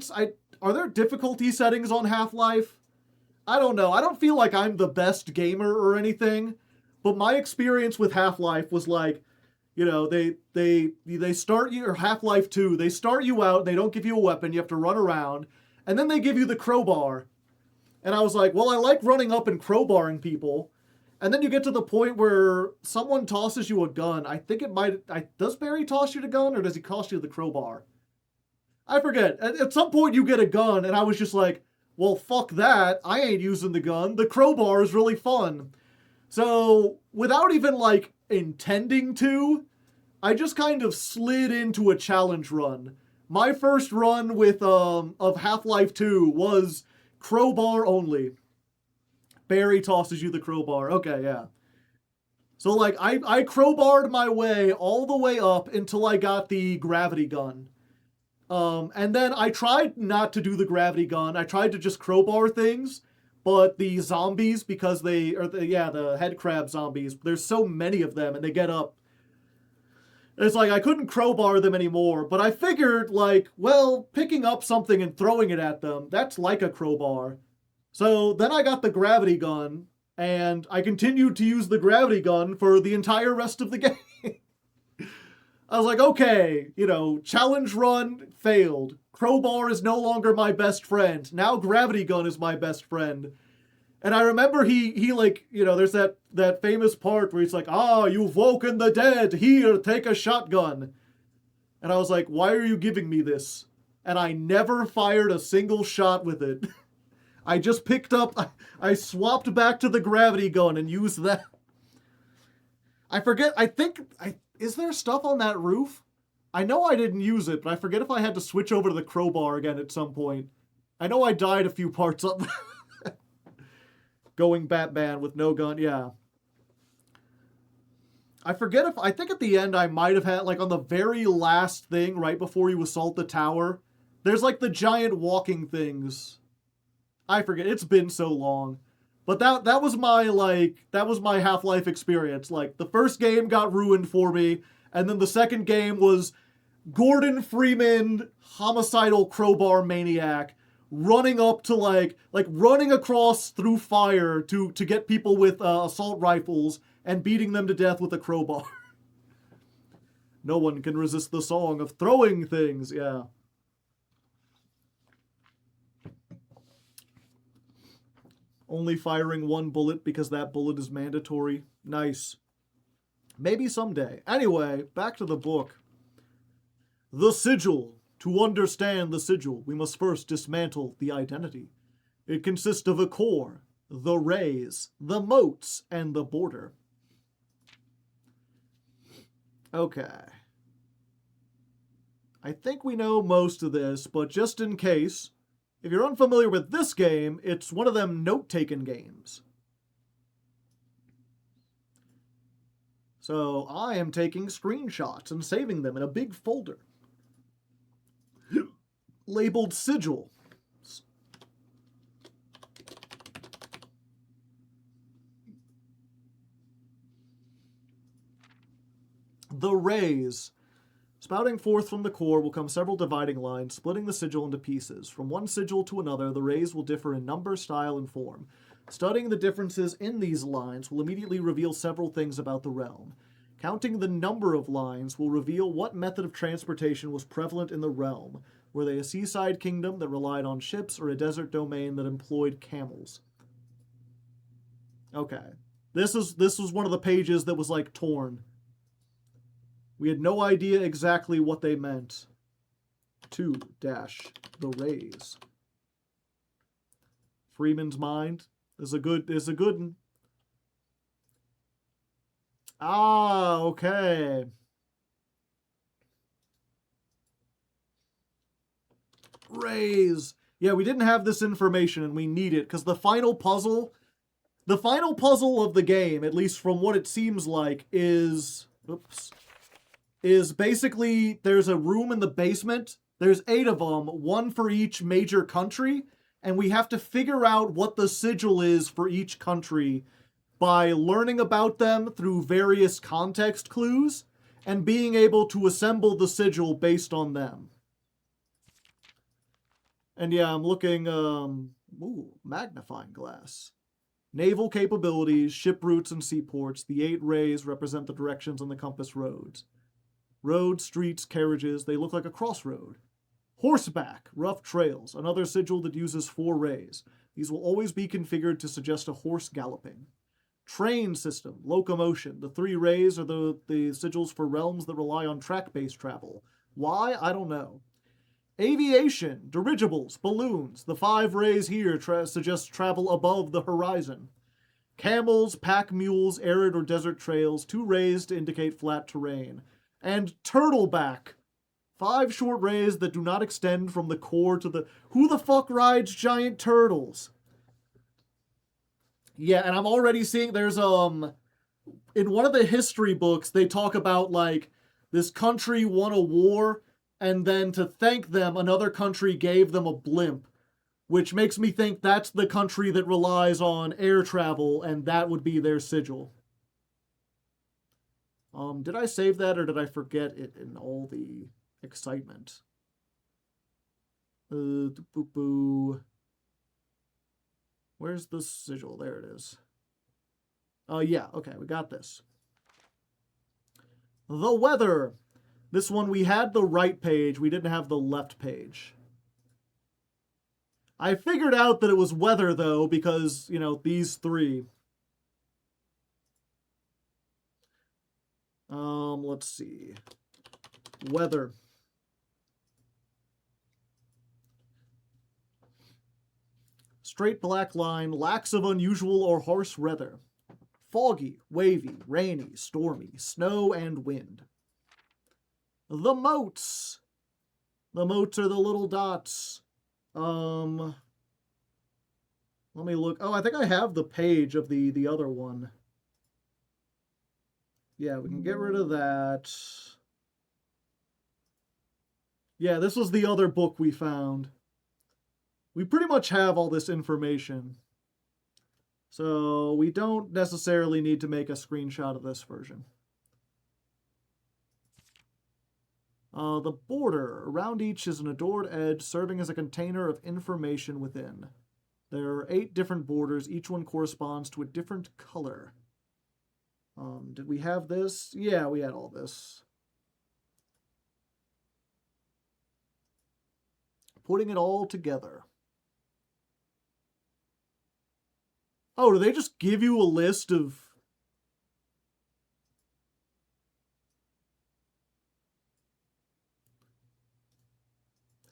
S1: are there difficulty settings on Half-Life? I don't know. I don't feel like I'm the best gamer or anything, but my experience with Half-Life was like, you know, they start you, or Half-Life 2, they start you out, they don't give you a weapon, you have to run around, and then they give you the crowbar. And I was like, well, I like running up and crowbarring people. And then you get to the point where someone tosses you a gun. I think does Barry toss you the gun, or does he toss you the crowbar? I forget. At some point you get a gun, and I was just like, well, fuck that. I ain't using the gun. The crowbar is really fun. So, without even, like, intending to, I just kind of slid into a challenge run. My first run with of Half-Life 2 was crowbar only. Barry tosses you the crowbar. Okay, yeah. So, like, I crowbarred my way all the way up until I got the gravity gun. And then I tried not to do the gravity gun. I tried to just crowbar things. But the zombies, because the head crab zombies, there's so many of them and they get up. It's like I couldn't crowbar them anymore, but I figured, like, well, picking up something and throwing it at them, that's like a crowbar. So then I got the gravity gun, and I continued to use the gravity gun for the entire rest of the game. I was like, okay, challenge run failed. Crowbar is no longer my best friend. Now gravity gun is my best friend. And I remember he like, there's that famous part where he's like, you've woken the dead. Here, take a shotgun. And I was like, why are you giving me this? And I never fired a single shot with it. I just I swapped back to the gravity gun and used that. I forget, is there stuff on that roof? I know I didn't use it, but I forget if I had to switch over to the crowbar again at some point. I know I died a few parts up. Going Batman with no gun, yeah. I think at the end I might have had, like, on the very last thing, right before you assault the tower, there's, like, the giant walking things. I forget, it's been so long. But that was my Half-Life experience. Like, the first game got ruined for me, and then the second game was Gordon Freeman, homicidal crowbar maniac, running up to like running across through fire to get people with assault rifles and beating them to death with a crowbar. No one can resist the song of throwing things, yeah. Only firing one bullet because that bullet is mandatory. Nice. Maybe someday. Anyway, back to the book. The sigil. To understand the sigil, we must first dismantle the identity. It consists of a core, the rays, the moats, and the border. Okay. I think we know most of this, but just in case, if you're unfamiliar with this game, it's one of them note-taking games. So I am taking screenshots and saving them in a big folder labeled sigil. The rays. Spouting forth from the core will come several dividing lines, splitting the sigil into pieces. From one sigil to another, the rays will differ in number, style, and form. Studying the differences in these lines will immediately reveal several things about the realm. Counting the number of lines will reveal what method of transportation was prevalent in the realm. Were they a seaside kingdom that relied on ships or a desert domain that employed camels? Okay. This was one of the pages that was like torn. We had no idea exactly what they meant. 2 the rays. Freeman's mind is a good one. Ah, okay. Rays. Yeah, we didn't have this information and we need it because the final puzzle The final puzzle of the game, at least from what it seems like, is basically there's a room in the basement. There's 8 of them, one for each major country, and we have to figure out what the sigil is for each country by learning about them through various context clues and being able to assemble the sigil based on them. And yeah, I'm looking, magnifying glass. Naval capabilities, ship routes and seaports. The 8 rays represent the directions on the compass roads. Roads, streets, carriages, they look like a crossroad. Horseback, rough trails, another sigil that uses 4 rays. These will always be configured to suggest a horse galloping. Train system, locomotion. The 3 rays are the sigils for realms that rely on track-based travel. Why? I don't know. Aviation, dirigibles, balloons. The 5 rays here suggest travel above the horizon. Camels, pack mules, arid or desert trails. 2 rays to indicate flat terrain. And turtleback. 5 short rays that do not extend from the core to the... Who the fuck rides giant turtles? Yeah, and I'm already seeing there's, in one of the history books, they talk about, like, this country won a war, and then to thank them, another country gave them a blimp, which makes me think that's the country that relies on air travel, and that would be their sigil. Did I save that, or did I forget it in all the excitement? Boo-boo. Where's the sigil? There it is. Yeah, okay, we got this. The weather. This one, we had the right page. We didn't have the left page. I figured out that it was weather, though, because, you know, these 3. Let's see. Weather. Straight black line, lacks of unusual or harsh weather. Foggy, wavy, rainy, stormy, snow and wind. The motes. The motes are the little dots. Let me look. Oh, I think I have the page of the other one. Yeah, we can get rid of that. Yeah, this was the other book we found. We pretty much have all this information. So we don't necessarily need to make a screenshot of this version. The border. Around each is an adored edge serving as a container of information within. There are 8 different borders. Each one corresponds to a different color. Did we have this? Yeah, we had all this. Putting it all together. Oh, do they just give you a list of...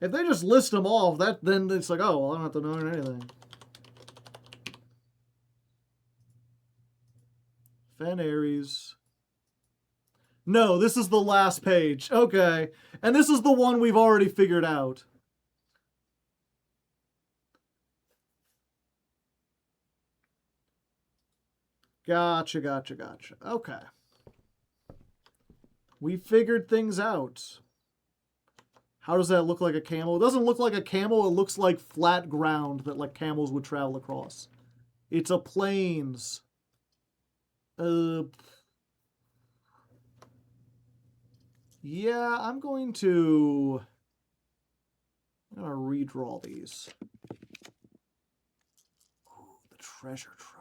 S1: If they just list them off, then it's like, oh, well, I don't have to know anything. Fen Aries. No, this is the last page. Okay. And this is the one we've already figured out. Gotcha. Okay. We figured things out. How does that look like a camel? It doesn't look like a camel. It looks like flat ground that like camels would travel across. It's a plains. Yeah, I'm gonna redraw these. Ooh, the treasure trove.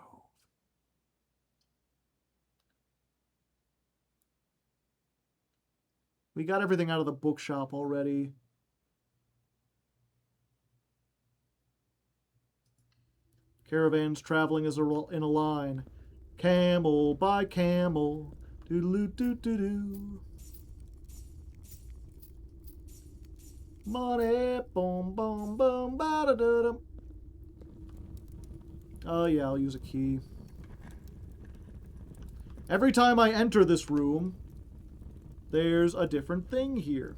S1: We got everything out of the bookshop already. Caravans traveling in a line. Camel by camel. Doodaloo-doo-doo-doo. Money, boom, boom, boom, ba-da-da-dum. Oh yeah, I'll use a key. Every time I enter this room, there's a different thing here.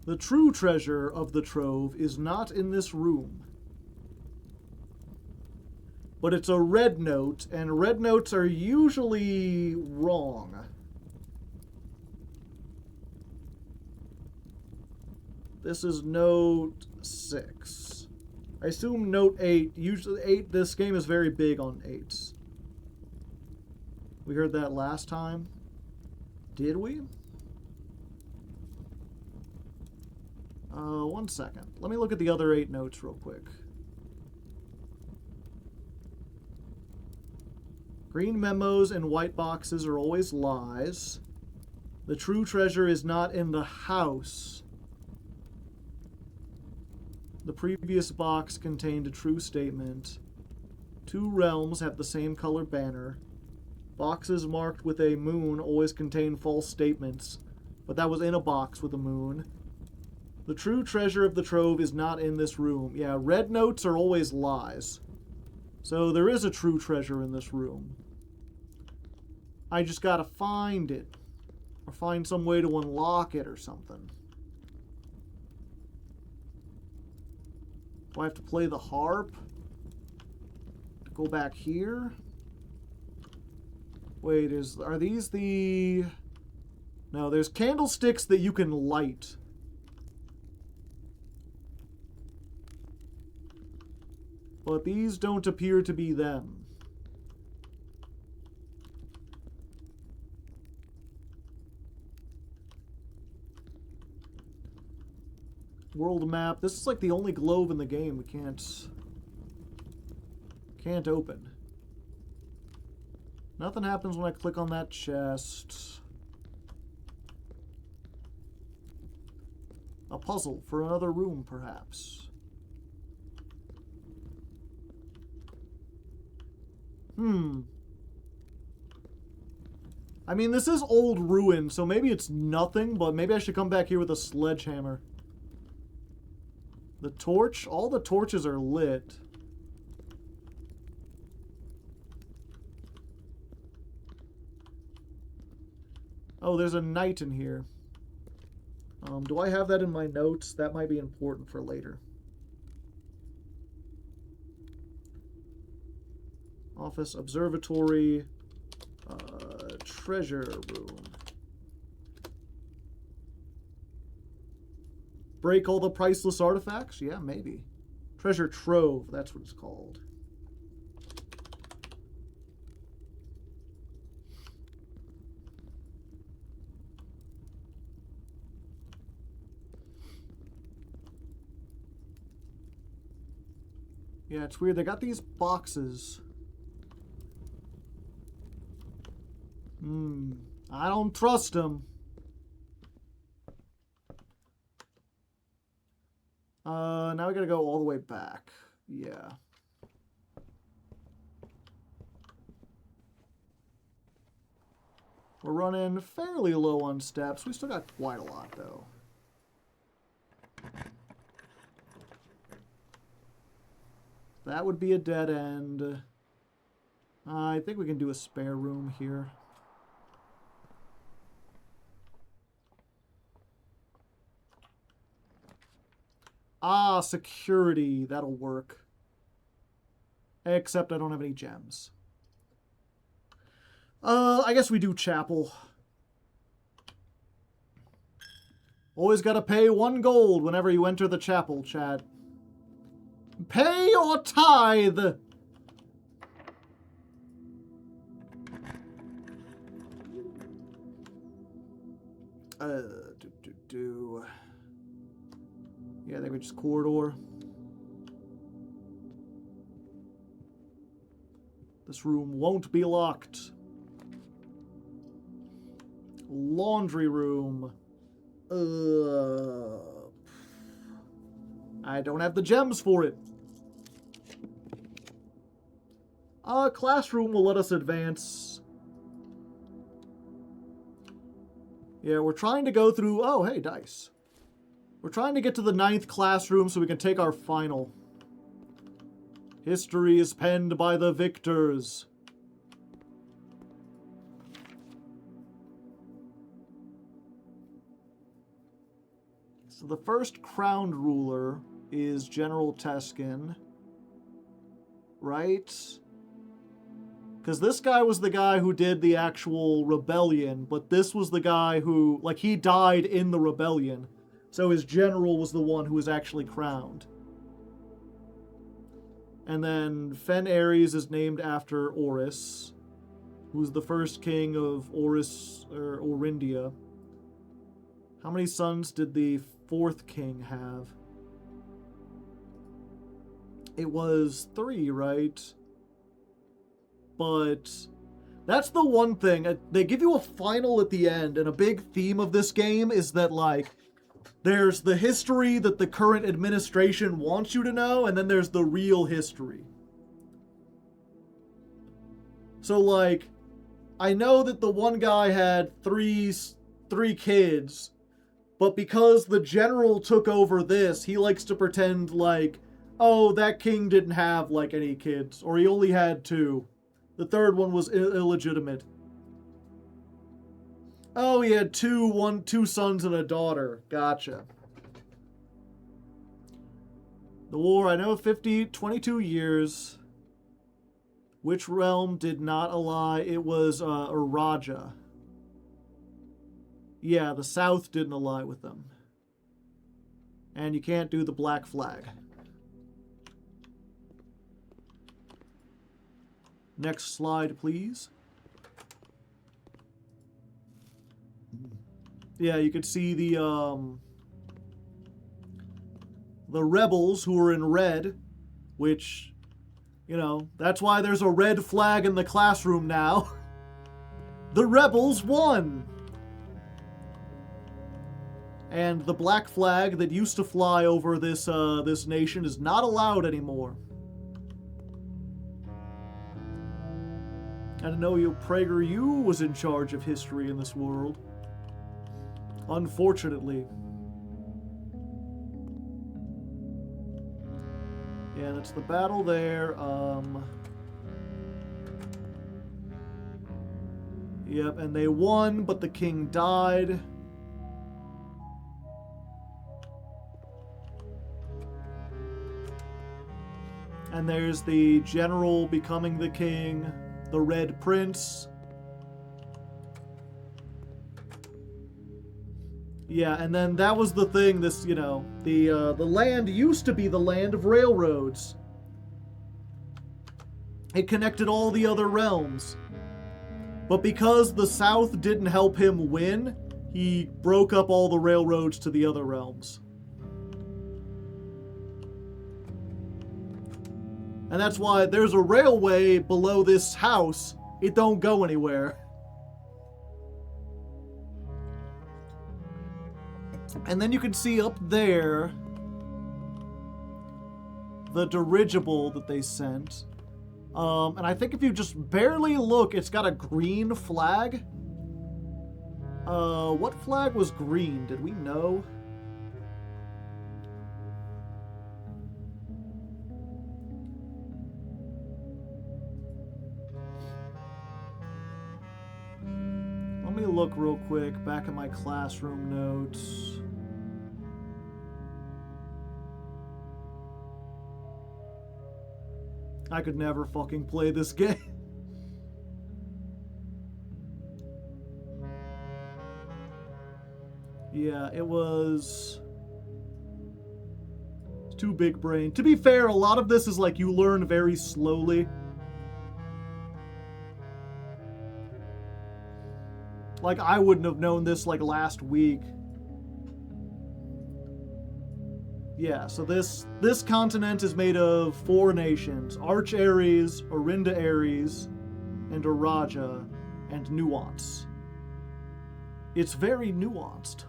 S1: The true treasure of the trove is not in this room. but it's a red note, and red notes are usually wrong. This is note 6. I assume note 8. Usually 8, this game is very big on 8s. We heard that last time. Did we? 1 second. Let me look at the other 8 notes real quick. Green memos and white boxes are always lies. The true treasure is not in the house. The previous box contained a true statement. 2 realms have the same color banner. Boxes marked with a moon always contain false statements, but that was in a box with a moon. The true treasure of the trove is not in this room. Yeah, red notes are always lies. So there is a true treasure in this room. I just gotta find it. Or find some way to unlock it or something. Do I have to play the harp? Go back here? Wait, are these the... No, there's candlesticks that you can light. But these don't appear to be them. World map. This is like the only globe in the game we can't open. Nothing happens when I click on that chest. A puzzle for another room, perhaps. I mean, this is old ruin, so maybe it's nothing, but maybe I should come back here with a sledgehammer. The torch? All the torches are lit. Oh, there's a knight in here. Do I have that in my notes? That might be important for later. Office, observatory, treasure room. Break all the priceless artifacts? Yeah, maybe. Treasure trove, that's what it's called. Yeah, it's weird. They got these boxes. I don't trust them. Now we gotta go all the way back. Yeah. We're running fairly low on steps. We still got quite a lot, though. That would be a dead end. I think we can do a spare room here. Ah, security. That'll work. Except I don't have any gems. I guess we do chapel. Always gotta pay 1 gold whenever you enter the chapel, chat. Pay your tithe! Yeah, they were just corridor. This room won't be locked. Laundry room. I don't have the gems for it. Classroom will let us advance. Yeah, we're trying to go through... Oh, hey, dice. We're trying to get to the 9th classroom so we can take our final. History is penned by the victors. So the first crowned ruler is General Teskin. Right? Because this guy was the guy who did the actual rebellion, but this was the guy who, like, he died in the rebellion. So his general was the one who was actually crowned. And then Fen Ares is named after Oris, who's the first king of Orindia. How many sons did the fourth king have? It was 3, right? But that's the one thing. They give you a final at the end, and a big theme of this game is that, like, there's the history that the current administration wants you to know, and then there's the real history. So, like, I know that the one guy had three kids, but because the general took over this, he likes to pretend like, oh, that king didn't have, like, any kids, or he only had 2. The third one was illegitimate. Oh, he had two sons and a daughter. Gotcha. The war, I know, 22 years. Which realm did not ally? It was Araja. Yeah, the South didn't ally with them. And you can't do the black flag. Next slide, please. Yeah, you could see the rebels who were in red, which, you know, that's why there's a red flag in the classroom now. The rebels won! And the black flag that used to fly over this nation is not allowed anymore. I didn't know PragerU was in charge of history in this world. Unfortunately. Yeah, that's the battle there. Yep, and they won, but the king died. And there's the general becoming the king, the Red Prince. Yeah, and then that was the thing, this, you know, the land used to be the land of railroads. It connected all the other realms. But because the South didn't help him win, he broke up all the railroads to the other realms. And that's why there's a railway below this house. It don't go anywhere. And then you can see up there the dirigible that they sent. And I think if you just barely look, it's got a green flag. What flag was green? Did we know? Let me look real quick back at my classroom notes. I could never fucking play this game. Yeah, it was too big brain. To be fair, a lot of this is like you learn very slowly. Like, I wouldn't have known this, like, last week. Yeah, so this continent is made of 4 nations. Arch Ares, Orinda Ares, and Araja, and Nuance. It's very nuanced.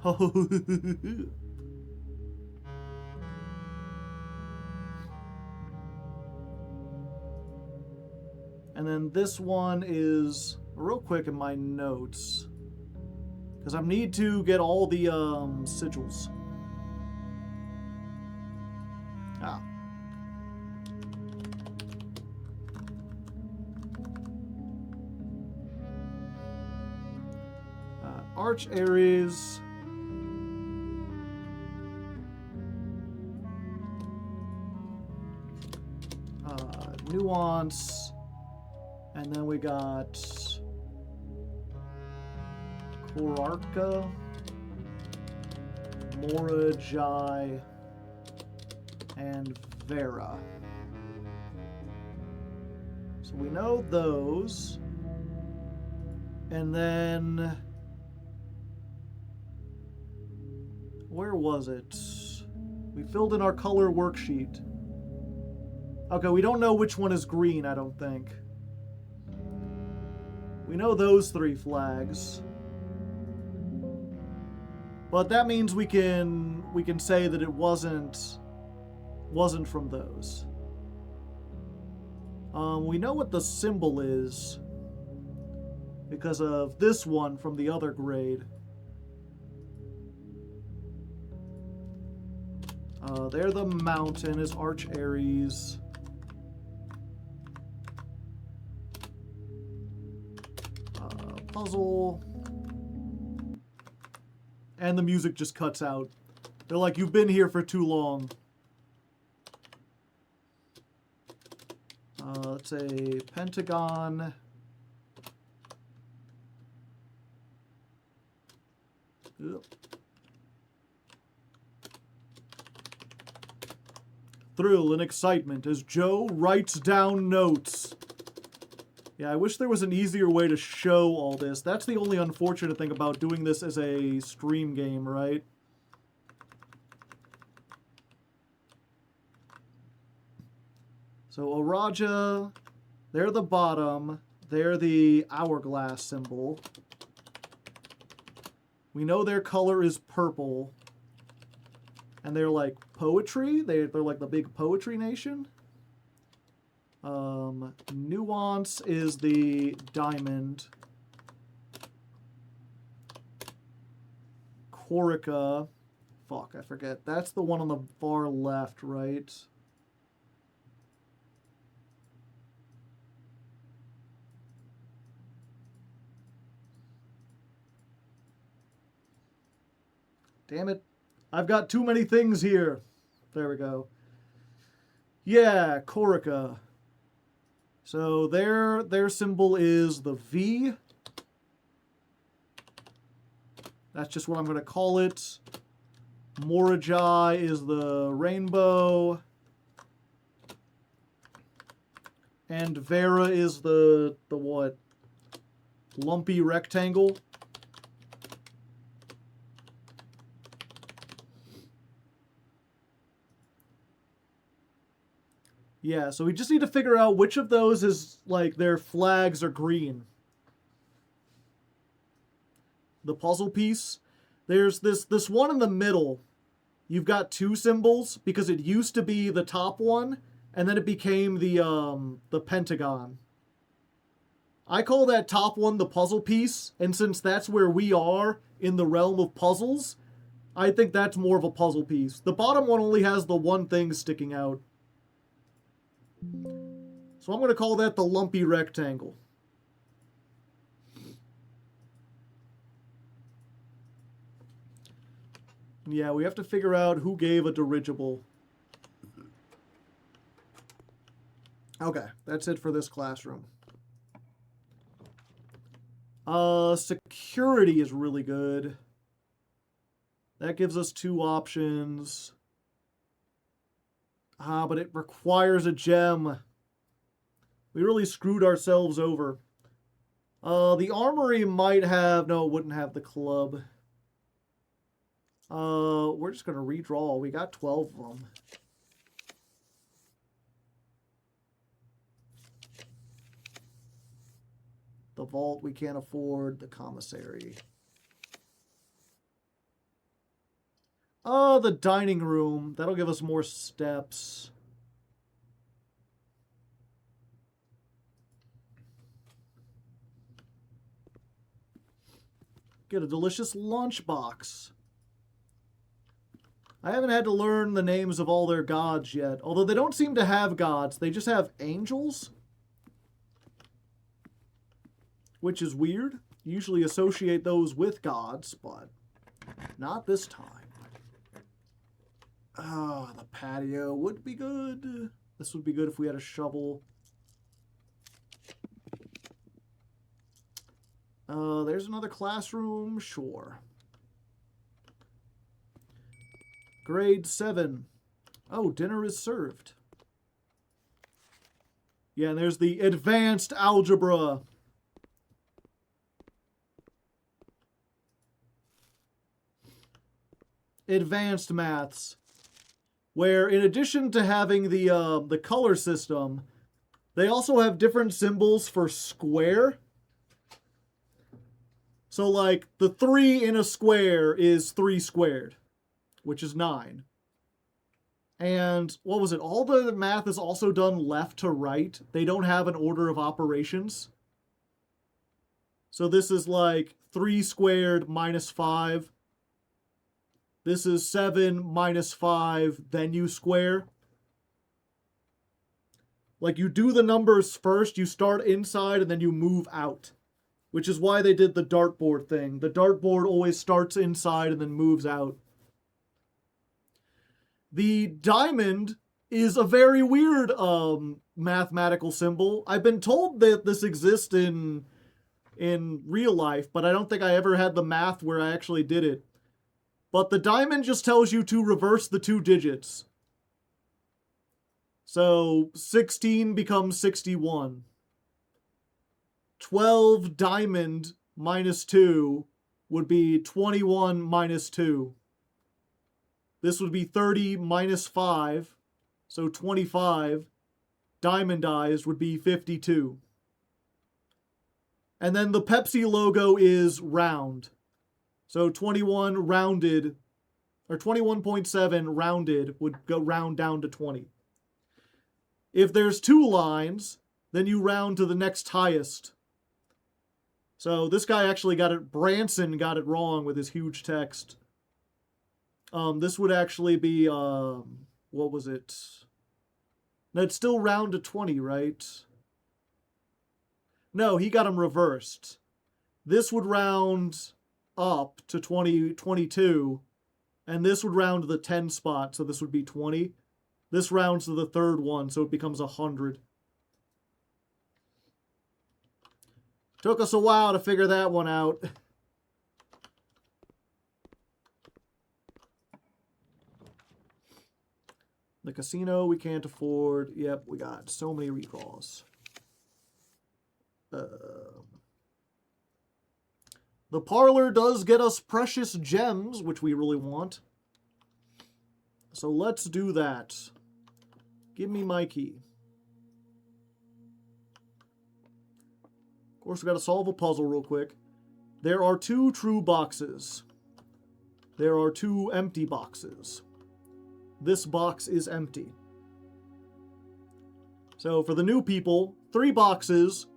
S1: And then this one is, real quick in my notes, because I need to get all the sigils. Ah. Arch Ares. Nuance. And then we got Korarka, Morajai, and Vera. So we know those. And then... where was it? We filled in our color worksheet. Okay, we don't know which one is green, I don't think. We know those 3 flags. But that means we can say that it wasn't from those. We know what the symbol is because of this one from the other grade. There the mountain is Arch Aries. Puzzle. And the music just cuts out. They're like, you've been here for too long. Let's say Pentagon. Yep. Thrill and excitement as Joe writes down notes. Yeah, I wish there was an easier way to show all this. That's the only unfortunate thing about doing this as a stream game, right? So Araja, they're the bottom. They're the hourglass symbol. We know their color is purple. And they're like poetry. They're like the big poetry nation. Nuance is the diamond. Corica. Fuck, I forget. That's the one on the far left, right? Damn it. I've got too many things here. There we go. Yeah, Corica. So their symbol is the V. That's just what I'm going to call it. Morajai is the rainbow. And Vera is the what? Lumpy rectangle. Yeah, so we just need to figure out which of those is, like, their flags are green. The puzzle piece. There's this one in the middle. You've got 2 symbols, because it used to be the top one, and then it became the pentagon. I call that top one the puzzle piece, and since that's where we are in the realm of puzzles, I think that's more of a puzzle piece. The bottom one only has the one thing sticking out. So I'm going to call that the lumpy rectangle. Yeah, we have to figure out who gave a dirigible. Okay, that's it for this classroom. Security is really good. That gives us 2 options. But it requires a gem. We really screwed ourselves over. The armory might have... no, it wouldn't have the club. We're just going to redraw. We got 12 of them. The vault we can't afford. The commissary. The dining room. That'll give us more steps. Get a delicious lunchbox. I haven't had to learn the names of all their gods yet. Although they don't seem to have gods. They just have angels. Which is weird. Usually associate those with gods, but not this time. Ah, the patio would be good. This would be good if we had a shovel. There's another classroom. Sure. Grade 7. Oh, dinner is served. Yeah, and there's the advanced algebra. Advanced maths. Where in addition to having the color system, they also have different symbols for square. So like the 3 in a square is 3 squared, which is 9. And what was it? All the math is also done left to right. They don't have an order of operations. So this is like 3 squared minus 5. This is 7 minus 5, then you square. Like you do the numbers first, you start inside and then you move out. Which is why they did the dartboard thing. The dartboard always starts inside and then moves out. The diamond is a very weird mathematical symbol. I've been told that this exists in real life, but I don't think I ever had the math where I actually did it. But the diamond just tells you to reverse the 2 digits. So 16 becomes 61. 12 diamond minus 2 would be 21 minus 2. This would be 30 minus 5. So 25 diamondized would be 52. And then the Pepsi logo is round. So 21 rounded, or 21.7 rounded would go round down to 20. If there's 2 lines, then you round to the next highest. So this guy actually got it, Branson got it wrong with his huge text. This would actually be, what was it? No, it's still round to 20, right? No, he got them reversed. This would round up to 22, and this would round to the 10 spot, so this would be 20. This rounds to the 3rd one, so it becomes 100. Took us a while to figure that one out. The casino we can't afford. Yep, we got so many recalls. The parlor does get us precious gems, which we really want. So let's do that. Give me my key. Of course, we got to solve a puzzle real quick. There are 2 true boxes. There are 2 empty boxes. This box is empty. So for the new people, 3 boxes.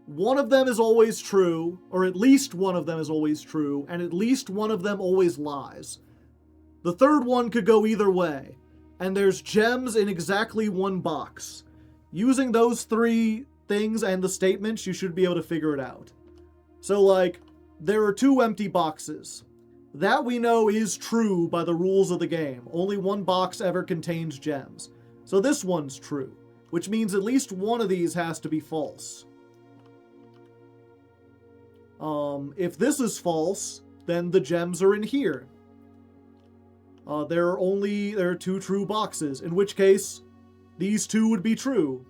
S1: One of them is always true, or at least one of them is always true, and at least one of them always lies. The 3rd one could go either way, and there's gems in exactly 1 box. Using those 3 things and the statements, you should be able to figure it out. So, like, there are 2 empty boxes. That we know is true by the rules of the game. Only 1 box ever contains gems. So this one's true, which means at least one of these has to be false. If this is false, then the gems are in here. There are 2 true boxes, in which case these 2 would be true.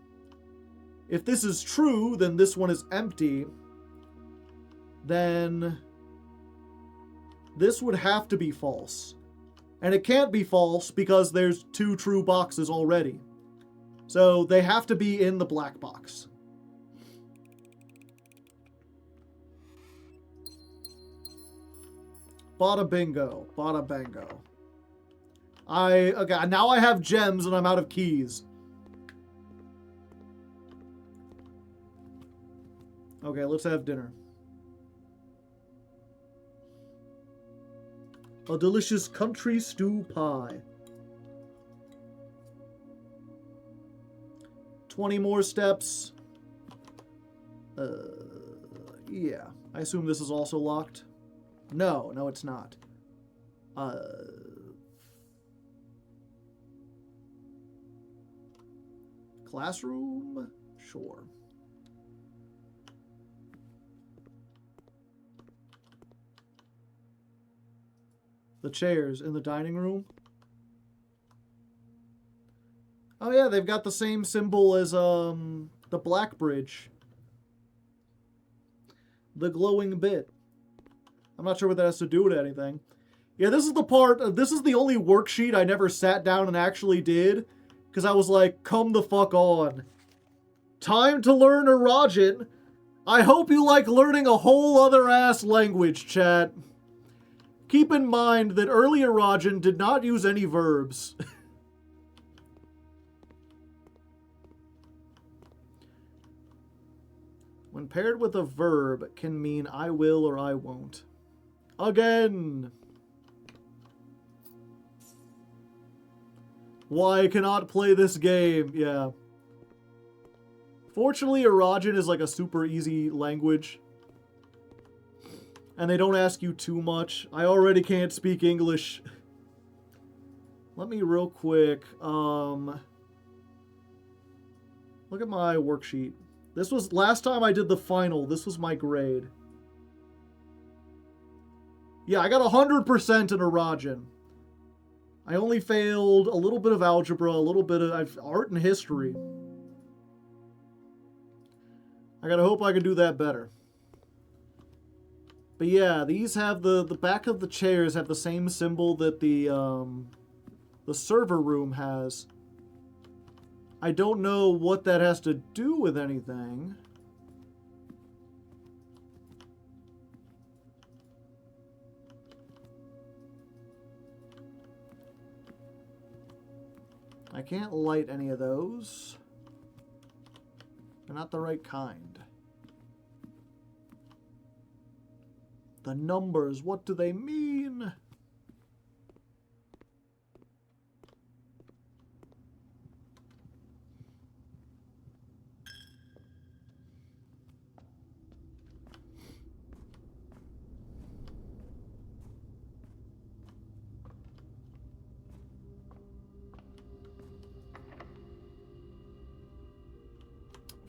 S1: If this is true, then this one is empty. Then this would have to be false. And it can't be false because there's 2 true boxes already. So they have to be in the black box. Bada bingo. Bada bango. Okay, now I have gems and I'm out of keys. Okay, let's have dinner. A delicious country stew pie. 20 more steps. Yeah. I assume this is also locked. No, it's not. Classroom? Sure. The chairs in the dining room. Oh yeah, they've got the same symbol as the Black Bridge. The glowing bit. I'm not sure what that has to do with anything. Yeah, this is the part, this is the only worksheet I never sat down and actually did. Because I was like, come the fuck on. Time to learn Odion. I hope you like learning a whole other ass language, chat. Keep in mind that early Odion did not use any verbs. When paired with a verb, can mean I will or I won't. Again! Why I cannot play this game? Yeah. Fortunately, Odion is like a super easy language. And they don't ask you too much. I already can't speak English. Let me real quick, look at my worksheet. This was, last time I did the final, this was my grade. Yeah, I got 100% in Odion. I only failed a little bit of algebra, a little bit of art and history. I gotta hope I can do that better. But yeah, these have the back of the chairs have the same symbol that the server room has. I don't know what that has to do with anything. I can't light any of those. They're not the right kind. The numbers, what do they mean?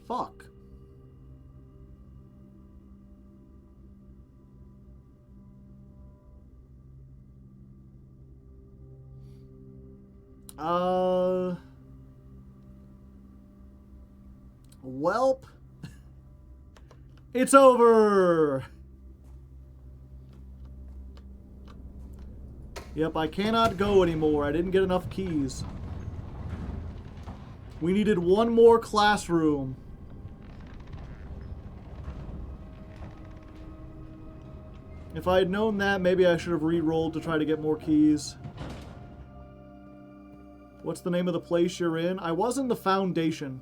S1: Fuck. Welp. It's over. Yep, I cannot go anymore. I didn't get enough keys. We needed one more classroom. If I had known that, maybe I should have re-rolled to try to get more keys. What's the name of the place you're in? I was in the Foundation.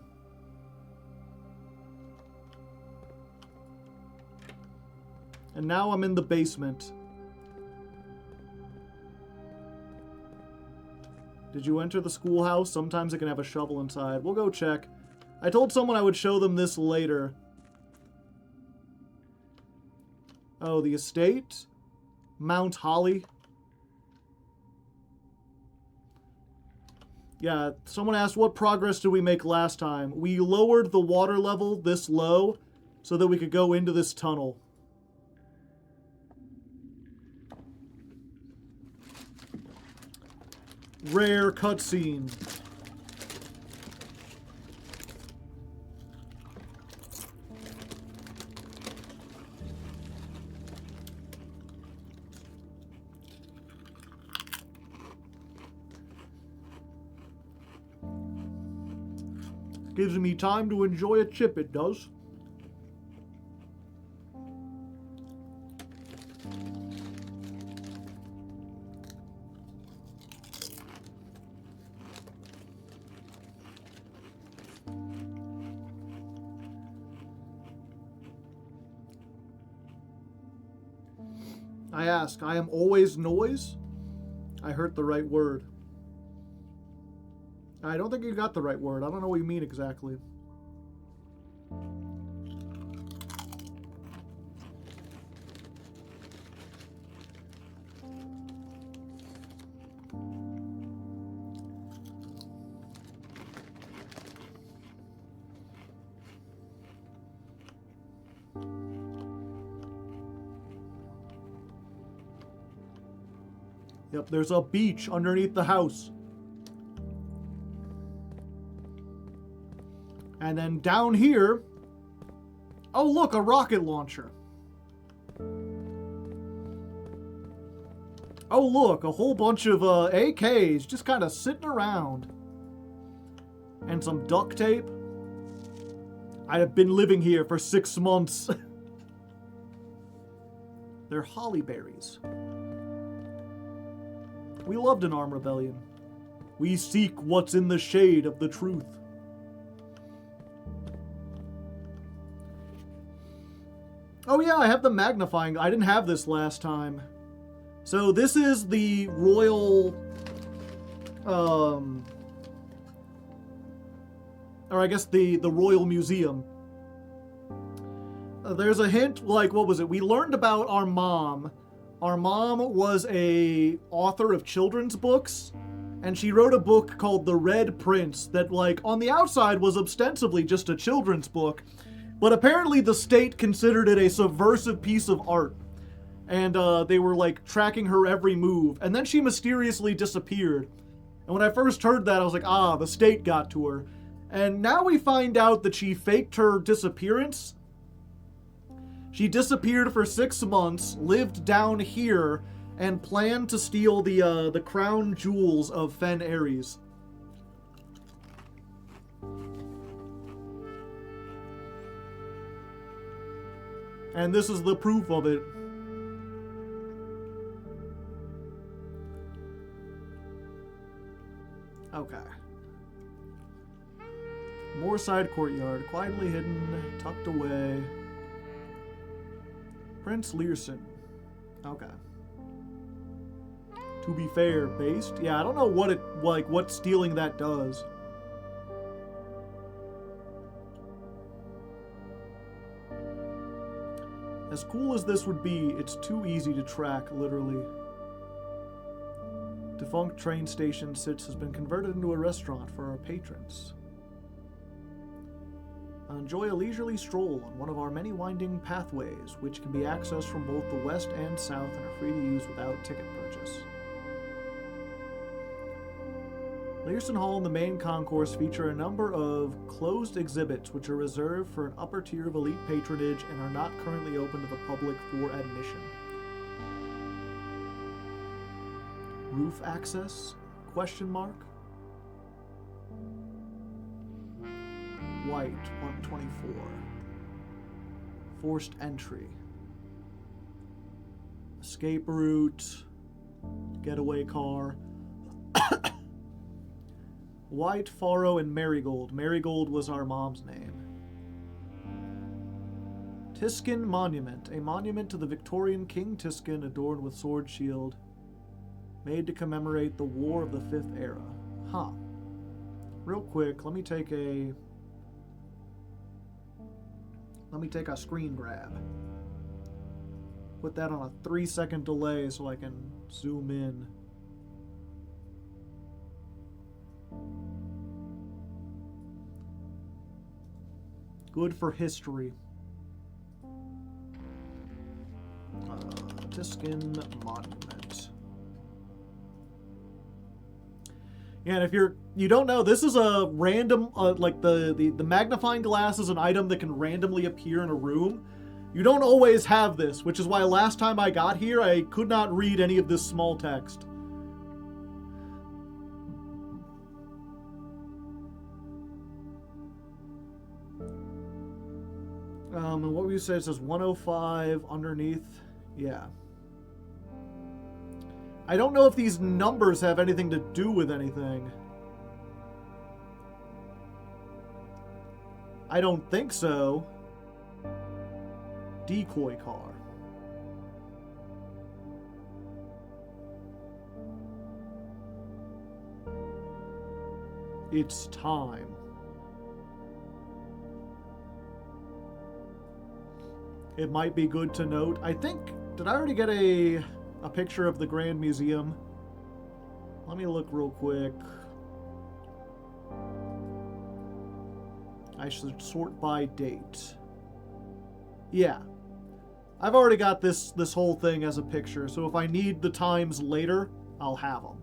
S1: And now I'm in the basement. Did you enter the schoolhouse? Sometimes it can have a shovel inside. We'll go check. I told someone I would show them this later. Oh, the estate? Mount Holly? Yeah, someone asked what progress did we make last time. We lowered the water level this low so that we could go into this tunnel. Rare cutscene. Gives me time to enjoy a chip, it does. I ask, I am always noise? I heard the right word. I don't think you got the right word. I don't know what you mean exactly. Yep, there's a beach underneath the house. And then down here... Oh, look, a rocket launcher. Oh, look, a whole bunch of AKs just kind of sitting around. And some duct tape. I have been living here for 6 months. They're holly berries. We loved an armed rebellion. We seek what's in the shade of the truth. Oh yeah, I have the magnifying. I didn't have this last time. So this is the royal, or I guess the royal museum. There's a hint, like, what was it? We learned about our mom. Our mom was a author of children's books, and she wrote a book called The Red Prince that, like, on the outside was ostensibly just a children's book, but apparently the state considered it a subversive piece of art. And they were, like, tracking her every move. And then she mysteriously disappeared. And when I first heard that, I was like, ah, the state got to her. And now we find out that she faked her disappearance. She disappeared for 6 months, lived down here, and planned to steal the crown jewels of Fen Ares. And this is the proof of it. Okay. Moorside Courtyard, quietly hidden, tucked away. Prince Learson. Okay. To be fair, based? Yeah, I don't know what stealing that does. As cool as this would be, it's too easy to track, literally. Defunct train station Sitz has been converted into a restaurant for our patrons. Enjoy a leisurely stroll on one of our many winding pathways, which can be accessed from both the west and south and are free to use without ticket purchase. Learson Hall and the main concourse feature a number of closed exhibits which are reserved for an upper tier of elite patronage and are not currently open to the public for admission. Roof access? Question mark? White, 124. Forced entry. Escape route. Getaway car. White, Faro, and Marigold. Marigold was our mom's name. Tiskin Monument. A monument to the Victorian King Tiskin adorned with sword shield. Made to commemorate the War of the Fifth Era. Huh. Real quick, let me take a screen grab. Put that on a 3-second delay so I can zoom in. Good for history. Tiskin Monument. Yeah, and if you don't know, this is a random, like the magnifying glass is an item that can randomly appear in a room. You don't always have this, which is why last time I got here, I could not read any of this small text. And what we say, it says 105 underneath. Yeah. I don't know if these numbers have anything to do with anything. I don't think so. Decoy car. It's time. It might be good to note. I think, did I already get a picture of the Grand Museum? Let me look real quick. I should sort by date. Yeah. I've already got this whole thing as a picture, so if I need the times later, I'll have them.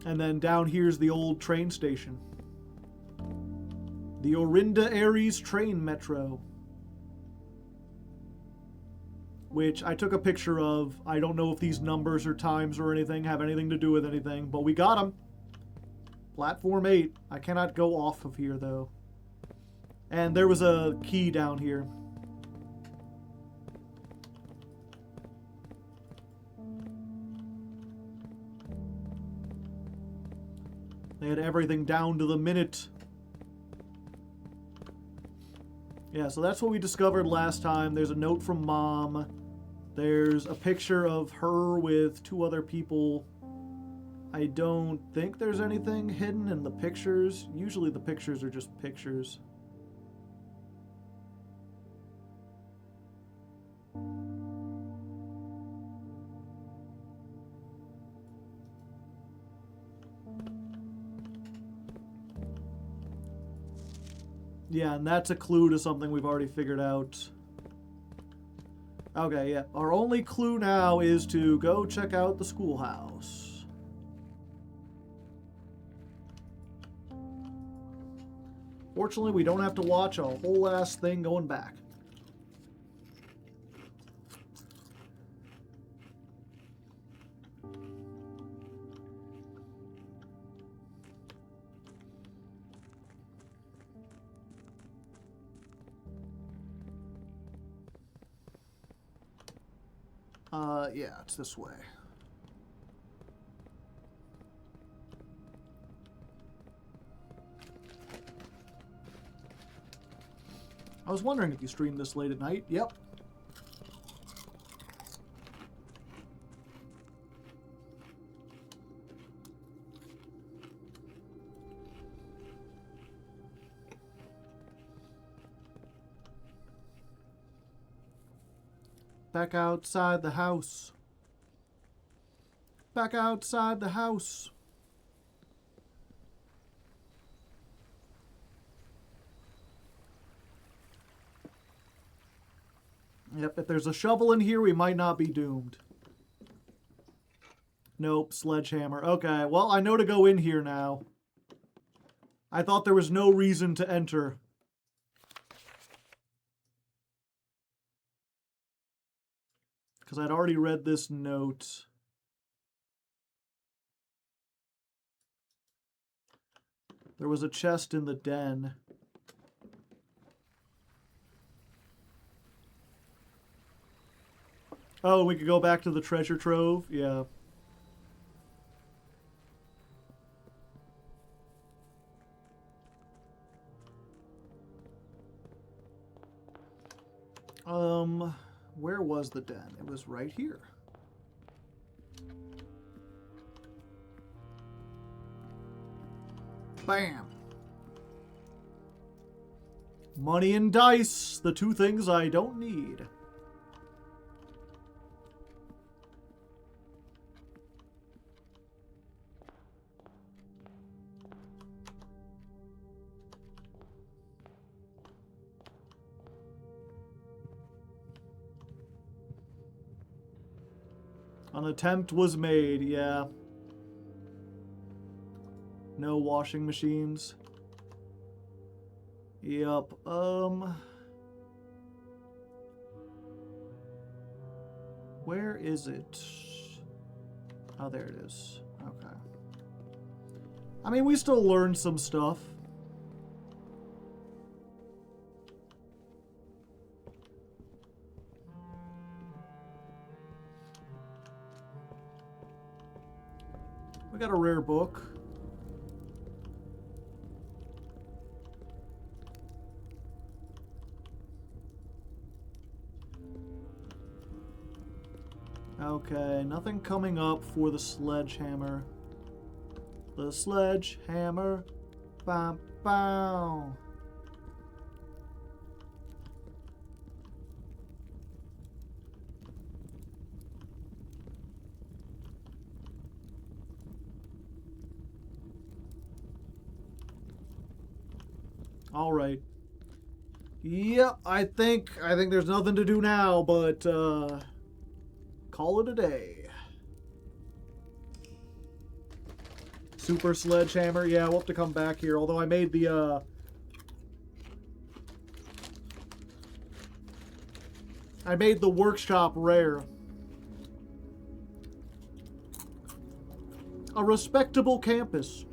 S1: And then down here's the old train station. The Orinda Aries train metro. Which I took a picture of. I don't know if these numbers or times or anything have anything to do with anything, but we got them. Platform 8. I cannot go off of here, though. And there was a key down here. They had everything down to the minute. Yeah, so that's what we discovered last time. There's a note from Mom. There's a picture of her with 2 other people. I don't think there's anything hidden in the pictures. Usually the pictures are just pictures. Yeah, and that's a clue to something we've already figured out. Okay, yeah. Our only clue now is to go check out the schoolhouse. Fortunately, we don't have to watch a whole ass thing going back. Yeah, it's this way. I was wondering if you streamed this late at night. Yep. Back outside the house. Back outside the house. Yep, if there's a shovel in here, we might not be doomed. Nope, sledgehammer. Okay, well, I know to go in here now. I thought there was no reason to enter. Because I'd already read this note. There was a chest in the den. Oh, we could go back to the treasure trove? Yeah. Where was the den? It was right here. Bam. Money and dice, the 2 things I don't need. An attempt was made, yeah. No washing machines. Yup, where is it? Oh, there it is. Okay. I mean, we still learned some stuff. We got a rare book. Okay, nothing coming up for the sledgehammer. The sledgehammer. Bam, bam. All right. Yep, I think there's nothing to do now, but call it a day. Super sledgehammer. Yeah, we'll have to come back here. Although I made the workshop rare. A respectable campus.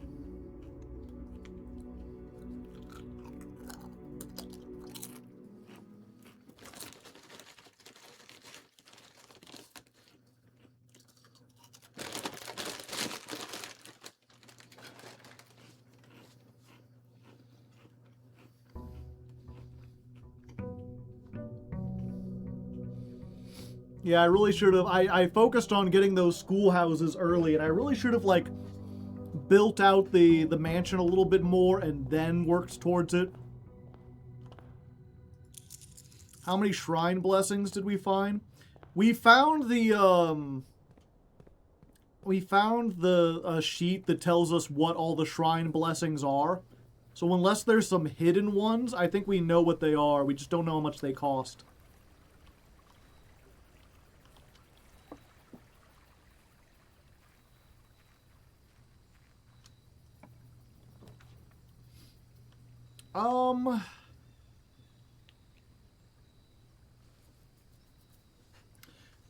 S1: Yeah, I really should have. I focused on getting those schoolhouses early, and I really should have, like, built out the mansion a little bit more and then worked towards it. How many shrine blessings did we find? We found the sheet that tells us what all the shrine blessings are. So unless there's some hidden ones, I think we know what they are. We just don't know how much they cost.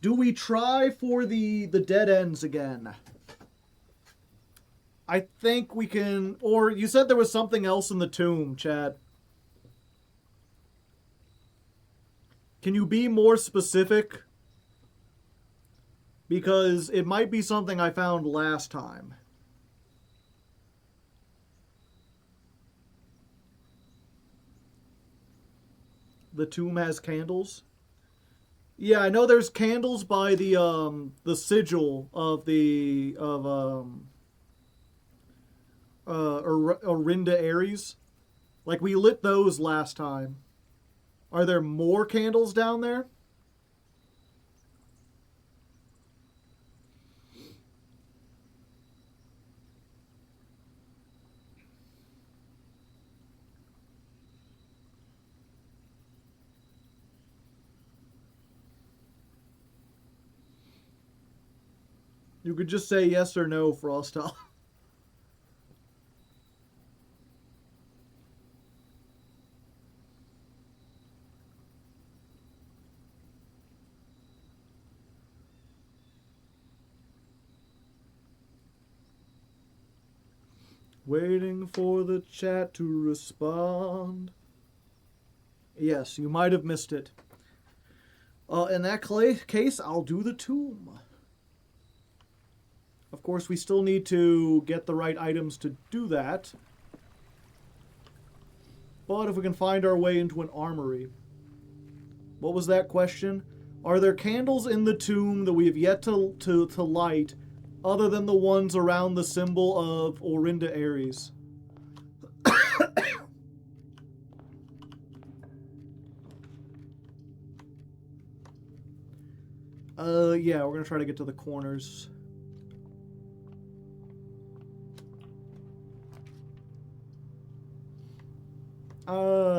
S1: Do we try for the dead ends again? I think we can, or you said there was something else in the tomb, Chad. Can you be more specific? Because it might be something I found last time. The tomb has candles. Yeah, I know there's candles by the sigil of Orinda Ares. Like, we lit those last time. Are there more candles down there? You could just say yes or no, Frostal. Waiting for the chat to respond. Yes, you might have missed it. In that case, I'll do the tomb. Of course, we still need to get the right items to do that. But if we can find our way into an armory. What was that question? Are there candles in the tomb that we have yet to light, other than the ones around the symbol of Orinda Ares? Yeah, we're gonna try to get to the corners.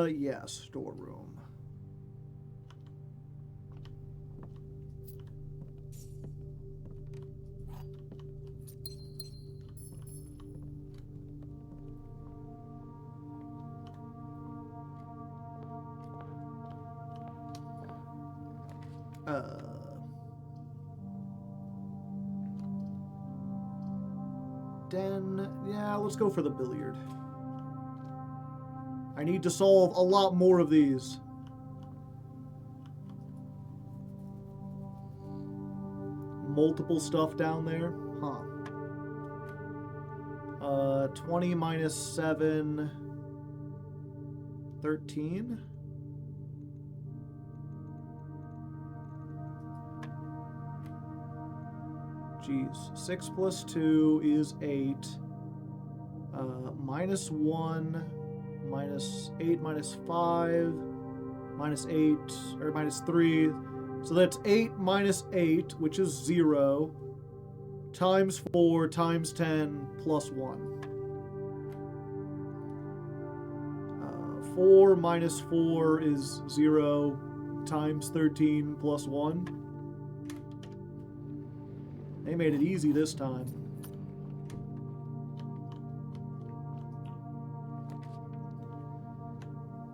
S1: Yeah, storeroom. Den, yeah, let's go for the billiard. I need to solve a lot more of these. Multiple stuff down there? Huh. 20 minus 7... 13? Jeez. 6 plus 2 is 8. Minus 1... minus 8 minus 5 minus 8 or minus 3, so that's 8 minus 8, which is 0, times 4 times 10 plus 1. 4 minus 4 is 0 times 13 plus 1. They made it easy this time.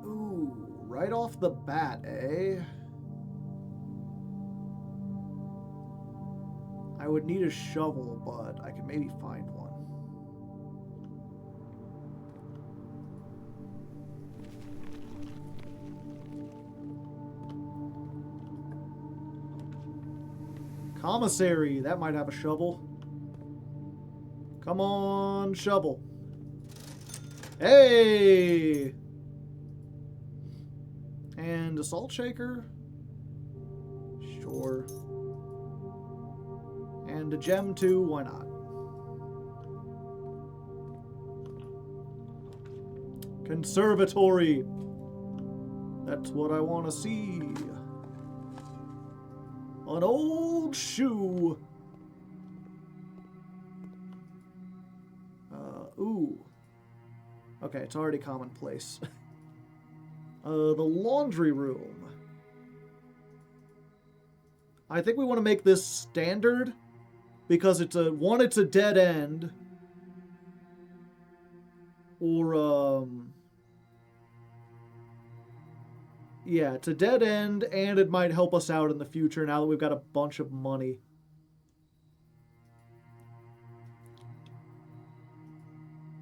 S1: Ooh, right off the bat, eh? I would need a shovel, but I can maybe find one. Commissary, that might have a shovel. Come on, shovel. Hey! And a salt shaker? Sure. And a gem too, why not? Conservatory. That's what I want to see. An old shoe. Ooh. Okay, it's already commonplace. The laundry room. I think we want to make this standard because it's a dead end. Or, yeah, it's a dead end, and it might help us out in the future now that we've got a bunch of money.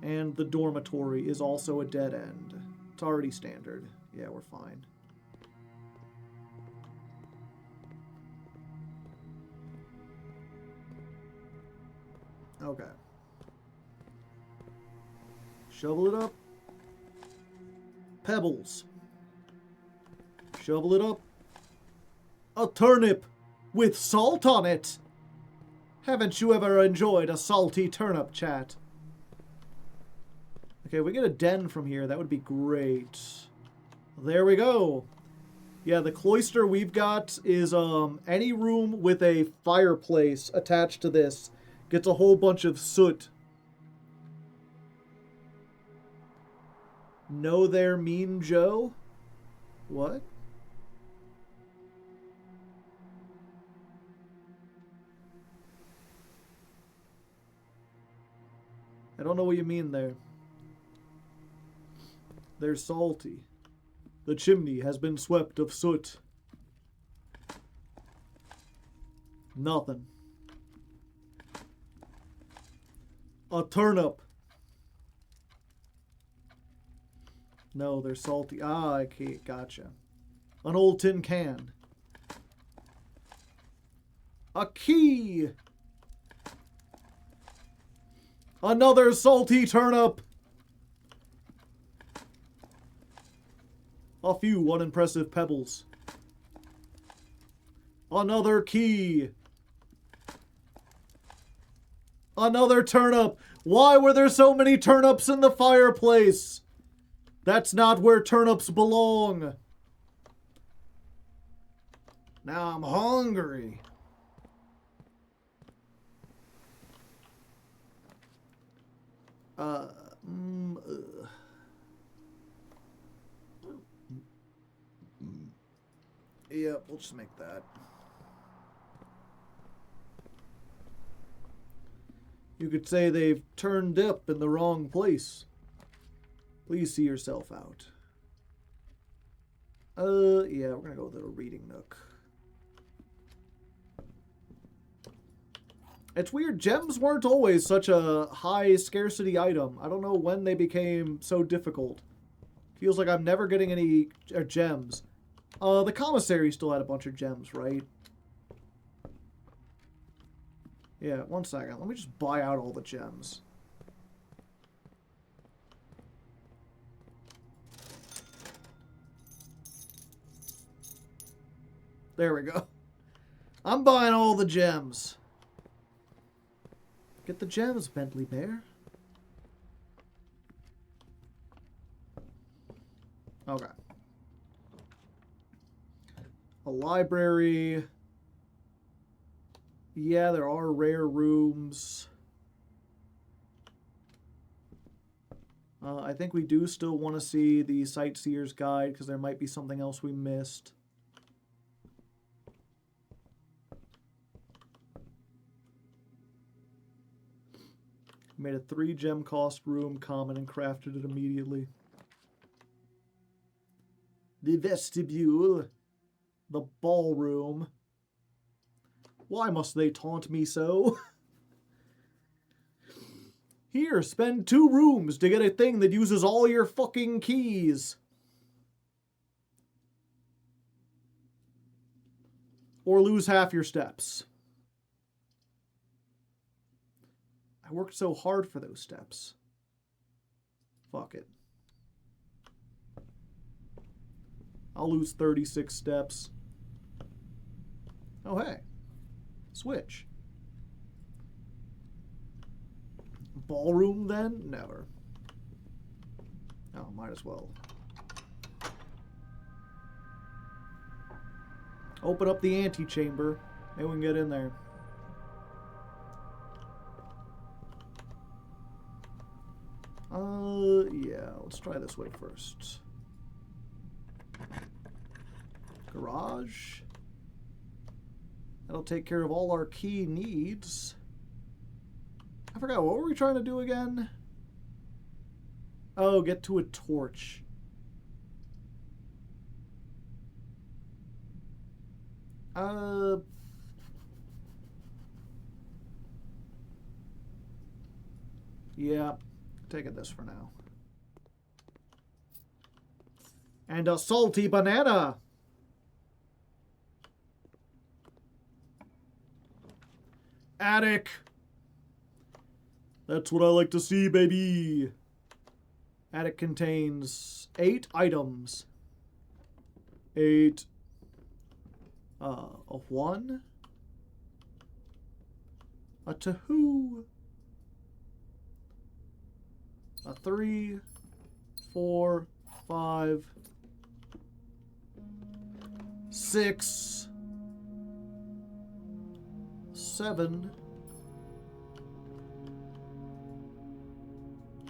S1: And the dormitory is also a dead end. It's already standard. Yeah, we're fine. Okay. Shovel it up. Pebbles. Shovel it up. A turnip with salt on it. Haven't you ever enjoyed a salty turnip, chat? Okay, if we get a den from here, that would be great. There we go. Yeah, the cloister we've got is any room with a fireplace attached to this gets a whole bunch of soot. Know there, Mean Joe? What? I don't know what you mean there. They're salty. The chimney has been swept of soot. Nothing. A turnip. No, they're salty. Ah, okay, gotcha. An old tin can. A key. Another salty turnip. A few unimpressive pebbles. Another key. Another turnip. Why were there so many turnips in the fireplace? That's not where turnips belong. Now I'm hungry. Yeah, we'll just make that. You could say they've turned up in the wrong place. Please see yourself out. Yeah, we're gonna go with a reading nook. It's weird, gems weren't always such a high scarcity item. I don't know when they became so difficult. Feels like I'm never getting any gems. The commissary still had a bunch of gems, right? Yeah, one second. Let me just buy out all the gems. There we go. I'm buying all the gems. Get the gems, Bentley Bear. Okay. A library. Yeah, there are rare rooms. I think we do still want to see the Sightseer's Guide because there might be something else we missed. Made a 3-gem cost room common and crafted it immediately. The vestibule. The ballroom. Why must they taunt me so? Here, spend 2 rooms to get a thing that uses all your fucking keys. Or lose half your steps. I worked so hard for those steps. Fuck it. I'll lose 36 steps. Oh, hey. Switch. Ballroom, then? Never. Oh, might as well. Open up the antechamber. Maybe we can get in there. Yeah, let's try this way first. Garage. That'll take care of all our key needs. I forgot, what were we trying to do again? Oh, get to a torch. Yeah, taking this for now. And a salty banana! Attic! That's what I like to see, baby! Attic contains 8 items. 8. A 1. A 2. A 3. 4. 5. 6. 7.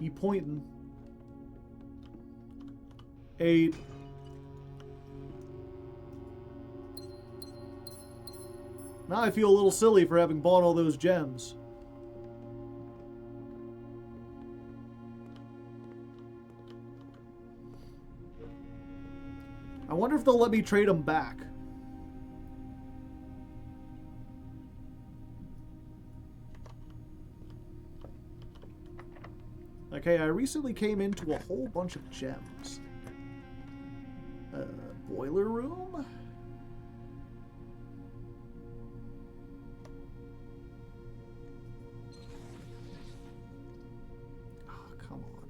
S1: He pointing. 8. Now I feel a little silly for having bought all those gems. I wonder if they'll let me trade them back. Okay, I recently came into a whole bunch of gems. Boiler room? Oh, come on.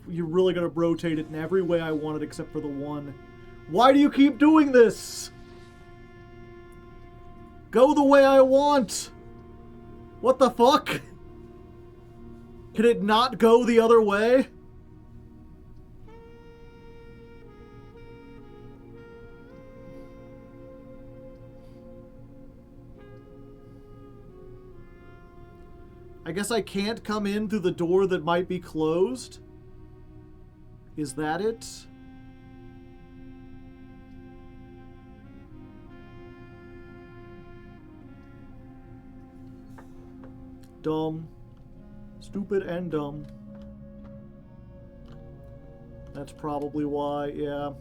S1: You're really gonna rotate it in every way I want it except for the one. Why do you keep doing this? Go the way I want! What the fuck? Can it not go the other way? I guess I can't come in through the door that might be closed? Is that it? Dumb. Stupid and dumb. That's probably why, yeah.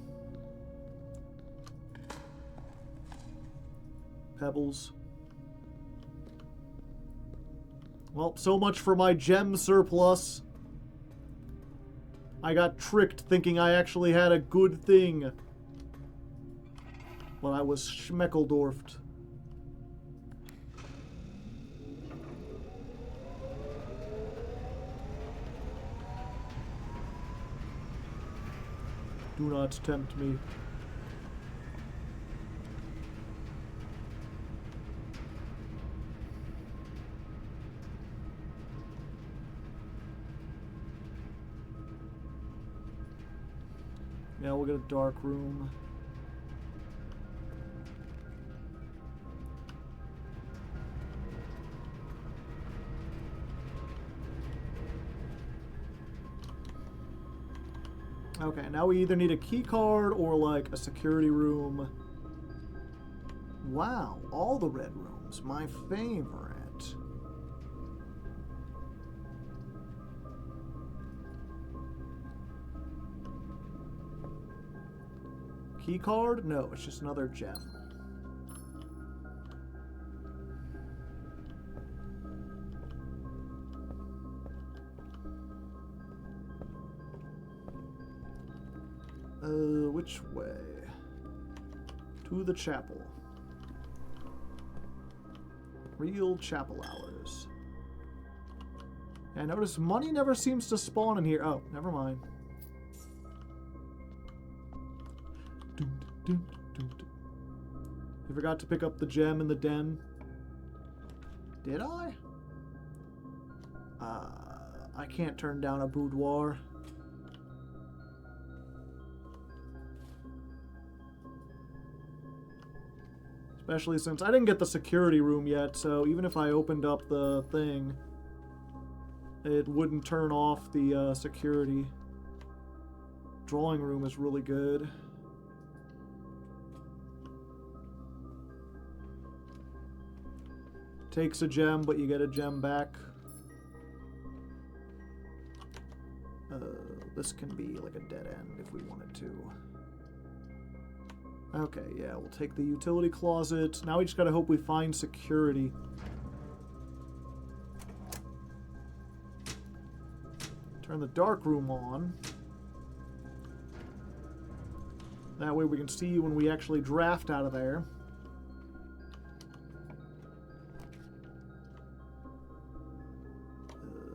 S1: Pebbles. Well, so much for my gem surplus. I got tricked thinking I actually had a good thing. But I was schmeckeldorfed. Do not tempt me. Yeah, we'll get a dark room. Okay, now we either need a key card or like a security room. Wow, all the red rooms. My favorite. Key card? No, it's just another gem. Which way? To the chapel. Real chapel hours. Yeah, I notice money never seems to spawn in here. Oh, never mind. You forgot to pick up the gem in the den. Did I? I can't turn down a boudoir. Especially since I didn't get the security room yet, so even if I opened up the thing, it wouldn't turn off the security. Drawing room is really good. Takes a gem, but you get a gem back. This can be like a dead end if we wanted to. Okay, yeah, we'll take the utility closet. Now we just gotta hope we find security. Turn the dark room on. That way we can see when we actually draft out of there.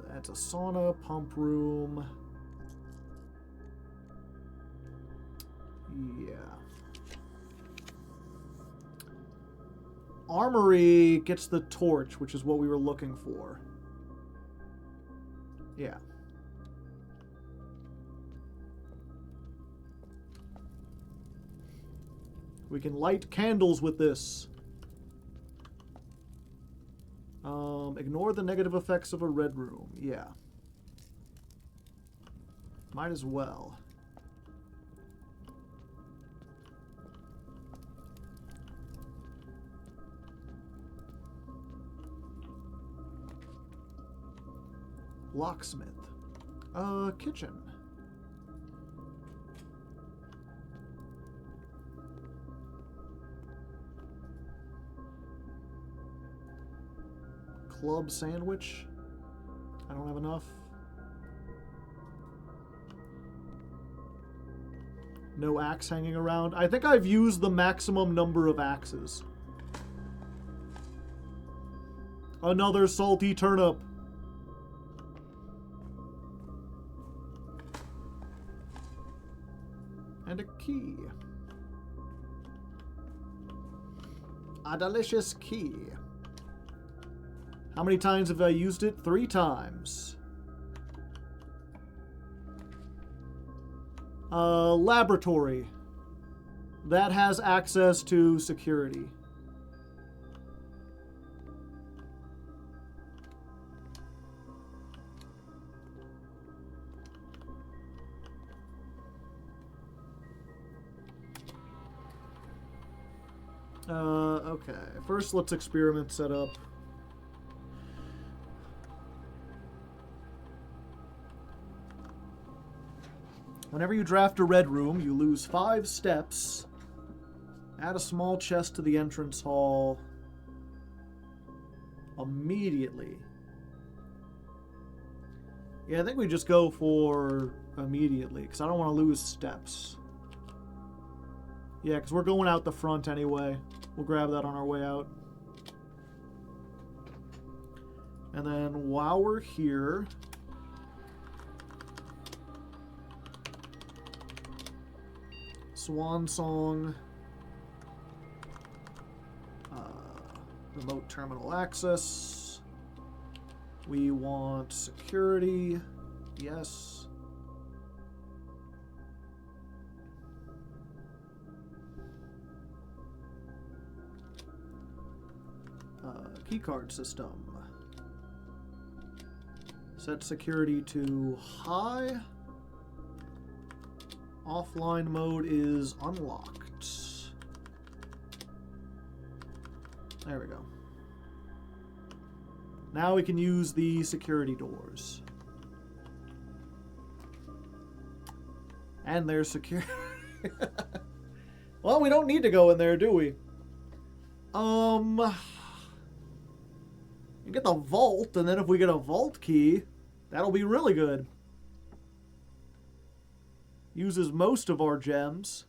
S1: That's a sauna, pump room. Yeah. Armory gets the torch, which is what we were looking for. Yeah. We can light candles with this. Ignore the negative effects of a red room. Yeah. Might as well. Locksmith. Kitchen. Club sandwich. I don't have enough. No axe hanging around. I think I've used the maximum number of axes. Another salty turnip. And a key. A delicious key. How many times have I used it? 3 times. Laboratory. That has access to security. Okay. First, let's experiment setup. Whenever you draft a red room, you lose 5 steps. Add a small chest to the entrance hall. Immediately. Yeah, I think we just go for immediately, because I don't want to lose steps. Yeah, because we're going out the front anyway. We'll grab that on our way out. And then while we're here... Swan Song. Remote terminal access. We want security. Yes. Keycard system. Set security to high. Offline mode is unlocked. There we go. Now we can use the security doors. And they're secure. Well, we don't need to go in there, do we? You get the vault, and then if we get a vault key, that'll be really good. Uses most of our gems.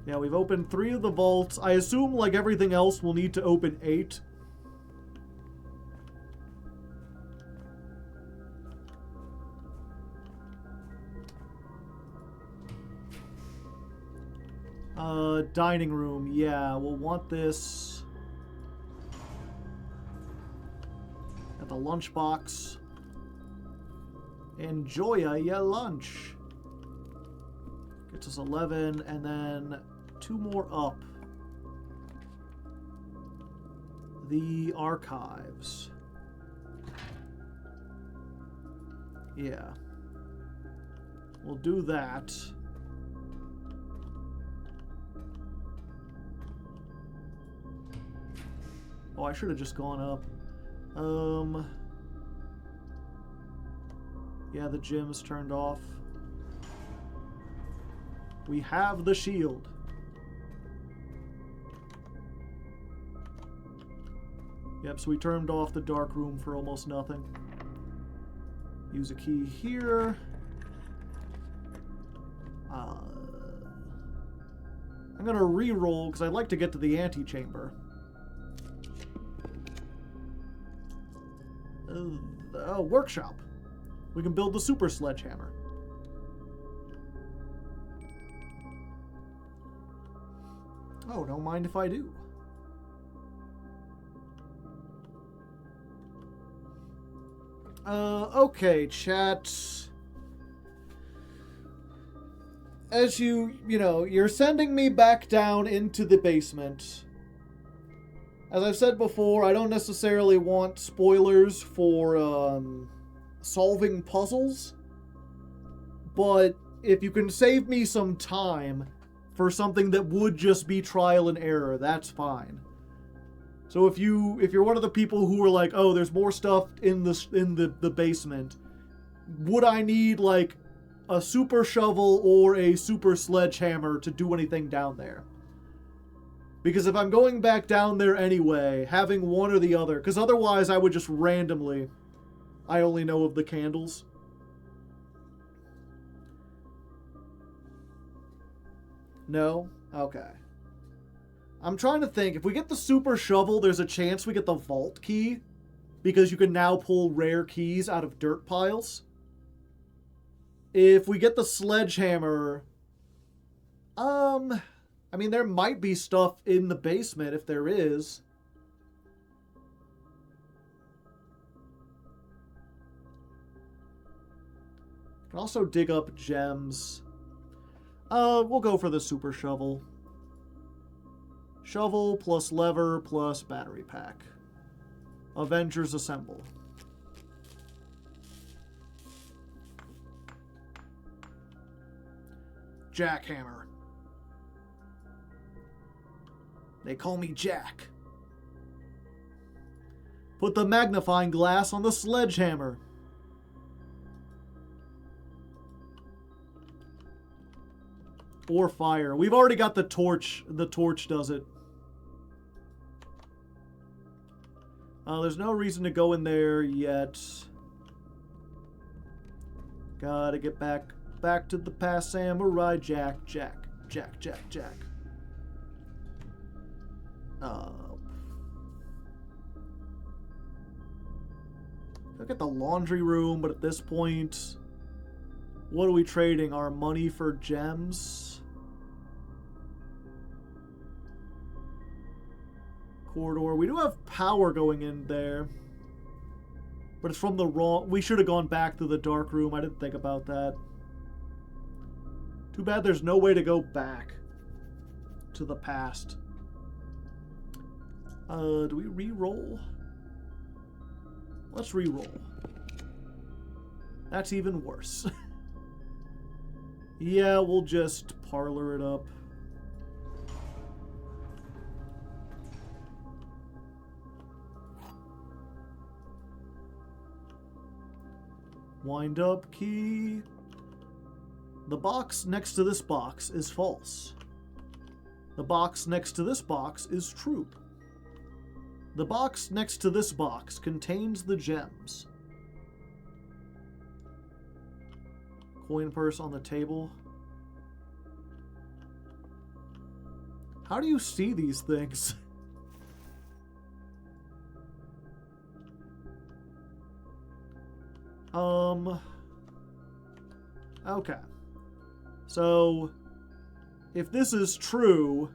S1: Yeah, we've opened 3 of the vaults. I assume, like everything else, we'll need to open 8. Dining room. Yeah, we'll want this at the lunchbox. Enjoy your lunch. Gets us 11, and then 2 more up. The archives. Yeah. We'll do that. Oh, I should have just gone up. Yeah, the gym's turned off. We have the shield. Yep, so we turned off the dark room for almost nothing. Use a key here. I'm gonna re-roll because I'd like to get to the antechamber. Workshop. We can build the super sledgehammer. Oh, don't mind if I do. Okay, chat. As you're sending me back down into the basement. As I've said before, I don't necessarily want spoilers for solving puzzles, but if you can save me some time for something that would just be trial and error, that's fine. So if you're one of the people who are like, oh, there's more stuff in the basement, would I need like a super shovel or a super sledgehammer to do anything down there? Because if I'm going back down there anyway, having one or the other, because otherwise I would just randomly, I only know of the candles. No? Okay. I'm trying to think. If we get the super shovel, there's a chance we get the vault key, because you can now pull rare keys out of dirt piles. If we get the sledgehammer, I mean, there might be stuff in the basement if there is. Can also dig up gems. We'll go for the super shovel. Shovel plus lever plus battery pack. Avengers assemble. Jackhammer. They call me Jack. Put the magnifying glass on the sledgehammer. Or fire. We've already got the torch. The torch does it. There's no reason to go in there yet. Gotta get back to the past samurai. Jack. Look at the laundry room, but at this point, what are we trading? Our money for gems? Corridor. We do have power going in there. But it's from the wrong... We should have gone back to the dark room. I didn't think about that. Too bad there's no way to go back to the past. Do we re-roll? Let's re-roll. That's even worse. Yeah, we'll just parlor it up. Wind up key. The box next to this box is false. The box next to this box is true. The box next to this box contains the gems. Coin purse on the table. How do you see these things? Okay. So, if this is true,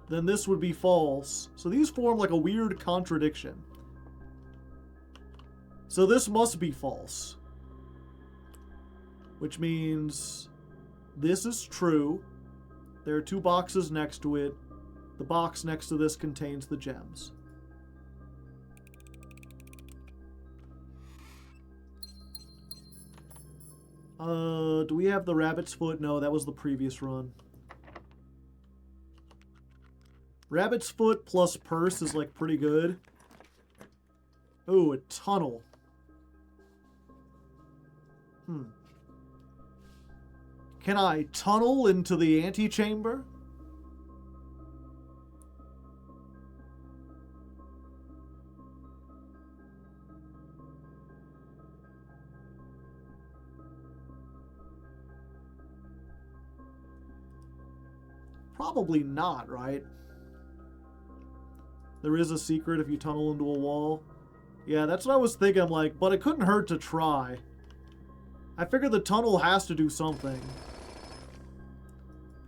S1: then this would be false. So these form like a weird contradiction. So this must be false. Which means this is true. There are two boxes next to it. The box next to this contains the gems. Do we have the rabbit's foot? No, that was the previous run. Rabbit's foot plus purse is like pretty good. Ooh, a tunnel. Can I tunnel into the antechamber? Probably not, right? There is a secret if you tunnel into a wall. Yeah, that's what I was thinking. I'm like, but it couldn't hurt to try. I figured the tunnel has to do something.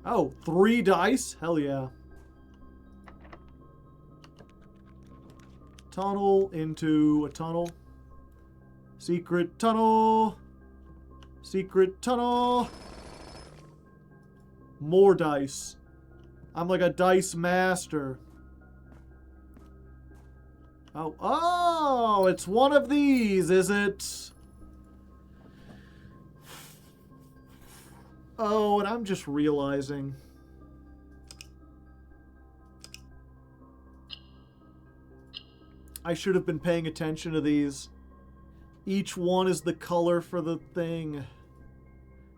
S1: Oh, 3 dice? Hell yeah. Tunnel into a tunnel. Secret tunnel. Secret tunnel. More dice. I'm like a dice master. Oh, it's one of these, is it? Oh, and I'm just realizing. I should have been paying attention to these. Each one is the color for the thing.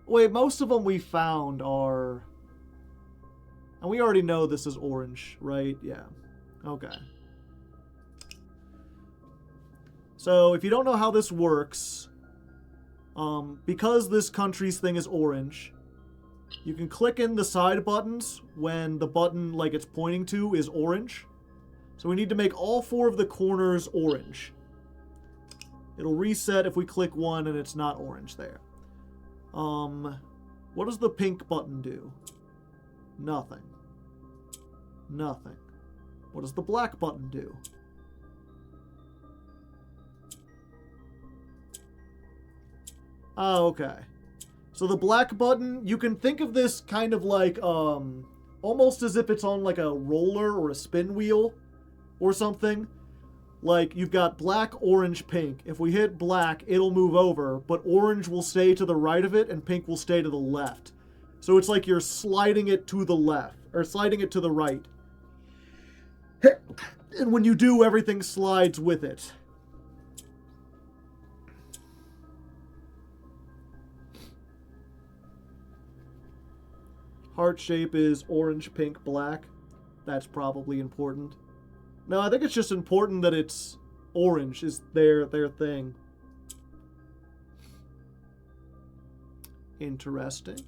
S1: Wait, most of them we found are... And we already know this is orange, right? Yeah. Okay. So, if you don't know how this works, because this country's thing is orange, you can click in the side buttons when the button, like it's pointing to, is orange. So we need to make all 4 of the corners orange. It'll reset if we click one and it's not orange there. What does the pink button do? Nothing. Nothing. What does the black button do? Oh, okay. So the black button, you can think of this kind of like, almost as if it's on like a roller or a spin wheel or something. Like, you've got black, orange, pink. If we hit black, it'll move over, but orange will stay to the right of it and pink will stay to the left. So it's like you're sliding it to the left, or sliding it to the right. And when you do, everything slides with it. Heart shape is orange, pink, black. That's probably important. No, I think it's just important that it's orange is their thing. Interesting.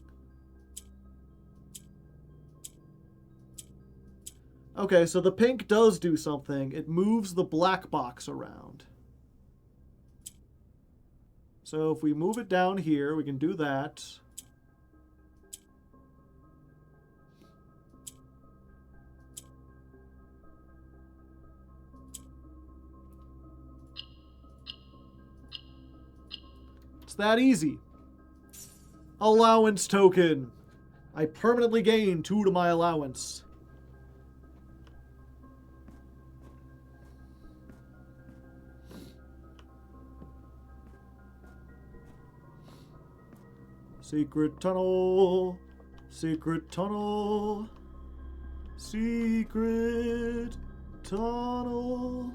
S1: Okay, so the pink does do something. It moves the black box around. So if we move it down here, we can do that. that easy. Allowance token. I permanently gain 2 to my allowance. Secret tunnel. Secret tunnel. Secret tunnel.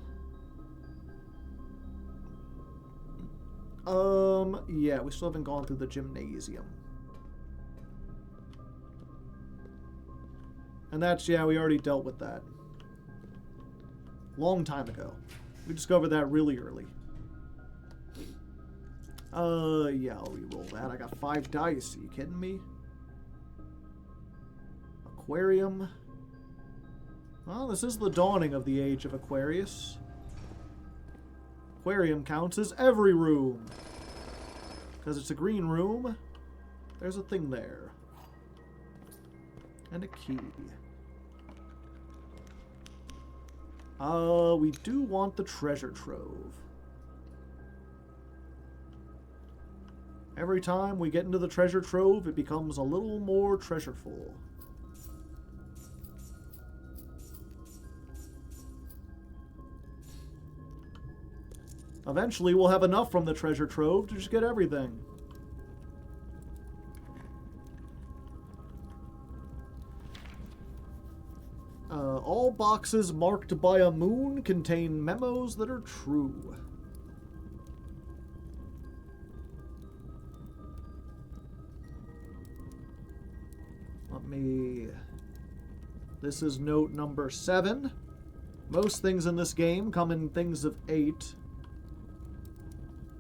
S1: Yeah, we still haven't gone through the gymnasium. And that's, yeah, we already dealt with that. Long time ago. We discovered that really early. Yeah, I'll re-roll that. I got 5 dice. Are you kidding me? Aquarium. Well, this is the dawning of the age of Aquarius. Aquarium counts as every room. Because it's a green room, there's a thing there. And a key. We do want the treasure trove. Every time we get into the treasure trove, it becomes a little more treasureful. Eventually, we'll have enough from the treasure trove to just get everything. All boxes marked by a moon contain memos that are true. Let me... This is note number 7. Most things in this game come in things of 8.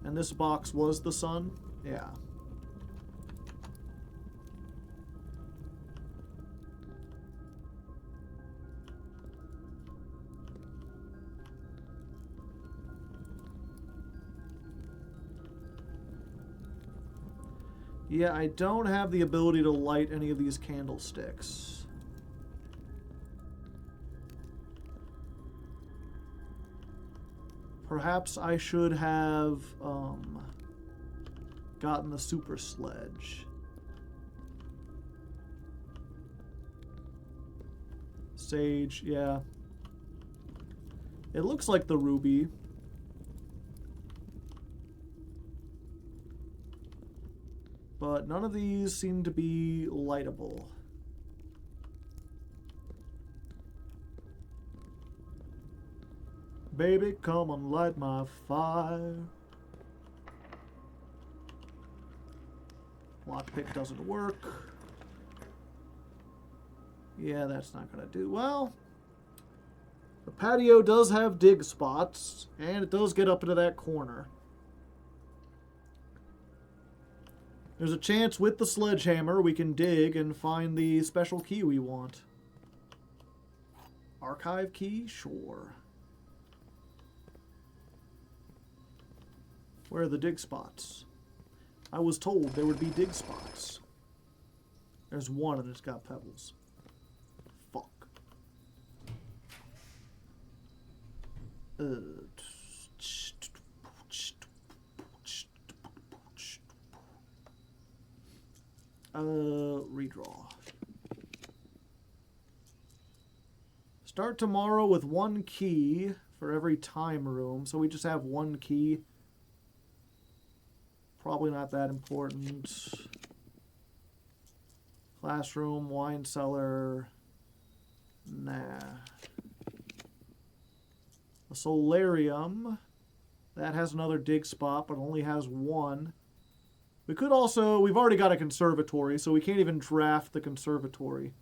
S1: And this box was the sun? Yeah. Yeah, I don't have the ability to light any of these candlesticks. Perhaps I should have gotten the super sledge. Sage, yeah. It looks like the ruby. But none of these seem to be lightable. Baby, come and light my fire. Lockpick doesn't work. Yeah, that's not gonna do well. The patio does have dig spots, and it does get up into that corner. There's a chance with the sledgehammer we can dig and find the special key we want. Archive key? Sure. Where are the dig spots? I was told there would be dig spots. There's one and it's got pebbles. Fuck. Redraw. Start tomorrow with 1 key for every time room, so we just have 1 key. Probably not that important. Classroom, wine cellar. Nah. A solarium. That has another dig spot, but only has 1. We could also... We've already got a conservatory, so we can't even draft the conservatory.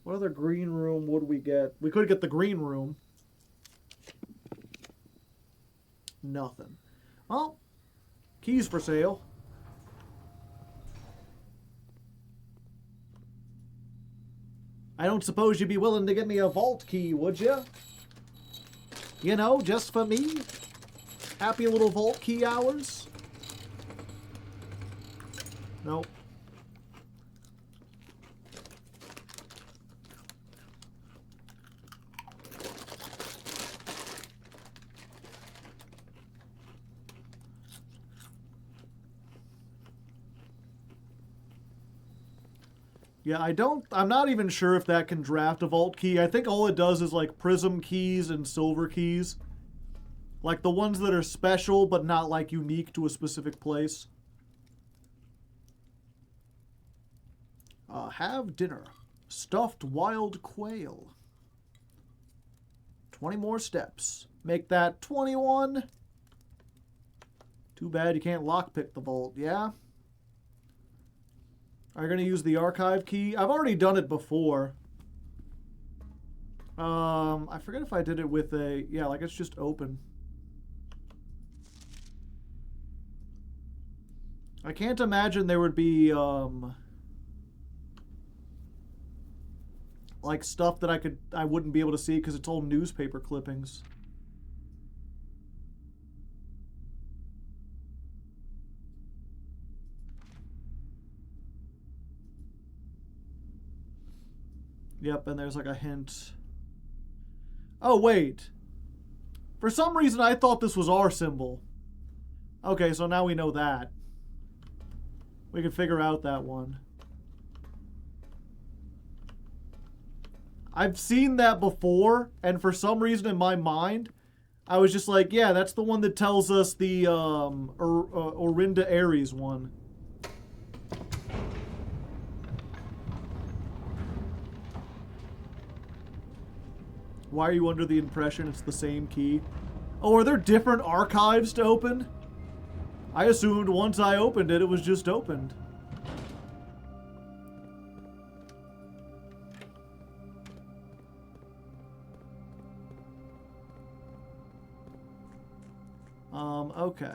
S1: What other green room would we get? We could get the green room. Nothing. Well, keys for sale. I don't suppose you'd be willing to give me a vault key, would you? You know, just for me? Happy little vault key hours? Nope. Yeah, I'm not even sure if that can draft a vault key. I think all it does is like prism keys and silver keys. Like the ones that are special but not like unique to a specific place. Have dinner. Stuffed wild quail. 20 more steps. Make that 21. Too bad you can't lockpick the vault, yeah? Are you going to use the archive key? I've already done it before. I forget if I did it with a... Yeah, like it's just open. I can't imagine there would be, like stuff that I wouldn't be able to see because it's all newspaper clippings. Yep, and there's like a hint. Oh, wait. For some reason, I thought this was our symbol. Okay, so now we know that. We can figure out that one. I've seen that before, and for some reason in my mind, I was just like, yeah, that's the one that tells us the Orinda Aries one. Why are you under the impression it's the same key? Oh, are there different archives to open? I assumed once I opened it, it was just opened. Okay.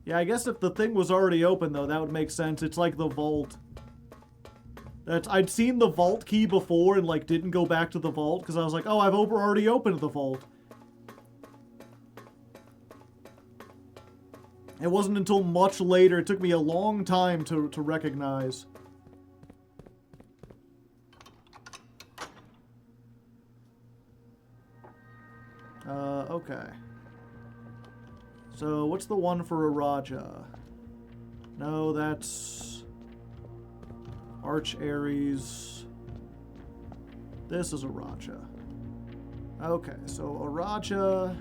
S1: Yeah, I guess if the thing was already open, though, that would make sense. It's like the vault. I'd seen the vault key before and, like, didn't go back to the vault because I was like, oh, I've already opened the vault. It wasn't until much later. It took me a long time to recognize. Okay. So, what's the one for a Raja? No, that's... Arch Aries. This is a Raja. Okay, so a Raja...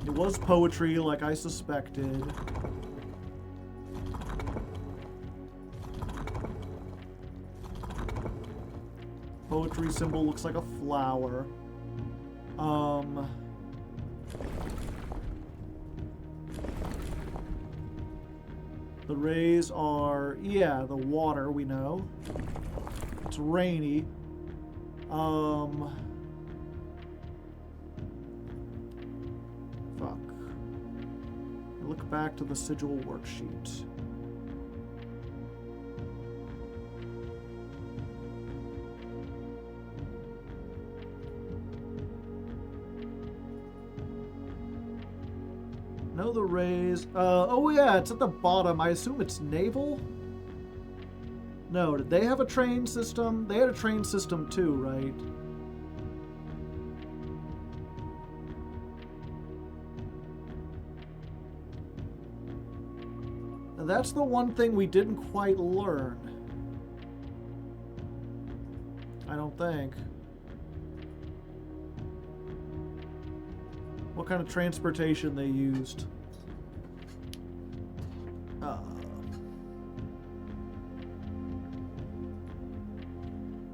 S1: It was poetry, like I suspected. Poetry symbol looks like a flower. The rays are, yeah, the water, we know. It's rainy. Fuck. Look back to the sigil worksheet. No, the rays. Oh yeah, it's at the bottom. I assume it's naval? No, did they have a train system? They had a train system too, right? And that's the one thing we didn't quite learn. I don't think. What kind of transportation they used.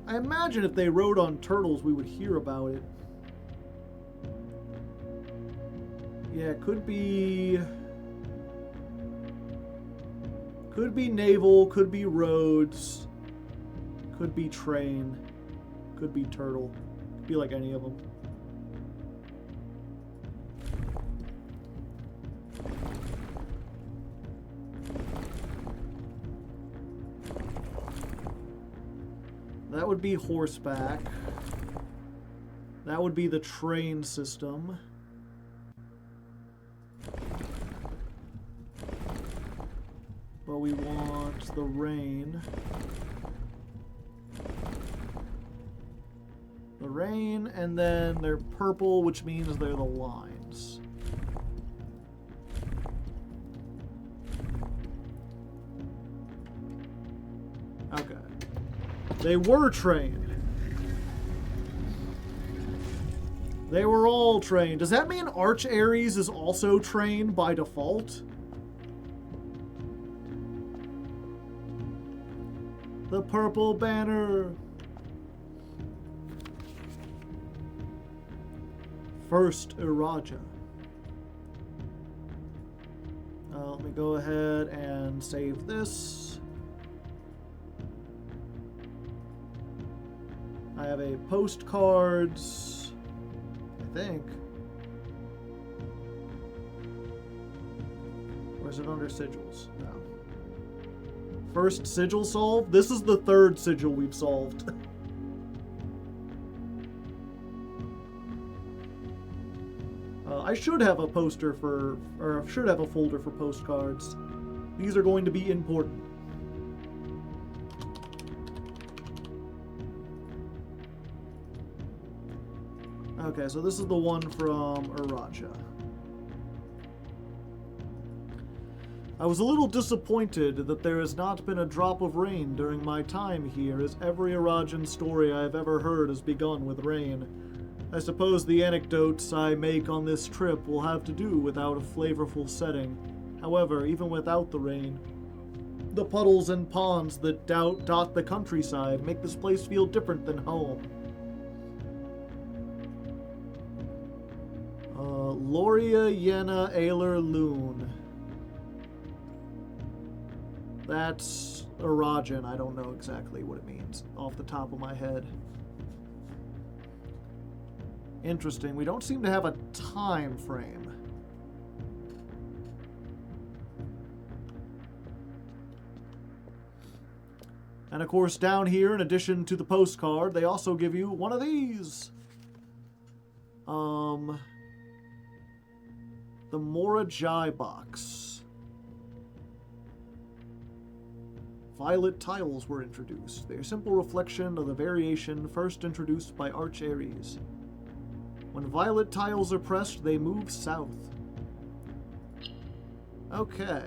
S1: I imagine if they rode on turtles, we would hear about it. Yeah, could be naval, could be roads, could be train, could be turtle. Could be like any of them. That would be horseback. That would be the train system. But we want the rain. the rain, and then they're purple, which means they're the lines. Okay. They were trained. They were all trained. Does that mean Arch Ares is also trained by default? The purple banner. First Iraja. Let me go ahead and save this. I have a postcards, I think. Or is it under sigils? No. First sigil solved? This is the third sigil we've solved. I should have a poster for, or I should have a folder for postcards. These are going to be important. Okay, so this is the one from Iraja. I was a little disappointed that there has not been a drop of rain during my time here, as every Irajan story I have ever heard has begun with rain. I suppose the anecdotes I make on this trip will have to do without a flavorful setting. However, even without the rain, the puddles and ponds that dot the countryside make this place feel different than home. Loria Yena Ailer Loon. That's Irajan. I don't know exactly what it means off the top of my head. Interesting. We don't seem to have a time frame. And of course, down here, in addition to the postcard, they also give you one of these. The Morajai box. Violet tiles were introduced. They're a simple reflection of the variation first introduced by Arch Ares. When violet tiles are pressed, they move south. Okay.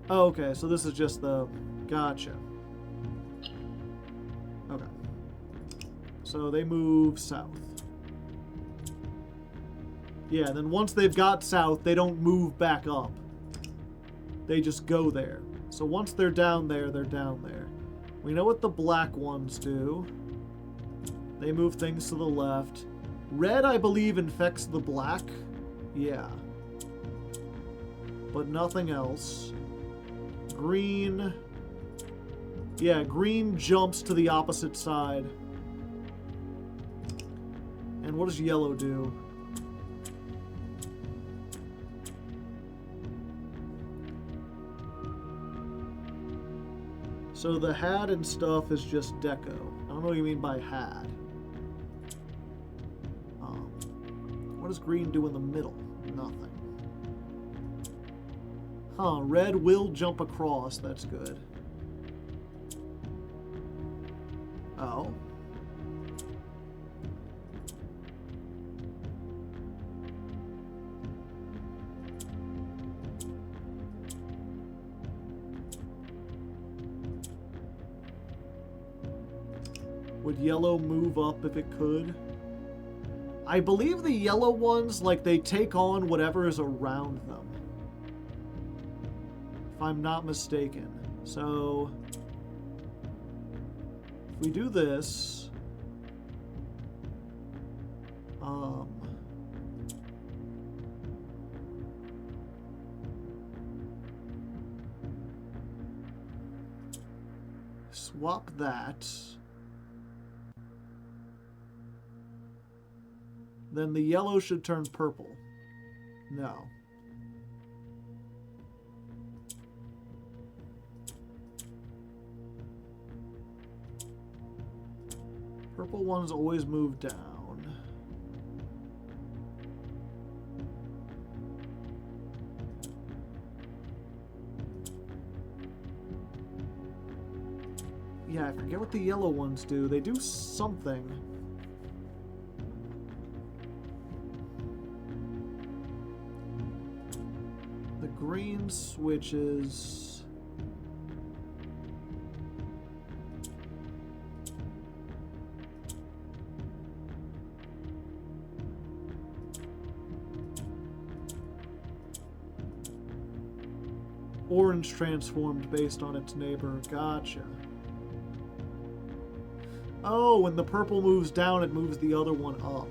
S1: Okay, so this is just the... Gotcha. Okay. So they move south. Yeah, then once they've got south, they don't move back up. They just go there. So once they're down there, they're down there. We know what the black ones do. They move things to the left. Red, I believe, infects the black. Yeah. But nothing else. Green. Yeah, green jumps to the opposite side. And what does yellow do? So the had and stuff is just deco. I don't know what you mean by had. What does green do in the middle? Nothing. Huh, red will jump across. That's good. Oh. Would yellow move up if it could? I believe the yellow ones, like, they take on whatever is around them. If I'm not mistaken. So, if we do this, swap that. Then the yellow should turn purple. No. Purple ones always move down. Yeah, I forget what the yellow ones do. They do something. The green switches. Orange transformed based on its neighbor. Gotcha. Oh, when the purple moves down, it moves the other one up.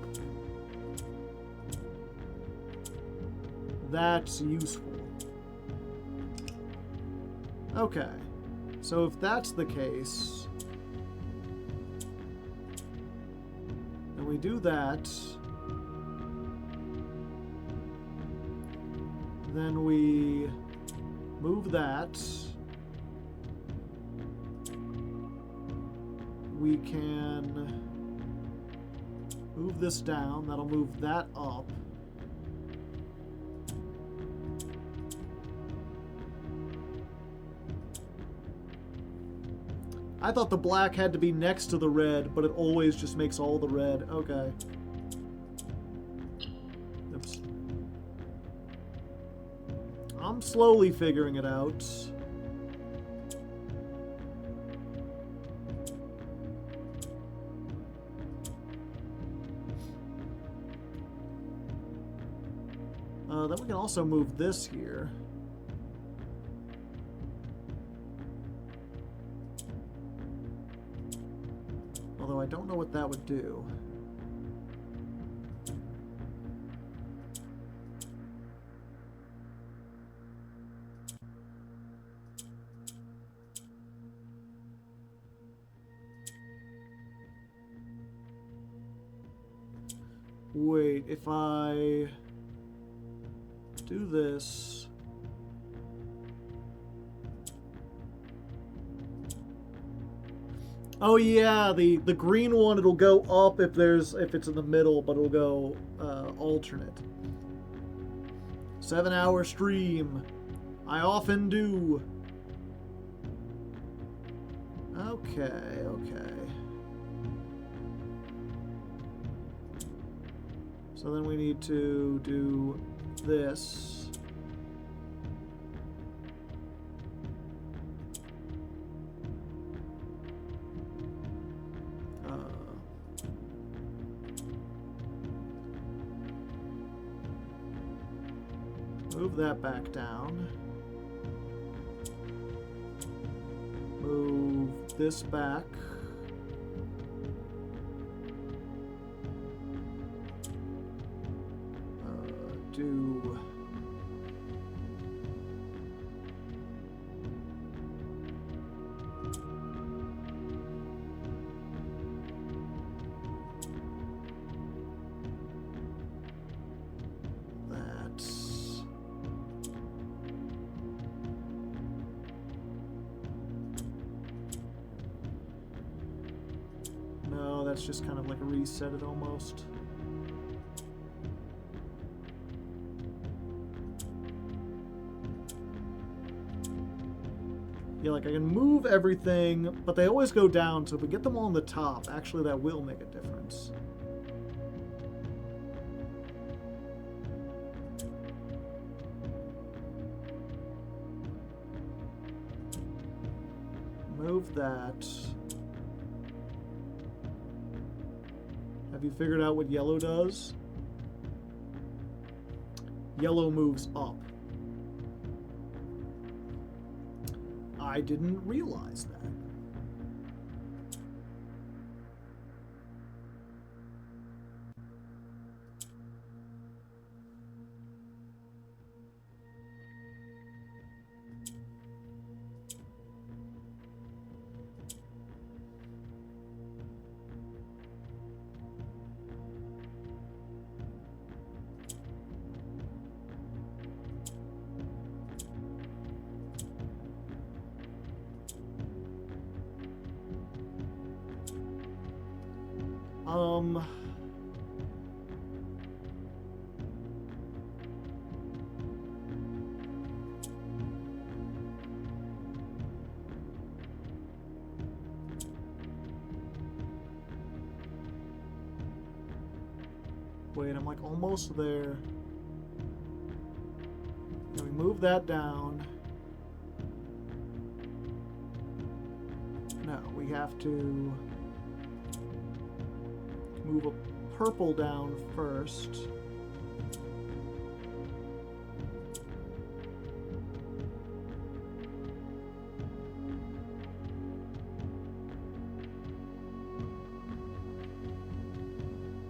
S1: That's useful. Okay. So if that's the case, then we do that. Then we move that. We can move this down. That'll move that up. I thought the black had to be next to the red, but it always just makes all the red. Okay. Oops. I'm slowly figuring it out. Then we can also move this here. Although I don't know what that would do. Wait, if I do this. Oh yeah, the green one, it'll go up if it's in the middle, but it'll go alternate. 7-hour stream. I often do. Okay. So then we need to do this. Move that back down. Move this back. Do that. No, that's just kind of like a reset it almost. Yeah, like I can move everything, but they always go down, so if we get them all on the top, actually that will make a difference. Move that. Have you figured out what yellow does? Yellow moves up. I didn't realize that. Wait, I'm like almost there. Then we move that down. No, we have to move a purple down first.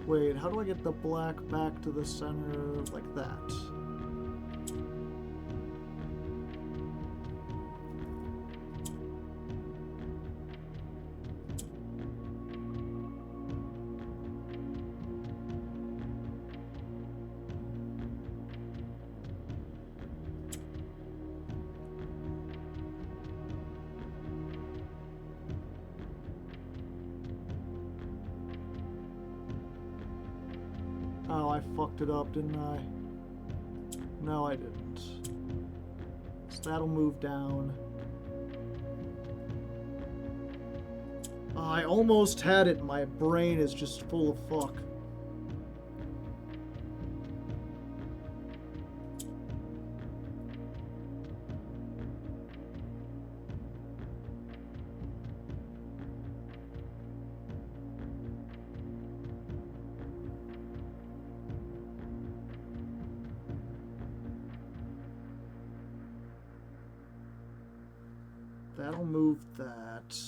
S1: Wait, how do I get the black back to the center like that? Oh, I fucked it up, didn't I? No, I didn't. So that'll move down. I almost had it. My brain is just full of fuck. That'll move that.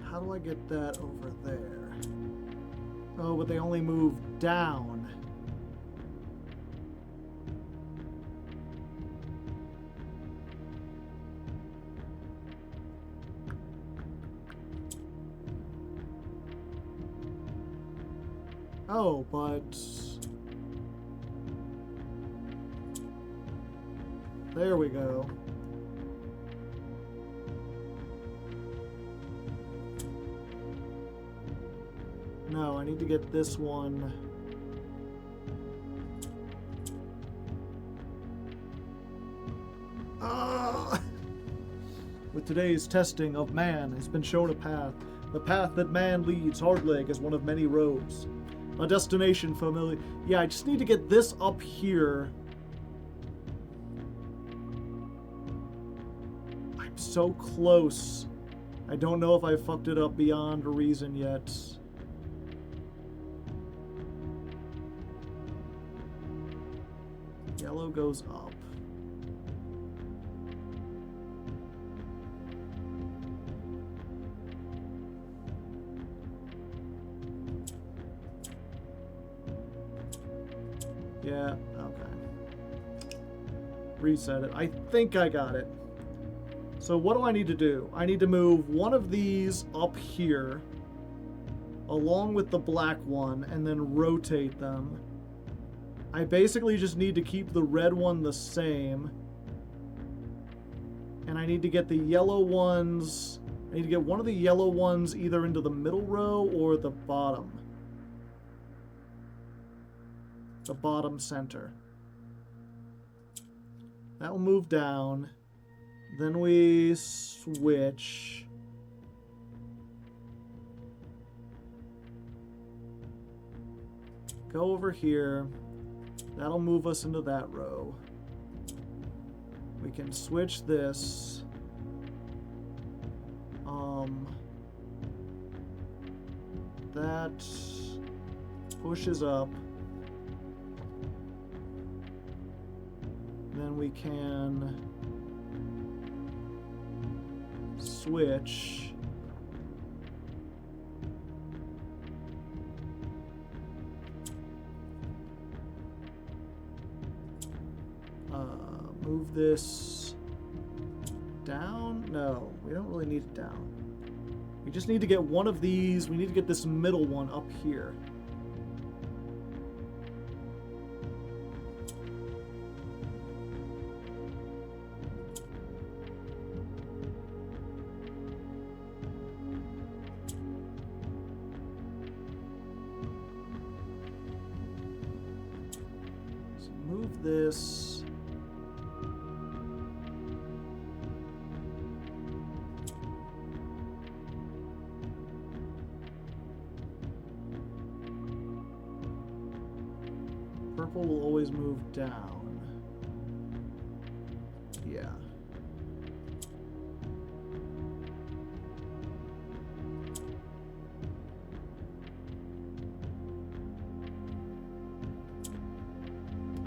S1: How do I get that over there? Oh, but they only move down. Oh, but... There we go. No, I need to get this one. Ah! With today's testing of man has been shown a path. The path that man leads, Hardleg, is one of many roads. A destination familiar. Yeah, I just need to get this up here. I'm so close. I don't know if I fucked it up beyond reason yet. Yellow goes up. Yeah, okay. Reset it. I think I got it. So what do I need to do? I need to move one of these up here along with the black one and then rotate them. I basically just need to keep the red one the same. And I need to get the yellow ones... I need to get one of the yellow ones either into the middle row or the bottom. The bottom center. That will move down. Then we switch. Go over here. That'll move us into that row. We can switch this. That pushes up. Then we can switch. Move this down? No, we don't really need it down. We just need to get one of these. We need to get this middle one up here. this. Purple will always move down. Yeah.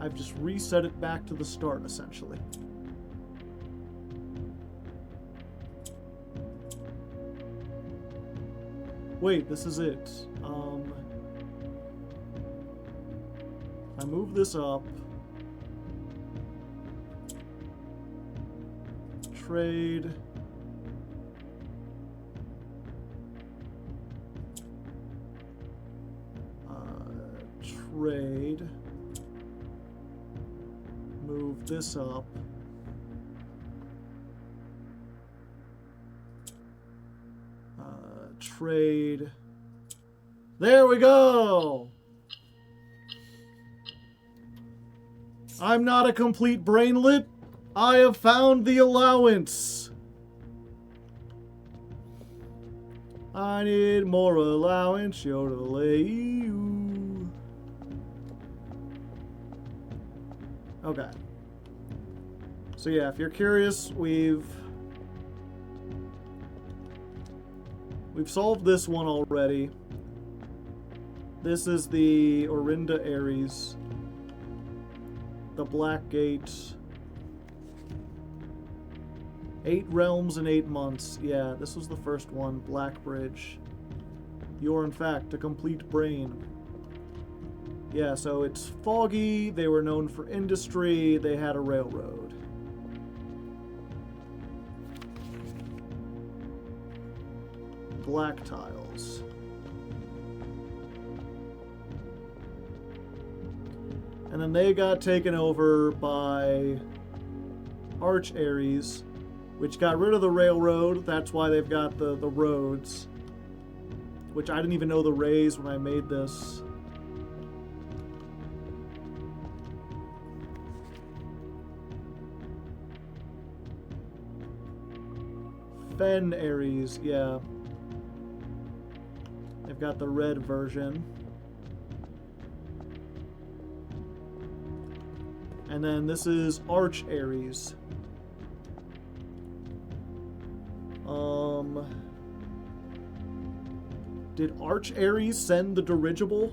S1: I've just reset it back to the start, essentially. Wait, this is it. I move this up. Trade. Trade. Move this up. Trade. There we go! I'm not a complete brainlet. I have found the allowance. I need more allowance, yodelay. Okay. So yeah, if you're curious, we've solved this one already. This is the Orinda Ares. The Black Gate. 8 realms in 8 months. Yeah, this was the first one. Black Bridge. You're in fact a complete brain. Yeah, so it's foggy. They were known for industry. They had a railroad. Black tiles. And then they got taken over by Arch Ares, which got rid of the railroad. That's why they've got the roads, which I didn't even know the rays when I made this. Fen Ares, yeah. They've got the red version. And then this is Arch Ares. Did Arch Ares send the dirigible?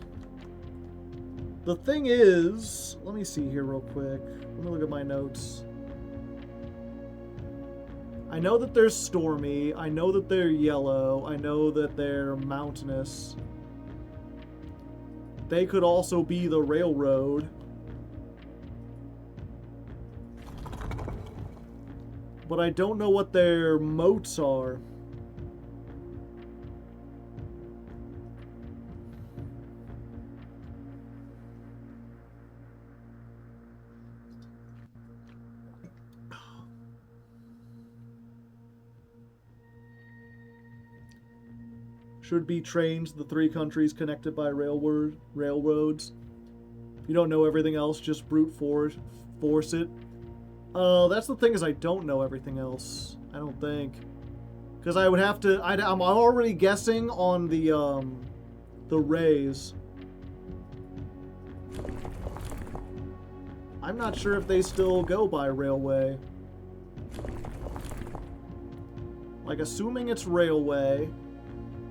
S1: The thing is, let me see here real quick. Let me look at my notes. I know that they're stormy. I know that they're yellow. I know that they're mountainous. They could also be the railroad. But I don't know what their moats are. Should be trains, the 3 countries connected by railroads. If you don't know everything else, just brute force it. That's the thing, is I don't know everything else. I don't think. Because I would have to... I'm already guessing on the rays. I'm not sure if they still go by railway. Like, assuming it's railway...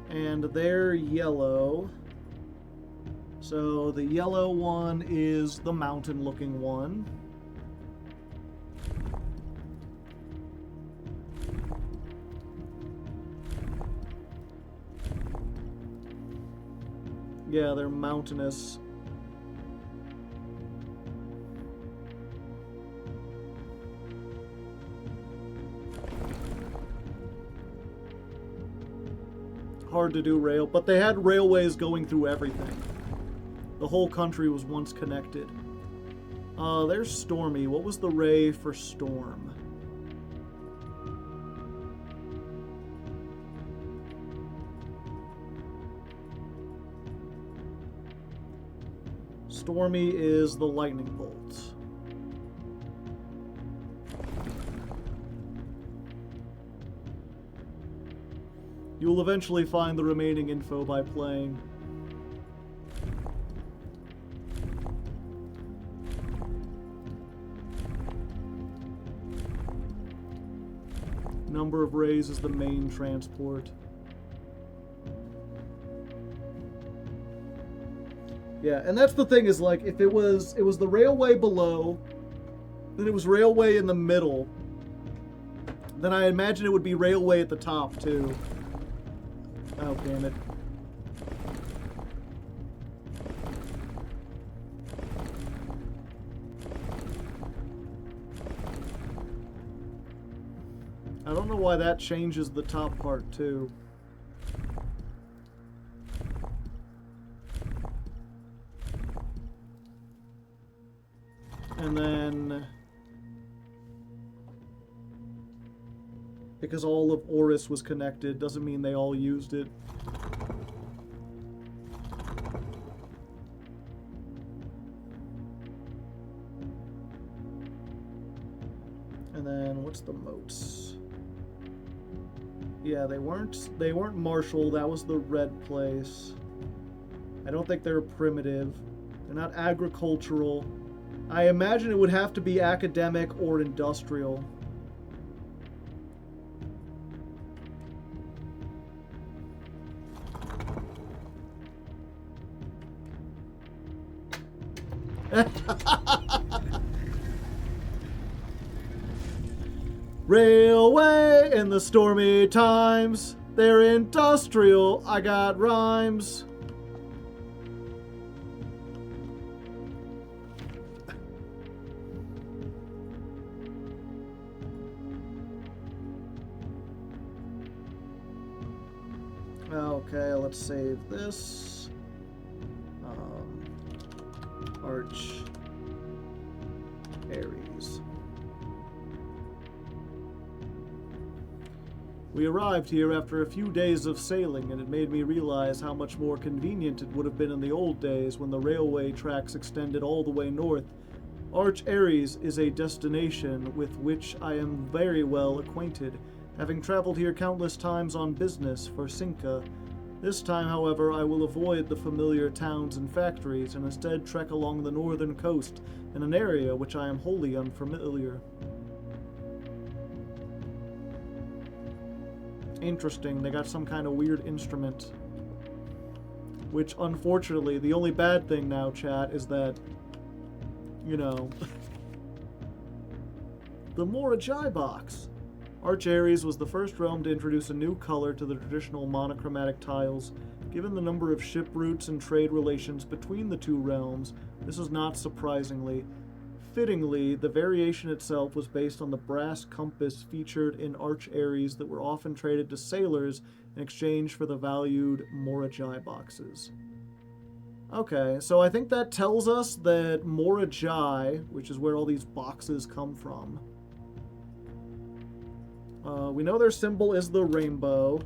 S1: And they're yellow. So the yellow one is the mountain-looking one. Yeah, they're mountainous. Hard to do rail, but they had railways going through everything. The whole country was once connected. There's Stormy. What was the ray for Storm? Stormy is the lightning bolt. You'll eventually find the remaining info by playing. Number of rays is the main transport. Yeah, and that's the thing is, like, if it was the railway below, then it was railway in the middle, then I imagine it would be railway at the top too. Oh, damn it. I don't know why that changes the top part too. And then, because all of Oris was connected, doesn't mean they all used it. And then, what's the moats? Yeah, they weren't martial, that was the red place. I don't think they're primitive. They're not agricultural. I imagine it would have to be academic or industrial. Railway in the stormy times. They're industrial. I got rhymes. Okay, let's save this. Arch Ares. We arrived here after a few days of sailing, and it made me realize how much more convenient it would have been in the old days when the railway tracks extended all the way north. Arch Ares is a destination with which I am very well acquainted, having traveled here countless times on business for Cinca. This time, however, I will avoid the familiar towns and factories and instead trek along the northern coast in an area which I am wholly unfamiliar. Interesting, they got some kind of weird instrument. Which, unfortunately, the only bad thing now, chat, is that, you know, the Morajai box. Arch Ares was the first realm to introduce a new color to the traditional monochromatic tiles. Given the number of ship routes and trade relations between the two realms, this is not surprisingly. Fittingly, the variation itself was based on the brass compass featured in Arch Ares that were often traded to sailors in exchange for the valued Morajai boxes. Okay, so I think that tells us that Morajai, which is where all these boxes come from, we know their symbol is the rainbow.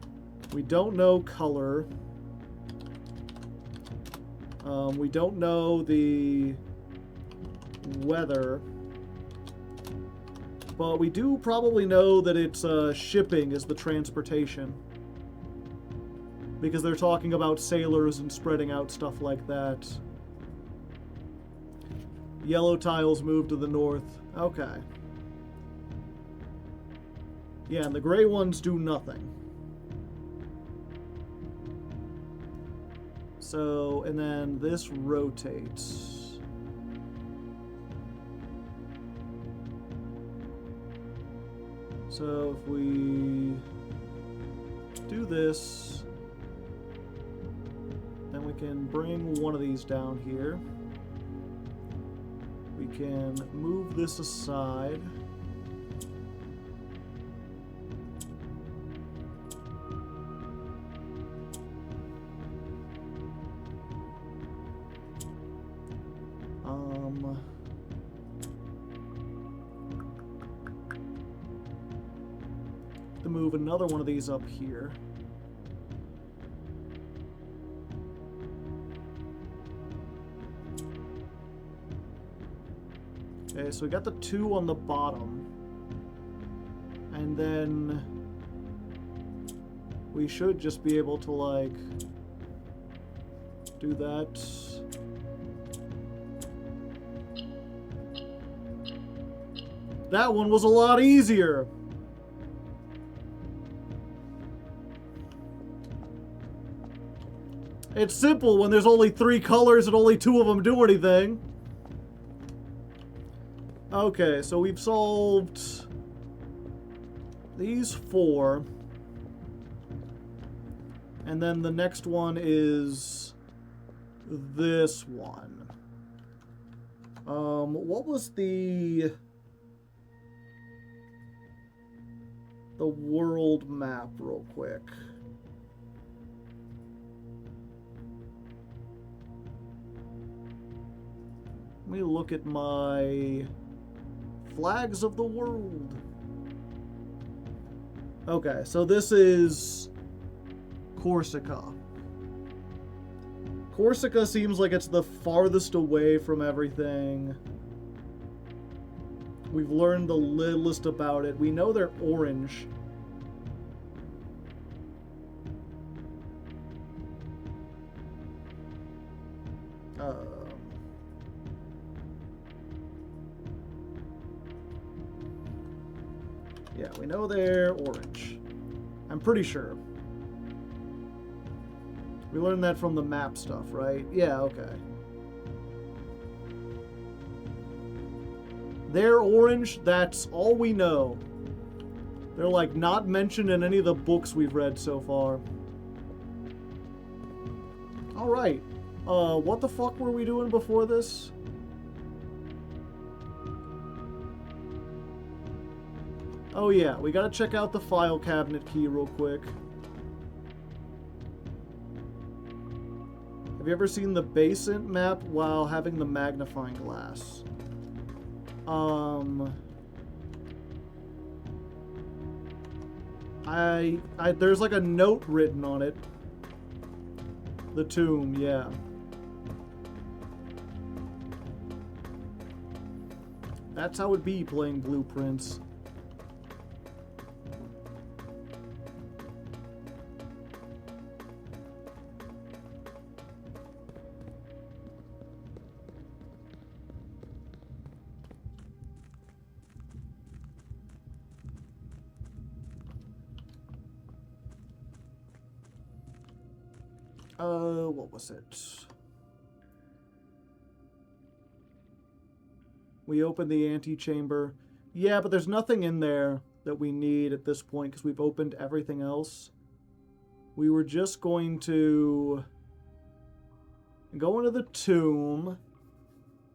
S1: We don't know color. We don't know the weather. But we do probably know that it's shipping is the transportation. Because they're talking about sailors and spreading out stuff like that. Yellow tiles move to the north. Okay. Yeah, and the gray ones do nothing. So, and then this rotates. So if we do this, then we can bring one of these down here. We can move this aside. To move another one of these up here. Okay, so we got the 2 on the bottom. And then we should just be able to, like, do that. That one was a lot easier. It's simple when there's only 3 colors and only 2 of them do anything. Okay, so we've solved these 4. And then the next one is this one. What was the world map real quick? Let me look at my flags of the world. Okay, so this is Corsica. Corsica seems like it's the farthest away from everything. We've learned the littlest about it. We know they're orange. Yeah, we know they're orange. I'm pretty sure. We learned that from the map stuff, right? Yeah, okay. They're orange, that's all we know. They're like not mentioned in any of the books we've read so far. Alright. What the fuck were we doing before this? Oh yeah, we gotta check out the file cabinet key real quick. Have you ever seen the basement map while having the magnifying glass? There's like a note written on it. The tomb, yeah. That's how it'd be playing Blueprints. What was it? We opened the antechamber. Yeah, but there's nothing in there that we need at this point because we've opened everything else. We were just going to go into the tomb.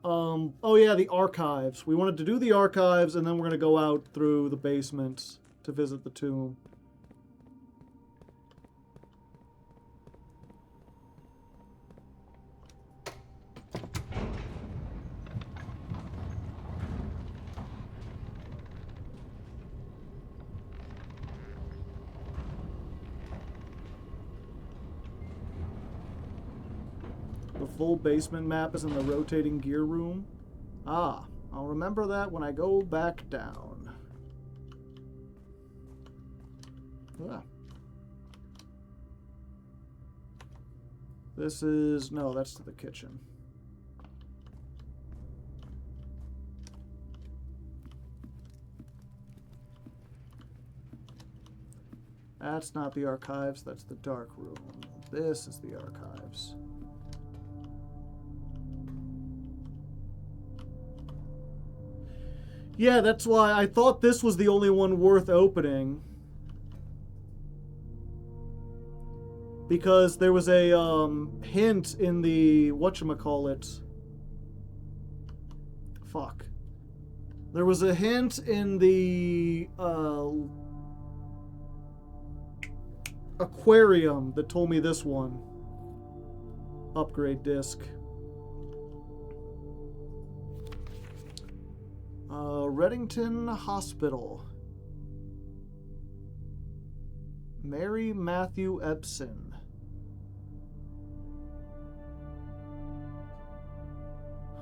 S1: Oh yeah, the archives. We wanted to do the archives and then we're going to go out through the basement to visit the tomb. The full basement map is in the rotating gear room. Ah, I'll remember that when I go back down. Ah. This is... no, that's to the kitchen. That's not the archives, that's the dark room. This is the archives. Yeah, that's why I thought this was the only one worth opening. Because there was a hint in the whatchamacallit. Fuck. There was a hint in the aquarium that told me this one. Upgrade disc. Reddington Hospital. Mary Matthew Epson.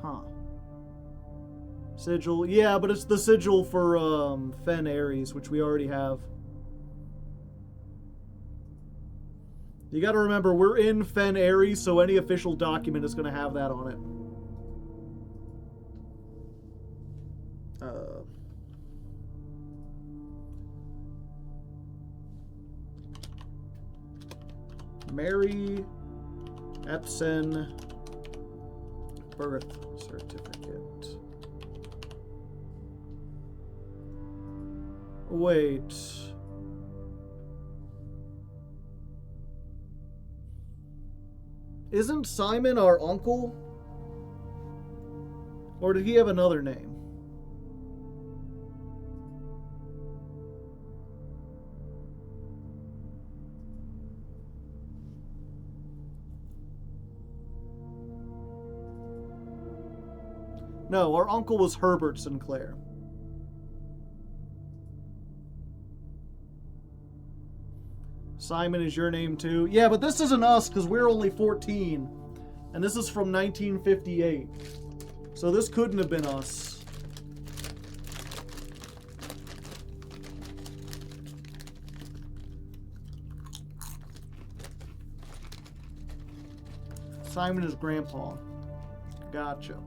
S1: Huh. Sigil. Yeah, but it's the sigil for Fen Ares, which we already have. You gotta remember, we're in Fen Airy, so any official document is gonna have that on it. Mary Epson birth certificate. Wait. Isn't Simon our uncle? Or did he have another name? No, our uncle was Herbert Sinclair. Simon is your name too? Yeah, but this isn't us because we're only 14. And this is from 1958. So this couldn't have been us. Simon is grandpa. Gotcha.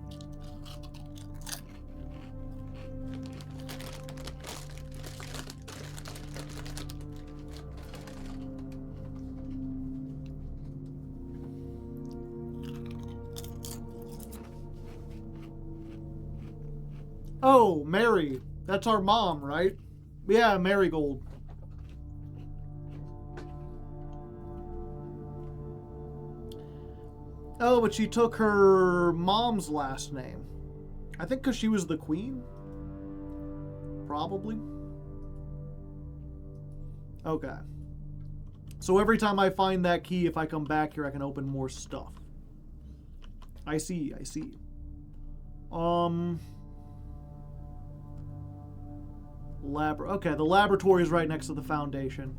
S1: Oh, Mary. That's our mom, right? Yeah, Marigold. Oh, but she took her mom's last name. I think because she was the queen? Probably. Okay. So every time I find that key, if I come back here, I can open more stuff. I see, I see. Okay, the laboratory is right next to the foundation.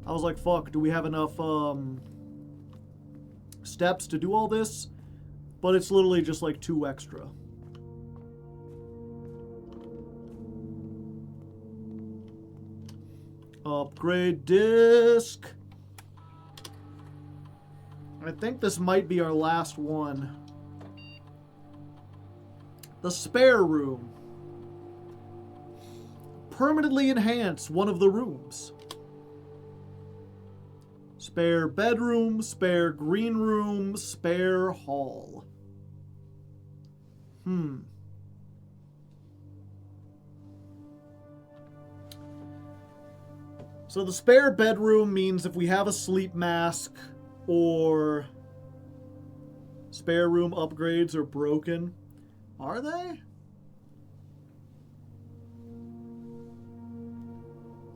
S1: I was like, fuck, do we have enough, steps to do all this? But it's literally just like 2 extra. Upgrade disc. I think this might be our last one. The spare room. Permanently enhance one of the rooms. Spare bedroom, spare green room, spare hall. So the spare bedroom means if we have a sleep mask or spare room upgrades are broken. Are they?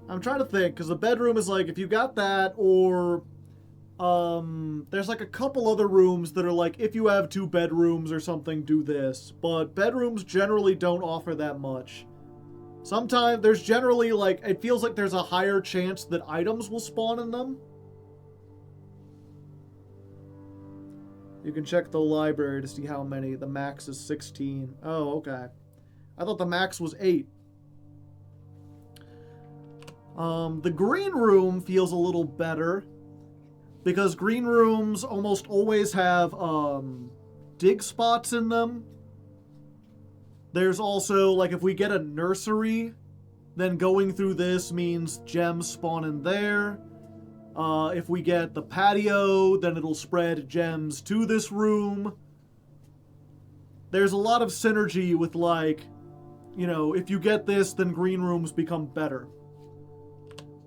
S1: I'm trying to think, because the bedroom is like, if you got that, or there's like a couple other rooms that are like, if you have 2 bedrooms or something, do this. But bedrooms generally don't offer that much. Sometimes there's generally like, it feels like there's a higher chance that items will spawn in them. You can check the library to see how many. The max is 16. Oh, okay. I thought the max was 8. The green room feels a little better because green rooms almost always have dig spots in them. There's also, like, if we get a nursery, then going through this means gems spawn in there. If we get the patio, then it'll spread gems to this room. There's a lot of synergy with, like, you know, if you get this, then green rooms become better.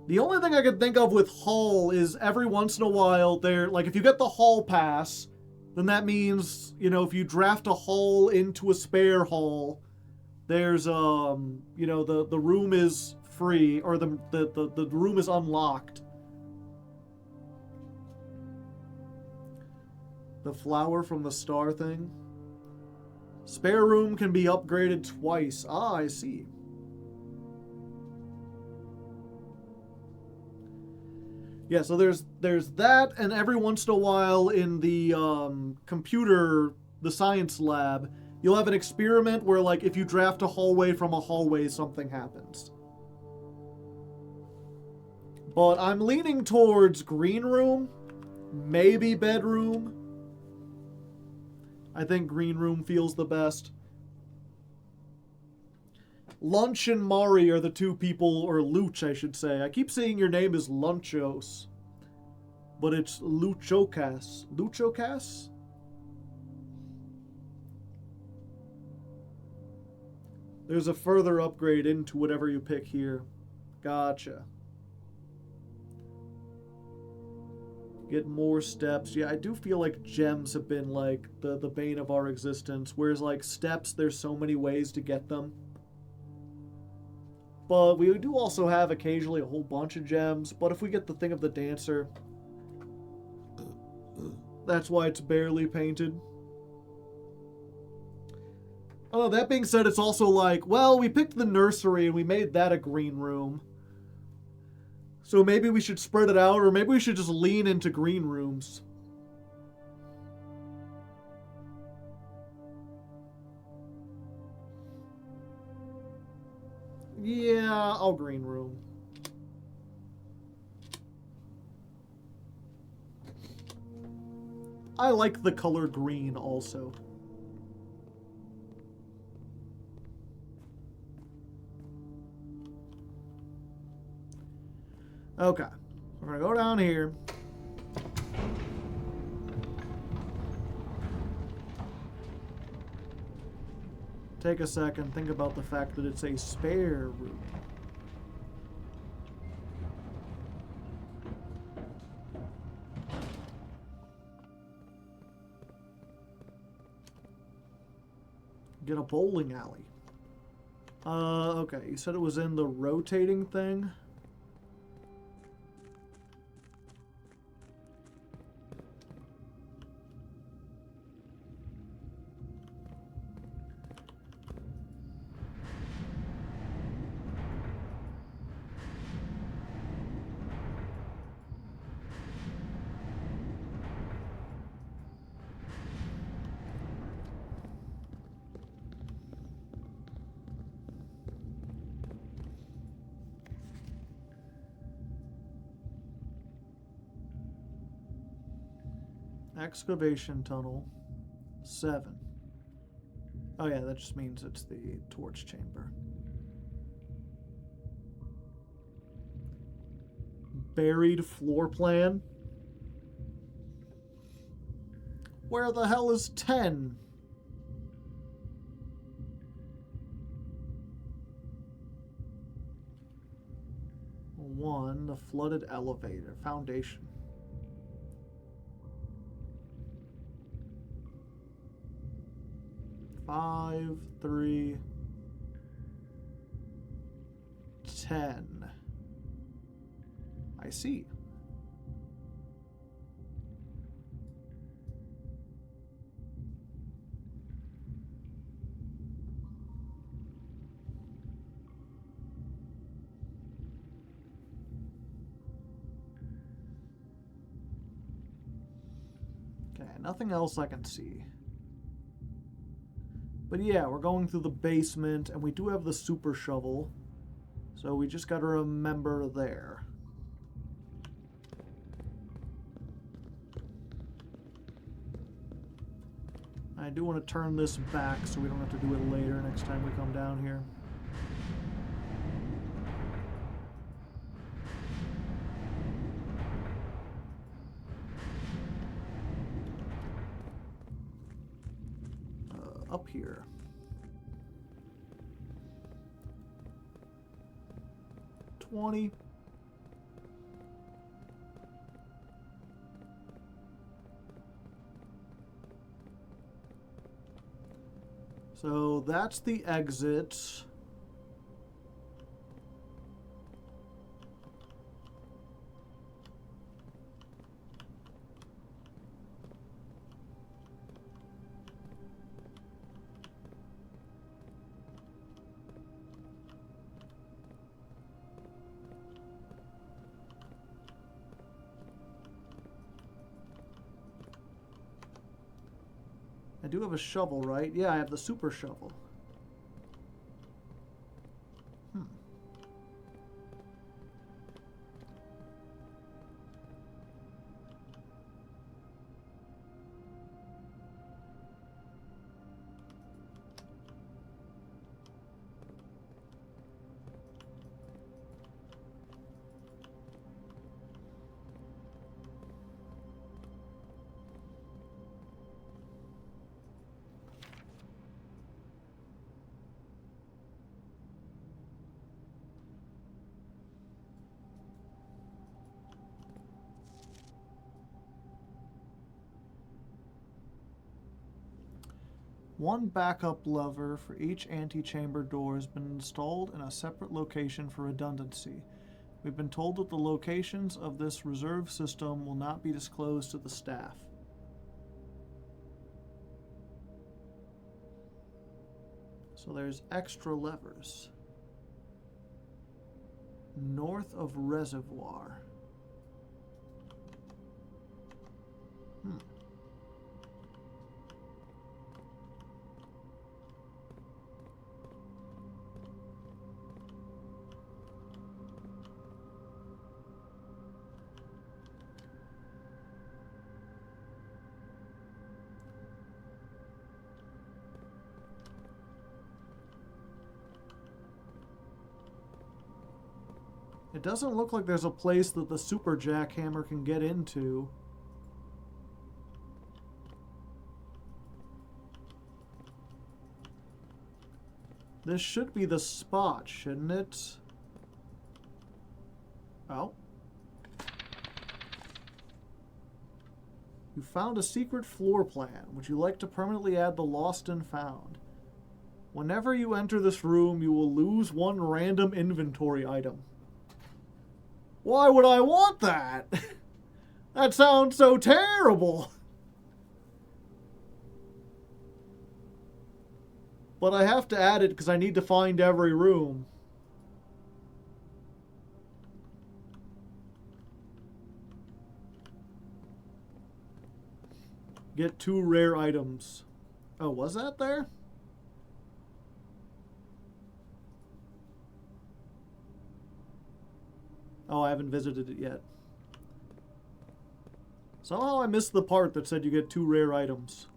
S1: The only thing I can think of with hall is every once in a while there, like if you get the hall pass, then that means, you know, if you draft a hall into a spare hall, there's, you know, the room is free, or the room is unlocked. The flower from the star thing. Spare room can be upgraded twice. Ah, I see. Yeah, so there's that, and every once in a while in the the science lab, you'll have an experiment where, like, if you draft a hallway from a hallway, something happens. But I'm leaning towards green room, Maybe bedroom. I think green room feels the best. Lunch and Mari are the two people, or Luch, I should say. I keep saying your name is Lunchos, but it's Luchocas. Luchocas? There's a further upgrade into whatever you pick here. Gotcha. Get more steps. Yeah, I do feel like gems have been like the bane of our existence. Whereas like steps, there's so many ways to get them. But we do also have occasionally a whole bunch of gems. But if we get the thing of the dancer, that's why it's barely painted. Oh, that being said, it's also like, well, we picked the nursery and we made that a green room. So maybe we should spread it out, or maybe we should just lean into green rooms. Yeah, I'll green room. I like the color green also. Okay, we're gonna go down here. Take a second, think about the fact that it's a spare room. Get a bowling alley. Okay, you said it was in the rotating thing? Excavation tunnel 7. Oh yeah, that just means it's the torch chamber. Buried floor plan. Where the hell is 10? One, the flooded elevator foundation. 5, 3, 10. I see. Okay, nothing else I can see. But yeah, we're going through the basement, and we do have the super shovel. So we just gotta remember there. I do want to turn this back so we don't have to do it later next time we come down here. Up here. $20. So that's the exit. I do have a shovel, right? Yeah, I have the super shovel. One backup lever for each antechamber door has been installed in a separate location for redundancy. We've been told that the locations of this reserve system will not be disclosed to the staff. So there's extra levers. North of Reservoir. It doesn't look like there's a place that the super jackhammer can get into. This should be the spot, shouldn't it? Oh. You found a secret floor plan. Would you like to permanently add the lost and found? Whenever you enter this room, you will lose one random inventory item. Why would I want that? That sounds so terrible. But I have to add it because I need to find every room. Get 2 rare items. Oh, was that there? Oh, I haven't visited it yet. Somehow I missed the part that said you get 2 rare items.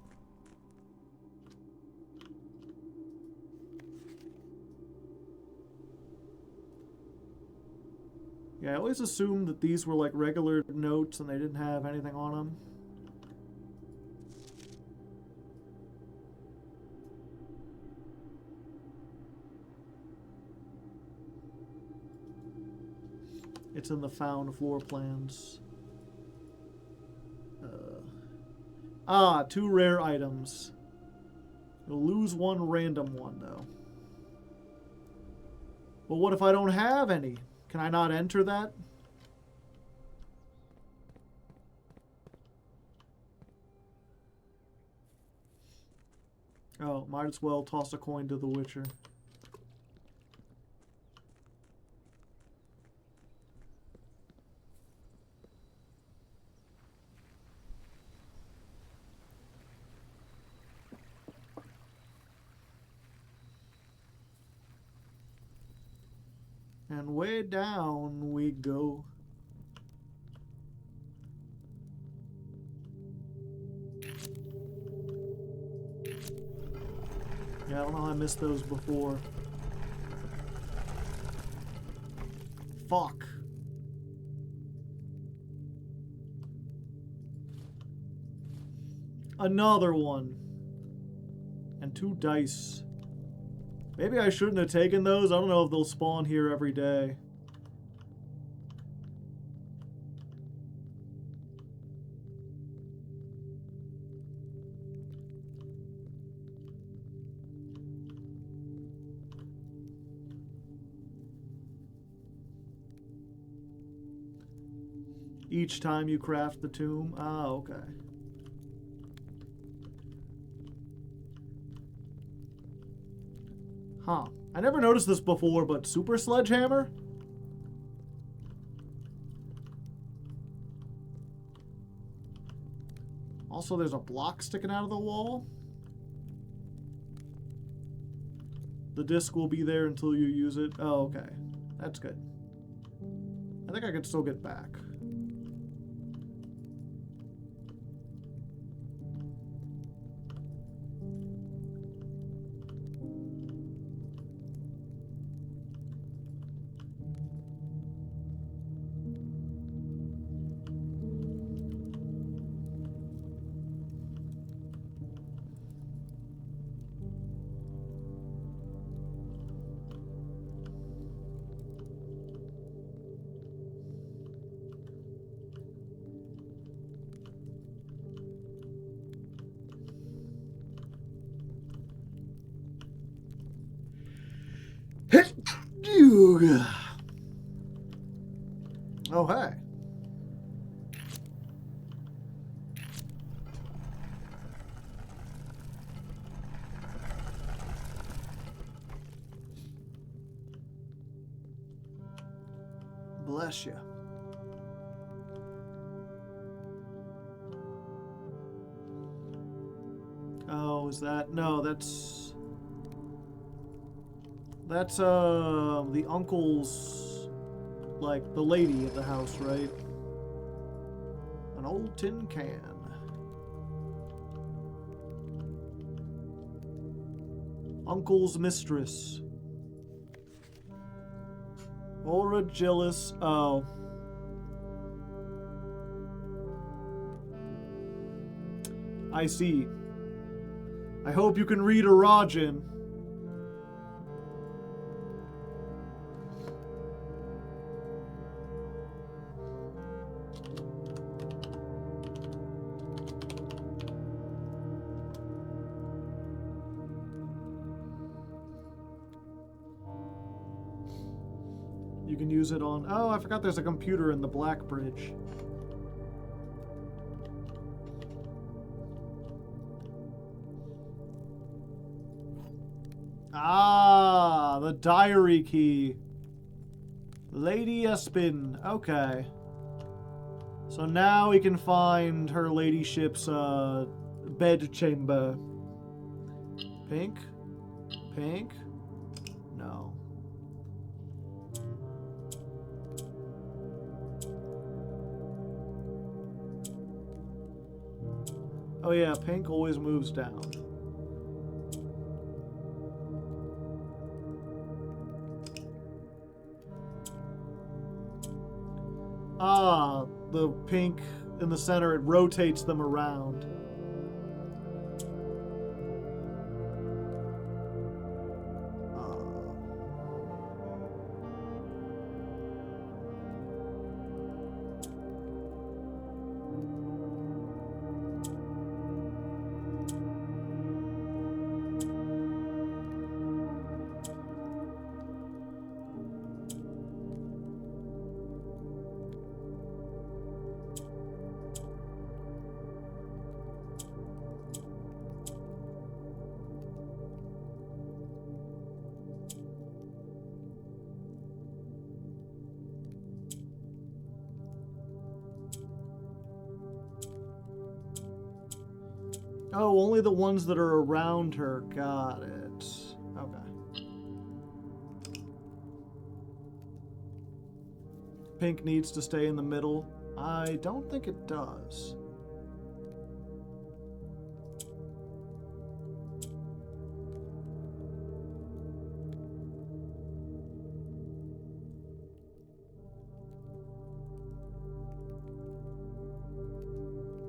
S1: Yeah, I always assumed that these were like regular notes and they didn't have anything on them. It's in the floor plans. 2 rare items. You'll lose 1 random one, though. Well, what if I don't have any? Can I not enter that? Oh, might as well toss a coin to the Witcher. And way down we go. Yeah, I don't know how I missed those before. Fuck. Another one. And 2 dice. Maybe I shouldn't have taken those. I don't know if they'll spawn here every day. Each time you craft the tomb? Ah, okay. Huh. I never noticed this before, but super sledgehammer? Also, there's a block sticking out of the wall. The disc will be there until you use it. Oh, okay. That's good. I think I can still get back. Ooh. Oh, hey. Bless you. Oh, is that? No, that's the uncle's, like, the lady at the house, right? An old tin can. Uncle's mistress. Aura jealous. Oh. I see. I hope you can read Odion. You can use it on... Oh, I forgot there's a computer in the Black Bridge. Ah, the diary key. Lady Espin. Okay. So now we can find her ladyship's bed chamber. Pink? Pink? No. Oh yeah, pink always moves down. Ah, the pink in the center, it rotates them around. Oh, only the ones that are around her. Got it. Okay. Pink needs to stay in the middle. I don't think it does.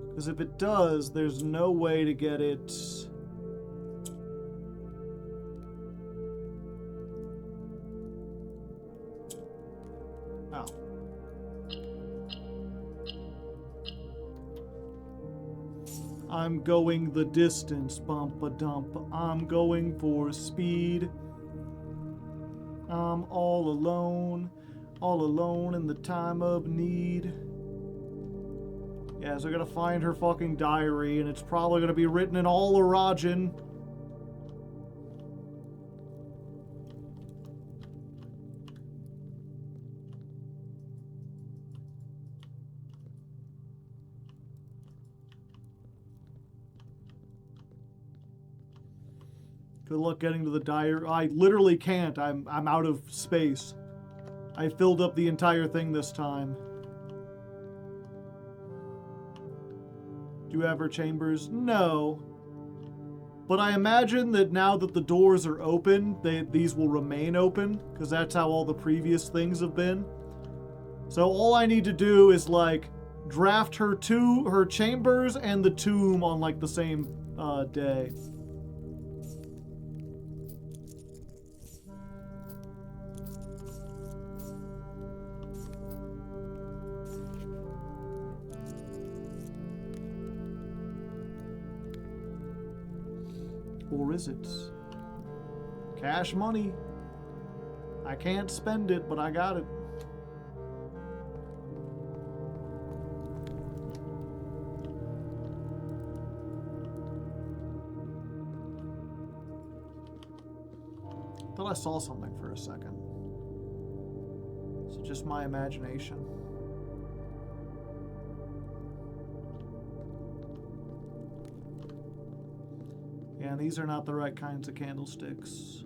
S1: Because if it does, there's no way to get it... Oh. I'm going the distance, bump-a-dump. I'm going for speed. I'm all alone in the time of need. Yeah, so I gotta find her fucking diary, and it's probably gonna be written in all Odion. Good luck getting to the diary. I literally can't. I'm out of space. I filled up the entire thing this time. Do you have her chambers? No. But I imagine that now that the doors are open, these will remain open, because that's how all the previous things have been. So all I need to do is, like, draft her to her chambers and the tomb on, like, the same day. Or is it? Cash money. I can't spend it, but I got it. Thought I saw something for a second. Is it just my imagination? Yeah, these are not the right kinds of candlesticks.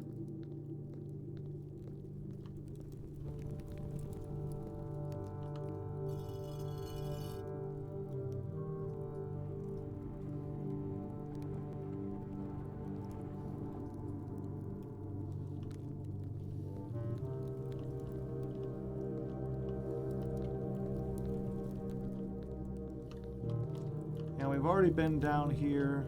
S1: Yeah, we've already been down here.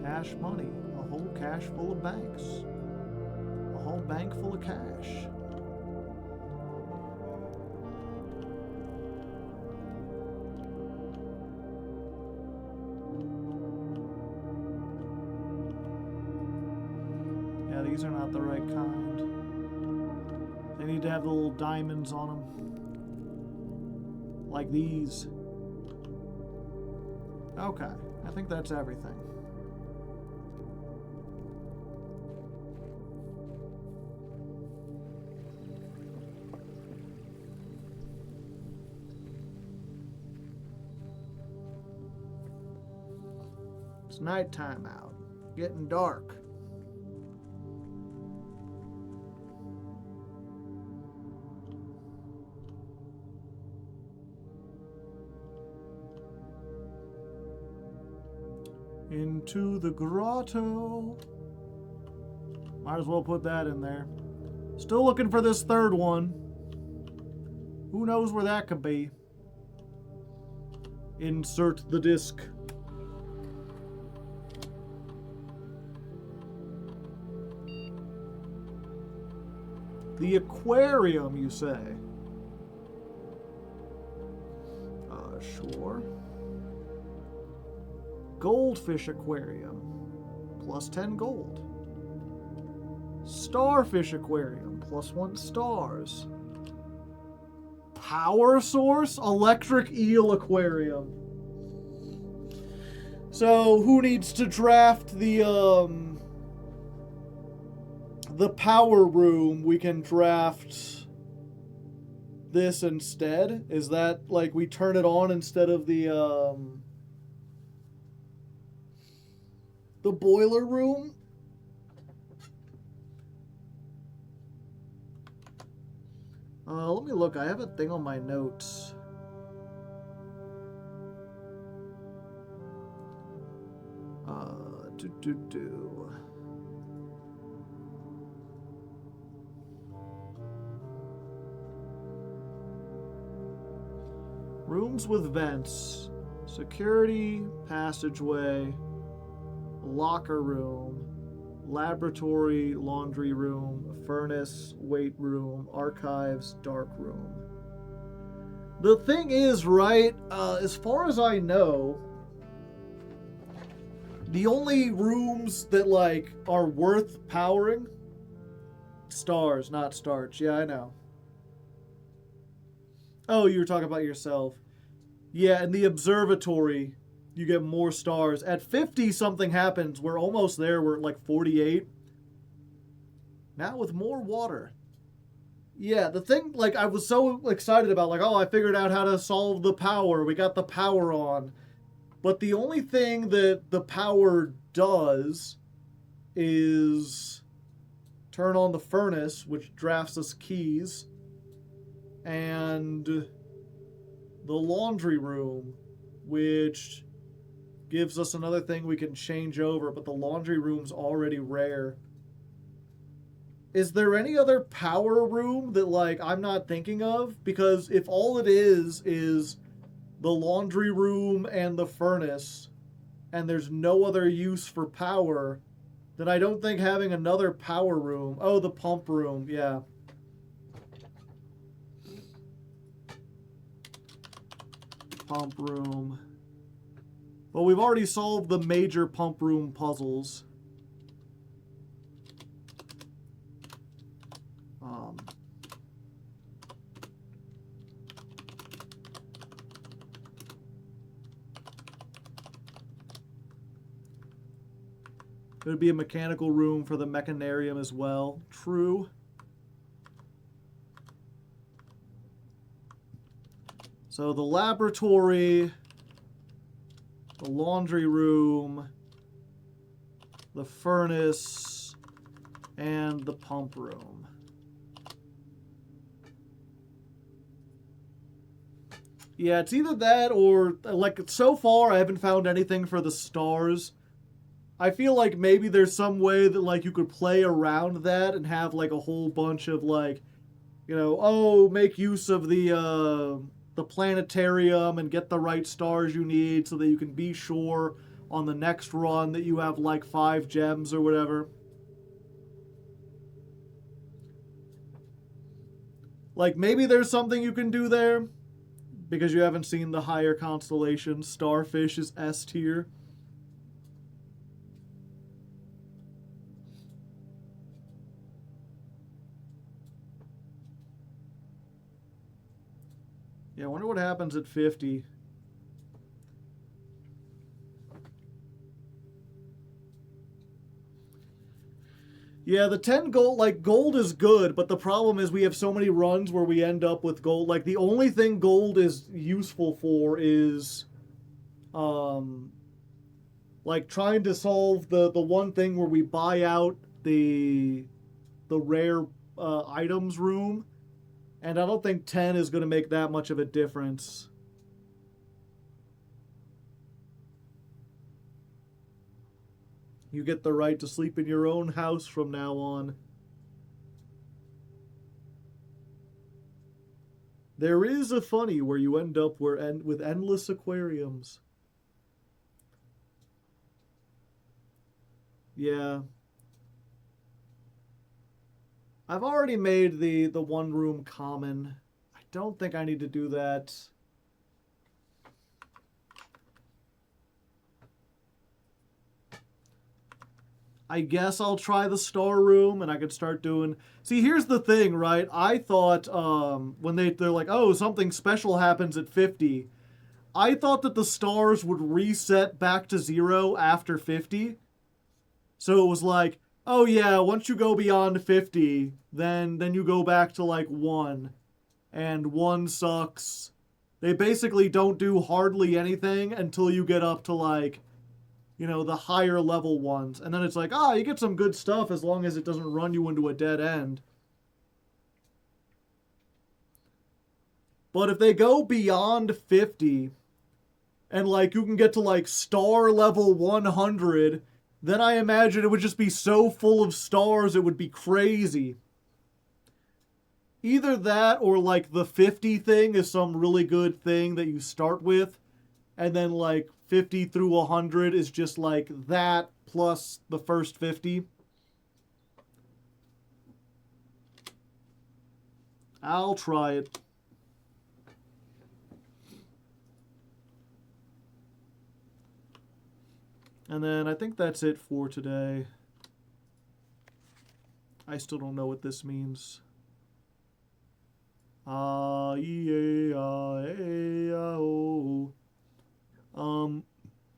S1: Cash money. A whole cache full of banks. A whole bank full of cash. Yeah, these are not the right kind. They need to have the little diamonds on them. Like these. Okay, I think that's everything. It's nighttime out. Getting dark. Into the grotto. Might as well put that in there. Still looking for this third one. Who knows where that could be? Insert the disc. The aquarium, you say? Sure. Goldfish aquarium. Plus 10 gold. Starfish aquarium. Plus 1 stars. Power source? Electric eel aquarium. So, who needs to draft the power room? We can draft this instead. Is that like we turn it on instead of the boiler room? Let me look. I have a thing on my notes. Rooms with vents, security, passageway, locker room, laboratory, laundry room, furnace, weight room, archives, dark room. The thing is, right, as far as I know, the only rooms that, like, are worth powering, stars, not starch. Yeah, I know. Oh, you were talking about yourself. Yeah, in the observatory, you get more stars. At 50, something happens. We're almost there. We're at like 48. Now with more water. Yeah, the thing, like, I was so excited about, like, oh, I figured out how to solve the power. We got the power on. But the only thing that the power does is turn on the furnace, which drafts us keys, and the laundry room, which gives us another thing we can change over, but the laundry room's already rare. Is there any other power room that, like, I'm not thinking of? Because if all it is the laundry room and the furnace, and there's no other use for power, then I don't think having another power room... Oh, the pump room, yeah. pump room. Well, we've already solved the major pump room puzzles. There'd be a mechanical room for the mechanarium as well. True. So the laboratory, the laundry room, the furnace, and the pump room. Yeah, it's either that or, like, so far I haven't found anything for the stars. I feel like maybe there's some way that, like, you could play around that and have, like, a whole bunch of, like, you know, oh, make use of the planetarium and get the right stars you need so that you can be sure on the next run that you have, like, 5 gems or whatever. Like, maybe there's something you can do there because you haven't seen the higher constellations. Starfish is S tier. Yeah, I wonder what happens at 50. Yeah, the 10 gold, like, gold is good, but the problem is we have so many runs where we end up with gold. Like, the only thing gold is useful for is, like, trying to solve the one thing where we buy out the rare items room. And I don't think 10 is going to make that much of a difference. You get the right to sleep in your own house from now on. There is a funny where you end up with endless aquariums. Yeah. I've already made the one room common. I don't think I need to do that. I guess I'll try the star room and I could start doing... See, here's the thing, right? I thought when they're like, oh, something special happens at 50. I thought that the stars would reset back to 0 after 50. So it was like, oh yeah, once you go beyond 50, then you go back to like 1. And 1 sucks. They basically don't do hardly anything until you get up to like, you know, the higher level ones. And then it's like, you get some good stuff as long as it doesn't run you into a dead end. But if they go beyond 50, and like you can get to like star level 100, then I imagine it would just be so full of stars it would be crazy. Either that or like the 50 thing is some really good thing that you start with, and then like 50 through 100 is just like that plus the first 50. I'll try it. And then I think that's it for today. I still don't know what this means. I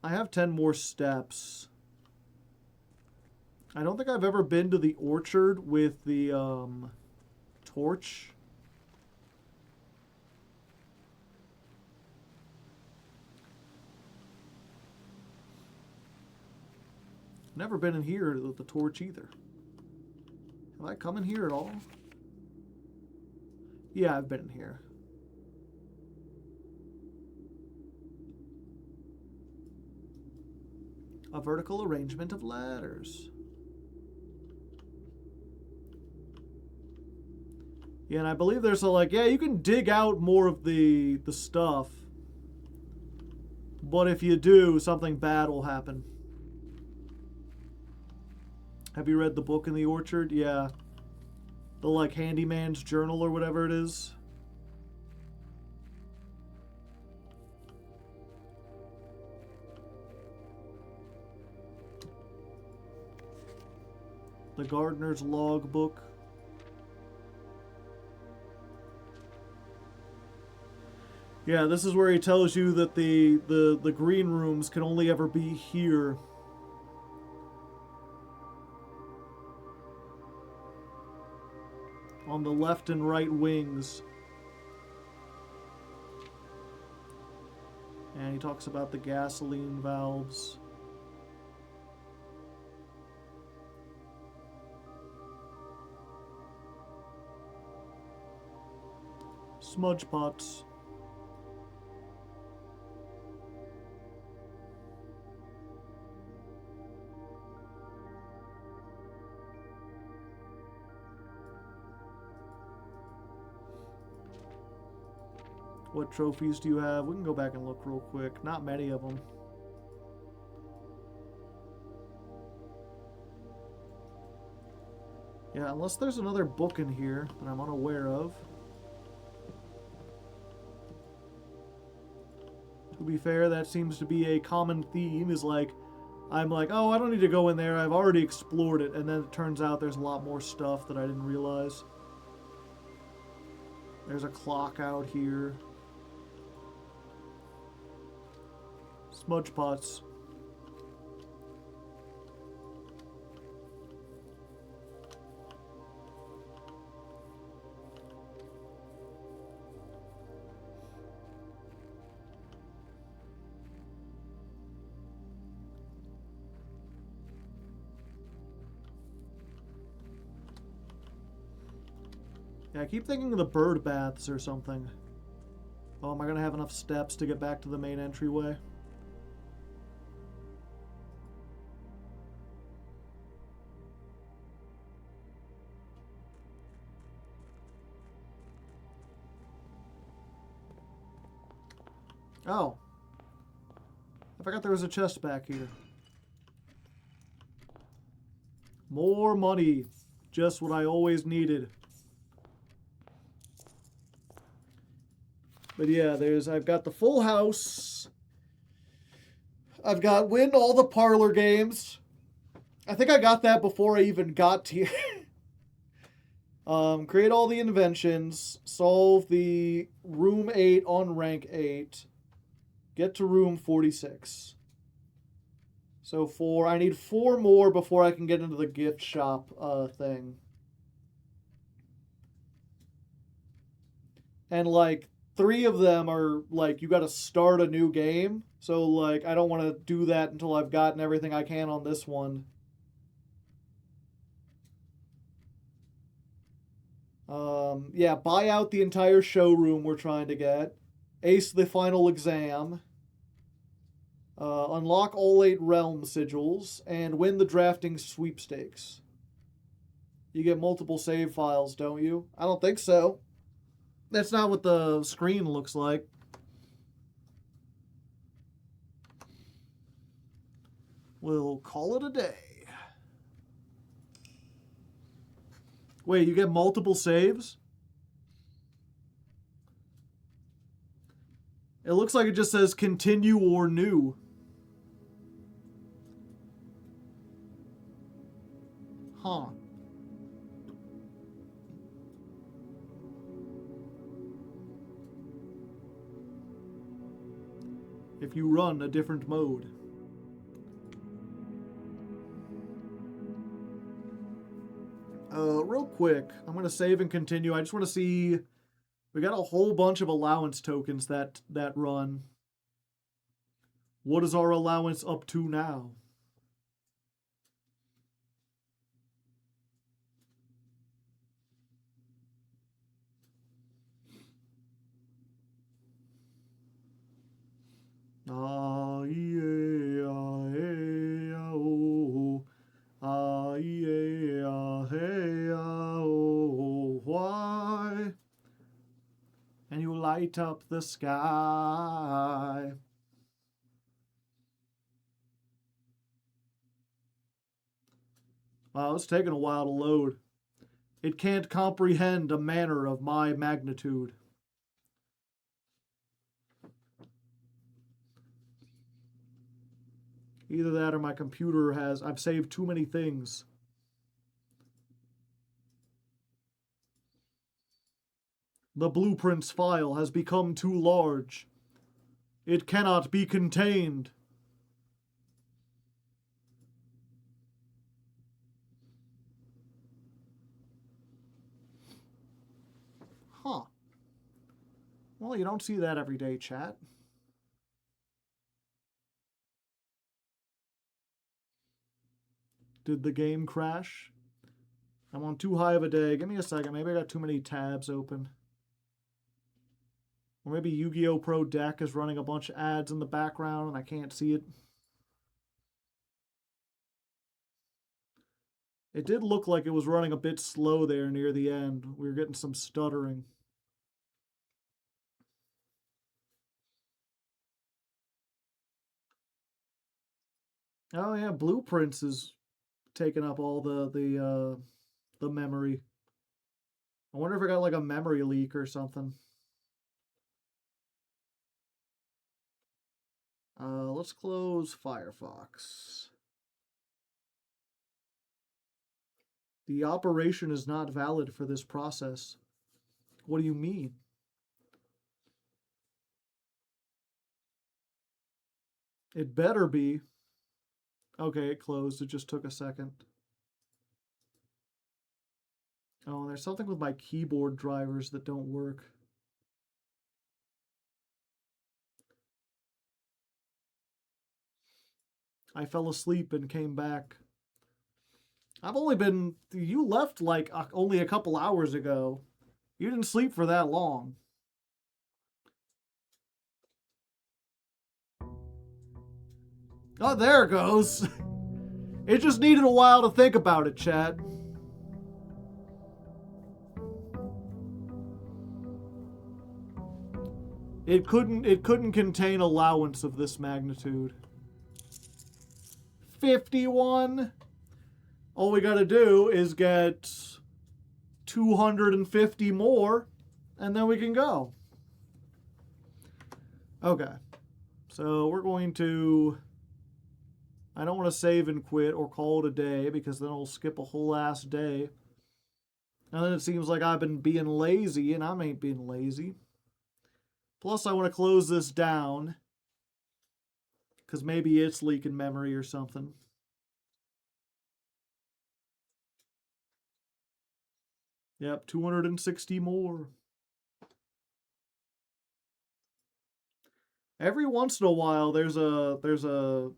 S1: have 10 more steps. I don't think I've ever been to the orchard with the torch. Never been in here with the torch either. Have I come in here at all? Yeah, I've been in here. A vertical arrangement of ladders. Yeah, and I believe there's a like, yeah, you can dig out more of the stuff. But if you do, something bad will happen. Have you read the book in the orchard? Yeah. The like handyman's journal or whatever it is. The gardener's logbook. Yeah, this is where he tells you that the green rooms can only ever be here. On the left and right wings. And he talks about the gasoline valves. Smudge pots. What trophies do you have? We can go back and look real quick. Not many of them. Yeah, unless there's another book in here that I'm unaware of. To be fair, that seems to be a common theme, is like, I'm like, oh, I don't need to go in there, I've already explored it, and then it turns out there's a lot more stuff that I didn't realize. There's a clock out here. Smudge pots. Yeah, I keep thinking of the bird baths or something. Oh, am I gonna have enough steps to get back to the main entryway? Oh. I forgot there was a chest back here. More money. Just what I always needed. But yeah, I've got the full house. I've got win all the parlor games. I think I got that before I even got here. Create all the inventions. Solve the room 8 on rank 8. Get to room 46. So I need 4 more before I can get into the gift shop thing. And like 3 of them are like you got to start a new game. So like I don't want to do that until I've gotten everything I can on this one. Yeah, buy out the entire showroom we're trying to get. Ace the final exam. Unlock all 8 realm sigils. And win the drafting sweepstakes. You get multiple save files, don't you? I don't think so. That's not what the screen looks like. We'll call it a day. Wait, you get multiple saves? It looks like it just says continue or new. Huh. If you run a different mode. Real quick, I'm going to save and continue. I just want to see... We got a whole bunch of allowance tokens that run. What is our allowance up to now? Ah, yeah, ah, hey, ah, oh. Ah, yeah, ah, hey, ah, oh. Why? And you light up the sky. Wow, it's taking a while to load. It can't comprehend a manner of my magnitude. Either that or my computer I've saved too many things. The blueprints file has become too large. It cannot be contained. Huh. Well, you don't see that every day, chat. Did the game crash? I'm on too high of a day. Give me a second. Maybe I got too many tabs open. Or maybe Yu-Gi-Oh! Pro Deck is running a bunch of ads in the background and I can't see it. It did look like it was running a bit slow there near the end. We were getting some stuttering. Oh yeah, Blueprints is taking up all the memory. I wonder if I got like a memory leak or something. Let's close Firefox. The operation is not valid for this process. What do you mean? It better be. Okay, it closed. It just took a second. Oh, there's something with my keyboard drivers that don't work. I fell asleep and came back. I've only been... You left like only a couple hours ago. You didn't sleep for that long. Oh, there it goes. It just needed a while to think about it, chat. It couldn't contain allowance of this magnitude. 51. All we gotta do is get 250 more, and then we can go. Okay. So we're going to... I don't want to save and quit or call it a day because then I'll skip a whole ass day. And then it seems like I've been being lazy, and I ain't being lazy. Plus, I want to close this down because maybe it's leaking memory or something. Yep, 260 more. Every once in a while, there's a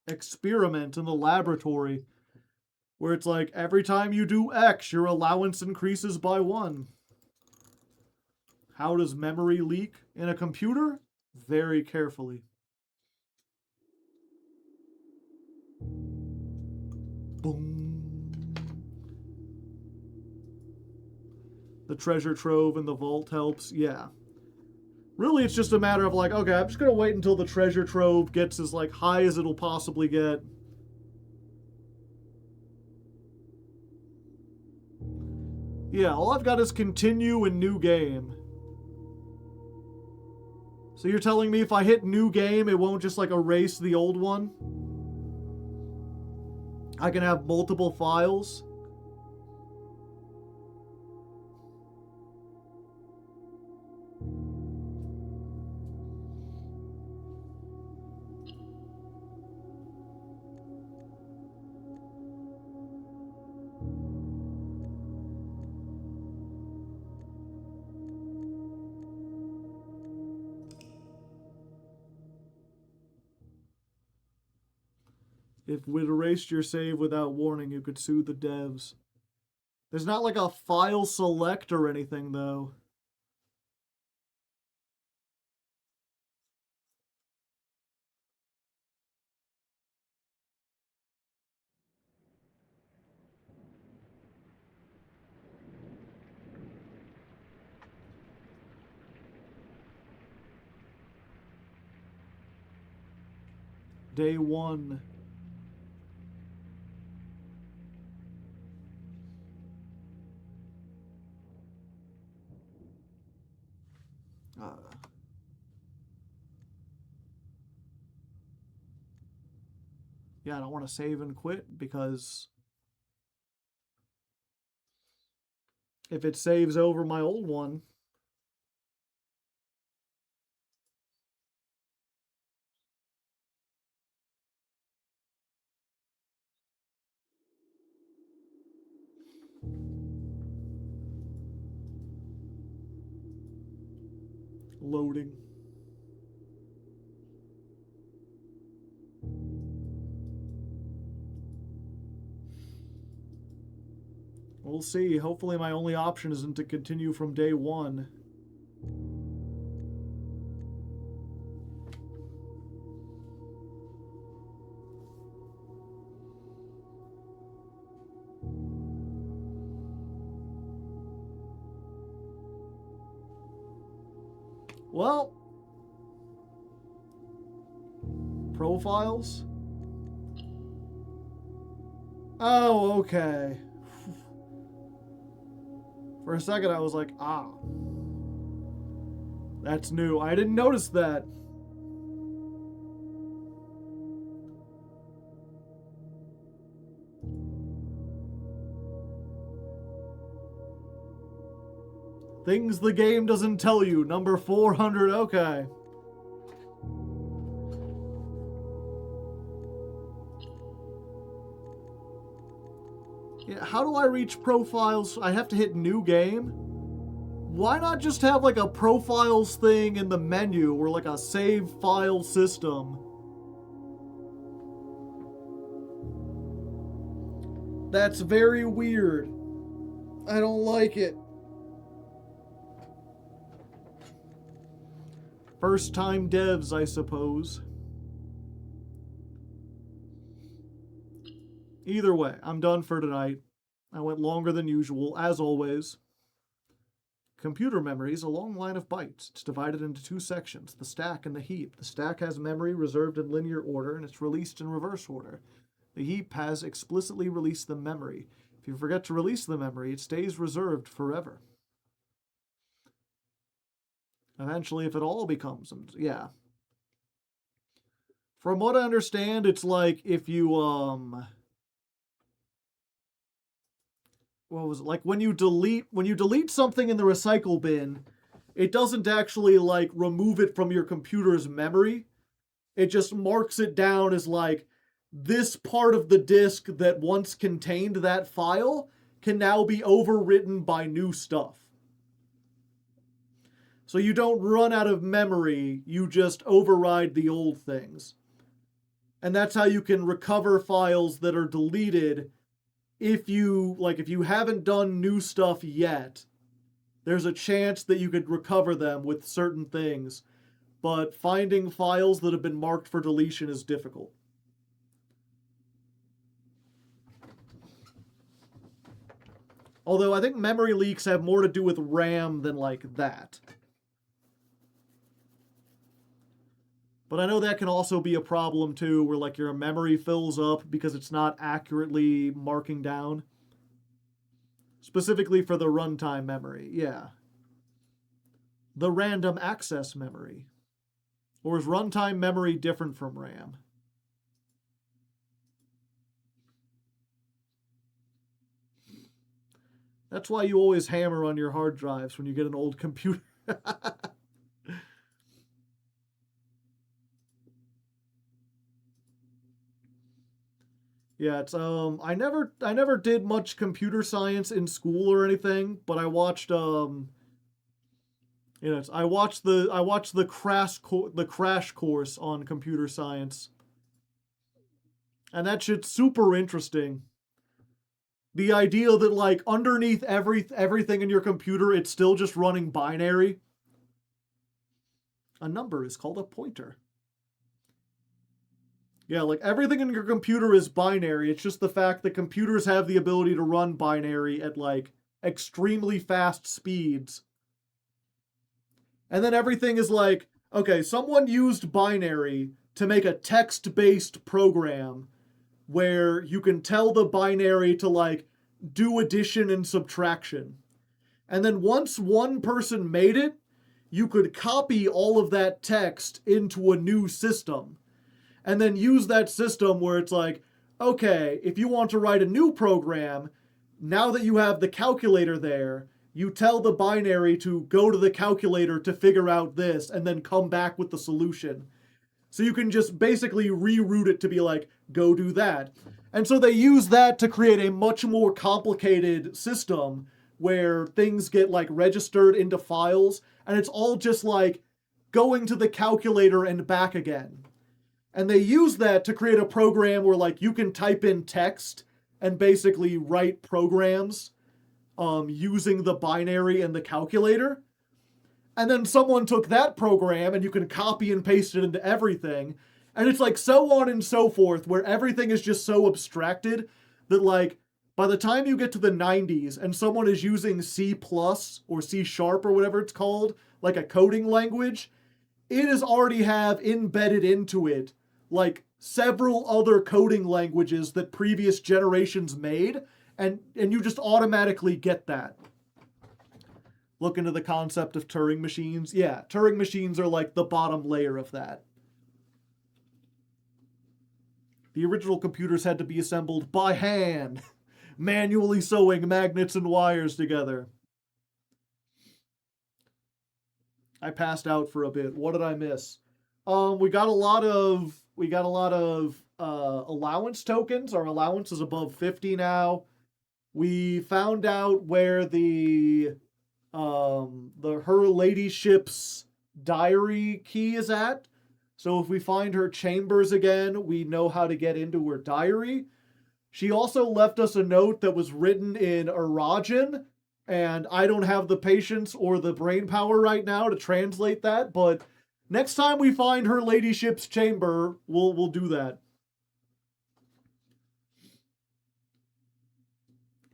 S1: experiment in the laboratory where it's like every time you do X, your allowance increases by 1. How does memory leak in a computer? Very carefully. Boom. The treasure trove in the vault helps. Yeah. Really, it's just a matter of like, okay, I'm just going to wait until the treasure trove gets as like high as it'll possibly get. Yeah, all I've got is continue and new game. So you're telling me if I hit new game, it won't just like erase the old one? I can have multiple files? If we'd erased your save without warning, you could sue the devs. There's not like a file select or anything, though. Day 1. Yeah, I don't want to save and quit because if it saves over my old one. Loading. We'll see. Hopefully my only option isn't to continue from day one. Well, profiles? Oh, okay. For a second I was like, ah. That's new. I didn't notice that. Things the game doesn't tell you. Number 400, okay. Yeah, how do I reach profiles? I have to hit new game? Why not just have like a profiles thing in the menu or like a save file system? That's very weird. I don't like it. First time devs, I suppose. Either way, I'm done for tonight. I went longer than usual, as always. Computer memory is a long line of bytes. It's divided into two sections, the stack and the heap. The stack has memory reserved in linear order, and it's released in reverse order. The heap has explicitly released the memory. If you forget to release the memory, it stays reserved forever. Eventually, if it all becomes, yeah. From what I understand, it's like if you, what was it? Like when you delete something in the recycle bin, it doesn't actually like remove it from your computer's memory. It just marks it down as like, this part of the disk that once contained that file can now be overwritten by new stuff. So you don't run out of memory, you just override the old things. And that's how you can recover files that are deleted if you haven't done new stuff yet. There's a chance that you could recover them with certain things, but finding files that have been marked for deletion is difficult. Although I think memory leaks have more to do with RAM than like that. But I know that can also be a problem too, where like your memory fills up because it's not accurately marking down. Specifically for the runtime memory, yeah. The random access memory. Or is runtime memory different from RAM? That's why you always hammer on your hard drives when you get an old computer. Yeah, it's I never did much computer science in school or anything, but I watched I watched the crash course on computer science. And that shit's super interesting. The idea that like underneath everything in your computer, it's still just running binary. A number is called a pointer. Yeah, like everything in your computer is binary. It's just the fact that computers have the ability to run binary at like extremely fast speeds. And then everything is like, okay, someone used binary to make a text-based program where you can tell the binary to like do addition and subtraction. And then once one person made it, you could copy all of that text into a new system. And then use that system where it's like, okay, if you want to write a new program, now that you have the calculator there, you tell the binary to go to the calculator to figure out this and then come back with the solution. So you can just basically reroute it to be like, go do that. And so they use that to create a much more complicated system where things get like registered into files, and it's all just like going to the calculator and back again. And they use that to create a program where like you can type in text and basically write programs using the binary and the calculator. And then someone took that program and you can copy and paste it into everything. And it's like so on and so forth, where everything is just so abstracted that like by the time you get to the 90s and someone is using C+ or C# or whatever it's called, like a coding language, it is already have embedded into it like several other coding languages that previous generations made, and you just automatically get that. Look into the concept of Turing machines. Yeah, Turing machines are like the bottom layer of that. The original computers had to be assembled by hand, manually sewing magnets and wires together. I passed out for a bit. What did I miss? We got a lot of allowance tokens. Our allowance is above 50 now. We found out where her ladyship's diary key is at. So if we find her chambers again, we know how to get into her diary. She also left us a note that was written in Odion, and I don't have the patience or the brain power right now to translate that, but next time we find her ladyship's chamber, we'll do that.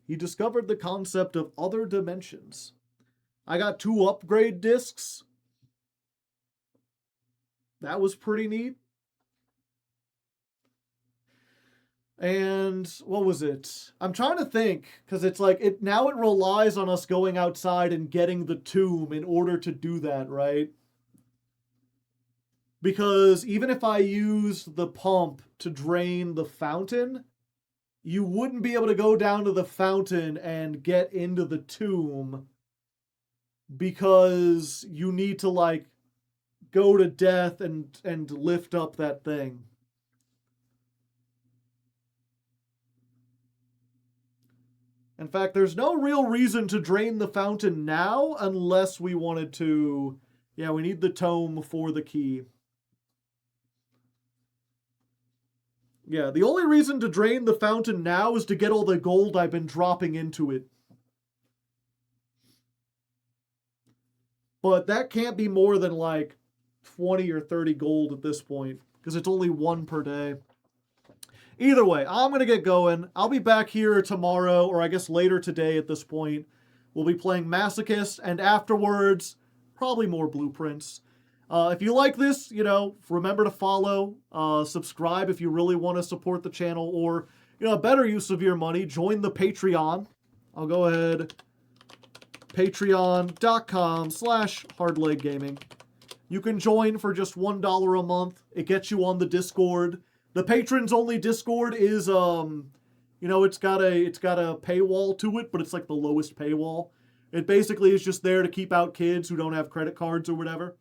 S1: He discovered the concept of other dimensions. I got 2 upgrade discs. That was pretty neat. And what was it? I'm trying to think, because it's like it relies on us going outside and getting the tomb in order to do that, right? Because even if I use the pump to drain the fountain, you wouldn't be able to go down to the fountain and get into the tomb, because you need to like go to death and lift up that thing. In fact, there's no real reason to drain the fountain now unless we wanted to. Yeah, we need the tome for the key. Yeah, the only reason to drain the fountain now is to get all the gold I've been dropping into it. But that can't be more than like 20 or 30 gold at this point, because it's only 1 per day. Either way, I'm going to get going. I'll be back here tomorrow, or I guess later today at this point. We'll be playing Masochist, and afterwards, probably more Blueprints. If you like this, remember to follow, subscribe if you really want to support the channel, or, a better use of your money, join the Patreon. I'll go ahead, patreon.com/Hardleg Gaming. You can join for just $1 a month. It gets you on the Discord. The patrons only Discord is, it's got a paywall to it, but it's like the lowest paywall. It basically is just there to keep out kids who don't have credit cards or whatever.